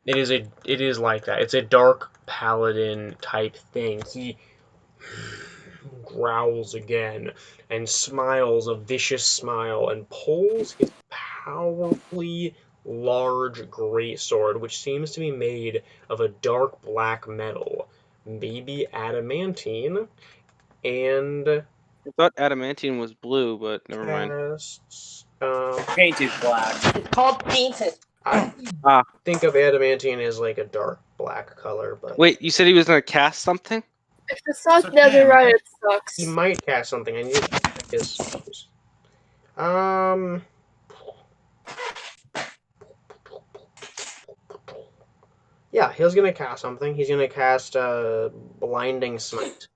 It is like that. It's a dark paladin type thing. He growls again and smiles a vicious smile and pulls his powerfully large greatsword, which seems to be made of a dark black metal, maybe adamantine, and I thought adamantine was blue, but never mind. casts. Painted black. It's called painted. I think of adamantine as like a dark black color, but Wait, you said he was gonna cast something? If it's not It's okay, netherite, man. it sucks. he might cast something. I need to check his spells. Yeah, he's gonna cast something. He's gonna cast blinding smite.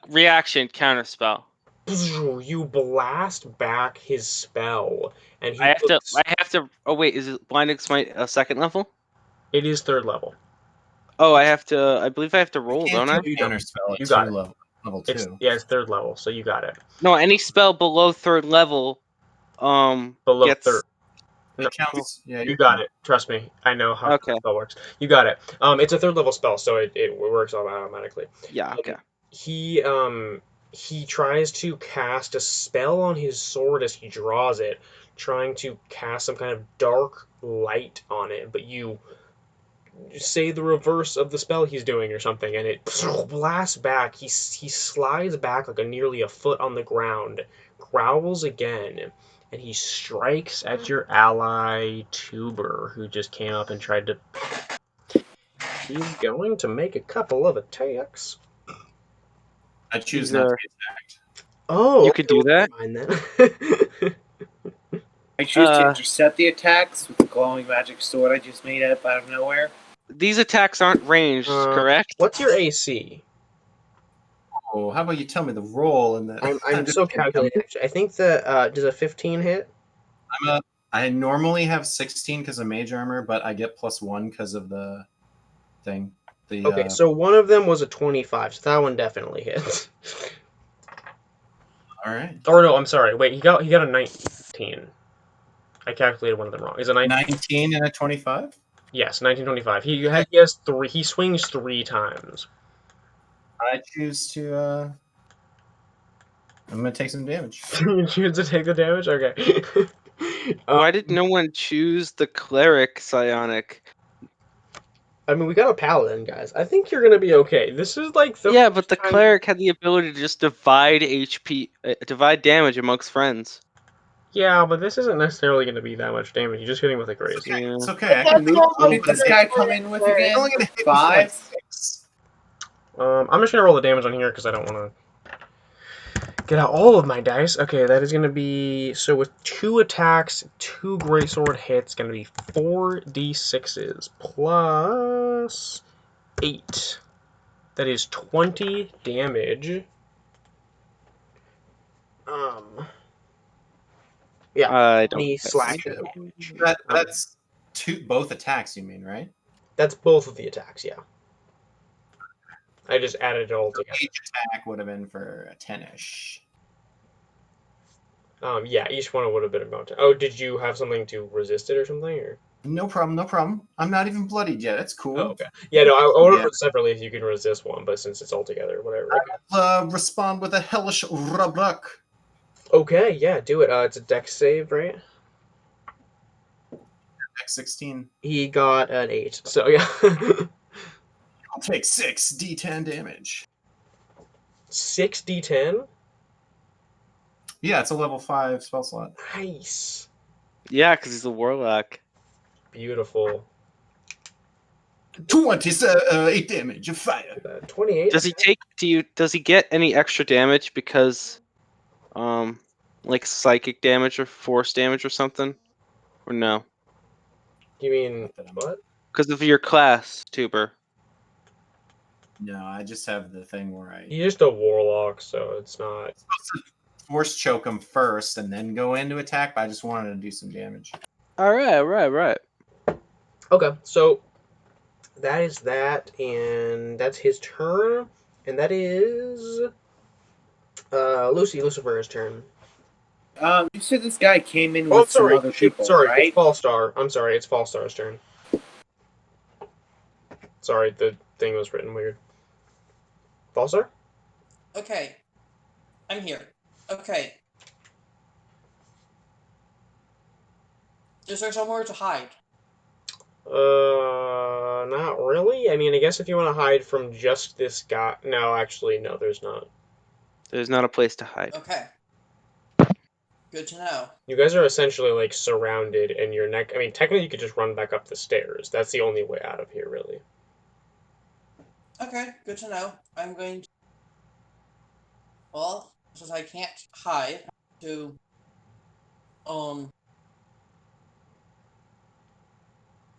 Reaction counterspell. You blast back his spell, and he I have looks. to. Oh wait, is it blinding smite a second level? It is 3rd level. Oh, I have to. I believe I have to roll, don't I? You Counter spell You at got 2 it. level It's 2. it's 3rd level, so you got it. No, any spell below 3rd level, Below gets 3rd. No, It counts. Yeah, you got it. Trust me, I know how Okay. the spell works. You got it. It's a 3rd level spell, so it works automatically. Yeah. Okay. He tries to cast a spell on his sword as he draws it, trying to cast some kind of dark light on it, but you say the reverse of the spell he's doing or something, and it blasts back. He slides back like nearly a foot on the ground, growls again, and he strikes at your ally Tuber, who just came up and tried to. He's going to make a couple of attacks. I choose These not to are- be attacked. Oh, You could do that? Never mind then. I choose to intercept the attacks with the glowing magic sword I just made up out of nowhere. These attacks aren't ranged, correct? What's your AC? Oh, how about you tell me the roll and the. I'm so calculating. Actually, I think does a 15 hit? I normally have 16 because of mage armor, but I get +1 because of the thing. Okay, so one of them was a 25, so that one definitely hits. All right. Or no, I'm sorry. Wait, he got a 19. I calculated one of them wrong. Is it 19 and a 25? Yes, 1925. He has 3. He swings 3 times. I choose to. I'm gonna take some damage. You choose to take the damage. Okay. Why did no one choose the cleric psionic? I mean, we got a paladin, guys. I think you're gonna be okay. This is like the Yeah, but the time- cleric had the ability to just divide HP, divide damage amongst friends. Yeah, but this isn't necessarily gonna be that much damage. You're just hitting with a grace. Okay, Yeah. it's okay. I That's can move. not What like did this guy come in with again? It's only gonna hit me for like 5? 6. I'm just gonna roll the damage on here because I don't want to get out all of my dice. Okay, that is gonna be so with 2 attacks, 2 greatsword hits, gonna be 4d6s plus 8. That is 20 damage. Yeah, I don't. 20 slashing damage. That's both attacks, you mean, right? That's both of the attacks. Yeah, I just added it all together. Each attack would have been for a 10-ish. Yeah, each one would have been about 10. Oh, did you have something to resist it or something? Or? No problem, no problem. I'm not even bloodied yet. It's cool. Oh, okay. Yeah, no, I would have Yeah. separately if you can resist one, but since it's all together, whatever. Respond with a hellish rabak. Okay, yeah, do it. It's a dex save, right? X16. He got an 8, so yeah. I'll take 6 d10 damage. 6d10? Yeah, it's a level 5 spell slot. Nice. Yeah, because he's a warlock. Beautiful. 28 damage of fire. 28. Does he take? Does he get any extra damage because, like psychic damage or force damage or something, or no? You mean what? Because of your class, Tuber. No, I just have the thing where I He's just a warlock, so it's not. force choke him first and then go into attack, but I just wanted to do some damage. All right. Okay, so that is that, and that's his turn, and that is Lucifer's turn. You said this guy came in Oh, I'm with some sorry. other Shoot, people, sorry, it's right? Fallstar. I'm sorry, it's Fallstar's turn. Sorry, the thing was written weird. Fallstar? Okay. I'm here. Okay. Is there somewhere to hide? Not really. I mean, I guess if you want to hide from just this guy. No, actually, no, there's not. There's not a place to hide. Okay. Good to know. You guys are essentially like surrounded, and your neck. I mean, technically, you could just run back up the stairs. That's the only way out of here, really. Okay, good to know. I'm going to. Well, since I can't hide, to.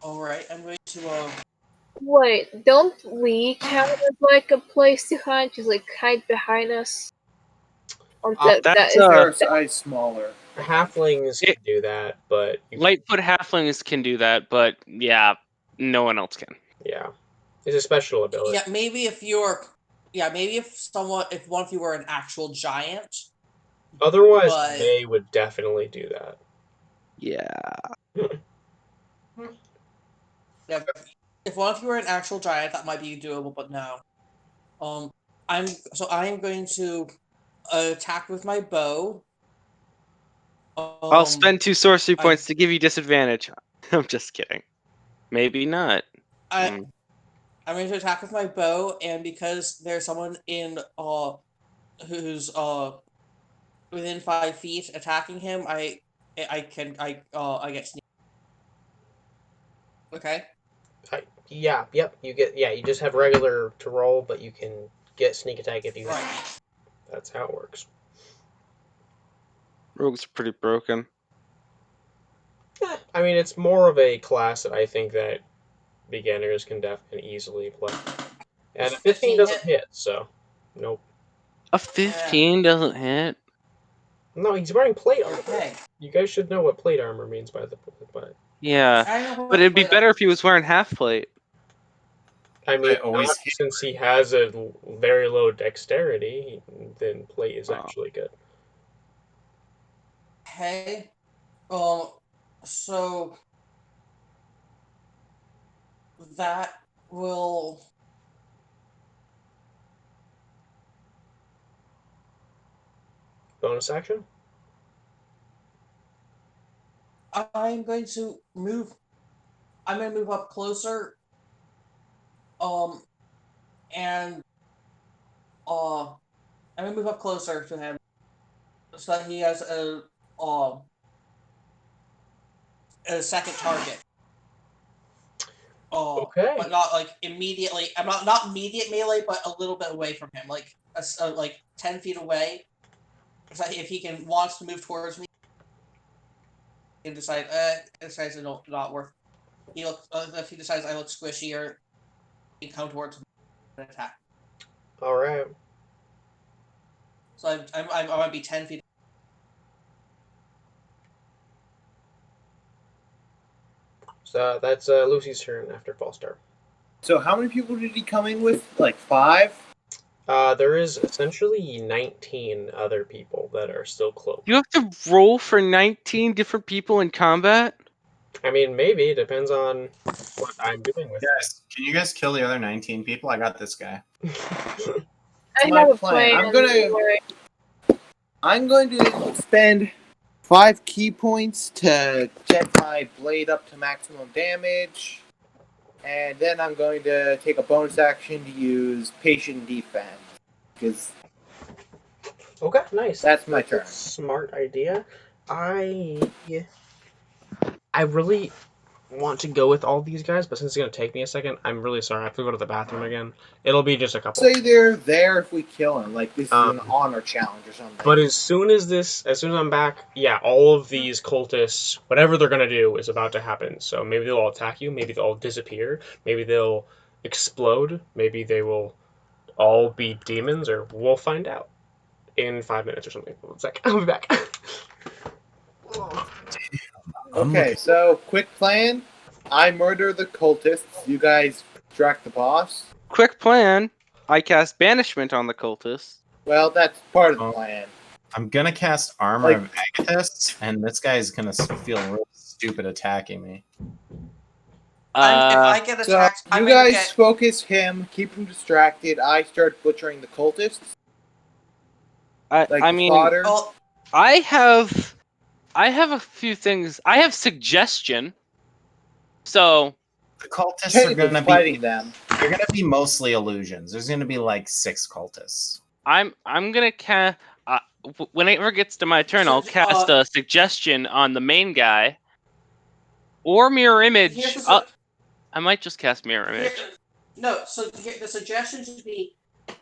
Alright, I'm going to, Wait, don't we count as like a place to hide? Just like hide behind us? Or that That's is Their size smaller. Halflings can do that, but Lightfoot halflings can do that, but yeah, no one else can. yeah, it's a special ability. yeah, maybe if you're. Yeah, maybe if one of you were an actual giant. Otherwise, But they would definitely do that. Yeah. yeah, if one of you were an actual giant, that might be doable. But no. I'm going to attack with my bow. I'll spend 2 sorcery I- points to give you disadvantage. I'm just kidding. Maybe not. I'm going to attack with my bow, and because there's someone in who's within 5 feet attacking him, I get sneak. Okay. Yep. You just have regular to roll, but you can get sneak attack if you. Right. That's how it works. Rogues are pretty broken. I mean, it's more of a class that I think that beginners can definitely easily play. And a 15 doesn't hit, so nope. A 15 doesn't hit. No, he's wearing plate armor. Okay. You guys should know what plate armor means by. Yeah, but it'd be better if he was wearing half plate. I mean, always not since he has a very low dexterity, then plate is actually good. Okay. So that will. Bonus action? I'm going to move. I'm going to move up closer. And I'm going to move up closer to him so that he has a second target. Okay. But not like immediately. I'm not immediate melee, but a little bit away from him, like 10 feet away. So if he wants to move towards me, he can decide. Decides it's not worth. If he decides I look squishy, or he can come towards me and attack. All right. So I might be 10 feet. So that's Lucy's turn after Fallstar. So how many people did he come in with? Like 5? There is essentially 19 other people that are still cloaked. You have to roll for 19 different people in combat? I mean, maybe. It depends on what I'm doing with Yes. Can you guys kill the other 19 people? I got this guy. I My have a plan. plan. I'm going to spend 5 key points to get my blade up to maximum damage, and then I'm going to take a bonus action to use patient defense because Okay, nice. That's my That's a turn. smart idea. I really want to go with all these guys, but since it's gonna take me a second, I'm really sorry. I have to go to the bathroom again. It'll be just a couple. Say they're there if we kill him. Like this is an Um, honor challenge or something. But as soon as I'm back, yeah, all of these cultists, whatever they're gonna do, is about to happen. So maybe they'll all attack you. Maybe they'll all disappear. Maybe they'll explode. Maybe they will all be demons, or we'll find out in 5 minutes or something. One sec, I'll be back. I'm Okay, looking. so quick plan. I murder the cultists. You guys track the boss. Quick plan. I cast banishment on the cultist. Well, that's part of the Oh. plan. I'm gonna cast Armor Like- of Agathis, and this guy's gonna feel real stupid attacking me. If I get So attacked, I'm you gonna guys get. focus him, keep him distracted. I start butchering the cultists. Like I the mean, fodder. Oh, I have a few things. I have suggestion. So The cultists are Technically gonna fighting be them. they're gonna be mostly illusions. There's gonna be like 6 cultists. I'm gonna cast. Whenever it gets to my turn, I'll cast a suggestion on the main guy, or mirror image. here's the I might just cast mirror image. no. So the suggestion should be,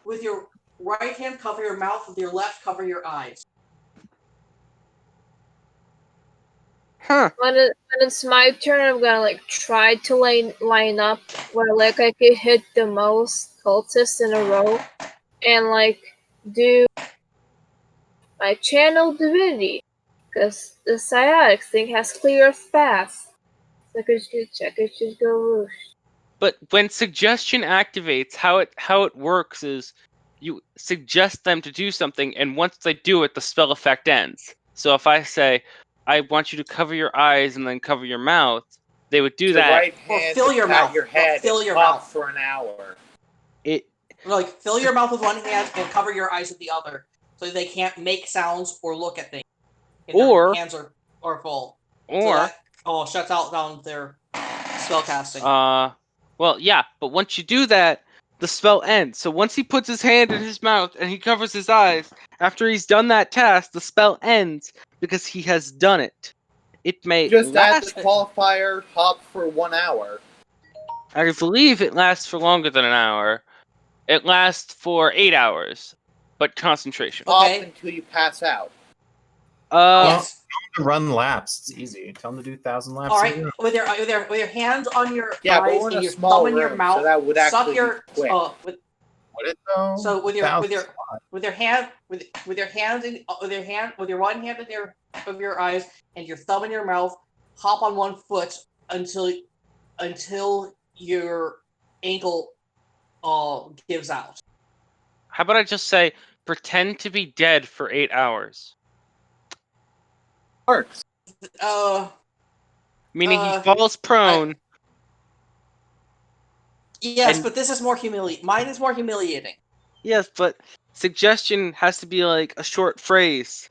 with your right hand cover your mouth, with your left cover your eyes. Huh. When it's my turn, I'm gonna like try to line up where like I could hit the most cultists in a row, and like do my channel divinity, because the psionics thing has clear fast. So I could just go whoosh. But when suggestion activates, how it works is you suggest them to do something, and once they do it, the spell effect ends. So if I say, I want you to cover your eyes and then cover your mouth, they would do The that. right Or hand fill to your pat mouth. your Or head fill and your talk mouth. for an hour. It Like fill your mouth with one hand and cover your eyes with the other, so they can't make sounds or look at things. If Or- their hands are full. So or that shuts out down their spell casting. well, yeah, but once you do that, the spell ends. So once he puts his hand in his mouth and he covers his eyes, after he's done that task, the spell ends because he has done it. It may Just add last. the qualifier hop for 1 hour. I believe it lasts for longer than an hour. It lasts for 8 hours, but concentration. Okay. Hop until you pass out. Yes. To run laps, it's easy. Tell them to do 1,000 laps. All a right. year. With your hands on your Yeah, but eyes we're in and a your small thumb in your room, mouth, so that would suck actually your be quick. Would it though? so with your 1,000 with your hand with your hands in, with your one hand in your eyes and your thumb in your mouth, hop on one foot until your ankle gives out. How about I just say, pretend to be dead for 8 hours? Works. Meaning he falls prone. Yes, And- but this is more humiliating. Mine is more humiliating. Yes, but suggestion has to be like a short phrase.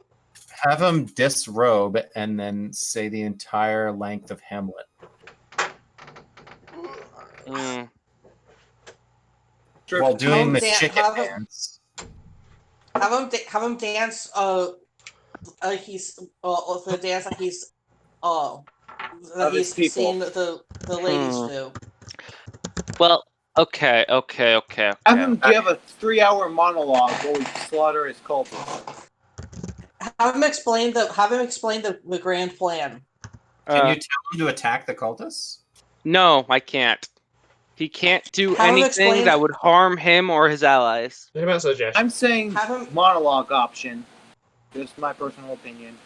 Have him disrobe and then say the entire length of Hamlet. Mm. While doing the Have him chicken have him- dance. Have him dance. He's the dance that he's Other people. seen the ladies do. Well, okay. Have him give a 3-hour monologue while we slaughter his cultists. Have him explain the grand plan. Can you tell him to attack the cultists? No, I can't. He can't do Have him anything explain- that would harm him or his allies. What about suggestion? I'm saying Have him monologue option. Just my personal opinion.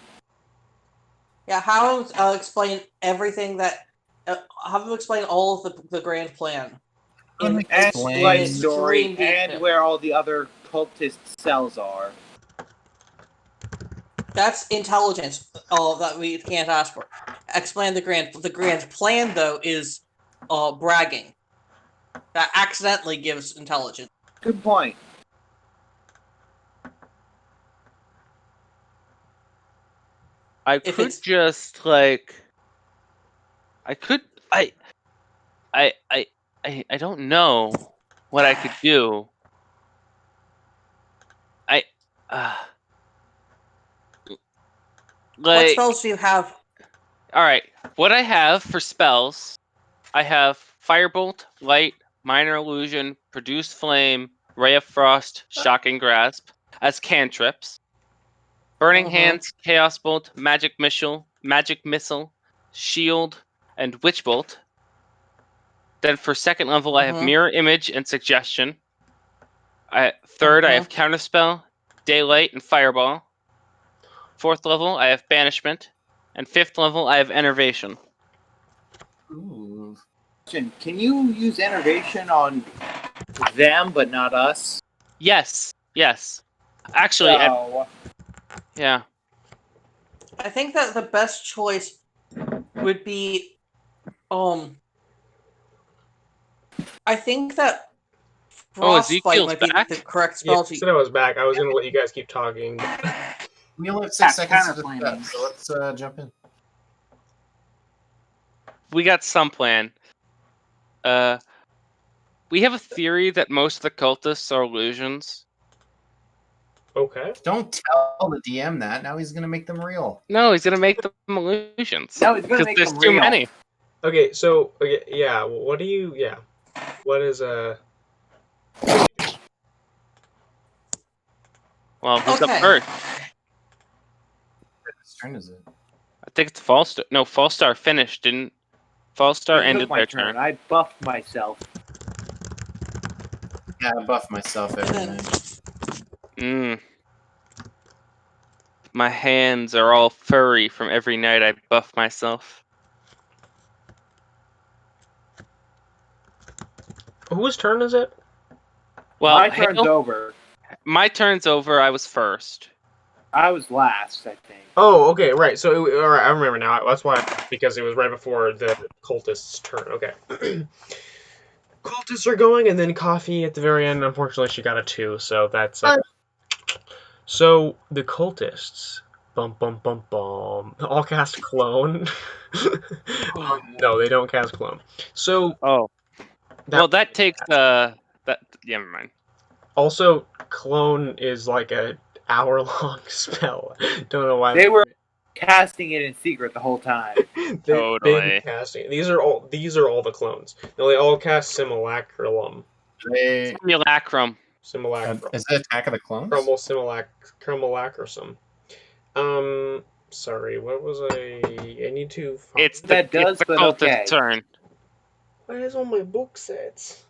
Yeah, have him explain everything that. Have him explain all of the grand plan. And explain- life story extreme and detail. where all the other cultist cells are. That's intelligence. All that we can't ask for. Explain the grand plan though is bragging. That accidentally gives intelligence. Good point. I If could it's- just like. I don't know what I could do. What spells do you have? All right, what I have for spells, I have Firebolt, Light, Minor Illusion, Produce Flame, Ray of Frost, Shocking Grasp as cantrips. Burning Hands, Chaos Bolt, Magic Missile, Shield, and Witch Bolt. Then for second level, I have Mirror Image and Suggestion. Third, I have Counterspell, Daylight, and Fireball. Fourth level, I have Banishment. And fifth level, I have Enervation. Ooh. Can you use enervation on them but not us? Yes. Actually, yeah. I think that the best choice would be, I think that Frostbite Ezekiel's might be back? the correct Yeah, spell I to said I was back. I was gonna let you guys keep talking. We only have 6 seconds to counterflaming. discuss, so let's jump in. We got some plan. We have a theory that most of the cultists are illusions. Okay. Don't tell the DM that. Now he's gonna make them real. No, he's gonna make them illusions. No, he's gonna Because make there's them too real. many. Okay, so yeah, what do you what is Well, who's up Okay. first? Whose turn is it? I think it's Falstar. No, Falstar finished, didn't? Falstar I ended took my their turn. turn. I buffed myself. Yeah, I buff myself every night. My hands are all furry from every night I buff myself. whose turn is it? Well, My turn's Hale, over. my turn's over. I was first. I was last, I think. Oh, okay, right. So all right, I remember now. That's why, because it was right before the cultist's turn. Okay. Cultists are going, and then Coffee at the very end. Unfortunately, she got a 2, so that's. So the cultists, bum bum bum bum, all cast clone. No, they don't cast clone. So Oh, well, that takes that. Yeah, never mind. Also, clone is like a hour-long spell. Don't know why They were casting it in secret the whole time. they've been Totally. casting. These are all the clones. No, they all cast Simulacrum. Simulacrum. Simulacrum. Is it Attack of the Clones? Simulacrum. Sorry, what was I need to find... It's the cultist's turn. Where's all my book sets?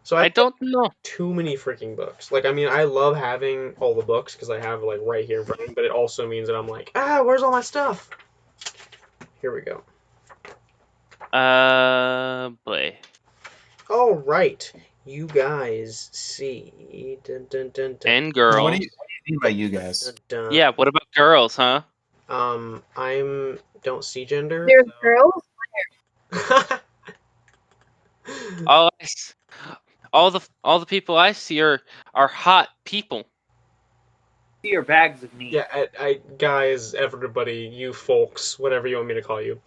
So I don't know. Too many freaking books. Like, I mean, I love having all the books because I have like right here in front of me, but it also means that I'm like, where's all my stuff? Here we go. Boy. All right, you guys see. Dun, dun, dun, dun. And girls. What do you mean by you guys? Dun, dun. Yeah, what about girls, huh? I'm don't see gender. There's girls. All the people I see are hot people. See your bags of meat. Yeah, I guys, everybody, you folks, whatever you want me to call you.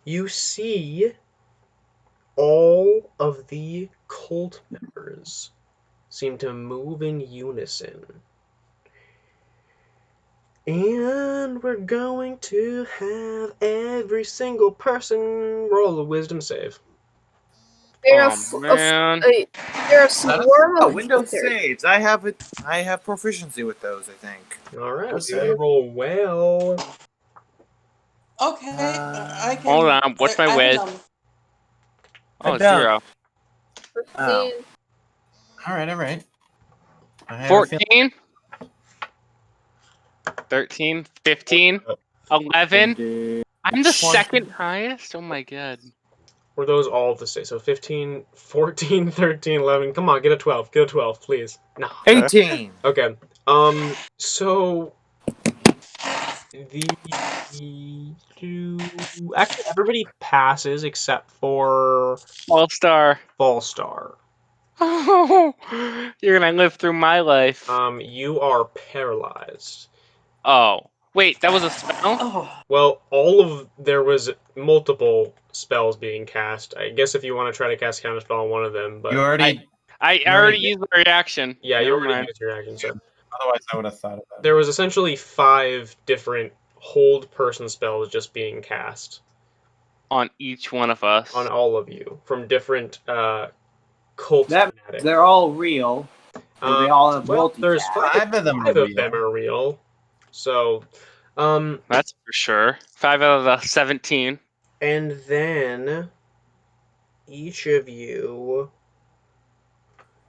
You see all of the cult members seem to move in unison. And we're going to have every single person roll a wisdom save. They're a swarm of Windows people here. saves. I have proficiency with those, I think. All right, we're gonna roll well. Okay, I can. Hold on, what's my whiz? Oh, 0. 15. All right. 14, 13, 15, 11. I'm the second highest? Oh my god. Were those all the same? So 15, 14, 13, 11. Come on, get a 12. Get a 12, please. No. 18. Okay. So actually everybody passes except for Falstar. Oh, you're gonna live through my life. You are paralyzed. Oh, wait, that was a spell? Oh. Well, there was multiple spells being cast. I guess if you want to try to cast counterspell on one of them, but You already. I already used my reaction. Yeah, Never you already mind. used your action, so. Otherwise, I would have thought of that. There was essentially 5 different hold person spells just being cast On each one of us. on all of you from different cult fanatics. They're all real. And they all have well, there's multi-cast. 5 of them are 5 of real. them are real. So, That's for sure. 5 out of the 17. and then each of you.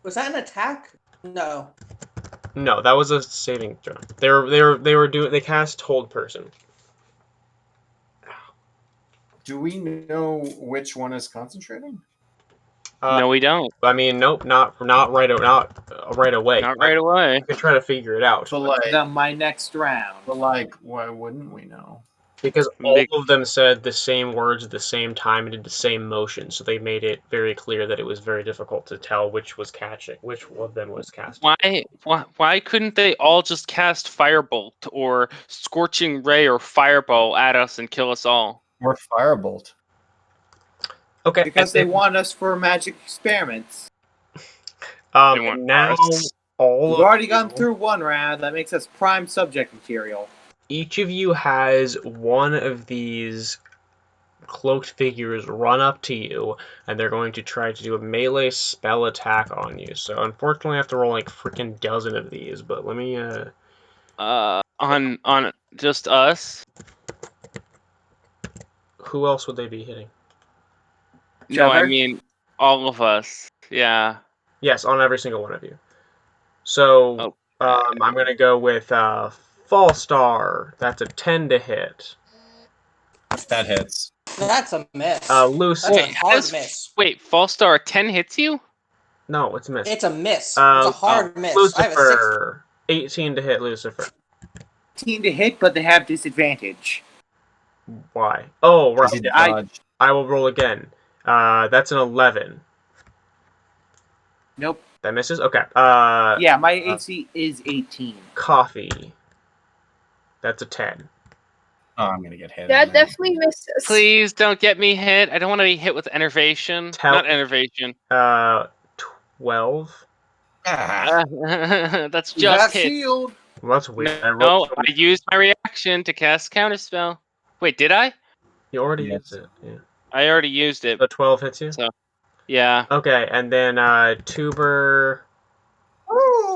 Was that an attack? No. No, that was a saving throw. They cast hold person. Do we know which one is concentrating? No, we don't. I mean, nope, not right away. Not right away. I could try to figure it out. But My next round. But like, why wouldn't we know? Because all of them said the same words at the same time and did the same motion, so they made it very clear that it was very difficult to tell which of them was casting. Why couldn't they all just cast Firebolt or Scorching Ray or Fireball at us and kill us all? Or Firebolt. Okay. Because they want us for magic experiments. Now We've already gone through one round. That makes us prime subject material. Each of you has one of these cloaked figures run up to you, and they're going to try to do a melee spell attack on you. So unfortunately, I have to roll like freaking dozen of these. But let me on just us. Who else would they be hitting? No, I mean all of us. Yeah. Yes, on every single one of you. So I'm gonna go with Fall Star. That's a 10 to hit. That hits. That's a miss. Lucy. That's a hard miss. Wait, Fall Star 10 hits you? No, it's a miss. It's a miss. It's a hard miss. Lucifer. 18 to hit Lucifer. 18 to hit, but they have disadvantage. Why? Oh, right. I will roll again. That's an 11. Nope. That misses? Okay. Yeah, my AC is 18. Coffee. That's a 10. Oh, I'm gonna get hit. That definitely misses. Please don't get me hit. I don't want to be hit with enervation. Not enervation. 12. That's just hit. Shield. Well, that's weird. No, I used my reaction to cast Counterspell. Wait, did I? You already used it. Yeah. I already used it. The 12 hits you? So, yeah. Okay, and then Tuber.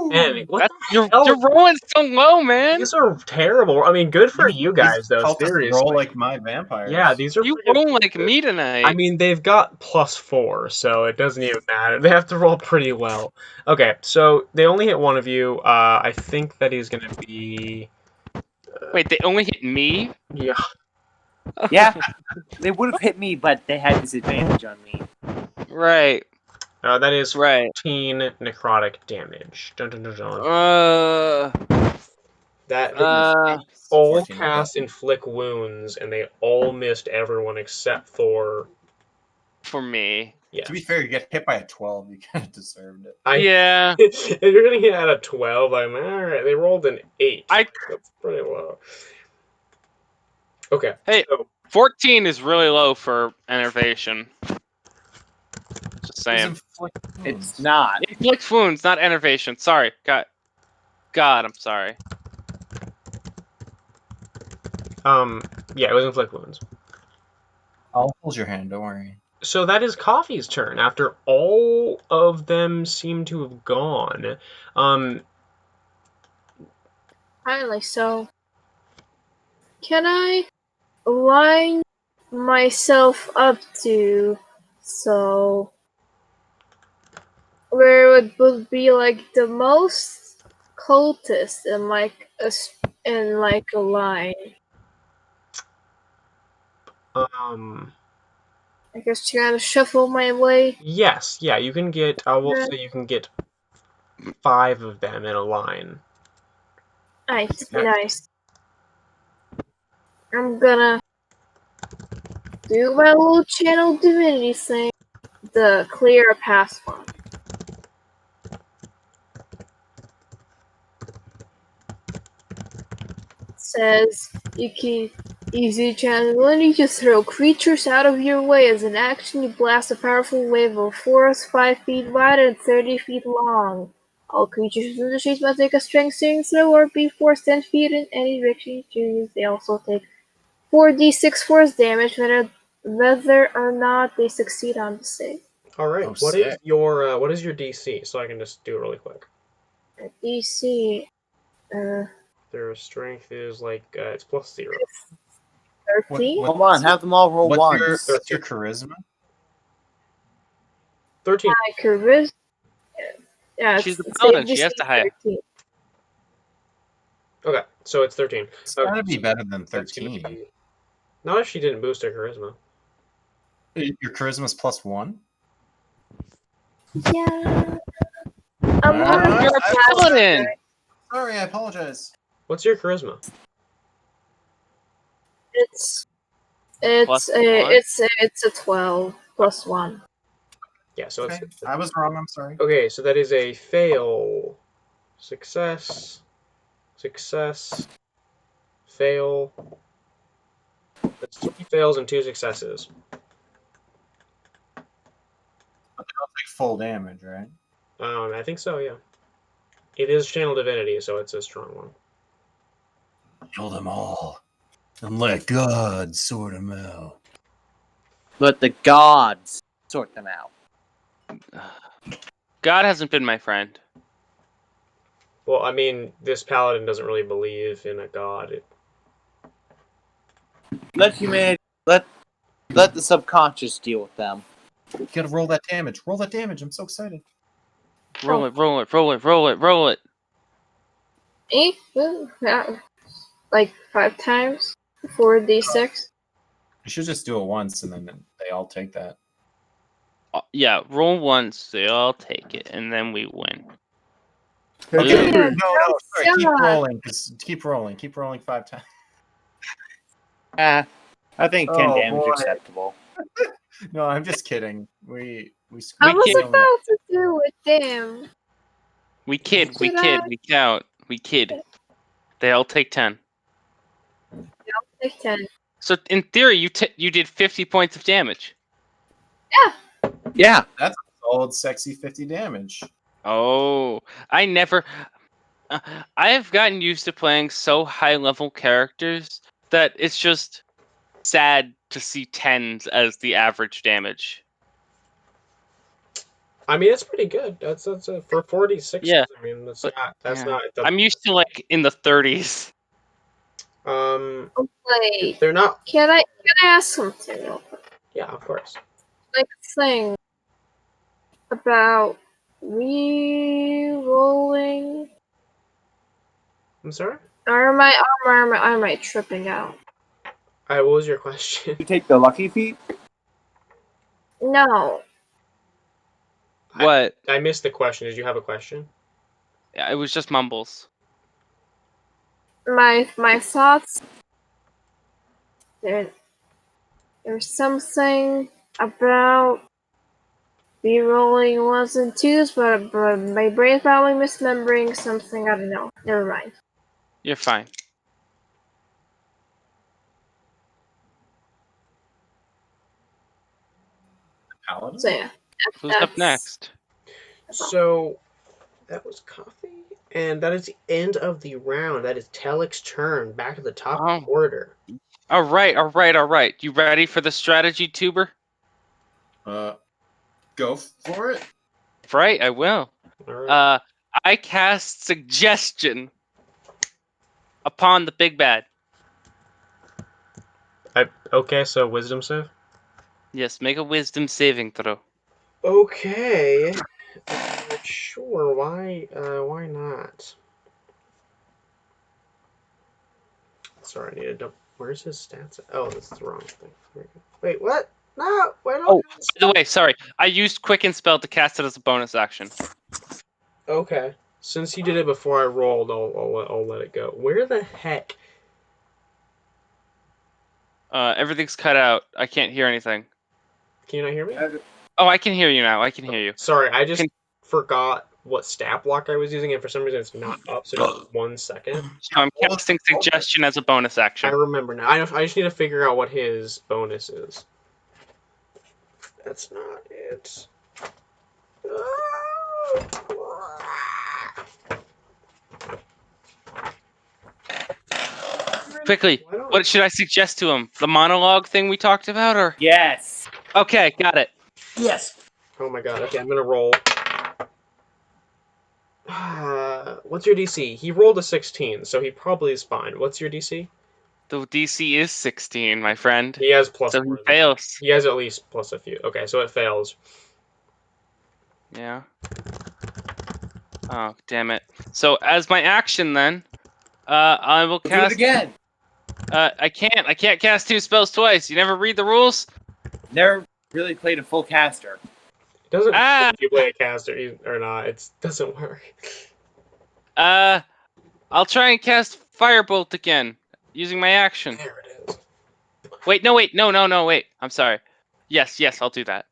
Man, what the hell? You're rolling so low, man. These are terrible. I mean, good for you guys, though. Seriously. Roll like my vampires. Yeah, these are. You roll like me tonight. I mean, they've got +4, so it doesn't even matter. They have to roll pretty well. Okay, so they only hit one of you. I think that he's gonna be. Wait, they only hit me? Yeah. Yeah, they would have hit me, but they had disadvantage on me. Right. That is 14 necrotic damage. Dun, dun, dun, dun. That all cast inflict wounds, and they all missed everyone except for me. Yeah. To be fair, you get hit by a 12, you kind of deserved it. Yeah. If you're gonna hit at a 12, I'm alright. They rolled an 8. That's pretty low. Okay. Hey, 14 is really low for enervation. Just saying. It's not. Inflict wounds, not enervation. Sorry. God, I'm sorry. Yeah, it was inflict wounds. I'll hold your hand, don't worry. So that is Coffee's turn. After all of them seem to have gone, Finally, so can I line myself up to so where it would be like the most cultist in like a line? I guess trying to shuffle my way. Yes, yeah, you can get. I will say you can get 5 of them in a line. Nice. I'm gonna do my little channel divinity thing. The clear a path one. It says you can use your channel divinity to throw creatures out of your way. As an action, you blast a powerful wave of force 5 feet wide and 30 feet long. All creatures in the streets must take a strength saving throw or be forced 10 feet in any direction you choose. They also take 4d6 force damage whether or not they succeed on the save. All right. Oh, sick. What is your DC? So I can just do it really quick. DC Their strength is like it's +0. 13. Come on, have them all roll once. What's your charisma? 13. My charisma. Yeah, She's the it's paladin. save She has DC to hire. 13. Okay, so it's 13. It's Okay, gotta be so better than that's gonna 13. be. Not if she didn't boost her charisma. Your charisma's +1? Yeah. Ah, You're a paladin. Sorry, I apologize. What's your charisma? It's Plus it's a 12 plus 1. Yeah, so Okay, it's I was wrong. I'm sorry. okay. So that is a fail, success, success, fail. That's 3 fails and 2 successes. But they don't take full damage, right? I think so. Yeah, it is channel divinity, so it's a strong one. Kill them all. And let God sort them out. Let the gods sort them out. God hasn't been my friend. Well, I mean, this paladin doesn't really believe in a god. Let humanity, let the subconscious deal with them. You gotta roll that damage. Roll that damage. I'm so excited. Roll it, roll it, roll it, roll it, roll it. Yeah, like 5 times 4d6. You should just do it once, and then they all take that. Yeah, roll once, they all take it, and then we win. Okay. Yeah, No. Sorry. Keep God. rolling. Keep rolling. Keep rolling 5 times. I think 10 Oh, damage boy. is acceptable. No, I'm just kidding. We I was kid. about to do it, damn. We kid, we Should kid, I? we count, we kid. They all take 10. Take 10. So in theory, you did 50 points of damage. Yeah. That's a solid, sexy 50 damage. Oh, I never. I have gotten used to playing so high level characters that it's just sad to see 10s as the average damage. I mean, it's pretty good. That's for 46. Yeah, I mean, that's but not. I'm used to like in the 30s. Wait, They're not. can I ask something real quick? Yeah, of course. Like thing about re-rolling. I'm sorry. Or am I tripping out? All right, what was your question? You take the lucky feat? No. What? I missed the question. Did you have a question? Yeah, it was just mumbles. My thoughts. There's something about re-rolling ones and twos, but my brain's probably misremembering something. I don't know. Never mind. You're fine. Paladin? So yeah. Who's up That's- next? So that was coffee, and that is the end of the round. That is Telek's turn. Back to the top of the order. All right. You ready for the strategy, Tuber? Go for it. Right, I will. All right. I cast suggestion upon the big bad. Okay, so wisdom save. Yes, make a wisdom saving throw. Okay. Sure. Why not? Sorry, I needed to. Where's his stats? Oh, that's the wrong thing. Wait, what? No, wait. Oh, by the way, sorry. I used Quicken Spell to cast it as a bonus action. Okay. Since he did it before I rolled, I'll let it go. Where the heck? Everything's cut out. I can't hear anything. Can you not hear me? Oh, I can hear you now. I can hear you. Sorry, I just forgot what stat block I was using, and for some reason it's not up. So just 1 second. So I'm casting suggestion as a bonus I action. remember now. I just need to figure out what his bonus is. That's not it. Quickly, Why don't what should I suggest to him? The monologue thing we talked about, or? Yes. Okay, got it. Yes. Oh my god. Okay, I'm gonna roll. What's your DC? He rolled a 16, so he probably is fine. What's your DC? The DC is 16, my friend. He has plus So he 4. fails. He has at least plus a few. Okay, so it fails. Yeah. Oh, damn it. So as my action then, I will Do it cast. again. I can't cast 2 spells twice. You never read the rules? Never really played a full caster. It doesn't Ah! if you play a caster or not. It doesn't work. I'll try and cast Firebolt again using my action. There it is. Wait, no, wait. I'm sorry. Yes, I'll do that.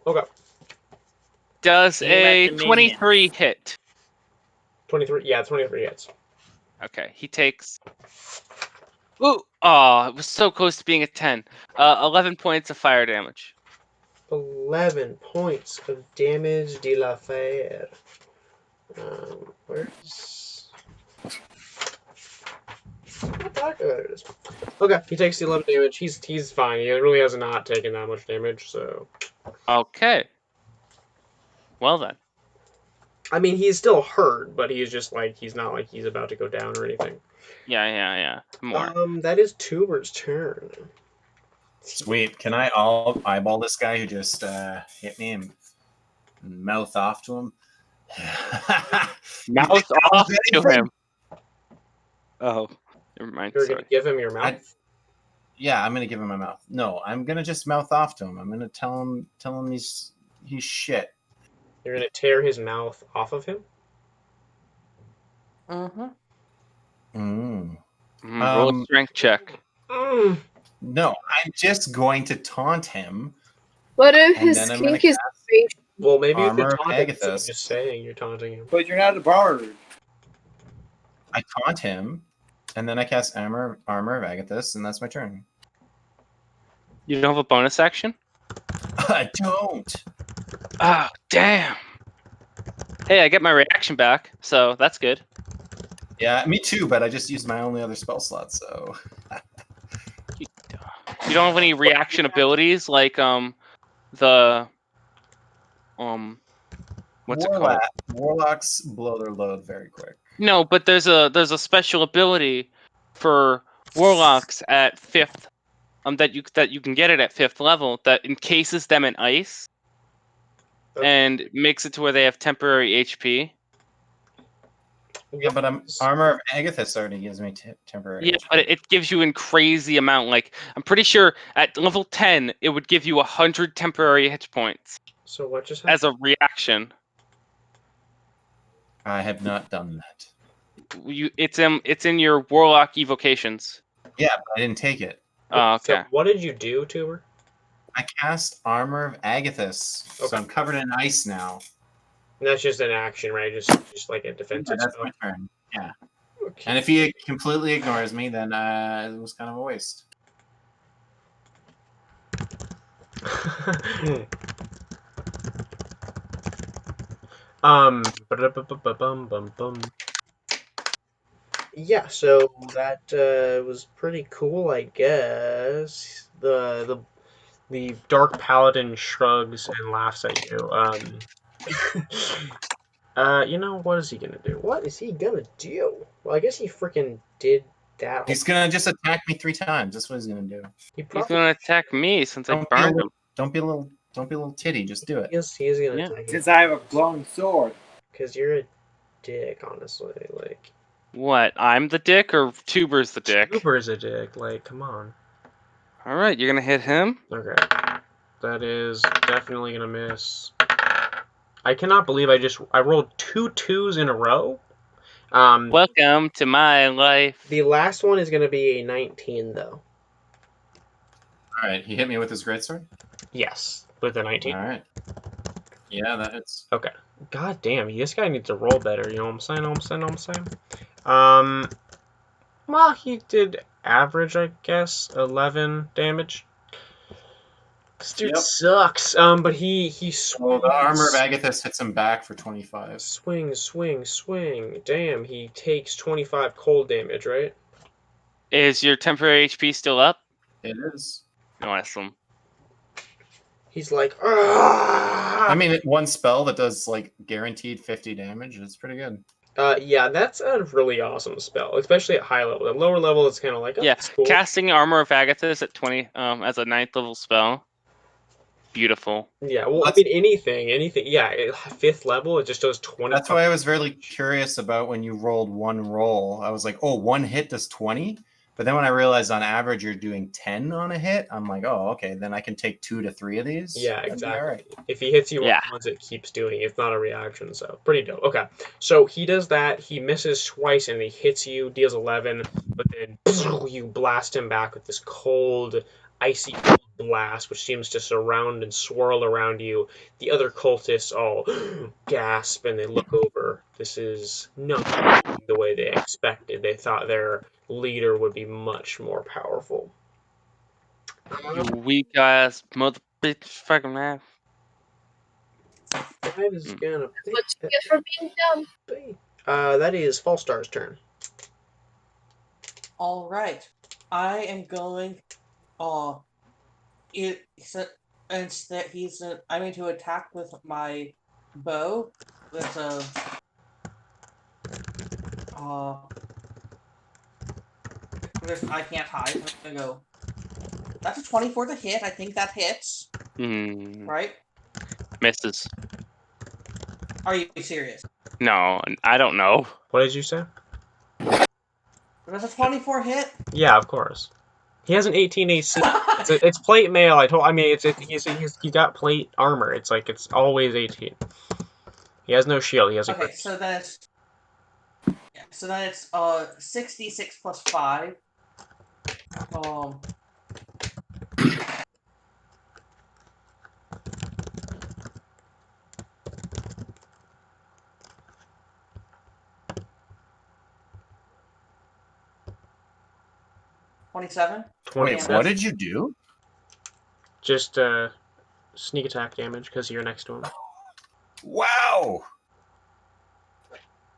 Okay. Does Aim at a the 23 minions. hit? 23. Yeah, 23 hits. Okay, he takes. Ooh! Oh, it was so close to being a 10. 11 points of fire damage. 11 points of damage de la fire. Where's... There it is. Okay, he takes the 11 damage. He's fine. He really has not taken that much damage, so... Okay. Well then. I mean, he's still hurt, but he's just like, he's not like he's about to go down or anything. Yeah. More. That is Tuber's turn. Sweet. Can I eyeball this guy who just hit me and mouth off to him? Mouth off to him. Oh, never mind. You're Sorry. gonna give him your mouth? Yeah, I'm gonna give him my mouth. No, I'm gonna just mouth off to him. I'm gonna tell him he's shit. You're gonna tear his mouth off of him? Mm-hmm. Roll a strength check. No, I'm just going to taunt him. What if And his then I'm gonna kink is facial? Well, maybe you Armor could of taunt him instead of Agathis. just saying you're taunting him. But you're not a bard. I taunt him, and then I cast Armor of Agathis, and that's my turn. You don't have a bonus action? I don't. Oh, damn. Hey, I get my reaction back, so that's good. Yeah, me too, but I just used my only other spell slot, so... You don't have any reaction abilities like the what's it called? Warlocks blow their load very quick. No, but there's a special ability for warlocks at 5th that you can get it at 5th level that encases them in ice and makes it to where they have temporary HP. Yeah, but Armor of Agathis already gives me temporary. Yeah, but it gives you a crazy amount. Like, I'm pretty sure at level 10, it would give you 100 temporary hit points. So what just happened? As a reaction. I have not done that. It's in your warlock evocations. Yeah, but I didn't take it. Oh, okay. So what did you do, Tuber? I cast Armor of Agathis, Okay. so I'm covered in ice now. And that's just an action, right? Just like a defensive That's spell. my turn. Yeah. Okay. And if he completely ignores me, then it was kind of a waste. Yeah, so that was pretty cool, I guess. The Dark Paladin shrugs and laughs at you. You know, what is he gonna do? What is he gonna do? Well, I guess he freaking did that. He's gonna just attack me 3 times. That's what he's gonna do. He's gonna attack me since I burned him. Don't be a little titty. Just do it. He is gonna Yeah. attack you. Since I have a glowing sword. Because you're a dick, honestly. Like, What? I'm the dick or Tuber's the dick? Tuber's a dick. Like, come on. All right, you're gonna hit him. Okay, that is definitely gonna miss. I cannot believe I rolled 2 2s in a row. Welcome to my life. The last one is gonna be a 19, though. All right, he hit me with his greatsword. Yes, with a 19. All right. Yeah, that hits. Okay. God damn, this guy needs to roll better. You know what I'm saying? Well, he did average, I guess, 11 damage. This dude sucks. But he swings. Well, the Armor of Agathis hits him back for 25. Swing. Damn, he takes 25 cold damage, right? Is your temporary HP still up? It is. Awesome. He's like, I "Ah!" mean, one spell that does like guaranteed 50 damage. It's pretty good. Yeah, that's a really awesome spell, especially at high level. At lower level, it's kind of like, oh, Yeah, that's cool. casting Armor of Agathis at 20 as a 9th level spell. Beautiful. Yeah, well, I That's- mean, anything. Yeah, 5th level, it just does 20. That's why I was really curious about when you rolled one roll. I was like, oh, one hit does 20? But then when I realized on average you're doing 10 on a hit, I'm like, oh, okay, then I can take 2 to 3 of these. Yeah, That'd be exactly. all right. If he hits you Yeah. once, it keeps doing it. It's not a reaction, so pretty dope. Okay, so he does that. He misses twice, and he hits you, deals 11, but then you blast him back with this cold, icy cold blast, which seems to surround and swirl around you. The other cultists all gasp, and they look over. This is not going the way they expected. They thought their leader would be much more powerful. You weak ass mother bitch fucking man. That is gonna be. What you get for being dumb? That is Falstar's turn. All right. I am going. Instead, I'm going to attack with my bow. With a. I can't hide. I'm gonna go. That's a 24 to hit. I think that hits. Right? Misses. Are you serious? No, I don't know. What did you say? Does a 24 hit? Yeah, of course. He has an 18 AC. It's plate mail. I mean, he's got plate armor. It's like it's always 18. He has no shield. He has a Okay, grip. so then it's 66 plus 5. 27. 27. What did you do? Just sneak attack damage because you're next to him. Wow!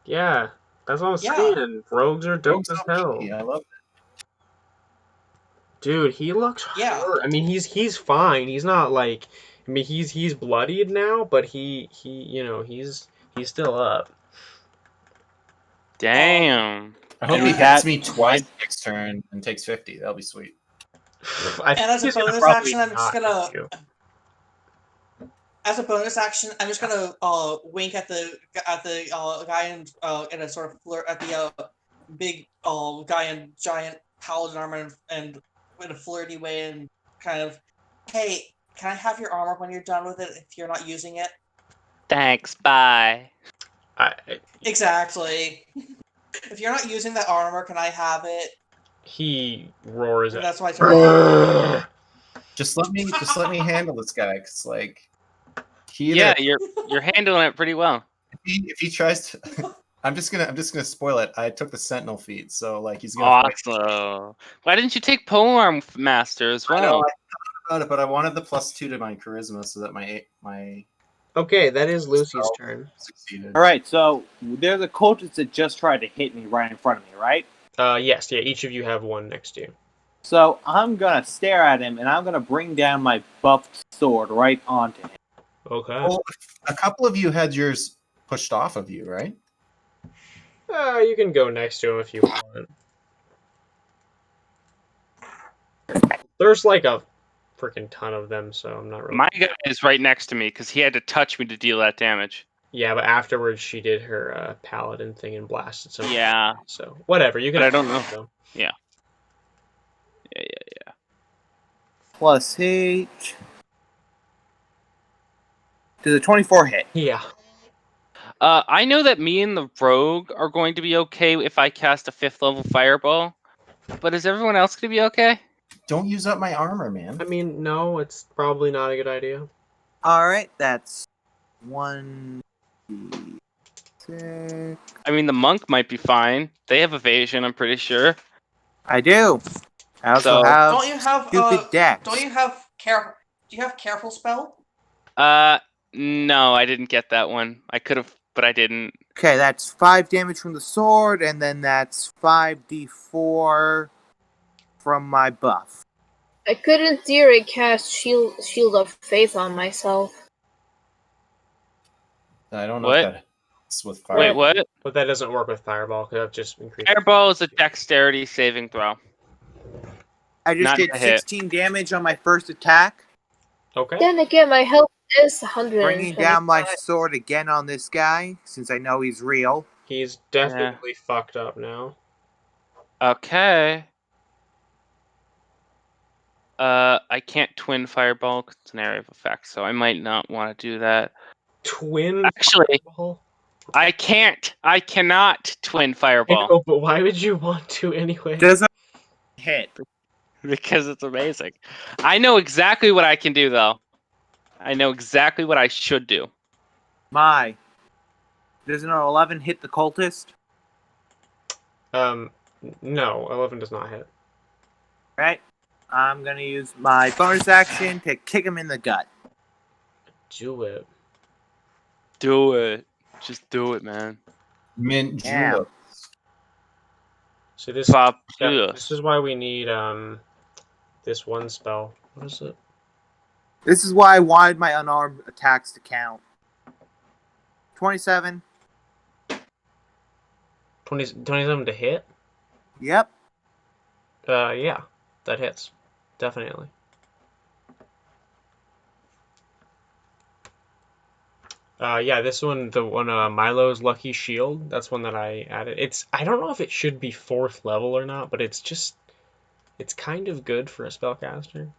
Yeah, that's what I'm Yeah. saying. Rogues are dope Rogues as OP, hell. I love it. Dude, he looks Yeah. hurt. I mean, he's fine. He's not like. I mean, he's bloodied now, but he's still up. Damn. I hope he hits me twice next turn and takes 50. That'll be sweet. I And think as a he's gonna bonus probably action, I'm just not gonna. hit you. As a bonus action, I'm just gonna wink at the guy in a sort of flirt at the big guy in giant paladin armor and in a flirty way and kind of, hey, can I have your armor when you're done with it if you're not using it? Thanks. Bye. Exactly. If you're not using that armor, can I have it? He roars at. That's my turn. Just let me handle this guy, cause like Yeah, you're handling it pretty well. if he tries to, I'm just gonna spoil it. I took the Sentinel feat, so like he's gonna. Awesome. Why didn't you take Polearm Master as well? I know I thought about it, but I wanted the +2 to my charisma so that my Okay, that is Lucy's turn. succeeded. All right, so there's a cultist that just tried to hit me right in front of me, right? Yes, yeah. Each of you have one next to you. So I'm gonna stare at him, and I'm gonna bring down my buffed sword right onto him. Okay. Well, a couple of you had yours pushed off of you, right? You can go next to him if you want. There's like a freaking ton of them, so I'm not really. My guy is right next to me because he had to touch me to deal that damage. Yeah, but afterwards she did her paladin thing and blasted some. Yeah. So whatever, you can. But I don't know. Yeah. Plus 8. Does a 24 hit? Yeah. I know that me and the rogue are going to be okay if I cast a 5th level fireball, but is everyone else going to be okay? Don't use up my armor, man. I mean, no, it's probably not a good idea. Alright, that's 1, 6. I mean, the monk might be fine. They have evasion, I'm pretty sure. I do. I also So- have Don't you have stupid dex. Don't you have careful? Do you have careful spell? No, I didn't get that one. I could have, but I didn't. Okay, that's 5 damage from the sword, and then that's 5d4 from my buff. I could in theory cast Shield of Faith on myself. I don't know What? if that's with fire. Wait, what? But that doesn't work with Fireball because that just increases. Fireball is a dexterity saving throw. I just Not did a hit. 16 damage on my first attack, Okay. Then again, my health is 100. bringing down my sword again on this guy, since I know he's real. He's definitely fucked up now. Okay. I can't twin fireball 'cause it's an area of effect, so I might not want to do that. Twin Actually, Fireball? I can't. I cannot twin I fireball know, but why would you want to anyway? Doesn't hit. because it's amazing. I know exactly what I can do, though. I know exactly what I should do. My. Doesn't an 11 hit the cultist? No, 11 does not hit. Right? I'm gonna use my bonus action to kick him in the gut. Do it. Do it. Just do it, man. Mint Yeah. julep. So this Fabulous. is why we need this one spell. What is it? This is why I wanted my unarmed attacks to count. 27. 27 to hit? Yep. Yeah, that hits. Definitely. Yeah, this one, the one, Milo's Lucky Shield, that's one that I added. I don't know if it should be 4th level or not, but it's kind of good for a spellcaster.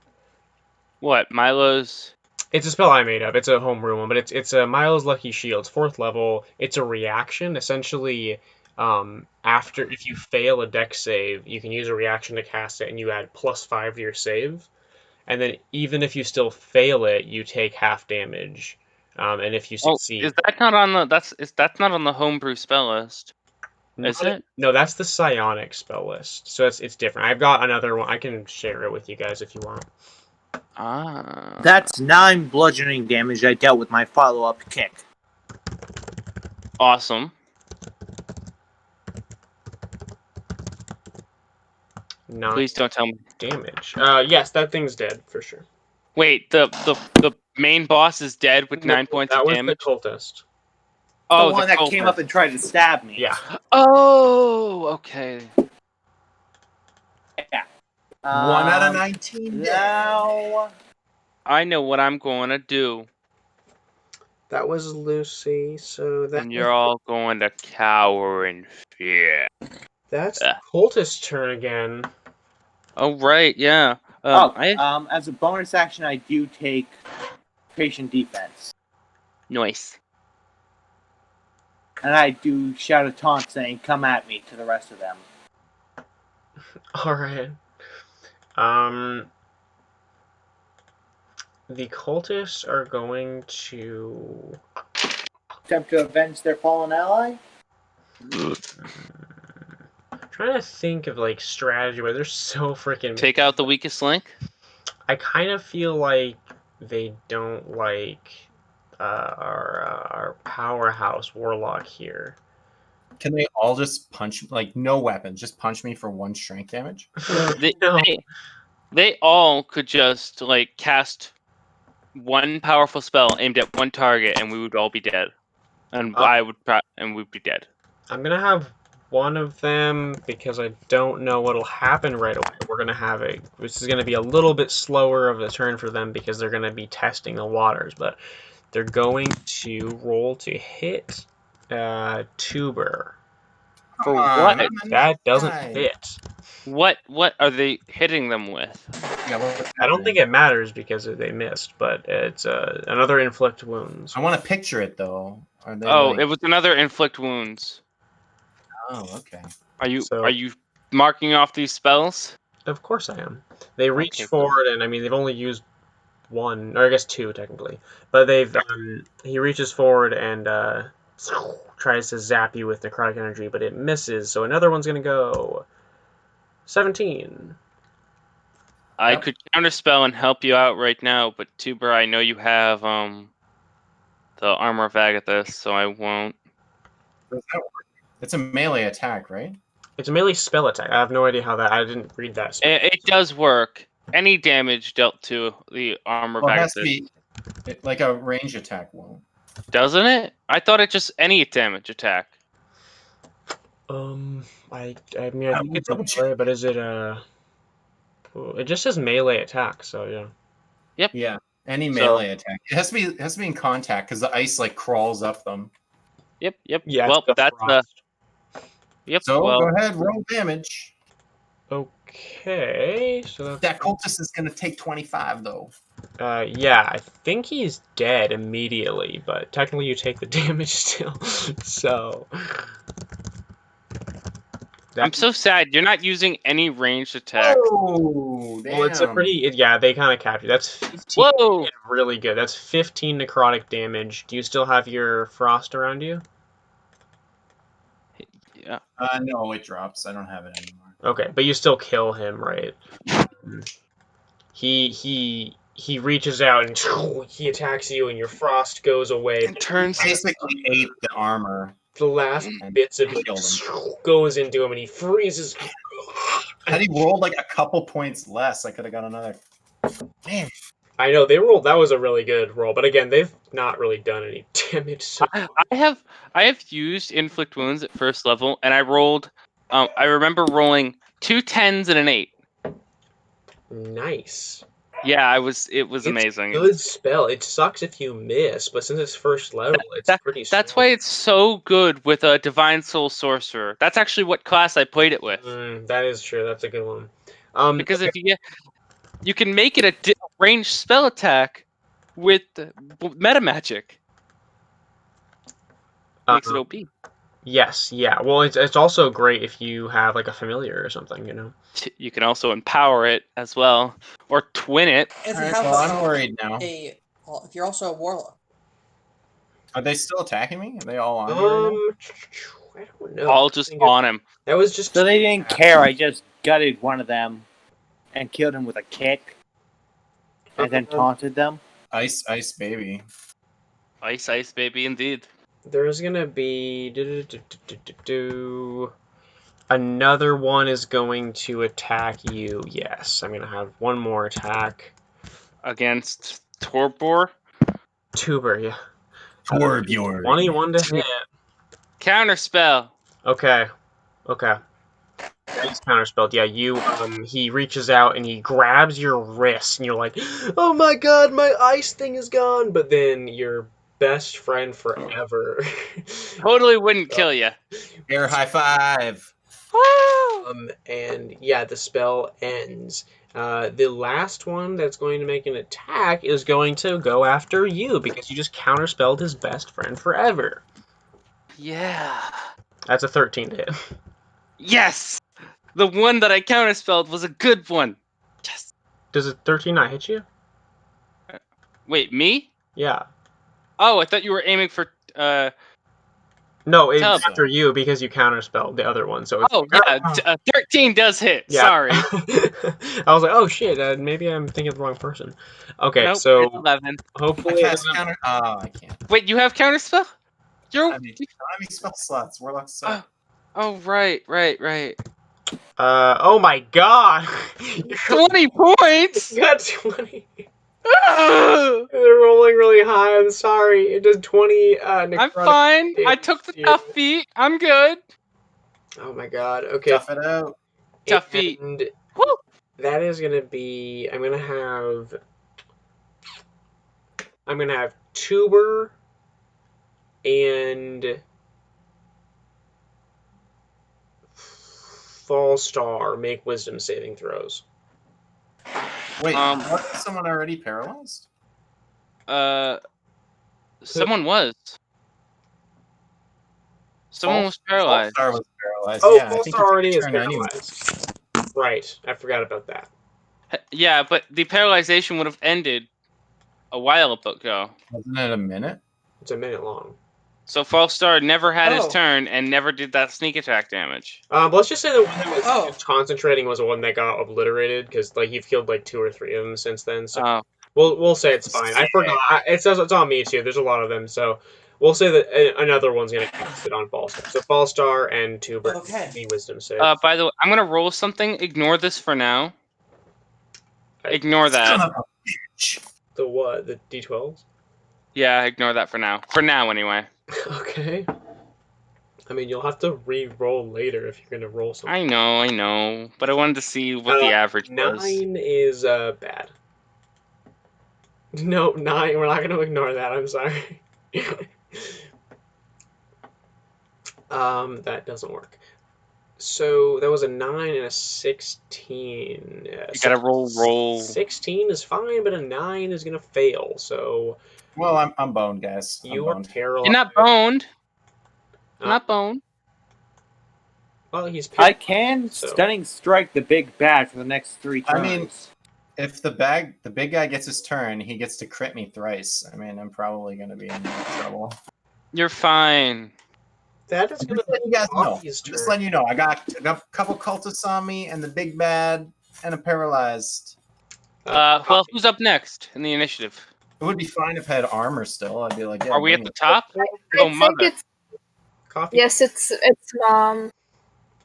What? Milo's? It's a spell I made up. It's a homebrew one, but it's a Milo's Lucky Shield, 4th level. It's a reaction. Essentially, after if you fail a dex save, you can use a reaction to cast it, and you add +5 to your save. And then even if you still fail it, you take half damage. And if you succeed, Is that not on the that's not on the homebrew spell list? Is it? No, that's the psionic spell list. So it's different. I've got another one. I can share it with you guys if you want. Ah. That's 9 bludgeoning damage I dealt with my follow-up kick. Awesome. Nine Please don't tell me. damage. Yes, that thing's dead for sure. Wait, the main boss is dead with 9 points That of was damage? the cultist. Oh, the one that came up and tried to stab me. Yeah. Oh, okay. Yeah. 1 out of 19 dead. Now, I know what I'm going to do. That was Lucy. So And you're all going to cower in fear. that's cultist turn again. Oh, right, yeah. as a bonus action, I do take patient defense. Nice. And I do shout a taunt saying, "Come at me," to the rest of them. All right. The cultists are going to attempt to avenge their fallen ally. Trying to think of like strategy, but they're so freaking. Take out the weakest link. I kind of feel like they don't like our powerhouse warlock here. Can they all just punch, like, no weapons, just punch me for 1 strength damage? No. They all could just like cast one powerful spell aimed at one target, and we would all be dead. And we'd be dead. I'm gonna have one of them because I don't know what'll happen right away. We're gonna have this is gonna be a little bit slower of a turn for them because they're gonna be testing the waters, but they're going to roll to hit Tuber. For what? That doesn't hit. What are they hitting them with? Yeah, I don't think it matters because they missed, but it's another inflict wounds. I want to picture it though. Are they? It was another inflict wounds. Oh, okay. Are you marking off these spells? Of course I am. They reach forward, and I mean they've only used 1, or I guess 2 technically, but he reaches forward and tries to zap you with necrotic energy, but it misses. So another one's gonna go 17. I could counterspell and help you out right now, but Tuber, I know you have the armor of Agathis, so I won't. Does that work? It's a melee attack, right? It's a melee spell attack. I have no idea how that. I didn't read that. Spell. It does work. Any damage dealt to the armor Well, it bag has to be like a range attack won't. doesn't it? I thought it just any damage attack. I mean, I I think will it's a double check. melee, but is it it just says melee attack, so yeah. Yep. Yeah, any So- melee attack. It has to be in contact because the ice like crawls up them. Yep. Yeah. Well, it's the that's frost. Yep. So well, go ahead, roll damage. Okay, so that's That cultist is gonna take 25 though. yeah, I think he's dead immediately, but technically you take the damage still. So I'm so sad you're not using any ranged attack. Oh, damn. well, it's a pretty yeah. They kind of capture. That's 15. Whoa! And really good. That's 15 necrotic damage. Do you still have your frost around you? Yeah. No, it drops. I don't have it anymore. Okay, but you still kill him, right? He reaches out and he attacks you, and your frost goes away. It turns. Basically ate the armor. The last And bits of it killed him. goes into him, and he freezes. Had he rolled like a couple points less, I could have got another. Man, I know they rolled. That was a really good roll, but again, they've not really done any damage. So I have used inflict wounds at first level, and I rolled. I remember rolling 2 10s and an 8. nice. Yeah, it was It's amazing. a good spell. It sucks if you miss, but since it's first level, it's pretty strong. That's why it's so good with a divine soul sorcerer. That's actually what class I played it with. That is true. That's a good one. Because if you can make it a ranged spell attack with meta magic. Makes it OP. Yes, yeah. Well, it's also great if you have like a familiar or something, you know. You can also empower it as well, or twin it. If you Alright, have well, I'm worried now. if you're also a warlock. Are they still attacking me? Are they all on me right I don't know. All just on him. That was just So they didn't care. I just gutted one of them and killed him with a kick, and then taunted them. now? Ice baby. Ice baby, indeed. There's gonna be another one is going to attack you. Yes, I'm gonna have one more attack. Against Torbor. Tuber, yeah. Torbjorn. 21 to hit. Counterspell. Okay. He's counterspelled. Yeah, he reaches out and he grabs your wrist, and you're like, oh my god, my ice thing is gone. But then your best friend forever. Totally wouldn't kill you. Air high five. And yeah, the spell ends. The last one that's going to make an attack is going to go after you because you just counterspelled his best friend forever. Yeah. That's a 13 to hit. Yes! The one that I counterspelled was a good one. Yes. Does a 13 not hit you? Wait, me? Yeah. Oh, I thought you were aiming for No, it's Tub. after you because you counterspelled the other one. So it's, 13 does hit. Yeah. Sorry. I was like, oh shit, maybe I'm thinking of the wrong person. Okay, Nope, so it's 11. hopefully I cast counter. Oh, I can't. Wait, you have counterspell? You're. I mean spell slots. Warlocks suck. Oh, right. oh my god! 20 points! You got 20. They're rolling really high. I'm sorry. It does 20. I'm fine. I took the tough feat. I'm good. Oh my god. Okay. Tough it out. Tough feat. And Woo! that is gonna be. I'm gonna have Tuber and Fallstar make wisdom saving throws. Wait, wasn't someone already paralyzed? Someone was. Someone was paralyzed. Fallstar was paralyzed. Oh, Yeah, I think Fallstar already is turned anyway. paralyzed. Right, I forgot about that. Yeah, but the paralyzation would have ended a while ago. Wasn't it a minute? It's a minute long. So Fallstar never had his Oh. turn and never did that sneak attack damage. Let's just say the one that was Oh. concentrating was the one that got obliterated because like you've killed like 2 or 3 of them since then. So Oh. we'll say it's fine. I forgot. It's on me too. There's a lot of them, so We'll say that another one's gonna cast it on Fall Star. So Fall Star and Tuber Okay. the Wisdom save. By the way, I'm gonna roll something. Ignore this for now. Ignore Son that. of a bitch. The what? The D12s? Yeah, ignore that for now. For now, anyway. Okay. I mean, you'll have to re-roll later if you're gonna roll something. I know, but I wanted to see what the average was. 9 is bad. No, 9. We're not gonna ignore that. I'm sorry. That doesn't work. So that was a 9 and a 16. You gotta roll. 16 is fine, but a 9 is gonna fail. So Well, I'm boned, guys. I'm you are boned. paralyzed. You're not boned. Uh, Not boned. Well, he's I paralyzed. can so- stunning strike the big bad for the next 3 turns. I mean, if the big guy gets his turn, he gets to crit me thrice. I mean, I'm probably gonna be in trouble. You're fine. That is I'm gonna just letting you guys know. Coffee's I'm just turn. letting you know. I got a couple cultists on me, and the big bad, and a paralyzed. Well, Coffee. who's up next in the initiative? It would be fine if I had armor still. I'd be like, yeah. Are we at bring the it. top? I Oh, think mother. it's Coffee. yes, it's Mom.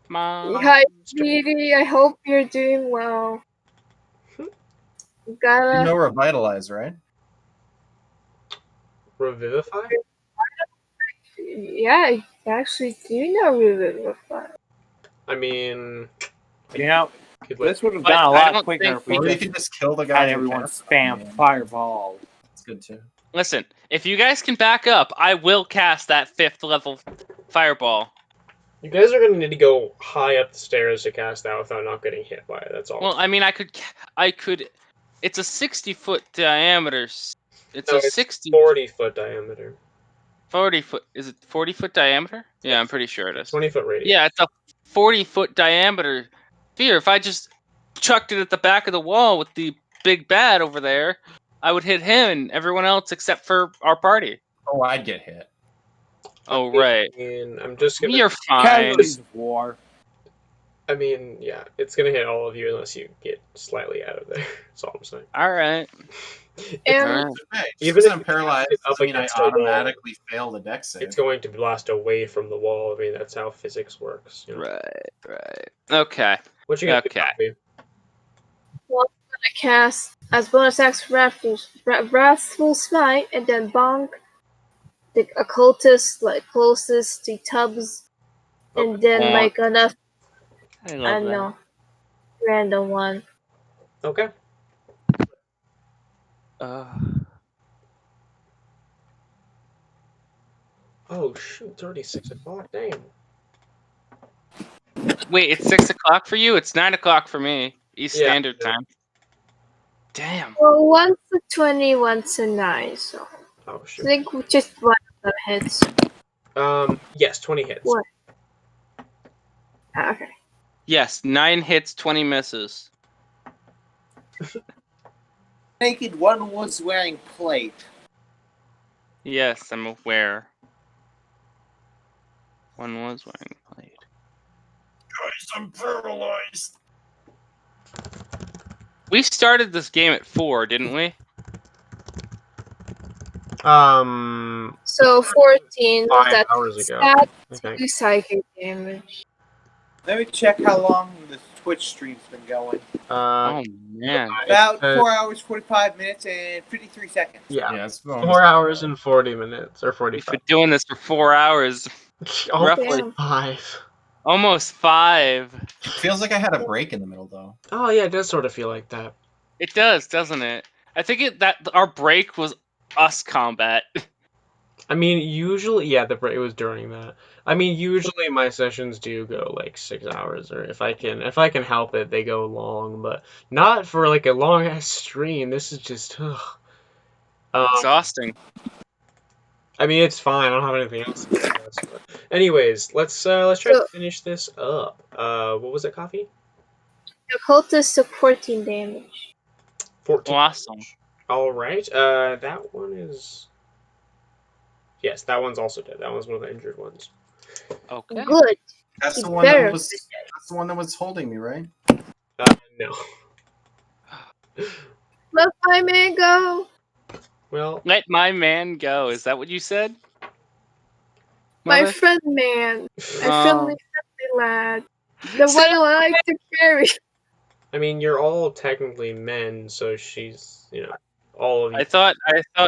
Mom. Hi, sweetie. I hope you're doing well. You Gotta. know revitalize, right? Revivify? Yeah, I actually do know Revivify. I mean, You know, could, like, this would have But gone a I lot don't quicker think if we Or you just can just kill the guy. had who everyone cast spam it. fireball. That's good too. Listen, if you guys can back up, I will cast that 5th level fireball. you guys are gonna need to go high up the stairs to cast that without not getting hit by it. That's all. Well, I mean, I could. It's a 60-foot diameter. It's No, a it's 60, 40-foot diameter. 40-foot. Is it 40-foot diameter? Yeah, I'm pretty sure it is. 20-foot radius. Yeah, it's a 40-foot diameter sphere. If I just chucked it at the back of the wall with the big bad over there, I would hit him and everyone else except for our party. Oh, I'd get hit. Oh, right. And I'm just gonna. You're fine. Casualties of war. I mean, yeah, it's gonna hit all of you unless you get slightly out of there. That's all I'm saying. All right. And All right. Hey, Even because if I'm you paralyzed, cast it up doesn't mean I against a wall, automatically fail the dex save. it's going to blast away from the wall. I mean, that's how physics works. You know? Right. Okay. What you got? Okay. Coffee? I cast as bonus action Wrathful Smite, and then bonk the occultist like closest to Tubbs, and then Bonk. like enough. I I love don't that. know, random one. Okay. Oh shoot! It's already 6 o'clock. Damn. Wait, it's 6 o'clock for you? It's 9 o'clock for me. East Yeah. Standard Time. Damn. Well, one's a 20, one's a 9, so Oh I shoot. think just one of them hits. Yes, 20 hits. What? Okay. Yes, 9 hits, 20 misses. Naked one was wearing plate. Yes, I'm aware. One was wearing plate. Guys, I'm paralyzed. We started this game at 4, didn't we? So 14. 5 That's hours ago. That's I think. 2 psychic damage. Let me check how long the Twitch stream's been going. Oh man. About 4 hours, 45 minutes, and 53 seconds. Yeah. Yeah, it's 4 hours and 40 minutes, or We've 45. been doing this for 4 hours. Almost roughly. Damn. 5. Almost 5. Feels like I had a break in the middle though. Oh yeah, it does sort of feel like that. It does, doesn't it? I think that our break was us combat. I mean, usually, yeah, it was during that. I mean, usually my sessions do go like 6 hours, or if I can help it, they go long, but not for like a long ass stream. This is just, Exhausting. I mean, it's fine. I don't have anything else to discuss. But anyways, let's try to finish this up. What was it, Coffee? The occultist took 14 damage. 14. Awesome. All right. That one is. Yes, that one's also dead. That one's one of the injured ones. Okay. Good. That's It's the one better. that was. That's the one that was holding me, right? No. Let my man go. Well, Let my man go. Is that what you said? My Mother? friend man. My friendly lad. The See, one who I like to carry. I mean, you're all technically men, so she's, all of you. I thought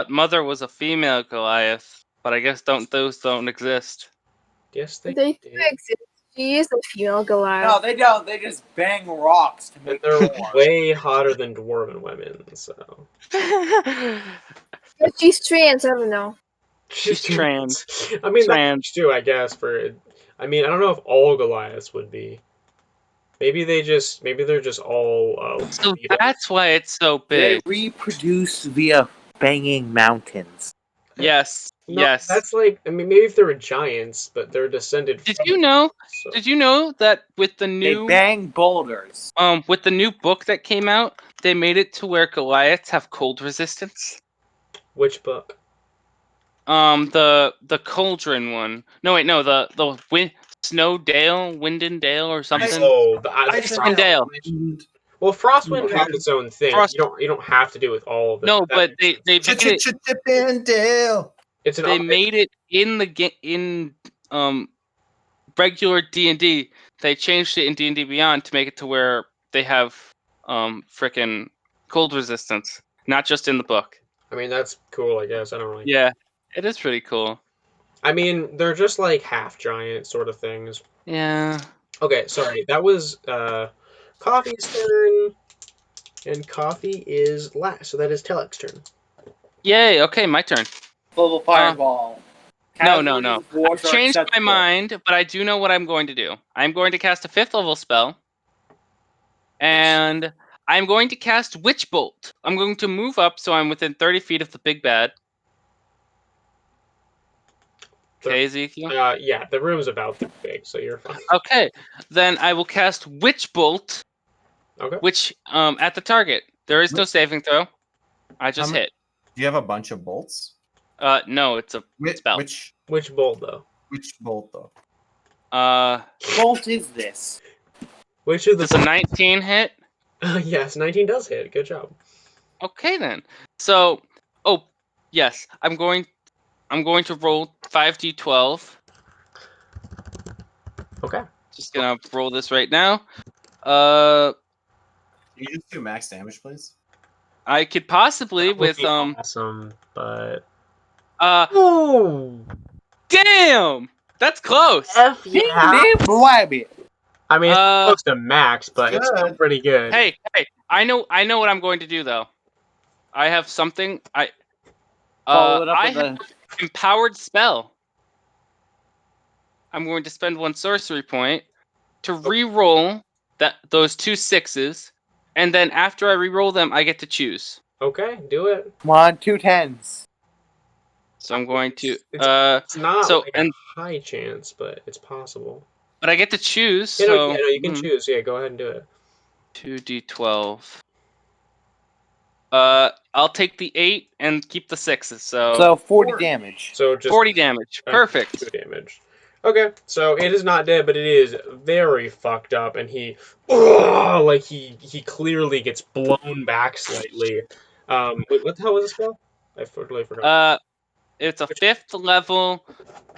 Mother was a female Goliath, but I guess those don't exist. Yes, they They do did. exist. She is a female No, Goliath. they don't. They just bang rocks to And make they're war. way hotter than dwarven women, so. But she's trans, I don't know. She's trans. I mean, that Trans. works too, I guess. I mean, I don't know if all Goliaths would be. Maybe they're just all. So beta. that's why it's so They big. reproduce via banging mountains. Yes. No, Yes. that's like, I mean, maybe if they were giants, but they're descended Did from. you know? So. Did you know that with the They new bang boulders. with the new book that came out, they made it to where Goliaths have cold resistance? Which book? The Cauldron one. No, wait, no, the Snowdale, Windendale, or something. Oh, I the said Frostwind. Wind. Well, Frostwind has its own thing. Frost- You don't have to do with all of them. No, That but makes they sense. made it. Chippendale. It's an They made it in the in regular D&D. They changed it in D&D Beyond to make it to where they have frickin' cold resistance, not just in the book. I mean, that's cool. I guess I don't really. Yeah, it is pretty cool. I mean, they're just like half giant sort of things. Yeah. Okay, sorry. That was Coffee's turn, and Coffee is last, so that is Telek's turn. Yay. Okay, my turn. Global fireball. No. Hazardous wars I've are changed my acceptable. mind, but I do know what I'm going to do. I'm going to cast a 5th level spell, and I'm going to cast Witch Bolt. I'm going to move up so I'm within 30 feet of the big bad. Okay, Ezekiel? Yeah, the room's about that big, so you're fine. Okay, then I will cast Witch Bolt, Okay. which at the target. There is no saving throw. I just hit. Do you have a bunch of bolts? No, it's a spell. Which bolt though? Which bolt though? Bolt is this? Which of the? Does a 19 hit? Yes, 19 does hit. Good job. Okay then. So, yes, I'm going to roll 5d12. Okay. Just gonna roll this right now. Can you just do max damage, please? I could possibly That would with be awesome, but oh, damn, that's close. F yeah. Blabby. I mean, it's close to max, but it's still pretty good. Hey, I know what I'm going to do though. I have something. Follow it up I with have empowered spell. I'm going to spend 1 sorcery point to re-roll those 2 6s, and then after I re-roll them, I get to choose. Okay, do it. Come on, 2 10s. So I'm going to It's not so like and a high chance, but it's possible. but I get to choose. Yeah, So no, you can choose. Yeah, go ahead and do it. 2d12. I'll take the 8 and keep the 6s. So 40 damage. So just 40 damage. Perfect. 2 damage. Okay, so it is not dead, but it is very fucked up, and he clearly gets blown back slightly. Wait, what the hell was the spell? I totally forgot. It's a 5th level.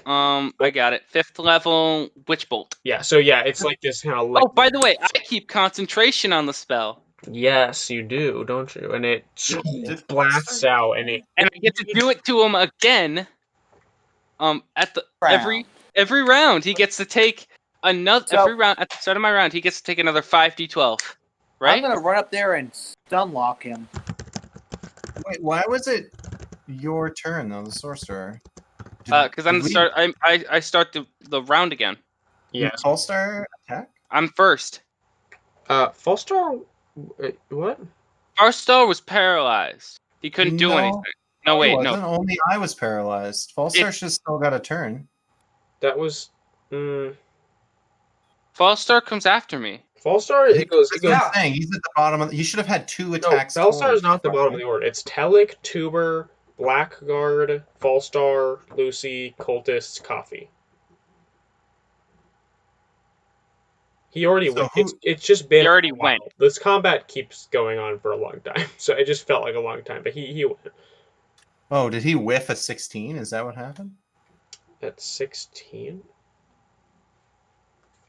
I got it. 5th level Witch Bolt. Yeah, so yeah, it's like this kind of. Oh, by the way, I keep concentration on the spell. Yes, you do, don't you? And it blasts out, and I get to do it to him again. At the Round. every round he gets to take another. So- every round at the start of my round he gets to take another 5d12. Right? I'm gonna run up there and stun lock him. Wait, why was it your turn though, the sorcerer? Because I'm the start. I start the round again. Yes. Pulsar attack? I'm first. Falstar. What? Farstar was paralyzed. He couldn't do anything. No, wait, no. Only I was paralyzed. Falstar just still got a turn. That was. Falstar comes after me. Falstar, it goes. That's what I'm saying. He's at the bottom of. He should have had 2 attacks. No, Falstar is not the bottom of the order. It's Telek, Tuber, Blackguard, Falstar, Lucy, Cultists, Coffee. He already went. It's just been. He already went. This combat keeps going on for a long time, so it just felt like a long time. But he went. Oh, did he whiff a 16? Is that what happened? at 16.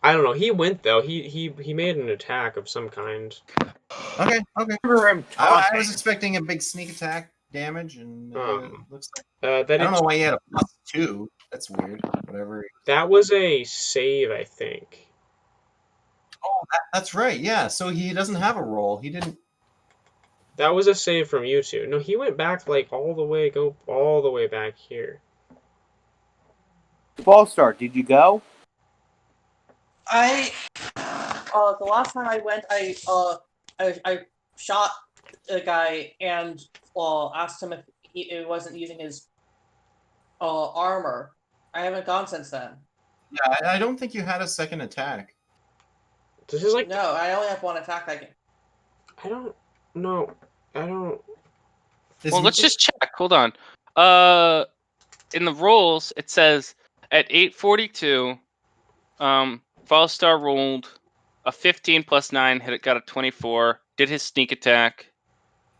I don't know. He went though. He made an attack of some kind. Okay. Remember him I taunting. was expecting a big sneak attack damage, and looks like That I don't is know why he had a +2. That's weird. Whatever. that was a save, I think. Oh, that's right. Yeah. So he doesn't have a roll. He didn't. That was a save from you two. No, he went back like all the way back here. Ballstar, did you go? The last time I went, I shot a guy and asked him if he wasn't using his armor. I haven't gone since then. Yeah, I don't think you had a second attack. This is like No, I only have one attack. I don't know. I don't. Well, let's just check. Hold on. In the rolls, it says at 8:42, Fallstar rolled a 15 plus 9, got a 24, did his sneak attack.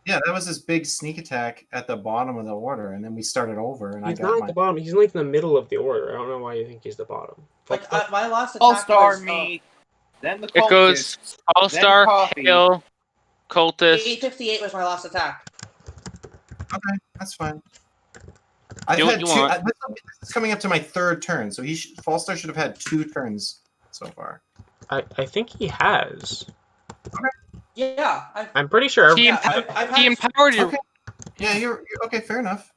Yeah, that was his big sneak attack at the bottom of the order, and then we started over, and He's I not got at the bottom. He's like in the middle of the order. I don't know why you think he's the bottom. Like my last attack Ballstar, was me. Then the It goes cultists. Fallstar, Coffee. Hale, Cultist. 8:58 was my last attack. Okay, that's fine. I've Do what had you two. want. This is coming up to my third turn, so Fallstar should have had 2 turns so far. I think he has. Yeah, I'm pretty sure. He, he empowered you. Okay. Yeah, you're okay. Fair enough.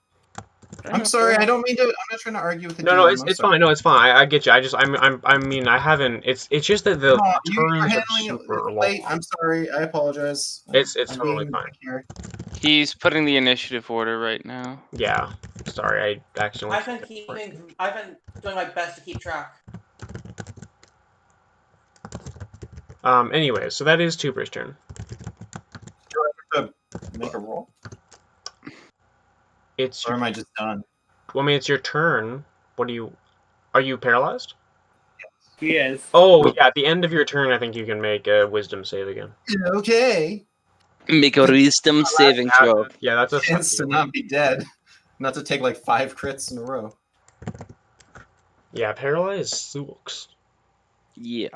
Fair I'm enough. sorry. I don't mean to. I'm not trying to argue with the No, GM. it's fine. No, it's fine. I get you. I mean, I haven't. It's just that the No, you're turns are handling super it long. late. I'm sorry. I apologize. It's I'm totally being fine. quick here. He's putting the initiative order right now. Yeah. Sorry, I accidentally. I've been doing my best to keep track. Anyway, so that is Tuber's turn. Do I have to make a roll, or am I just done? Well, I mean, it's your turn. Are you paralyzed? He is. Oh, yeah. At the end of your turn, I think you can make a Wisdom save again. Okay. Make a wisdom saving throw. Yeah, that's a Chance to not be dead, not to take like 5 crits in a row. Yeah, paralyzed sucks. Yeah.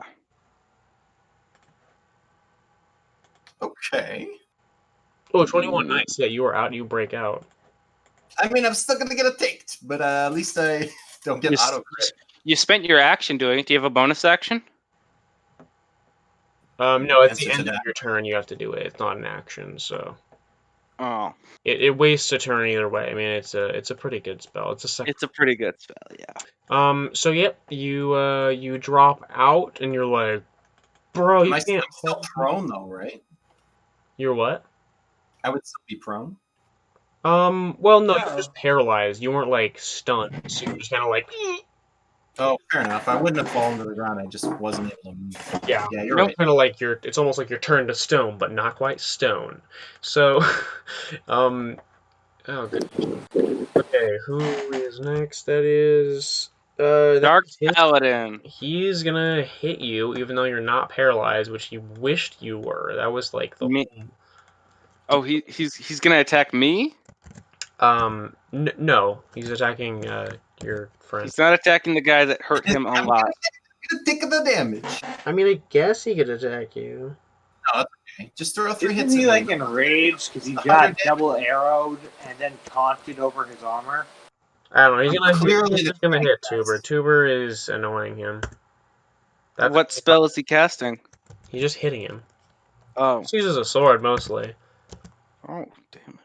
Okay. Oh, 21. Nice. Yeah, you are out. You break out. I mean, I'm still gonna get a ticked, but at least I don't get auto crit. You spent your action doing it. Do you have a bonus action? No, it's the Answer to end of that. your turn. You have to do it. It's not an action, so Oh, it wastes a turn either way. I mean, it's a pretty good spell. It's a second. it's a pretty good spell, yeah. So yep, you drop out and you're like, bro, you I'm can't. still prone though, right? You're what? I would still be prone. Well, no, No. you're just paralyzed. You weren't like stunned, so you're just kind of like. Oh, fair enough. I wouldn't have fallen to the ground. I just wasn't able to move. Yeah, you're right. Kind of like it's almost like you're turned to stone, but not quite stone. So, oh, good. Okay, who is next? That is, Dark his. Paladin. He's gonna hit you, even though you're not paralyzed, which you wished you were. That was like the. Oh, he's gonna attack me? No, he's attacking your friend. He's not attacking the guy that hurt him a lot. Get a tick of the damage. I mean, I guess he could attack you. No, that's okay. Just throw 3 hits. Isn't he at like me. enraged because he got 100 double arrowed and then taunted over his armor? I don't know. He's Clearly just gonna hit Tuber. Tuber is annoying him. What spell is he casting? He's just hitting him. Oh. He uses a sword mostly. Oh, damn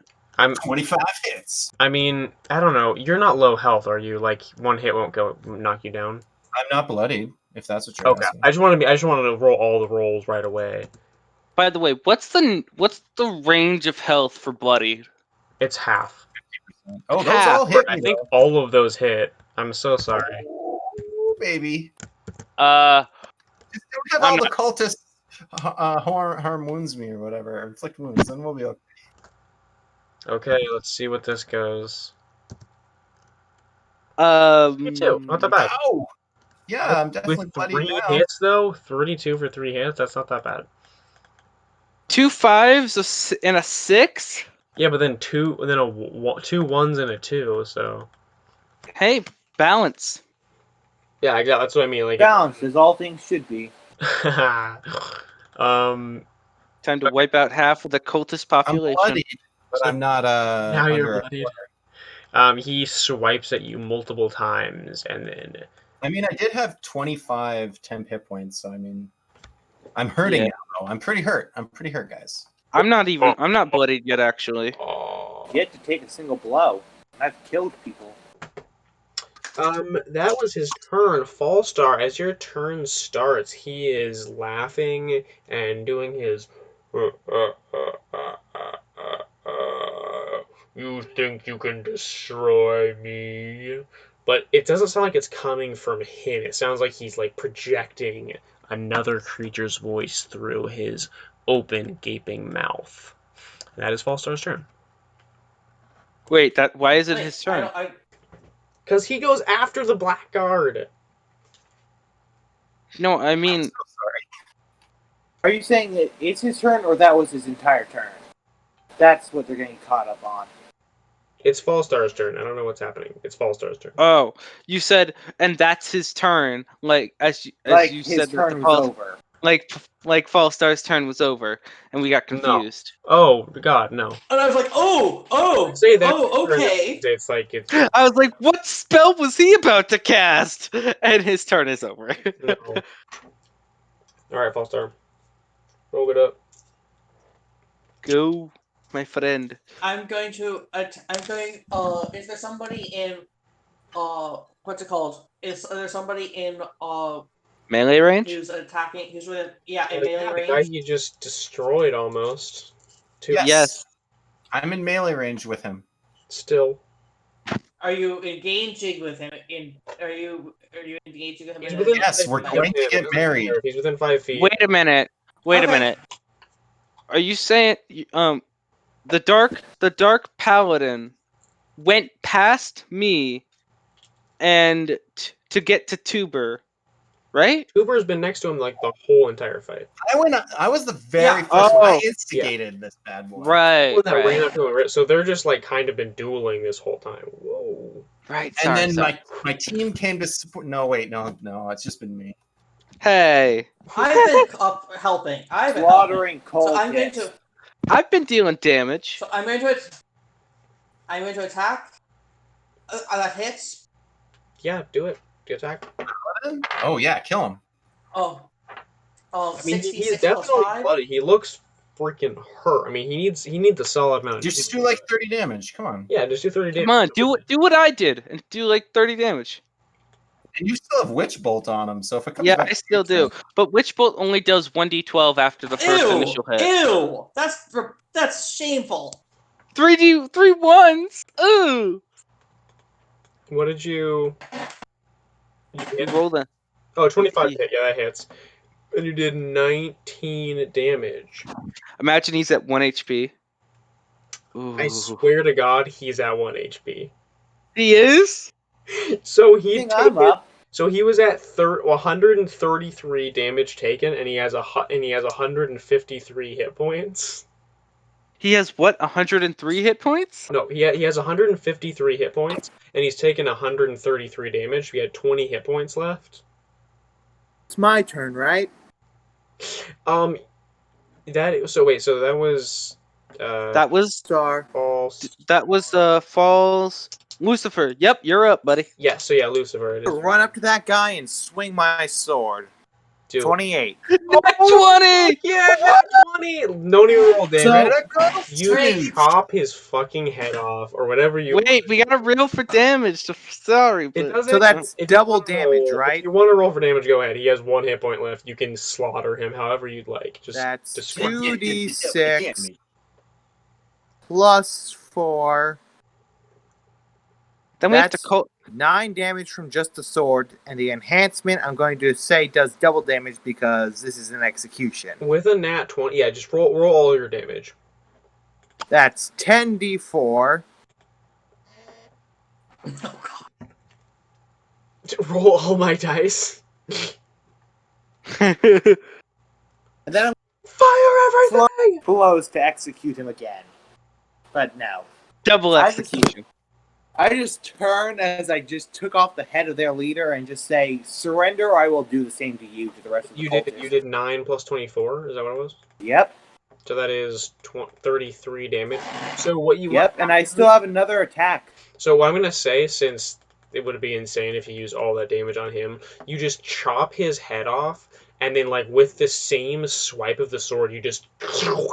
it. 25 hits. I mean, I don't know. You're not low health, are you? Like one hit won't knock you down. I'm not bloodied, if that's what you're Okay. asking. I just wanted to roll all the rolls right away. By the way, what's the range of health for bloodied? It's half. Oh, those half. all hit me, I think though. all of those hit. I'm so sorry. Oh, baby. Just don't have all the cultists harm wounds me or whatever, or inflict wounds, then we'll be okay. Okay, let's see what this goes. Me too. Not that bad. Ow! Yeah, I'm definitely With bloody 3 now. hits though, 32 for 3 hits. That's not that bad. 2 5s and a 6. Yeah, but then 2 1s and a 2. So Hey, Balance. Yeah, exactly. That's what I mean. Like, Balanced, as all things should be. um, Time to wipe out half of the cultist I'm population. bloodied, but So I'm not now you're under. bloodied. He swipes at you multiple times, and then I mean, I did have 25 temp hit points, so I mean, I'm hurting Yeah. now. Though. I'm pretty hurt, guys. I'm not bloodied yet, actually. Yet to take a single blow. I've killed people. That was his turn. Fallstar, as your turn starts, he is laughing and doing his. You think you can destroy me? But it doesn't sound like it's coming from him. It sounds like he's like projecting another creature's voice through his open, gaping mouth. And that is Fallstar's turn. Wait, why is it Wait, his turn? Because he goes after the Blackguard. No, I I'm mean, so sorry. Are you saying that it's his turn or that was his entire turn? That's what they're getting caught up on. It's Fallstar's turn. I don't know what's happening. It's Fallstar's turn. oh, you said, and that's his turn. Like as you Like you his said that turn the was over. like Fallstar's turn was over, and we got No. confused. Oh God, no. And I was like, Say that. okay. It's like it's I was like, what spell was he about to cast? And his turn is over. no. All right, Fallstar. Roll it up. Go, my friend. I'm going to. I'm going. Is there somebody in? What's it called? Is there somebody in? Melee range? Who's attacking? Who's within? Yeah, in The melee guy range. you just destroyed almost. Two. Yes. I'm in melee range with him. Still. Are you engaging with him? Are you engaging with him? He's in within. Yes, 5 we're feet of going to him. get married. He's within 5 feet. Wait a minute. Wait a Okay. minute. Are you saying the dark paladin went past me and to get to Tuber, right? Tuber's been next to him like the whole entire fight. I was the very Yeah. first one. I Oh. instigated this bad boy. Right. That Right. ran up to him. Right? So they're just like kind of been dueling this whole time. Whoa. Right. And Sorry. then sorry. my team came to support. No, wait, no, it's just been me. Hey, I've been up helping. I've been helping. Slaughtering cold So I'm going hits. to. I've been dealing damage. So I'm going to. I'm going to attack. That hits. Yeah, do it. Get attack. Oh yeah, kill him. Oh. I mean, 66 he's plus definitely 5. bloody. He looks freaking hurt. I mean, he needs a solid amount of. Just do like 30 damage. Come on. Yeah, just do 30 damage. Come on, do what I did and do like 30 damage. And you still have Witch Bolt on him, so if it comes Yeah, back, I still do. But Witch Bolt only does 1d12 after the first initial hit. Ew! That's shameful. 3 ones. Ooh. What did you? You rolled a. Oh, 25 hit. Yeah, that hits. And you did 19 damage. Imagine he's at 1 HP. Ooh. I swear to God, he's at 1 HP. He is? So I think I'm up. So he was at 133 damage taken, and he has 153 hit points. He has what? 103 hit points? No, he has 153 hit points, and he's taken 133 damage. He had 20 hit points left. It's my turn, right? So that was That was Star. false. that was Falls Lucifer. Yep, you're up, buddy. Yeah, so yeah, Lucifer. It is. Run up to that guy and swing my sword. Do it. 28. 20! Yeah, 20. Don't even roll damage. So, You Great. chop his fucking head off, or whatever you. Wait, we gotta reel for damage. Sorry, It but doesn't. so that's if you double wanna damage, roll- right? If you want to roll for damage, go ahead. He has 1 hit point left. You can slaughter him however you'd like. Just That's describe. 2d6 plus 4. then we have to That's call. 9 damage from just the sword, and the enhancement I'm going to say does double damage because this is an execution. With a nat 20, yeah, just roll all your damage. That's 10d4. Roll all my dice. And then I'm Fire everything! blows to execute him again. But no. Double I execution. I just turn as I just took off the head of their leader and just say, "Surrender, or I will do the same to you." To the rest of the cultists. You did 9 plus 24. Is that what it was? Yep. So that is 33 damage. So what you Yep, and I still have another attack. So what I'm gonna say, since it would be insane if you use all that damage on him, you just chop his head off, and then like with the same swipe of the sword, you just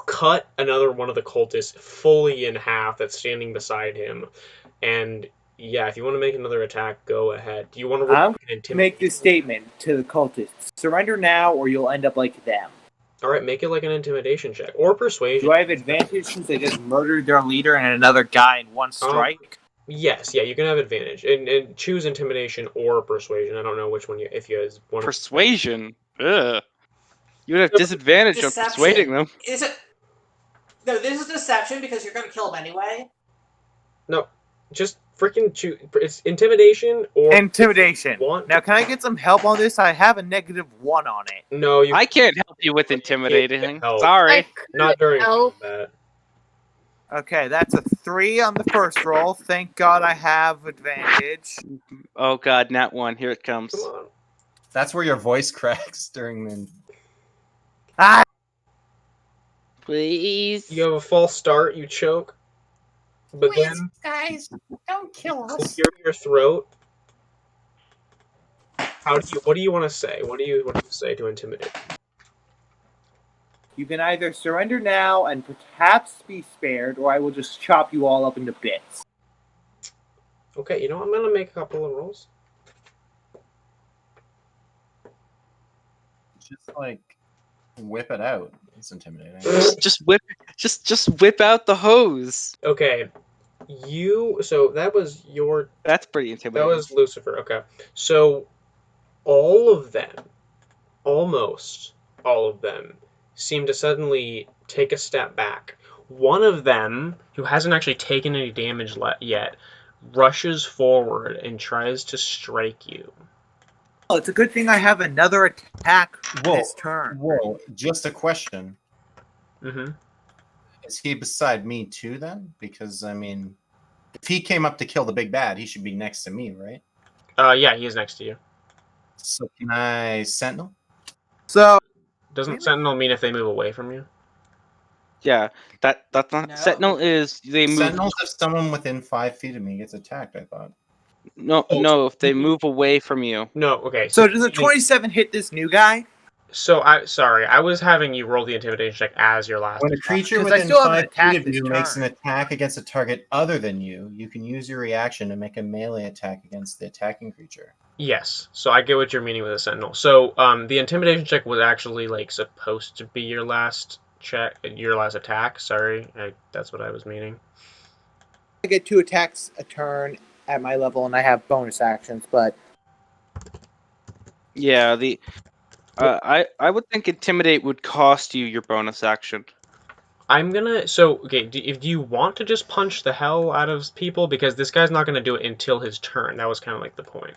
cut another one of the cultists fully in half that's standing beside him. And yeah, if you want to make another attack, go ahead. Do you want to roll an Make this statement to the cultists: surrender now, or you'll end up like them. All right, make it like an intimidation check or persuasion. Do I have advantage since they just murdered their leader and another guy in one strike? Yes, yeah, you can have advantage, and choose intimidation or persuasion. I don't know which one if you guys want. Persuasion. Ugh. You would have disadvantage on persuading them. Is it? No, this is deception because you're going to kill him anyway. No, just freaking choose. It's intimidation or intimidation. Now, can I get some help on this? I have a -1 on it. No, I can't help you with intimidating. help. Sorry. Not during combat. Okay, that's a 3 on the first roll. Thank God I have advantage. Oh God, nat 1. Here it comes. Come on. That's where your voice cracks during the. Ah! Please. You have a false start. You choke, but then guys, don't kill us. clear your throat. What do you want to say? What do you say to intimidate? You can either surrender now and perhaps be spared, or I will just chop you all up into bits. Okay, you know what? I'm gonna make a couple of rolls. Just like whip it out. It's intimidating. Just whip out the hose. Okay, so that was your. That's pretty intimidating. That was Lucifer. Okay, so all of them, almost all of them, seem to suddenly take a step back. One of them, who hasn't actually taken any damage yet, rushes forward and tries to strike you. Oh, it's a good thing I have another attack this turn. Whoa, just a question. Mm-hmm. Is he beside me too then? Because, I mean, if he came up to kill the big bad, he should be next to me, right? Yeah, he is next to you. So can I sentinel? So doesn't sentinel mean if they move away from you? Yeah, that's not No. sentinel is they move. Sentinels if someone within 5 feet of me gets attacked, I thought. No, if they move away from you. No, okay. So does a 27 hit this new guy? So I was having you roll the intimidation check as your last. When a creature Because I within still have an 5 attack feet of you this makes an turn. attack against a target other than you, you can use your reaction to make a melee attack against the attacking creature. Yes, so I get what you're meaning with a sentinel. So the intimidation check was actually like supposed to be your last check, your last attack. Sorry, that's what I was meaning. I get 2 attacks a turn at my level, and I have bonus actions, but Yeah, I would think intimidate would cost you your bonus action. I'm gonna. So okay, if you want to just punch the hell out of people, because this guy's not gonna do it until his turn. That was kind of like the point.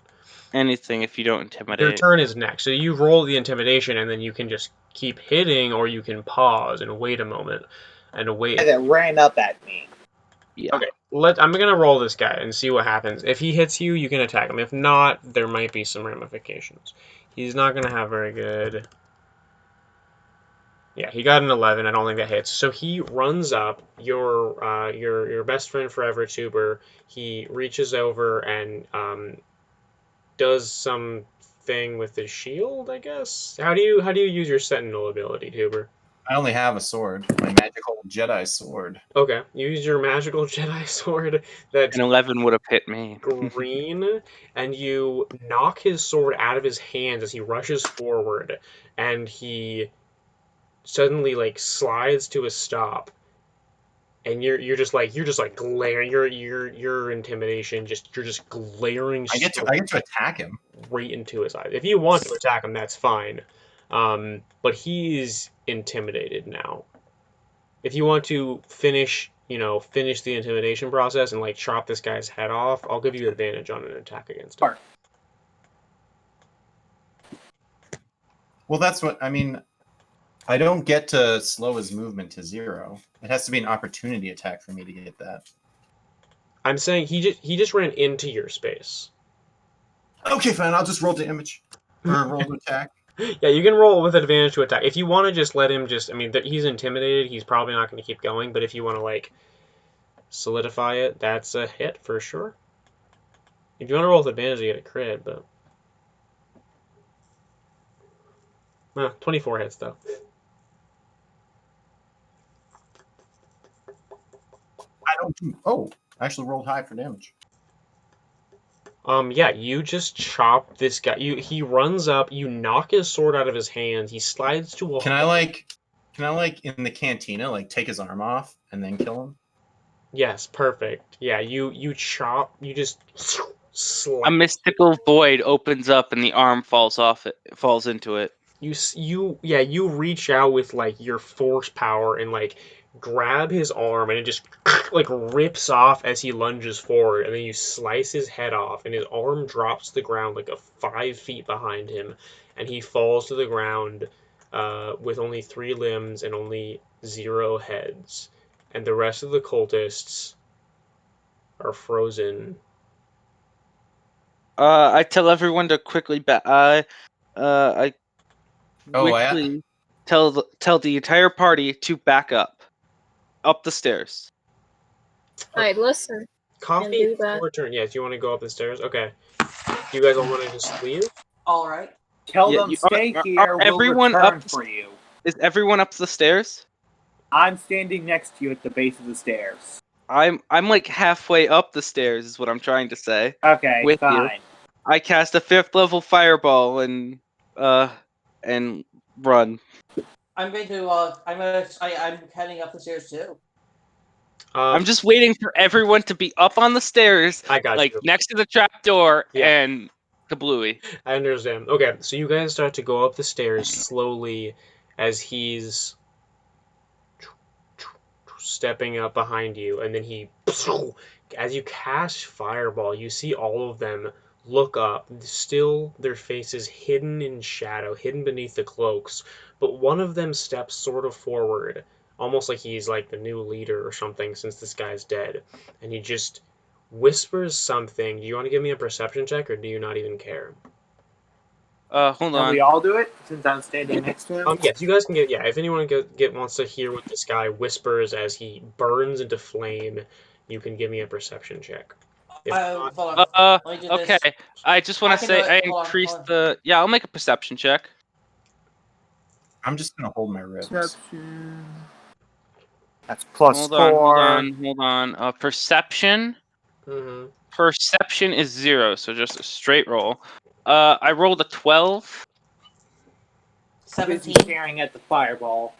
Anything if you don't intimidate. Your turn is next, so you roll the intimidation, and then you can just keep hitting, or you can pause and wait a moment, and wait. that ran up at me. Yeah. Okay, I'm gonna roll this guy and see what happens. If he hits you, you can attack him. If not, there might be some ramifications. He's not gonna have very good. Yeah, he got an 11. I don't think that hits. So he runs up. Your best friend forever, Tuber. He reaches over and does some thing with his shield, I guess. How do you use your Sentinel ability, Tuber? I only have a sword, my magical Jedi sword. Okay, you use your magical Jedi sword that's An 11 would have hit me. green, and you knock his sword out of his hands as he rushes forward, and he suddenly like slides to a stop, and you're just like glaring. Your intimidation you're just glaring. I get to attack him right into his eyes. If you want to attack him, that's fine. But he's intimidated now. If you want to finish the intimidation process and like chop this guy's head off, I'll give you advantage on an attack against him. Well, that's what I mean. I don't get to slow his movement to 0. It has to be an opportunity attack for me to get that. I'm saying he just ran into your space. Okay, fine. I'll just roll damage or roll to attack. Yeah, you can roll with advantage to attack. If you want to just let him I mean, he's intimidated. He's probably not going to keep going. But if you want to, like, solidify it, that's a hit for sure. If you want to roll with advantage, you get a crit, but... 24 hits, though. I don't do... Oh, I actually rolled high for damage. Yeah, you just chop this guy. He runs up, you knock his sword out of his hand, he slides to a Can I like in the cantina like take his arm off and then kill him? Yes, perfect. Yeah, you chop, you just A slap. mystical void opens up and the arm falls off it, falls into it. You reach out with like your force power and like grab his arm and it just like rips off as he lunges forward and then you slice his head off and his arm drops to the ground like 5 feet behind him and he falls to the ground with only 3 limbs and only 0 heads and the rest of the cultists are frozen. I tell everyone to quickly back. I Oh, quickly tell the entire party to back up the stairs. Alright, listen. Coffee, do it's that. your turn. Yes, you want to go up the stairs? Okay. You guys all want to just leave? All right. Tell Yeah, them you- stay are here. We'll everyone return up? for you. Is everyone up the stairs? I'm standing next to you at the base of the stairs. I'm like halfway up the stairs. Is what I'm trying to say. Okay, With you. fine. I cast a 5th level fireball and run. I'm going to. I'm heading up the stairs too. I'm just waiting for everyone to be up on the stairs, I got like you. next to the trap door Yeah. and the bluey. I understand. Okay, so you guys start to go up the stairs slowly as he's stepping up behind you, and then as you cast fireball, you see all of them look up, still their faces hidden in shadow, hidden beneath the cloaks, but one of them steps sort of forward, almost like he's like the new leader or something since this guy's dead, and he just whispers something. Do you want to give me a perception check, or do you not even care? Hold Can on. we all do it since I'm standing next to him? Yes, you guys can get. Yeah, if anyone wants to hear what this guy whispers as he burns into flame, you can give me a perception check. If not, Hold on. Let me do Okay. this. I just want I to can say do it. I Hold on, increased hold on. the. Yeah, I'll make a perception check. I'm just gonna hold my wrist. Perception. That's plus Hold 4. on. Perception. mm-hmm. Perception is 0, so just a straight roll. I rolled a 12. 17. Staring at the fireball.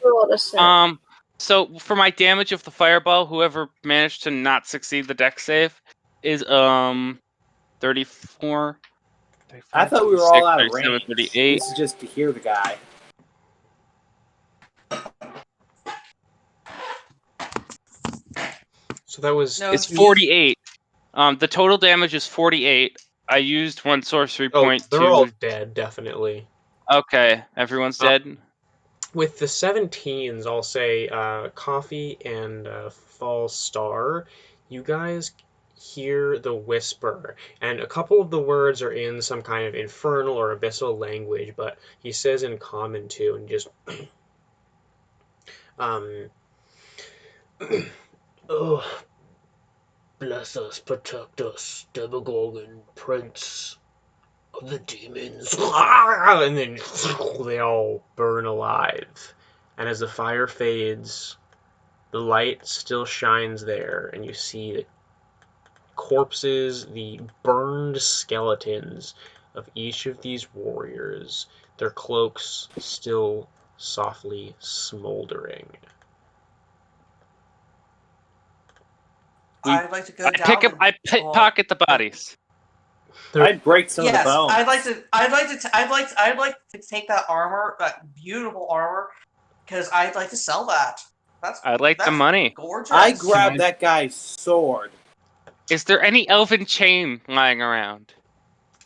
Roll the same. So for my damage of the fireball, whoever managed to not succeed the dex save is 34. I thought we were 36, all out of 37, range. 38. This is just to hear the guy. So that was. No, It's 48. The total damage is 48. I used 1 sorcery Oh, point they're all to. dead, definitely. Okay, everyone's dead. With the 17s, I'll say Coffee and False Star, you guys hear the whisper, and a couple of the words are in some kind of infernal or abyssal language, but he says in common too, and just um, oh, bless us, protect us, Demogorgon, Prince of the Demons, and then they all burn alive. And as the fire fades, the light still shines there, and you see the corpses, the burned skeletons of each of these warriors, their cloaks still softly smoldering. I'd like to go down. I pickpocket the bodies. I'd break some of the Yes, bones. I'd like to take that armor, that beautiful armor, because I'd like to sell that. I'd like the money. Gorgeous. I grab that guy's sword. Is there any elven chain lying around?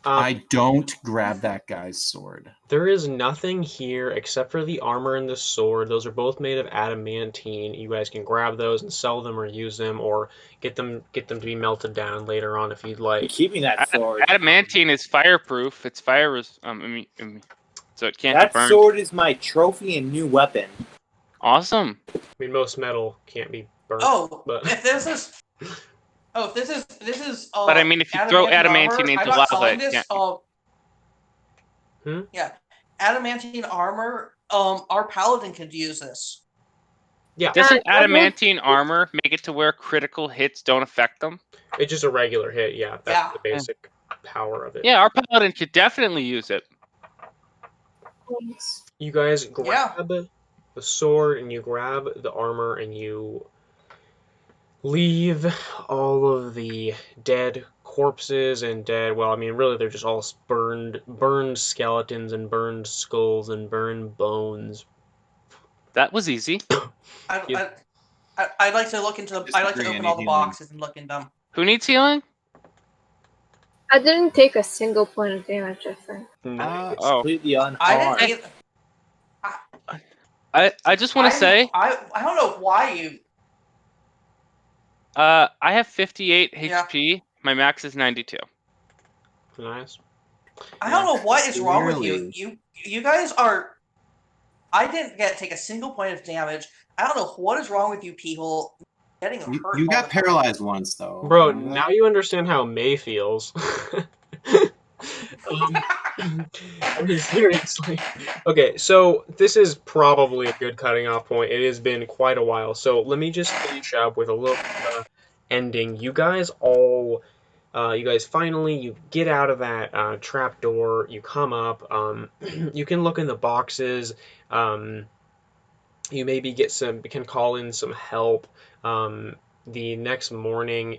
I don't grab that guy's sword. There is nothing here except for the armor and the sword. Those are both made of adamantine. You guys can grab those and sell them or use them or get them to be melted down later on if you'd I'm like. keeping that sword. Adamantine is fireproof. It's so it can't That be burned. sword is my trophy and new weapon. Awesome. I mean, most metal can't be burnt, Oh, but if this is this is But I mean, if you throw adamantine armor, I'm into not lava, selling it this. can't. Yeah, adamantine armor. Our paladin could use this. yeah, Doesn't I will- adamantine armor make it to where critical hits don't affect them? it's just a regular hit. Yeah, that's Yeah. the basic power of it. Yeah, our paladin could definitely use it. You guys Yeah. grab the sword and you grab the armor and you leave all of the dead corpses and well, I mean, really, they're just all burned skeletons and burned skulls and burned bones. That was easy. You- I'd like to look into the. I'd like to Disagree, open any all the healing? boxes and look in them. Who needs healing? I didn't take a single point of damage, I think. Nice. Oh, Completely I unharmed. didn't. I just want to say, I don't know why you. I have 58 Yeah. HP. My max is 92. Nice. I don't know what is wrong with you. Clearly. You guys are. I didn't take a single point of damage. I don't know what is wrong with you people. Getting hurt. You all got the time. paralyzed once, though. Bro, Remember now that? you understand how May feels. I mean, seriously. Okay, so this is probably a good cutting off point. It has been quite a while, so let me just finish up with a little ending. You guys finally you get out of that trap door. You come up. You can look in the boxes. Um, you maybe can call in some help. The next morning,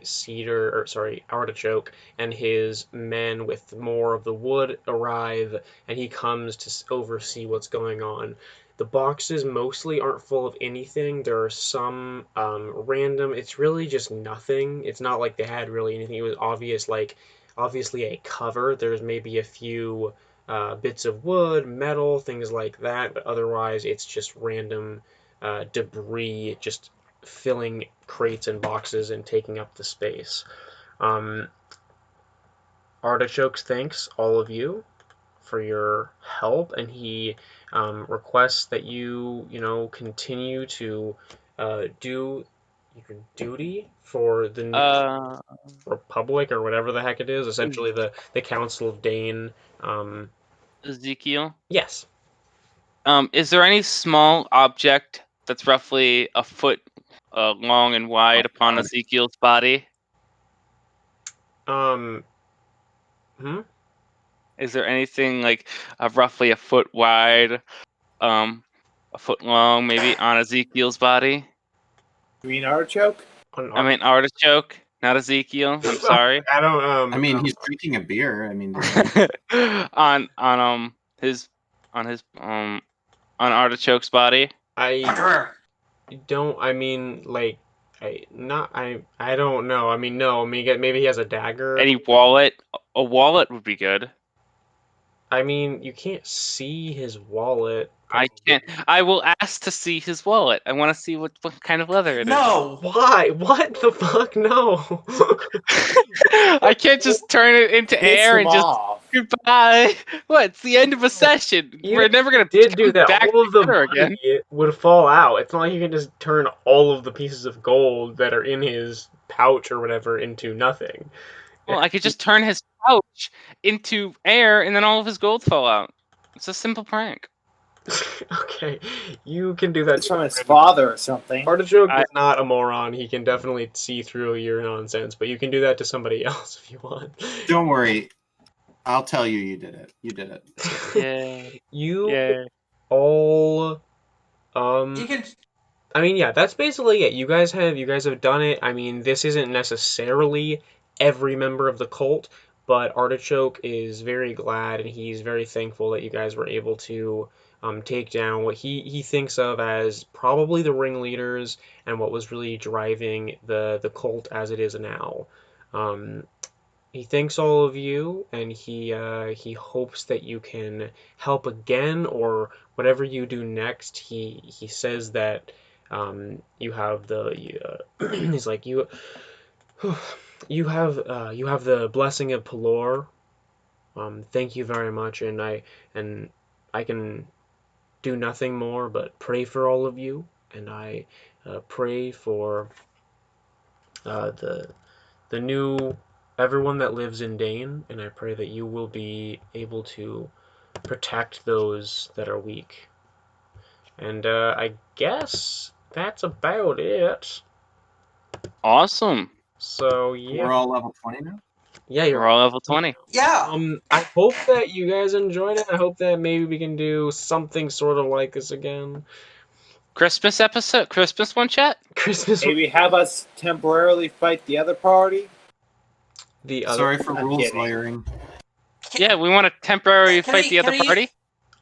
Artichoke and his men with more of the wood arrive, and he comes to oversee what's going on. The boxes mostly aren't full of anything. There are some random. It's really just nothing. It's not like they had really anything. It was obviously a cover. There's maybe a few bits of wood, metal, things like that, but otherwise it's just random debris just filling crates and boxes and taking up the space. Um, Artichokes thanks all of you for your help, and he requests that continue to do your duty for the Republic or whatever the heck it is. Essentially, the Council of Dane. Ezekiel, Yes. is there any small object that's roughly a foot long and wide upon Ezekiel's body? Is there anything like roughly a foot wide, a foot long, maybe on Ezekiel's body? Green artichoke? I mean Artichoke, not Ezekiel. I'm sorry. I don't. I mean, he's drinking a beer. I mean, on his on Artichoke's body. I don't. I mean, like, I don't know. I mean, no. I mean, maybe he has a dagger. Any wallet? A wallet would be good. I mean, you can't see his wallet. I can't. I will ask to see his wallet. I want to see what kind of leather it is. No. Why? What the fuck? No. I can't just turn it into Piss air him and just off. goodbye. What? It's the end of a session. You We're never gonna did do come that. back All of the together again. money would fall out. It's not like you can just turn all of the pieces of gold that are in his pouch or whatever into nothing. Well, I could just turn his pouch into air, and then all of his gold fall out. It's a simple prank. Okay, you can do that. It's from his father or something. Artichoke is not a moron. He can definitely see through your nonsense, but you can do that to somebody else if you want. don't worry. I'll tell you, you did it. You did it. Yeah. You Yeah. all You can. I mean, yeah, that's basically it. You guys have done it. I mean, this isn't necessarily every member of the cult, but Artichoke is very glad and he's very thankful that you guys were able to take down what he thinks of as probably the ringleaders and what was really driving the cult as it is now. Um, he thanks all of you, and he hopes that you can help again or whatever you do next. He says that you have he's like you have the blessing of Pelor. Thank you very much, and I can do nothing more but pray for all of you, and I pray for the new everyone that lives in Dane, and I pray that you will be able to protect those that are weak. And I guess that's about it. Awesome. So yeah, We're all level 20 now? yeah, you're We're all level 20. Yeah. I hope that you guys enjoyed it. I hope that maybe we can do something sort of like this again. Christmas episode? Christmas one shot? Christmas. Maybe have us temporarily fight the other party. The other. Sorry for I'm rules kidding. lawyering. Yeah, we want to temporarily Can fight we- the other can we- party?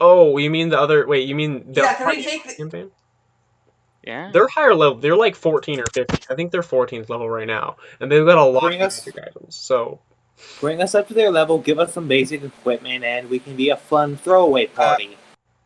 Oh, you mean the other? Wait, you mean the Yeah, other can we party take the- campaign? Yeah. They're higher level. They're like 14 or 15. I think they're 14th level right now, and they've got a lot Bring of us- magic items. So Bring us up to their level, give us some basic equipment, and we can be a fun throwaway party.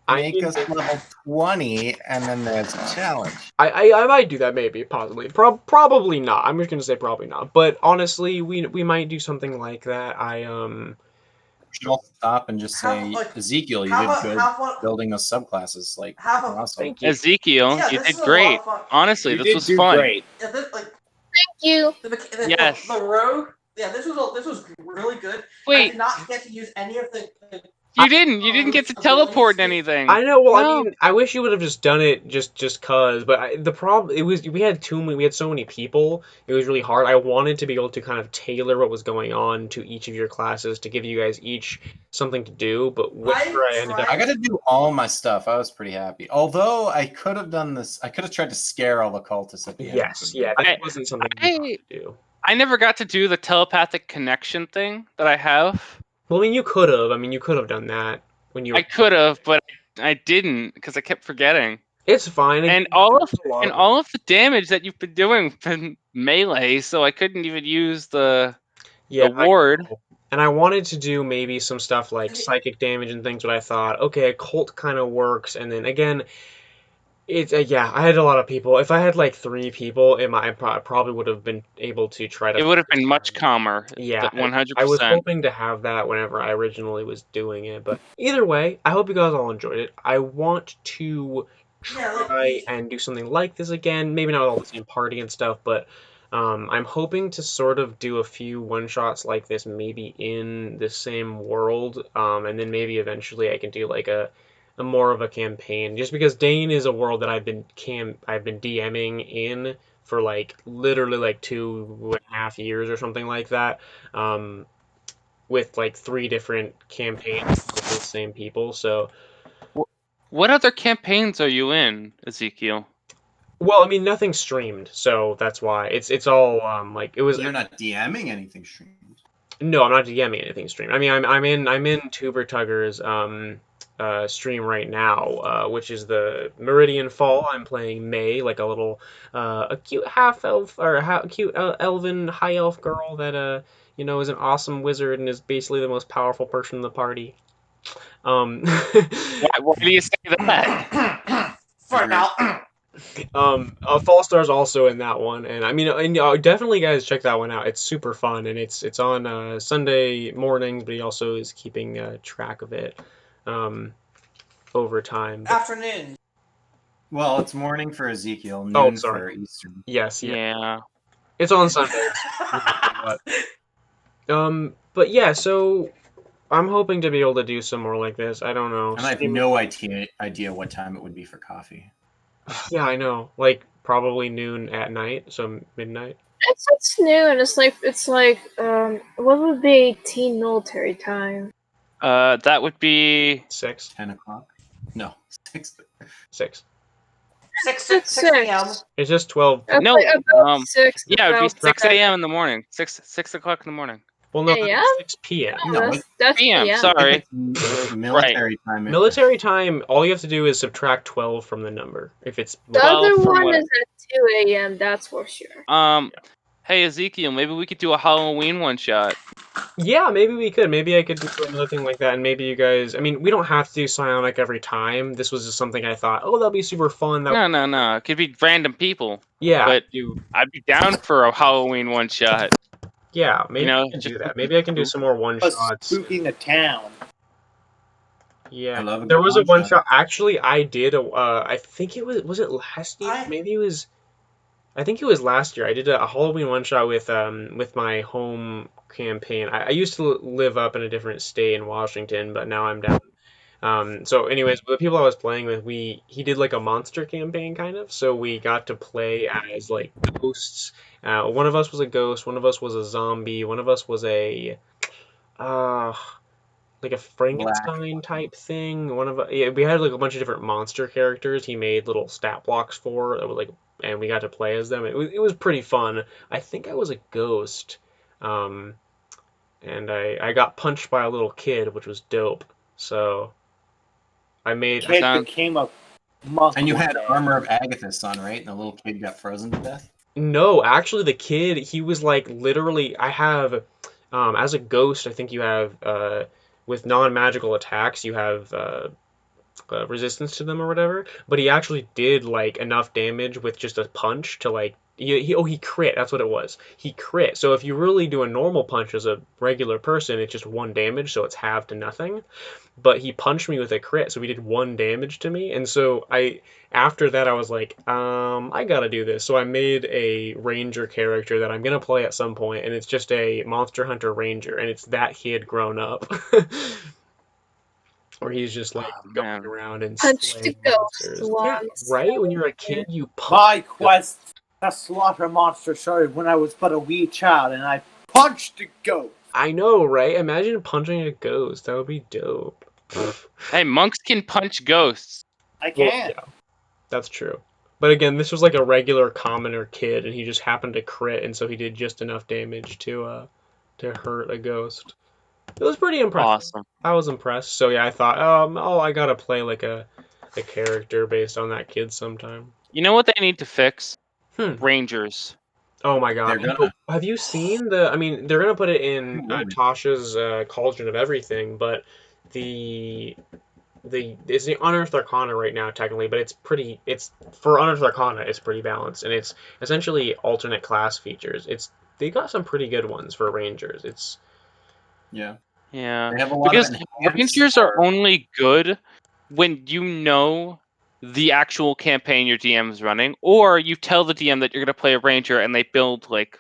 I Make mean, us level 20, and then there's a challenge. I might do that maybe, possibly. Probably not. I'm just gonna say probably not. But honestly, we might do something like that. We should all stop and just say, Like, Ezekiel, you have did a- good have one- building those subclasses. Like, Have a- awesome. Thank you. Ezekiel, Yeah, you this did is a great. lot of fun. Honestly, You this did was do fun. great. Yeah, this, like, Thank you. Yes. The rogue. Yeah, this was really good. I Wait, did not get to use any of the. you didn't. You didn't get to teleport anything. I know. Well, I No. mean, I wish you would have just done it just cause. But the problem we had we had so many people. It was really hard. I wanted to be able to kind of tailor what was going on to each of your classes to give you guys each something to do. But whatever I ended up. I got to do all my stuff. I was pretty happy. Although I could have done this, I could have tried to scare all the cultists at the end. Yes, yeah, that wasn't something you wanted to do. I never got to do the telepathic connection thing that I have. Well, I mean, you could have. I mean, you could have done that when you were. I could have, but I didn't because I kept forgetting. It's fine. And all of the damage that you've been doing has been melee, so I couldn't even use the ward. And I wanted to do maybe some stuff like psychic damage and things, but I thought, okay, occult kind of works. And then again, it's yeah, I had a lot of people. If I had like 3 people, I probably would have been able to try to. It would have been much calmer. Yeah, 100%. I was hoping to have that whenever I originally was doing it, but either way, I hope you guys all enjoyed it. I want to try and do something like this again. Maybe not all the same party and stuff, but I'm hoping to sort of do a few one-shots like this, maybe in the same world, and then maybe eventually I can do like a more of a campaign. Just because Dane is a world that I've been DMing in for like literally like 2.5 years or something like that, with like 3 different campaigns with the same people. So. What other campaigns are you in, Ezekiel? Well, I mean, nothing streamed, so that's why it's all like it was. You're not DMing anything streamed. No, I'm not DMing anything streamed. I mean, I'm in Tuber Tugger's stream right now, which is the Meridian Fall. I'm playing May, like a cute half elf or cute elven high elf girl that is an awesome wizard and is basically the most powerful person in the party. Why do you say that? Fallstar's also in that one, and I mean, definitely guys check that one out. It's super fun, and it's on Sunday mornings, but he also is keeping track of it over time. Afternoon. Well, it's morning for Ezekiel, noon for Eastern. Yes, yeah. It's on Sundays. But yeah, so I'm hoping to be able to do some more like this. I don't know. And I have no idea what time it would be for coffee. Yeah, I know. Like probably noon at night, so midnight. It's noon. It's like what would be teen military time? That would be 6. 10 o'clock? No, 6. 6. 6 p.m. It's just 12. No, about 6. Yeah, it would be about 6 a.m. in the morning. 6 o'clock in the morning. Well, no, AM? 6 p.m. No, that's PM. PM. Sorry. Military time. Military time. All you have to do is subtract 12 from the number. If it's The other one what? is at 2 a.m. That's for sure. Hey Ezekiel, maybe we could do a Halloween one shot. Yeah, maybe we could. Maybe I could do another thing like that, and maybe you guys. I mean, we don't have to do psionic every time. This was just something I thought, oh, that'll be super fun. That No. It could be random people, yeah, but I'd be down for a Halloween one shot. yeah. You Maybe I know, can just do that. Maybe I can do some more one Was shots. spooking a town. I Yeah, love a there good was a one one shot. shot. Actually, I did a. I think it was it last year? I Maybe it was. I think it was last year. I did a Halloween one shot with my home campaign. I used to live up in a different state in Washington, but now I'm down. So anyways, the people I was playing with, he did like a monster campaign kind of. So we got to play as like ghosts. One of us was a ghost. One of us was a zombie. One of us was a uh like a Black. Frankenstein type thing. Yeah, we had like a bunch of different monster characters. He made little stat blocks for that was like, and we got to play as them. It was pretty fun. I think I was a ghost, um, and I got punched by a little kid, which was dope. So I made I, Kid sounds became a monk And you one had day. armor of Agathis on, right? And the little kid got frozen to death. no, actually the kid he was like literally I have as a ghost I think you have with non-magical attacks you have resistance to them or whatever. But he actually did like enough damage with just a punch to like he crit. That's what it was. He crit. So if you really do a normal punch as a regular person, it's just one damage, so it's halved to nothing. But he punched me with a crit, so he did one damage to me. And so I after that I was like, I gotta do this. So I made a ranger character that I'm gonna play at some point, and it's just a Monster Hunter Ranger, and it's that kid grown up. Where he's just like oh going man. around and Punch the slaying ghost monsters. Yeah, once. right? When you're a kid, you punch. My quest to slaughter monsters started when I was but a wee child, and I punched a ghost. I know, right? Imagine punching a ghost. That would be dope. Hey, monks can punch ghosts. I Well, can. yeah, that's true. But again, this was like a regular commoner kid, and he just happened to crit, and so he did just enough damage to hurt a ghost. It was pretty impressive. Awesome. I was impressed. So yeah, I thought, oh, I gotta play like a character based on that kid sometime. You know what they need to fix? Hmm. Rangers. Oh my They're God. gonna. Have you seen the? I mean, they're gonna put it in Ooh, really? Tasha's Cauldron of Everything, but the it's the Unearthed Arcana right now technically, but it's pretty. It's for Unearthed Arcana, it's pretty balanced, and it's essentially alternate class features. They got some pretty good ones for Rangers. It's Yeah. Yeah, They have a lot of because enhanced Rangers are or only good when you know the actual campaign your DM is running, or you tell the DM that you're going to play a Ranger and they build like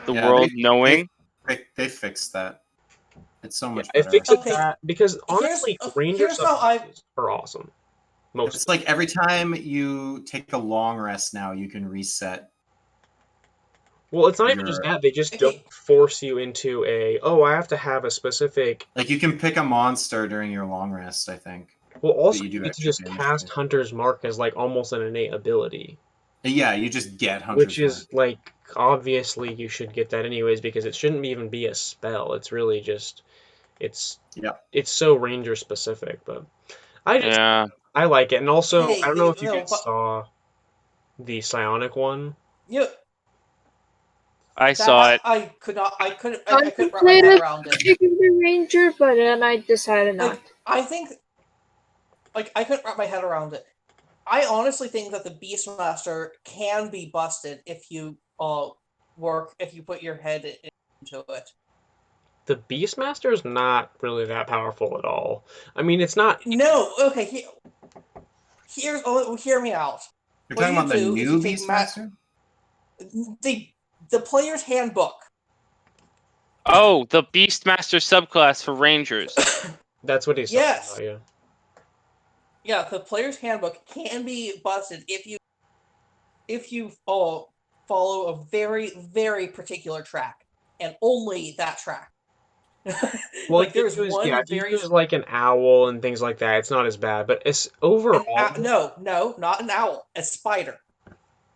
the yeah, world they knowing. they fixed that. It's so yeah, much it better. fixes okay. that because honestly, Ranger Here's how I subclasses are awesome. Most of It's them. like every time you take a long rest now, you can reset Well, it's not even just your that. They just don't okay. force you into oh, I have to have a specific. like you can pick a monster during your long rest, I think, Well, that also you you do get to extra just damage cast to. Hunter's Mark as like almost an innate ability, Yeah, you just get which Hunter's Mark. is like obviously you should get that anyways because it shouldn't even be a spell. It's really just it's Yeah. it's so ranger specific, but I just Yeah, I like it. And also, I Hey, don't know if you no, guys but saw the Psionic one. you I saw that it. I couldn't wrap my head Contemplated around it. picking the ranger, but then I decided not. Like I think I couldn't wrap my head around it. I honestly think that the Beastmaster can be busted if you if you put your head into it. The Beastmaster is not really that powerful at all. I mean, it's not. No, okay. Hear me out. You're What talking you about the do is you new take Beastmaster? the player's handbook. Oh, the Beastmaster subclass for Rangers. That's what he's talking about. Yes, Yeah. yeah. The player's handbook can be busted if you follow a very particular track and only that track. Well, Like there's one if you very use like an owl and things like that, it's not as bad. But it's overall, no, not an owl, a spider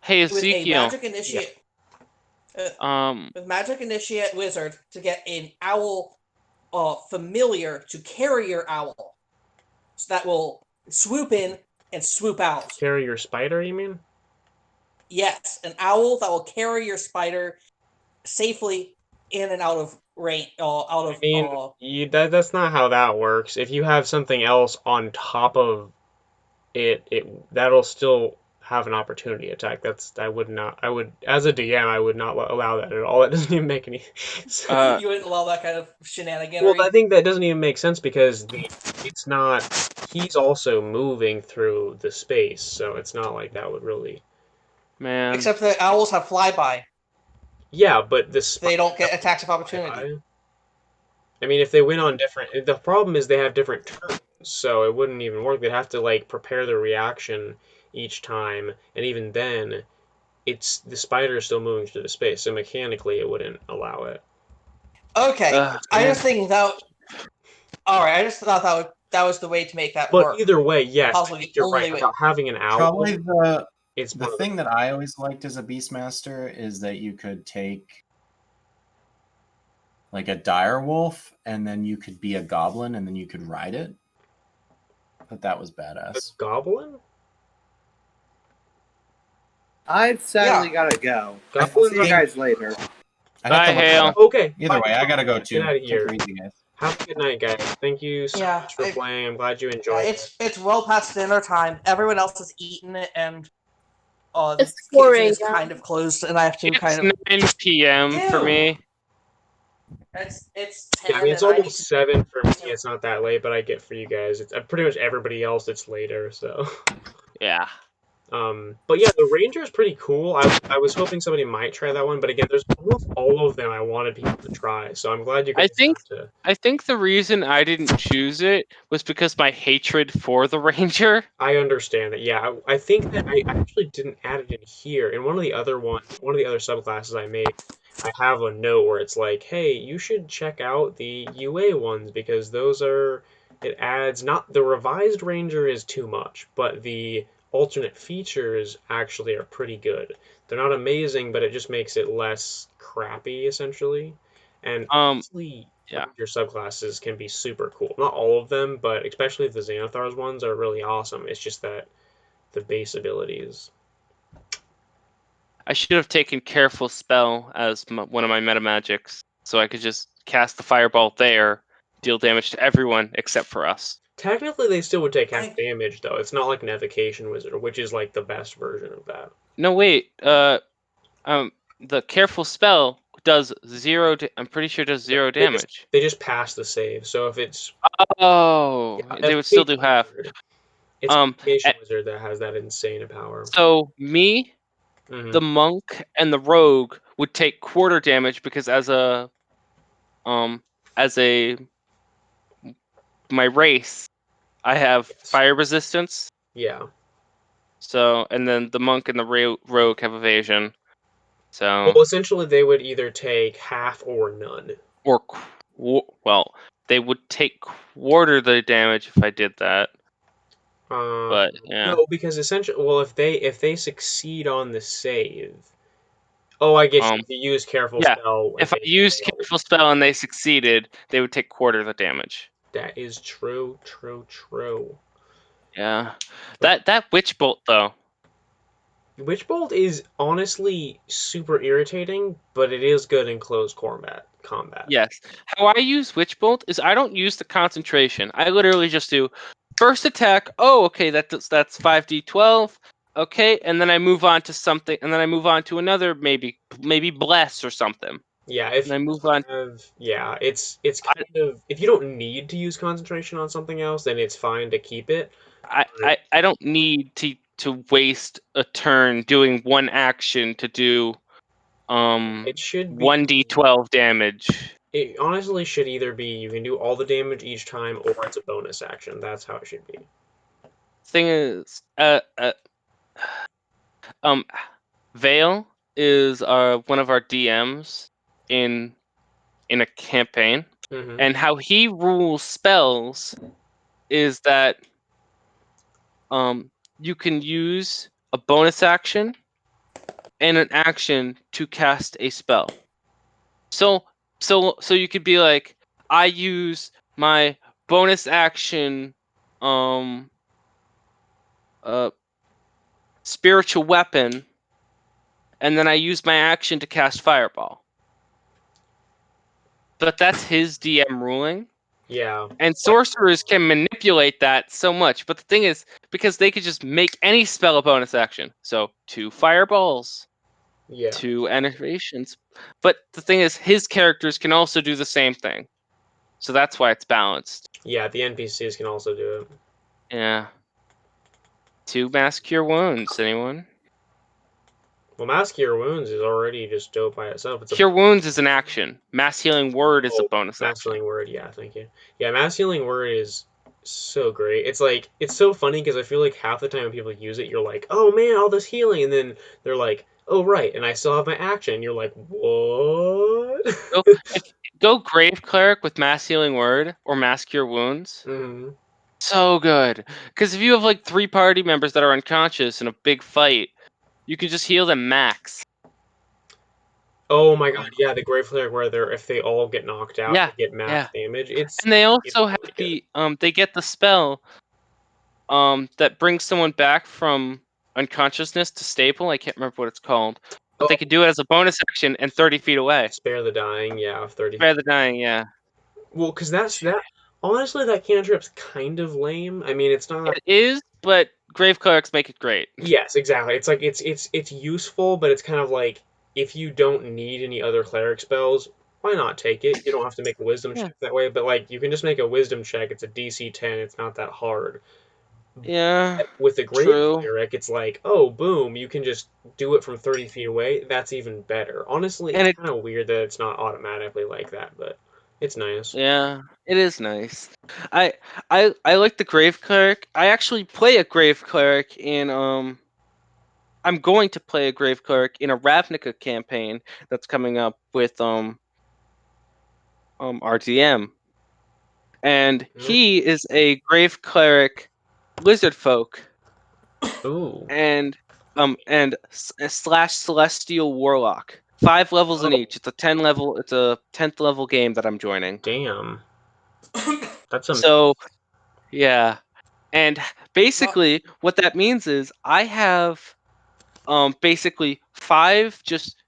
Hey with a Ezekiel. magic yeah, initiate. Uh, Um, with magic initiate wizard to get an owl familiar to carry your owl, so that will swoop in and swoop out. carry your spider, you mean? Yes, an owl that will carry your spider safely in and out of range, out I of mean, that's not how that works. If you have something else on top of it that'll still have an opportunity attack. I would not. I would, as a DM, I would not allow that at all. That doesn't even make any sense. you wouldn't allow that kind of Well, I shenaniganery. think that doesn't even make sense because it's not. He's also moving through the space, so it's not like that would really. Man. Except the owls have flyby. Yeah, but this They don't get attacks of opportunity. I mean, if they went on different, the problem is they have different turns, so it wouldn't even work. They'd have to like prepare the reaction each time, and even then, it's the spider is still moving through the space, so mechanically it wouldn't allow it. Okay, I Man. just think that. All right, I just thought that was the way to make that But work. either way, yes, I Possibly think the you're right only way. about having an owl. Probably It's the one of thing that I always liked as a Beastmaster is that you could take like a dire wolf and then you could be a goblin and then you could ride it. But that was a badass. goblin. I've sadly Yeah. gotta go. I'll Goblins see you are guys later. I'd Bye, have to look that Hale. up. okay. Either way, I gotta go Get too. out of Take here. her easy, guys. Have a good night, guys. Thank you so Yeah, much for playing. I'm glad you enjoyed it. it's well past dinner time. Everyone else has eaten it, and the It's 4 kitchen is a.m. kind of closed, and I have to It's kind of. 9 p.m. for Ew. me. It's Yeah, I 10, mean it's and I need almost to. 7 for me. It's not that late, but I get for you guys. It's pretty much everybody else. It's later, so. Yeah. But yeah, the Ranger is pretty cool. I was hoping somebody might try that one, but again, there's almost all of them I wanted people to try. So I'm glad you I guys think got to. I think the reason I didn't choose it was because my hatred for the Ranger. I understand that. Yeah, I think that I actually didn't add it in here. In one of the other subclasses I made, I have a note where it's like, hey, you should check out the UA ones because those are, it adds, not the revised Ranger is too much, but the alternate features actually are pretty good. They're not amazing, but it just makes it less crappy essentially. And Um, honestly, yeah. Ranger subclasses can be super cool. Not all of them, but especially the Xanathar's ones are really awesome. It's just that the base abilities. I should have taken Careful Spell as one of my meta magics, so I could just cast the fireball there, deal damage to everyone except for us. Technically, they still would take half I- damage, though. It's not like an Evocation Wizard, which is like the best version of that. No, wait. The Careful Spell does zero. I'm pretty sure it does Yeah, zero damage. they just pass the save. So if it's Oh, yeah, they would still do Evocation half. Wizard, it's Um, Evocation a- Wizard that has that insane power. so me, Hmm. the monk, and the rogue would take quarter damage because um as a my race, I have Yes. fire resistance. Yeah. So, and then the monk and the rogue have evasion. So, Well, essentially, they would either take half or none. or well, they would take quarter the damage if I did that. But yeah, No, because essentially, well, if they succeed on the save, oh, I get you. um, If you use careful yeah. spell, if If I they used fail, careful spell and they succeeded, they would take quarter the damage. that is true, true, true. Yeah, that witch bolt though. Witch Bolt is honestly super irritating, but it is good in close combat. Yes. How I use Witch Bolt is I don't use the concentration. I literally just do first attack. Oh, okay, that's 5d12. Okay, and then I move on to something, and then I move on to another maybe bless or something. Yeah, if And I you move don't on. have, yeah, it's I kind of, if you don't need to use concentration on something else, then it's fine to keep it. I, But I, I don't need to waste a turn doing one action to do it should be, 1d12 damage. it honestly should either be you can do all the damage each time or it's a bonus action. That's how it should be. Thing is, um Vale is one of our DMs in a campaign, Hmm. and how he rules spells is that you can use a bonus action and an action to cast a spell. So you could be like, I use my bonus action, um, uh, spiritual weapon, and then I use my action to cast fireball. but that's his DM ruling. Yeah. And sorcerers can manipulate that so much. But the thing is, because they could just make any spell a bonus action. So 2 fireballs, Yeah. 2 enervations. But the thing is, his characters can also do the same thing. So that's why it's balanced. Yeah, the NPCs can also do it. Yeah. 2 mass cure wounds, anyone? Well, Mass Cure Wounds is already just dope by itself. It's a Cure wounds is an action. Mass healing word is a bonus Mass action. Healing Word. Yeah, thank you. Yeah, Mass Healing Word is so great. It's like it's so funny because I feel like half the time when people use it, you're like, oh man, all this healing, and then they're like, oh right, and I still have my action. You're like, what? Go, if, go Grave Cleric with mass healing word or mass cure wounds. hmm So good. Because if you have like 3 party members that are unconscious in a big fight, you can just heal them max. Oh my god, yeah, the Grave Cleric where they're if they all get knocked out, Yeah, they get max yeah. damage. It's And they it's also have really good. the they get the spell that brings someone back from unconsciousness to stable. I can't remember what it's called. But they Oh, can do it as a bonus action and 30 feet away. Spare the Dying, yeah, 30. Spare the dying, yeah. Well, because that's that. Honestly, that cantrip's kind of lame. I mean, it's not. It is, but Grave Clerics make it great. Yes, exactly. It's like it's useful, but it's kind of like if you don't need any other cleric spells, why not take it? You don't have to make a wisdom Yeah. check that way, but like you can just make a wisdom check. It's a DC 10. It's not that hard. Yeah, With the Grave true. Cleric, it's like, oh, boom, you can just do it from 30 feet away. That's even better. Honestly, And it's it kind of weird that it's not automatically like that, but it's nice. Yeah, it is nice. I I like the Grave Cleric. I actually play a Grave Cleric in I'm going to play a Grave Cleric in a Ravnica campaign that's coming up with RTM. And Mm. he is a Grave Cleric lizard folk Ooh. and slash celestial warlock. 5 levels in Oh, each. It's a 10th level game that I'm joining. damn. That's a So, yeah. And Well, basically, what that means is I have basically 5 just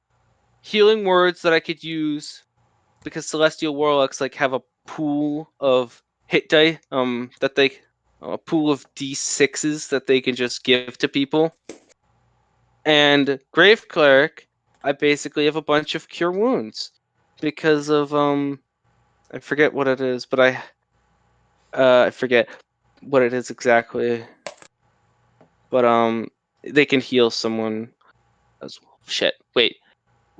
healing words that I could use because Celestial Warlocks like have a pool of hit die that they a pool of d6s that they can just give to people. And Grave Cleric, I basically have a bunch of cure wounds because of I forget what it is, but I forget what it is exactly. But they can heal someone as well. Shit. Wait.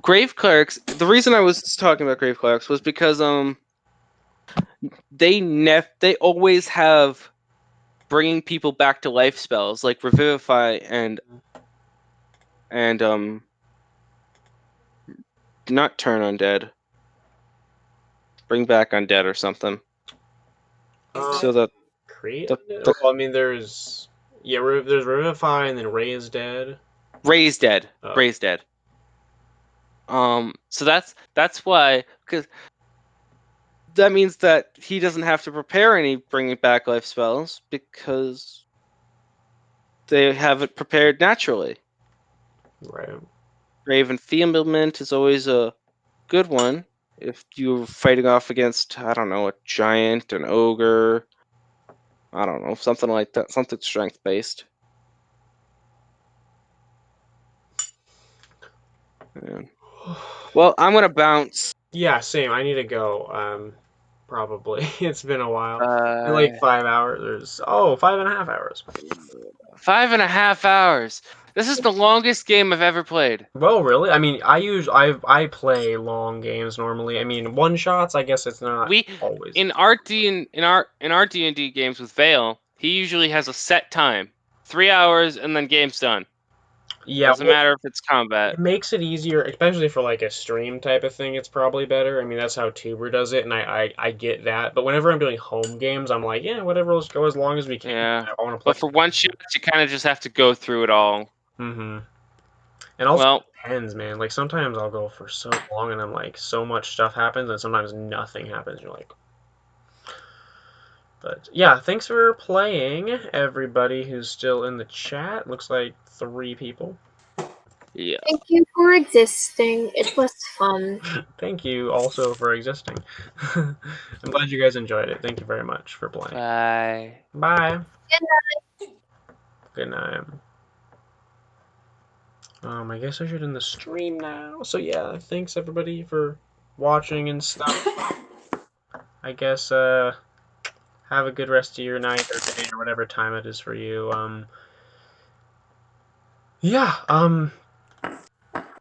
Grave Clerics. The reason I was talking about Grave Clerics was because they always have bringing people back to life spells like Revivify and not turn undead, bring back undead or something. So um, that Create the Undead? the Well, I mean, there's yeah, there's Revivify and then Ray is dead. Ray's dead. Oh, Ray's dead. So that's why because that means that he doesn't have to prepare any bringing back life spells because they have it prepared naturally. right. Grave Enfeeblement is always a good one if you're fighting off against, I don't know, a giant, an ogre, I don't know, something like that, something strength based. Yeah. Well, I'm gonna bounce. Yeah, same. I need to go. Probably. It's been a while. In Uh, like 5 hours. There's 5.5 hours. 5.5 hours. This is the longest game I've ever played. Well, really? I mean, I play long games normally. I mean, one shots. I guess it's not We always. in our in our D&D games with Vale, he usually has a set time, 3 hours, and then game's done. Yeah, Doesn't well, matter if it's combat. it makes it easier, especially for like a stream type of thing. It's probably better. I mean, that's how Tuber does it, and I get that. But whenever I'm doing home games, I'm like, yeah, whatever. Let's go as long as we can. Yeah, I want to play. but for one shot, you kind of just have to go through it all. Mm-hmm. And also Well, it depends, man. Like sometimes I'll go for so long, and I'm like, so much stuff happens, and sometimes nothing happens. You're like, but yeah, thanks for playing, everybody who's still in the chat. Looks like 3 people. Yeah. Thank you for existing. It was fun. Thank you also for existing. I'm glad you guys enjoyed it. Thank you very much for playing. Bye. Bye. Good night. Good night. I guess I should end the stream now. So yeah, thanks everybody for watching and stuff. I guess have a good rest of your night or day or whatever time it is for you. Yeah,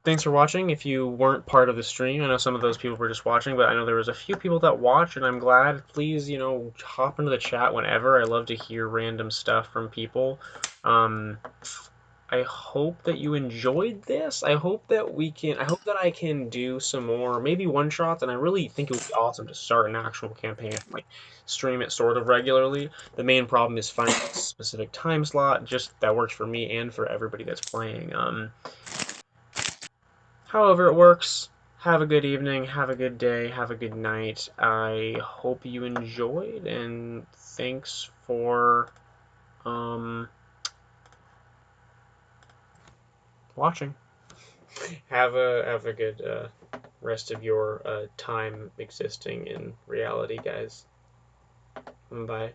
thanks for watching. If you weren't part of the stream, I know some of those people were just watching, but I know there was a few people that watched, and I'm glad. Please, hop into the chat whenever. I love to hear random stuff from people. I hope that you enjoyed this. I hope that I can do some more, maybe one shots, and I really think it would be awesome to start an actual campaign, like stream it sort of regularly. The main problem is finding a specific time slot, just that works for me and for everybody that's playing. However it works, have a good evening, have a good day, have a good night. I hope you enjoyed, and thanks for watching. Have a good rest of your time existing in reality, guys. Bye.